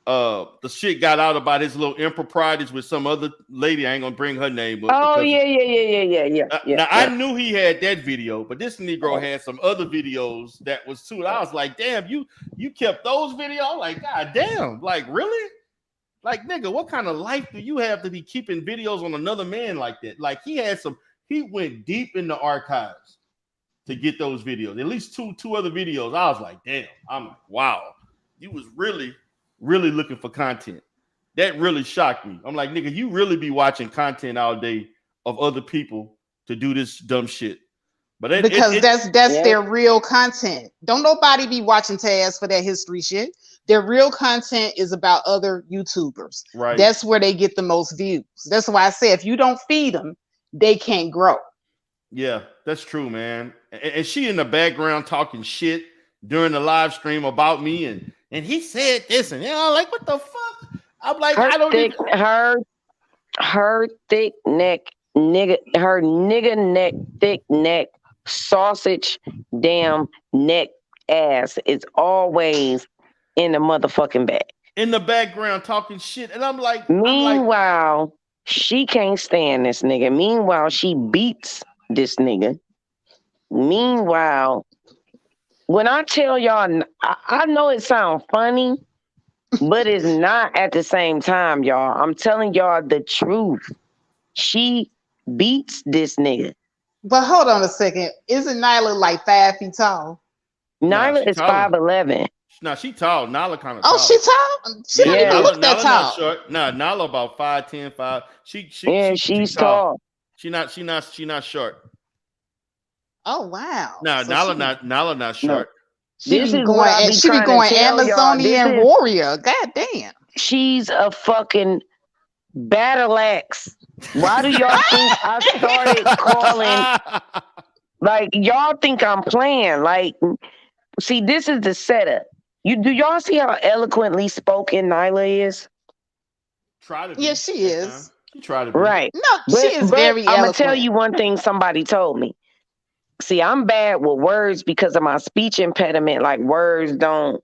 the shit got out about his little improprieties with some other lady. I ain't gonna bring her name up. Oh because- yeah. Now I knew he had that video, but this Negro had some other videos that was too. I was like, damn, you kept those videos? Like, god damn, like really? Like, nigga, what kind of life do you have to be keeping videos on another man like that? Like, he went deep in the archives to get those videos. At least two other videos. I was like, damn. I'm like, wow. You was really, really looking for content. That really shocked me. I'm like, nigga, you really be watching content all day of other people to do this dumb shit. But Because that's their real content. Don't nobody be watching Taz for that history shit. Their real content is about other YouTubers. Right. That's where they get the most views. That's why I say if you don't feed them, they can't grow. Yeah, that's true, man. And she in the background talking shit during the live stream about me, and he said this, and like, what the fuck? I'm like, I don't even. Her thick neck, nigga, her nigga neck, thick neck, sausage, damn neck ass is always in the motherfucking bag. In the background talking shit, and I'm like, meanwhile, she can't stand this nigga. Meanwhile, she beats this nigga. Meanwhile, when I tell y'all, I know it sounds funny, but it's not at the same time, y'all. I'm telling y'all the truth. She beats this nigga. But hold on a second. Isn't Nyla like 5 feet tall? Nyla is 5'11". No, she tall. Nyla kind of Oh, tall. she tall? She don't even look that Nyla tall. not short. Nah, Nyla about 5'10", 5. She's tall. She not short. Oh wow. No, So Nyla not short. She be going Amazonian warrior. God damn. She's a fucking battle axe. Why do y'all think I started calling? Like, y'all think I'm playing? Like, see, this is the setup. Do y'all see how eloquently spoken Nyla is? Try to be. Yeah, she is. She tried to be. Right. No, she is very I'm gonna tell eloquent. you one thing somebody told me. See, I'm bad with words because of my speech impediment. Like, words don't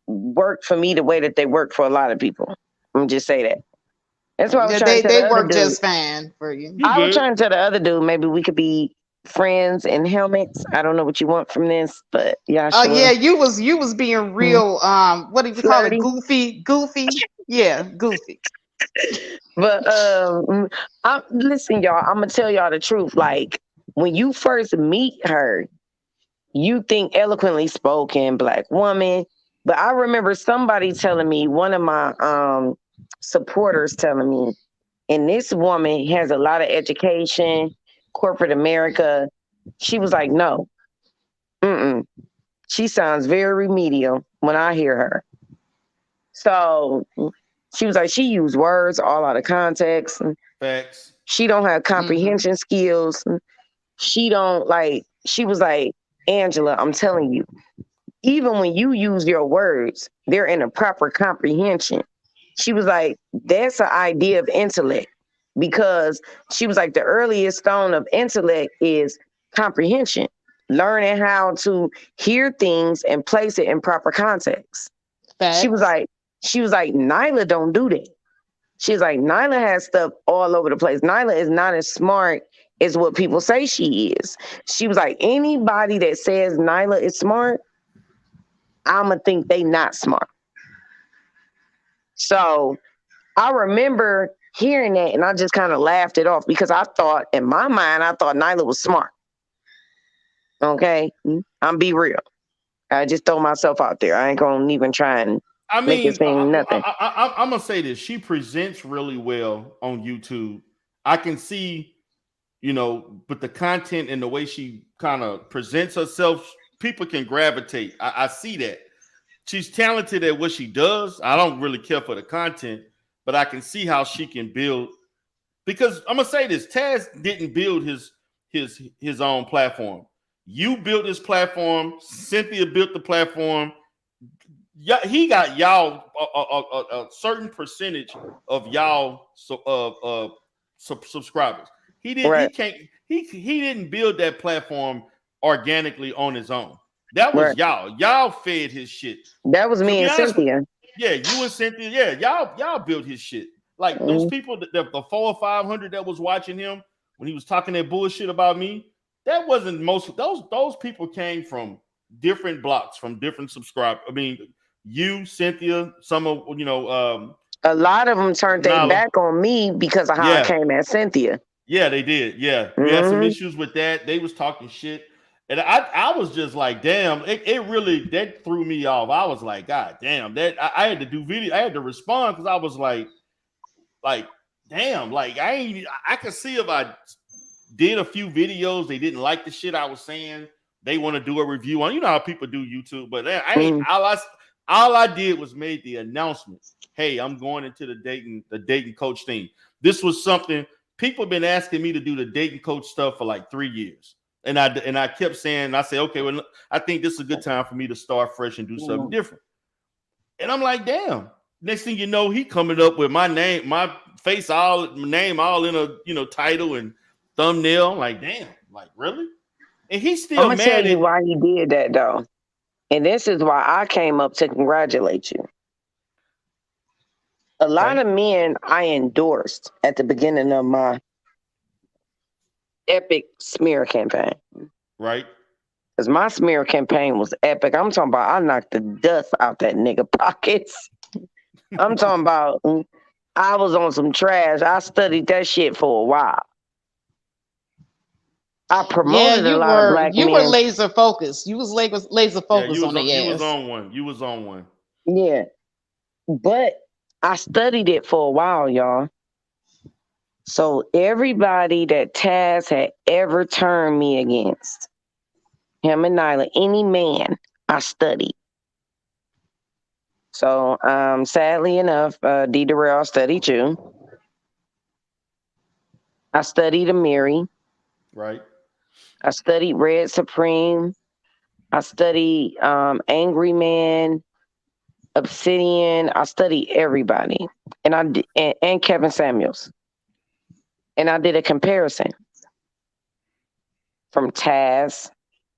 work for me the way that they work for a lot of people. I'm gonna just say that. That's why I was trying to tell They the other work dude. just fine for you. I was trying to tell the other dude maybe we could be friends in helmets. I don't know what you want from this, but yeah, Oh sure. yeah, you was being real. What do you call it? Goofy. Yeah, goofy. But listen, y'all, I'm gonna tell y'all the truth. Like, when you first meet her, you think eloquently spoken black woman. But I remember somebody telling me, one of my supporters telling me, and this woman has a lot of education, corporate America. She was like, no. She sounds very remedial when I hear her. So she was like, she used words all out of context. Facts. She don't have comprehension skills. She was like, Angela, I'm telling you, even when you use your words, they're in a proper comprehension. She was like, that's an idea of intellect. because she was like, the earliest stone of intellect is comprehension, learning how to hear things and place it in proper context. She was like, Nyla don't do that. She's like, Nyla has stuff all over the place. Nyla is not as smart as what people say she is. She was like, anybody that says Nyla is smart, I'ma think they not smart. So I remember hearing that and I just kind of laughed it off because I thought, in my mind, I thought Nyla was smart. Okay? I'm be real. I just throw myself out there. I ain't gonna even try and make it seem nothing. I'm gonna say this. She presents really well on YouTube. I can see, you know, but the content and the way she kind of presents herself, people can gravitate. I see that. She's talented at what she does. I don't really care for the content, but I can see how she can build. Because I'm gonna say this: Taz didn't build his own platform. You built this platform. Cynthia built the platform. Yeah, he got y'all a certain percentage of y'all subscribers. He didn't. Right. He didn't build that platform organically on his own. That was y'all. Y'all fed his shit. That was me and Cynthia. Yeah, you and Cynthia. Yeah, y'all built his shit. Like those people, the 400 or 500 that was watching him when he was talking that bullshit about me. That wasn't most of those people came from different blocks, from different subscribers. I mean, you, Cynthia, some of a lot of them turned their back on me because of how I came at Cynthia. Yeah, they did. Yeah, we had some issues with that. They was talking shit, and I was just like, damn, it really that threw me off. I was like, God damn, that I had to do video. I had to respond because I was like, damn, like I could see if I did a few videos, they didn't like the shit I was saying. They want to do a review on, you know how people do YouTube, but I ain't all I did was made the announcement. Hey, I'm going into the Dayton coach thing. This was something people have been asking me to do the Dayton coach stuff for like 3 years. And I kept saying, I said, okay, well, I think this is a good time for me to start fresh and do something different. And I'm like, damn. Next thing you know, he coming up with my name, my face, all in a title and thumbnail. Like, damn, like really? And he's still I'm gonna tell you why he did that though. And this is why I came up to congratulate you. A lot of men I endorsed at the beginning of my epic smear campaign. Right. Because my smear campaign was epic. I'm talking about I knocked the dust out that nigga pockets. I'm talking about I was on some trash. I studied that shit for a while. I promoted a lot of black men. You were laser focused. You was laser focused on the ass. You was on one. You was on one. Yeah. But I studied it for a while, y'all. So everybody that Taz had ever turned me against, him and Nyla, any man, I studied. So sadly enough, D. Darrell studied you. I studied Amiri. Right. I studied Red Supreme. I studied Angry Man, Obsidian. I studied everybody, and and Kevin Samuels. And I did a comparison from Taz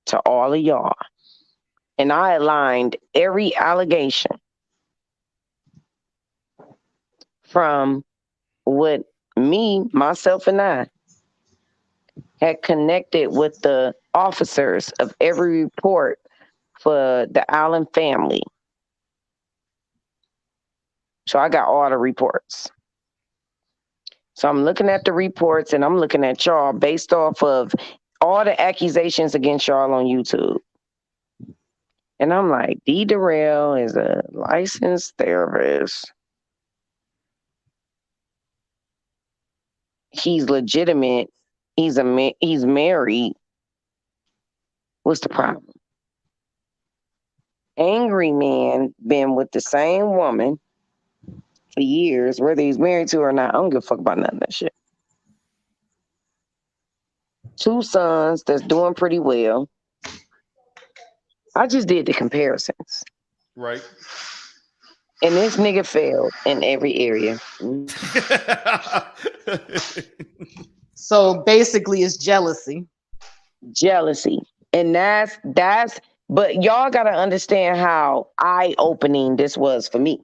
to all of y'all, and I aligned every allegation from what me, myself, and I had connected with the officers of every report for the Allen family. So I got all the reports. So I'm looking at the reports and I'm looking at y'all based off of all the accusations against y'all on YouTube. And I'm like, D. Darrell is a licensed therapist. He's legitimate. He's married. What's the problem? Angry Man been with the same woman for years, whether he's married to her or not. I don't give a fuck about none of that shit. 2 sons that's doing pretty well. I just did the comparisons. Right. And this nigga failed in every area. So basically, it's jealousy. Jealousy. And that's but y'all gotta understand how eye-opening this was for me.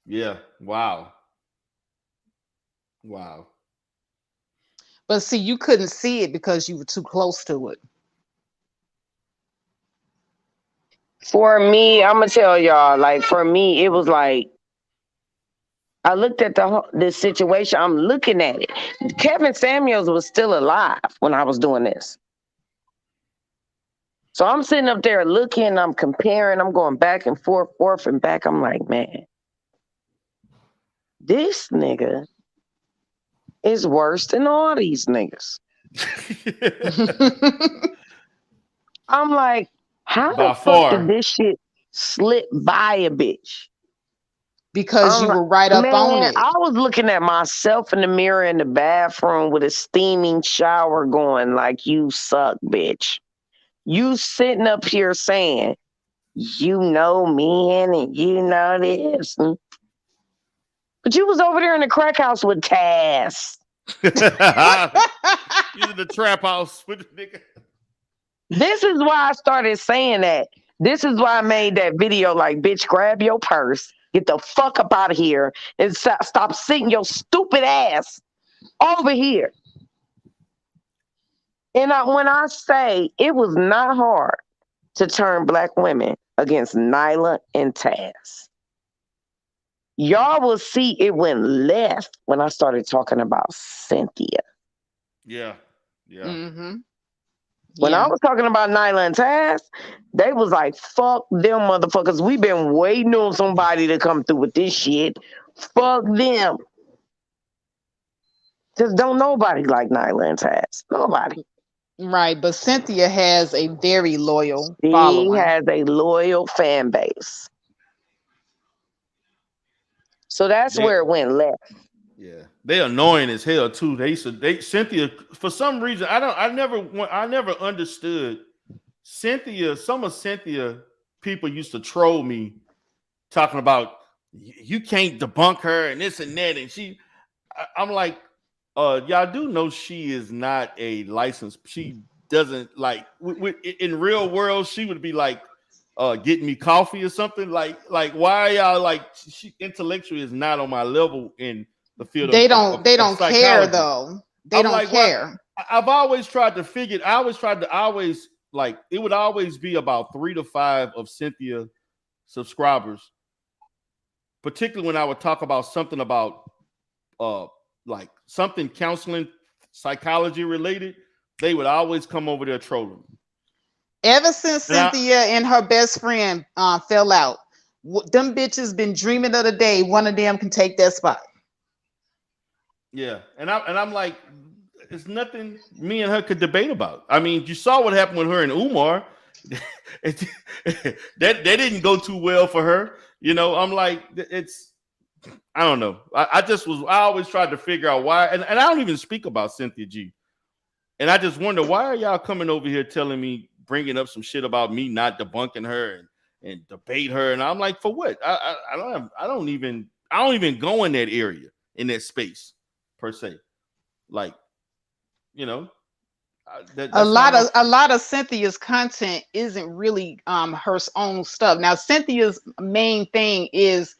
Yeah. Wow. Wow. But see, you couldn't see it because you were too close to it. For me, I'm gonna tell y'all, like for me, it was like I looked at this situation. I'm looking at it. Kevin Samuels was still alive when I was doing this. So I'm sitting up there looking, I'm comparing, I'm going back and forth and back. I'm like, man, this nigga is worse than all these niggas. I'm like, how the fuck did this shit slip by a bitch? Because you were right up on it. I was looking at myself in the mirror in the bathroom with a steaming shower going like, you suck, bitch. You sitting up here saying, you know men and you know this. But you was over there in the crack house with Taz. You in the trap house with the nigga. This is why I started saying that. This is why I made that video like, bitch, grab your purse, get the fuck up out of here, and stop sitting your stupid ass over here. And when I say it was not hard to turn black women against Nyla and Taz, y'all will see it went left when I started talking about Cynthia. Yeah. Yeah. Mm-hmm. When I was talking about Nyla and Taz, they was like, fuck them motherfuckers. We been waiting on somebody to come through with this shit. Fuck them. Just don't nobody like Nyla and Taz. Nobody. Right, but Cynthia has a very loyal She following. has a loyal fan base. So that's where it went left. Yeah, they annoying as hell too. They Cynthia, for some reason I never understood Cynthia. Some of Cynthia people used to troll me talking about you can't debunk her and this and that, and I'm like, y'all do know she is not a licensed. She doesn't like in real world. She would be like getting me coffee or something. Like why y'all like she intellectually is not on my level in the field. They don't psychology. care though. They don't like, care. I've always tried to figure. I always like it would always be about 3 to 5 of Cynthia subscribers, particularly when I would talk about something about like something counseling, psychology related. They would always come over there trolling. Ever since Cynthia and her best friend fell out, them bitches been dreaming of the day one of them can take that spot. Yeah, and I'm like, it's nothing me and her could debate about. I mean, you saw what happened with her and Umar. that didn't go too well for her. You know, I'm like, I don't know. I always tried to figure out why, and I don't even speak about Cynthia G. And I just wonder, why are y'all coming over here telling me, bringing up some shit about me not debunking her and debate her? And I'm like, for what? I don't even go in that area, in that space per se. Like, you know, a lot of Cynthia's content isn't really her own stuff. Now, Cynthia's main thing is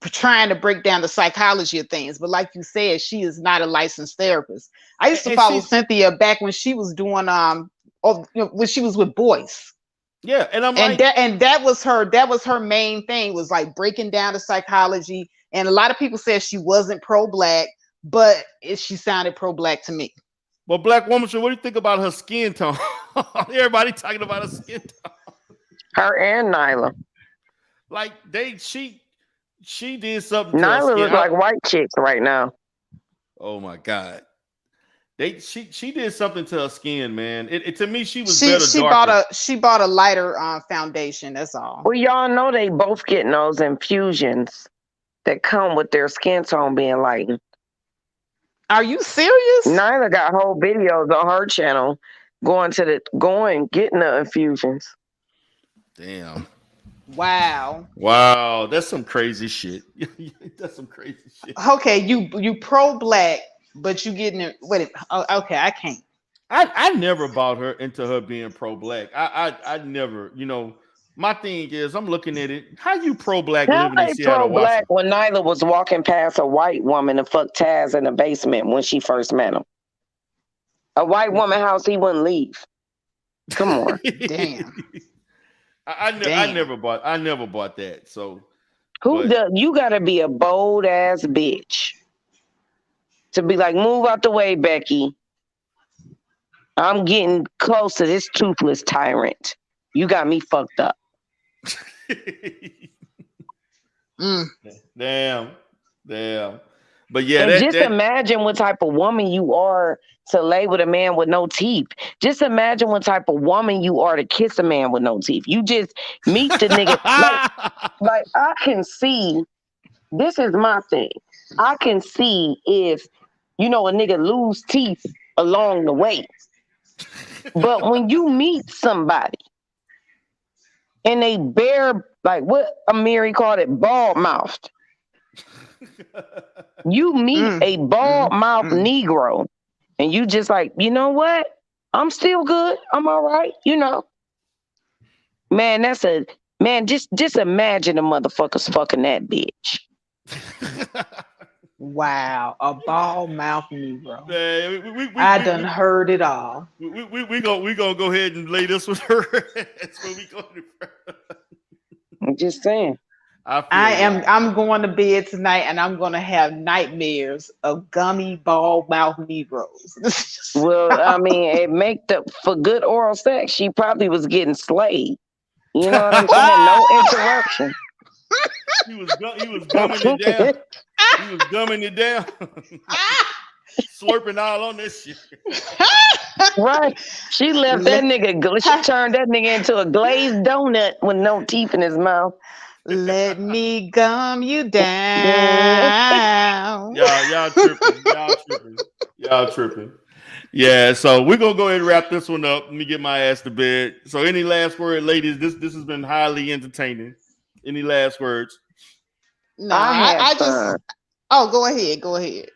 trying to break down the psychology of things, but like you said, she is not a licensed therapist. I used to follow Cynthia back when she was doing when she was with Boyce. Yeah, and that was her main thing, was like breaking down the psychology. And a lot of people said she wasn't pro-black, but she sounded pro-black to me. Well, Black Woman, so what do you think about her skin tone? Everybody talking about her skin tone. Her and Nyla. Like she did something. Nyla looks like white chicks right now. Oh my God. She did something to her skin, man. To me, she was better. She bought a lighter foundation. That's all. Well, y'all know they both getting those infusions that come with their skin tone being lightened. Are you serious? Nyla got whole videos on her channel getting the infusions. Damn. Wow. Wow, that's some crazy shit. That's some crazy shit. Okay, you pro black, but you getting it. Wait, okay, I can't. I never bought her into her being pro black. I never, my thing is I'm looking at it. How you pro black How living in they Seattle, pro-black Washington? when Nyla was walking past a white woman and fucked Taz in the basement when she first met him? A white woman house he wouldn't leave. Come on. Damn. I never bought that. So You gotta be a bold ass bitch to be like, move out the way, Becky. I'm getting close to this toothless tyrant. You got me fucked up. Damn. But yeah, and imagine what type of woman you are to lay with a man with no teeth. Just imagine what type of woman you are to kiss a man with no teeth. You just meet the nigga. like I can see, this is my thing. I can see if, a nigga lose teeth along the way. But when you meet somebody and they bear, like what Amiri called it, bald mouthed. You meet a bald mouth Negro and you just like, you know what? I'm still good. I'm all right. Man, just imagine the motherfuckers fucking that bitch. Wow, a bald mouth Negro. Man, I done heard it all. We gonna go ahead and lay this with her. That's where we go. I'm just saying. I'm going to bed tonight and I'm going to have nightmares of gummy bald mouth Negroes. Well, I mean, it make for good oral sex. She probably was getting slayed. You know what I'm saying? No interruption. He was gumming it down. He was gumming it down. Slurping all on this shit. Right. She left that nigga. She turned that nigga into a glazed donut with no teeth in his mouth. Let me gum you down. Y'all tripping. Yeah, so we're gonna go ahead and wrap this one up. Let me get my ass to bed. So any last word, ladies? This has been highly entertaining. Any last words? No, I just go ahead.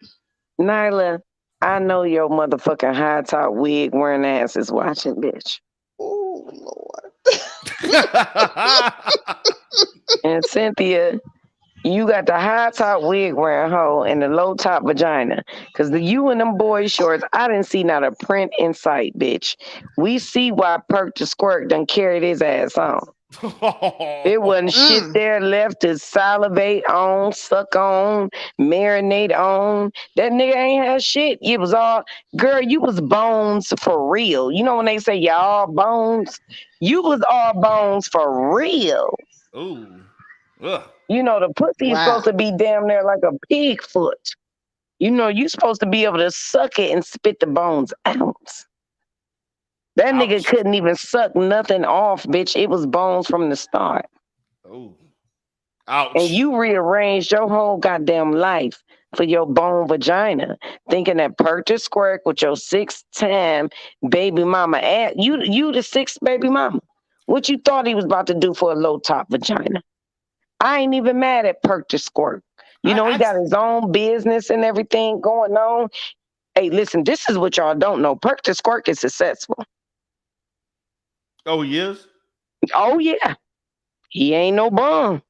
Nyla, I know your motherfucking high top wig wearing ass is watching, bitch. Oh Lord. And Cynthia, you got the high top wig wearing hoe and the low top vagina. Cause you and them boy shorts, I didn't see not a print in sight, bitch. We see why Perk the Squirt done carried his ass on. It wasn't shit there left to salivate on, suck on, marinate on. That nigga ain't had shit. It was all, girl, you was bones for real. You know when they say y'all bones? You was all bones for real. Ooh. Ugh. The pussy is supposed to be damn near like a pig foot. You supposed to be able to suck it and spit the bones out. That nigga couldn't even suck nothing off, bitch. It was bones from the start. Oh. Ouch. And you rearranged your whole goddamn life for your bone vagina, thinking that Perk the Squirt with your 6th-time baby mama ass. You the 6th baby mama. What you thought he was about to do for a low top vagina? I ain't even mad at Perk the Squirt. He got his own business and everything going on. Hey, listen, this is what y'all don't know. Perk the Squirt is successful. Oh, he is? Oh, yeah. He ain't no bum.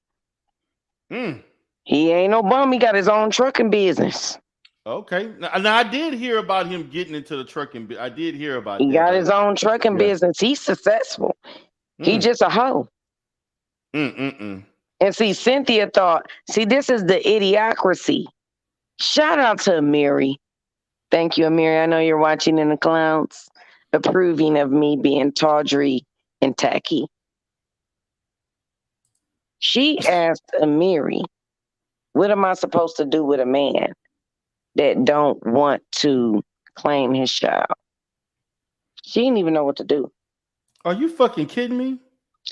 He ain't no bum. He got his own trucking business. Okay. Now I did hear about him getting into the trucking. I did hear about He that. got his own trucking business. He's successful. He just a hoe. And see, Cynthia thought, this is the idiocracy. Shout out to Amiri. Thank you, Amiri. I know you're watching in the clouds, approving of me being tawdry and tacky. She asked Amiri, what am I supposed to do with a man that don't want to claim his child? She didn't even know what to do. Are you fucking kidding me?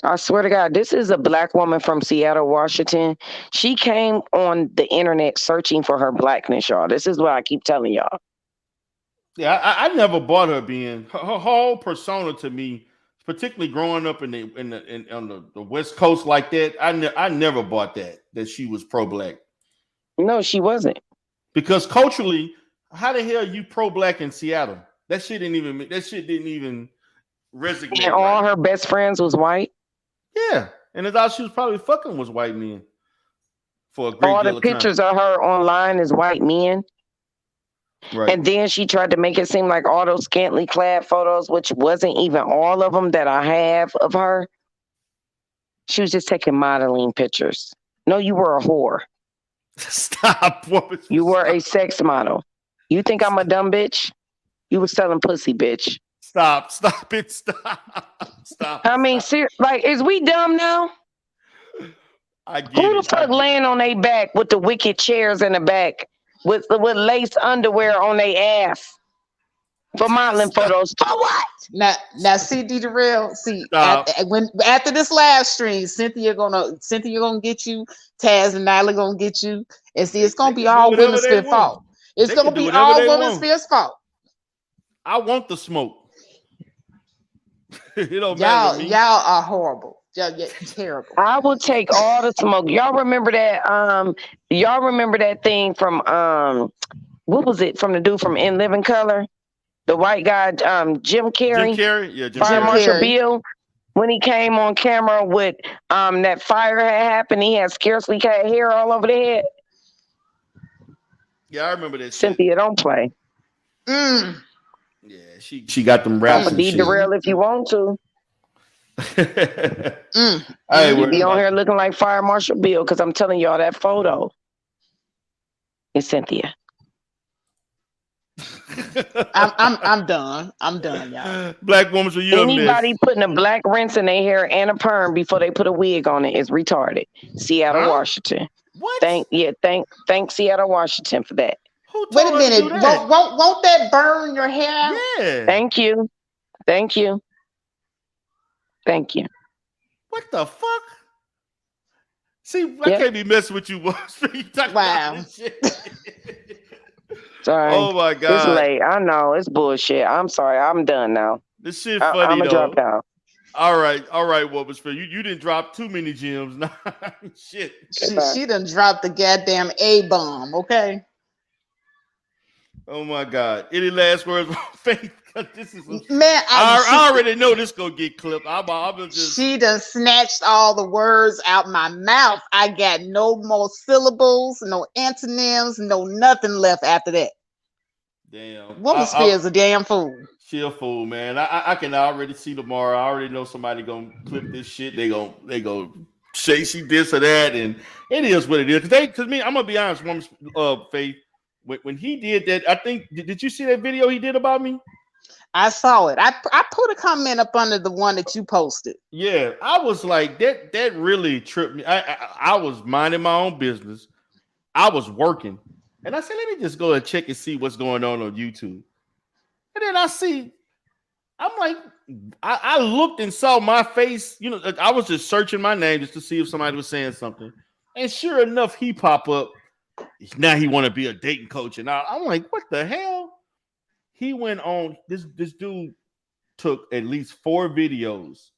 I swear to God, this is a black woman from Seattle, Washington. She came on the internet searching for her blackness, y'all. This is what I keep telling y'all. Yeah, I never bought her being her whole persona to me particularly growing up on the West Coast like that, I never bought that she was pro-black. No, she wasn't. Because culturally, how the hell are you pro-black in Seattle? That shit didn't even resonate. And all her best friends was white. Yeah, and it's all she was probably fucking was white men for a great all deal the of pictures time. of her online is white men. Right. And then she tried to make it seem like all those scantily clad photos, which wasn't even all of them that I have of her. She was just taking modeling pictures. No, you were a whore. Stop. You were a sex model. You think I'm a dumb bitch? You were selling pussy, bitch. Stop it, stop. I mean, like, is we dumb now? Who the fuck laying on their back with the wicked chairs in the back with lace underwear on their ass for modeling photos? For what? Now, see, Darrell, after this live stream, Cynthia gonna get you, Taz and Nyla gonna get you, and see, it's gonna be all Women's Sphere fault. It's gonna be all Women's Sphere's fault. I want the smoke. It don't matter to me. Y'all are horrible. Y'all terrible. I will take all the smoke. Y'all remember that? Y'all remember that thing from what was it? From the dude from In Living Color, the white guy, Jim Carrey. Jim Carrey, yeah, Fire Marshal Bill. When he came on camera with that fire had happened, he had scarcely had hair all over the head. Yeah, I remember that. Cynthia, don't play. Yeah, she got them raps. I'm gonna derail if you want to. You be on here looking like Fire Marshal Bill because I'm telling y'all that photo is Cynthia. I'm done. I'm done, y'all. Black woman, so you anybody putting a black rinse in their hair and a perm before they put a wig on it is retarded. Seattle, Washington. What? Thank Seattle, Washington for that. Wait a minute. Won't that burn your hair? Yeah. Thank you. Thank you. Thank you. What the fuck? See, I can't be messing with you. Wow. Sorry. Oh my God. It's late. I know. It's bullshit. I'm sorry. I'm done now. This shit funny, I'm gonna drop out. All right, Woman's Sphere. You didn't drop too many gems. Nah, shit. She done dropped the goddamn A-bomb, okay? Oh my God. Any last words on Faith? This is man. I already know this gonna get clipped. She done snatched all the words out my mouth. I got no more syllables, no antonyms, no nothing left after that. Damn. Woman's Sphere is a damn fool. She a fool, man. I can already see tomorrow. I already know somebody gonna clip this shit. They go say she this or that, and it is what it is. Cause me, I'm gonna be honest, Woman's Faith. When he did that, I think did you see that video he did about me? I saw it. I put a comment up under the one that you posted. Yeah, I was like, that really tripped me. I was minding my own business. I was working. And I said, let me just go and check and see what's going on YouTube. And then I'm like, I looked and saw my face. You know, I was just searching my name just to see if somebody was saying something. And sure enough, he pop up. Now he want to be a dating coach. And I'm like, what the hell? He went on, this dude took at least 4 videos.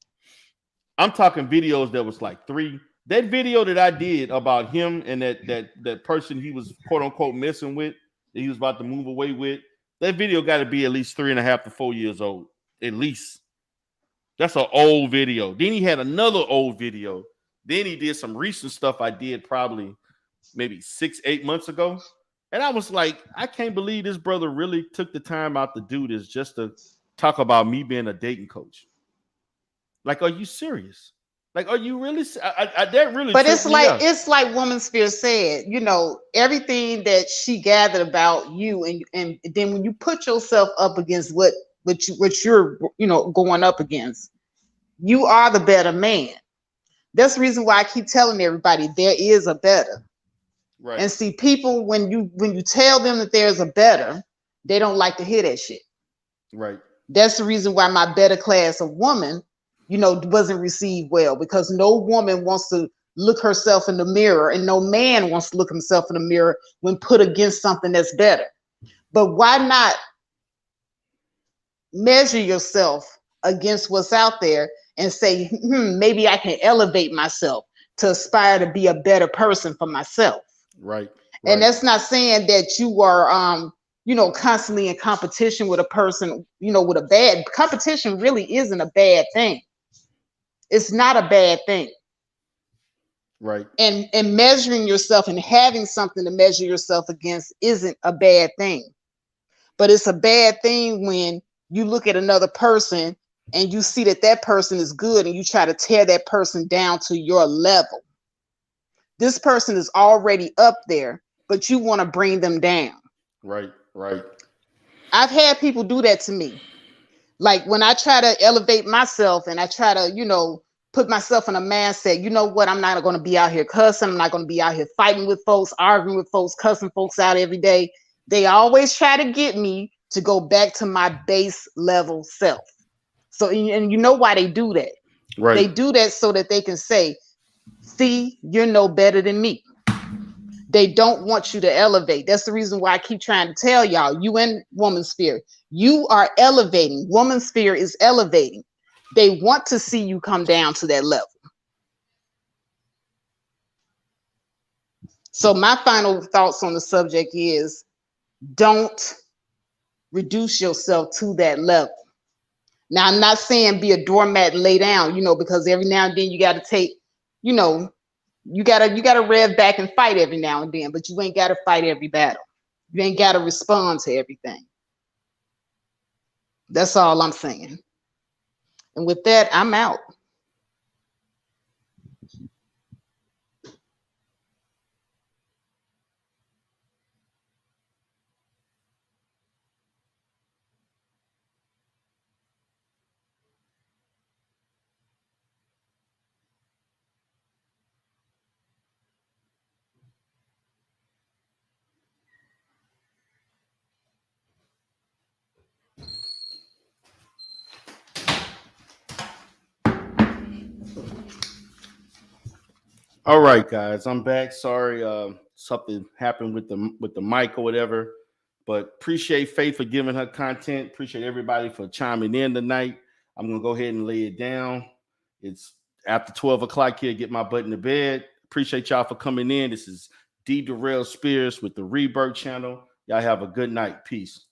I'm talking videos that was like 3. That video that I did about him and that person he was quote unquote messing with, that he was about to move away with, that video got to be at least 3.5 to 4 years old. At least. That's an old video. Then he had another old video. Then he did some recent stuff I did probably maybe 6-8 months ago. And I was like, I can't believe this brother really took the time out to do this just to talk about me being a dating coach. Like, are you serious? Like, are you really? That really. But it's like Woman's Sphere said. You know, everything that she gathered about you, and then when you put yourself up against what you're going up against, you are the better man. That's the reason why I keep telling everybody there is a better. Right. And see, people when you tell them that there's a better, they don't like to hear that shit. Right. That's the reason why my better class of woman, wasn't received well, because no woman wants to look herself in the mirror, and no man wants to look himself in the mirror when put against something that's better. But why not measure yourself against what's out there and say, maybe I can elevate myself to aspire to be a better person for myself. Right. And that's not saying that you are, constantly in competition with a person, with a bad competition really isn't a bad thing. It's not a bad thing. Right. And measuring yourself and having something to measure yourself against isn't a bad thing. But it's a bad thing when you look at another person and you see that that person is good and you try to tear that person down to your level. This person is already up there, but you want to bring them down. Right, right. I've had people do that to me. Like when I try to elevate myself and I try to, put myself in a mindset, you know what, I'm not going to be out here cussing. I'm not going to be out here fighting with folks, arguing with folks, cussing folks out every day. They always try to get me to go back to my base level self. So, and you know why they do that? Right. They do that so that they can say, see, you're no better than me. They don't want you to elevate. That's the reason why I keep trying to tell y'all, you in Woman Sphere, you are elevating. Woman Sphere is elevating. They want to see you come down to that level. So my final thoughts on the subject is don't reduce yourself to that level. Now, I'm not saying be a doormat and lay down, because every now and then you got to take, you got to rev back and fight every now and then, but you ain't got to fight every battle. You ain't got to respond to everything. That's all I'm saying. And with that, I'm out. All right, guys, I'm back. Sorry, something happened with the mic or whatever, but appreciate Faith for giving her content. Appreciate everybody for chiming in tonight. I'm gonna go ahead and lay it down. It's after 12 o'clock here. Get my butt in the bed. Appreciate y'all for coming in. This is D. Darrell Spears with the Rebirth channel. Y'all have a good night. Peace.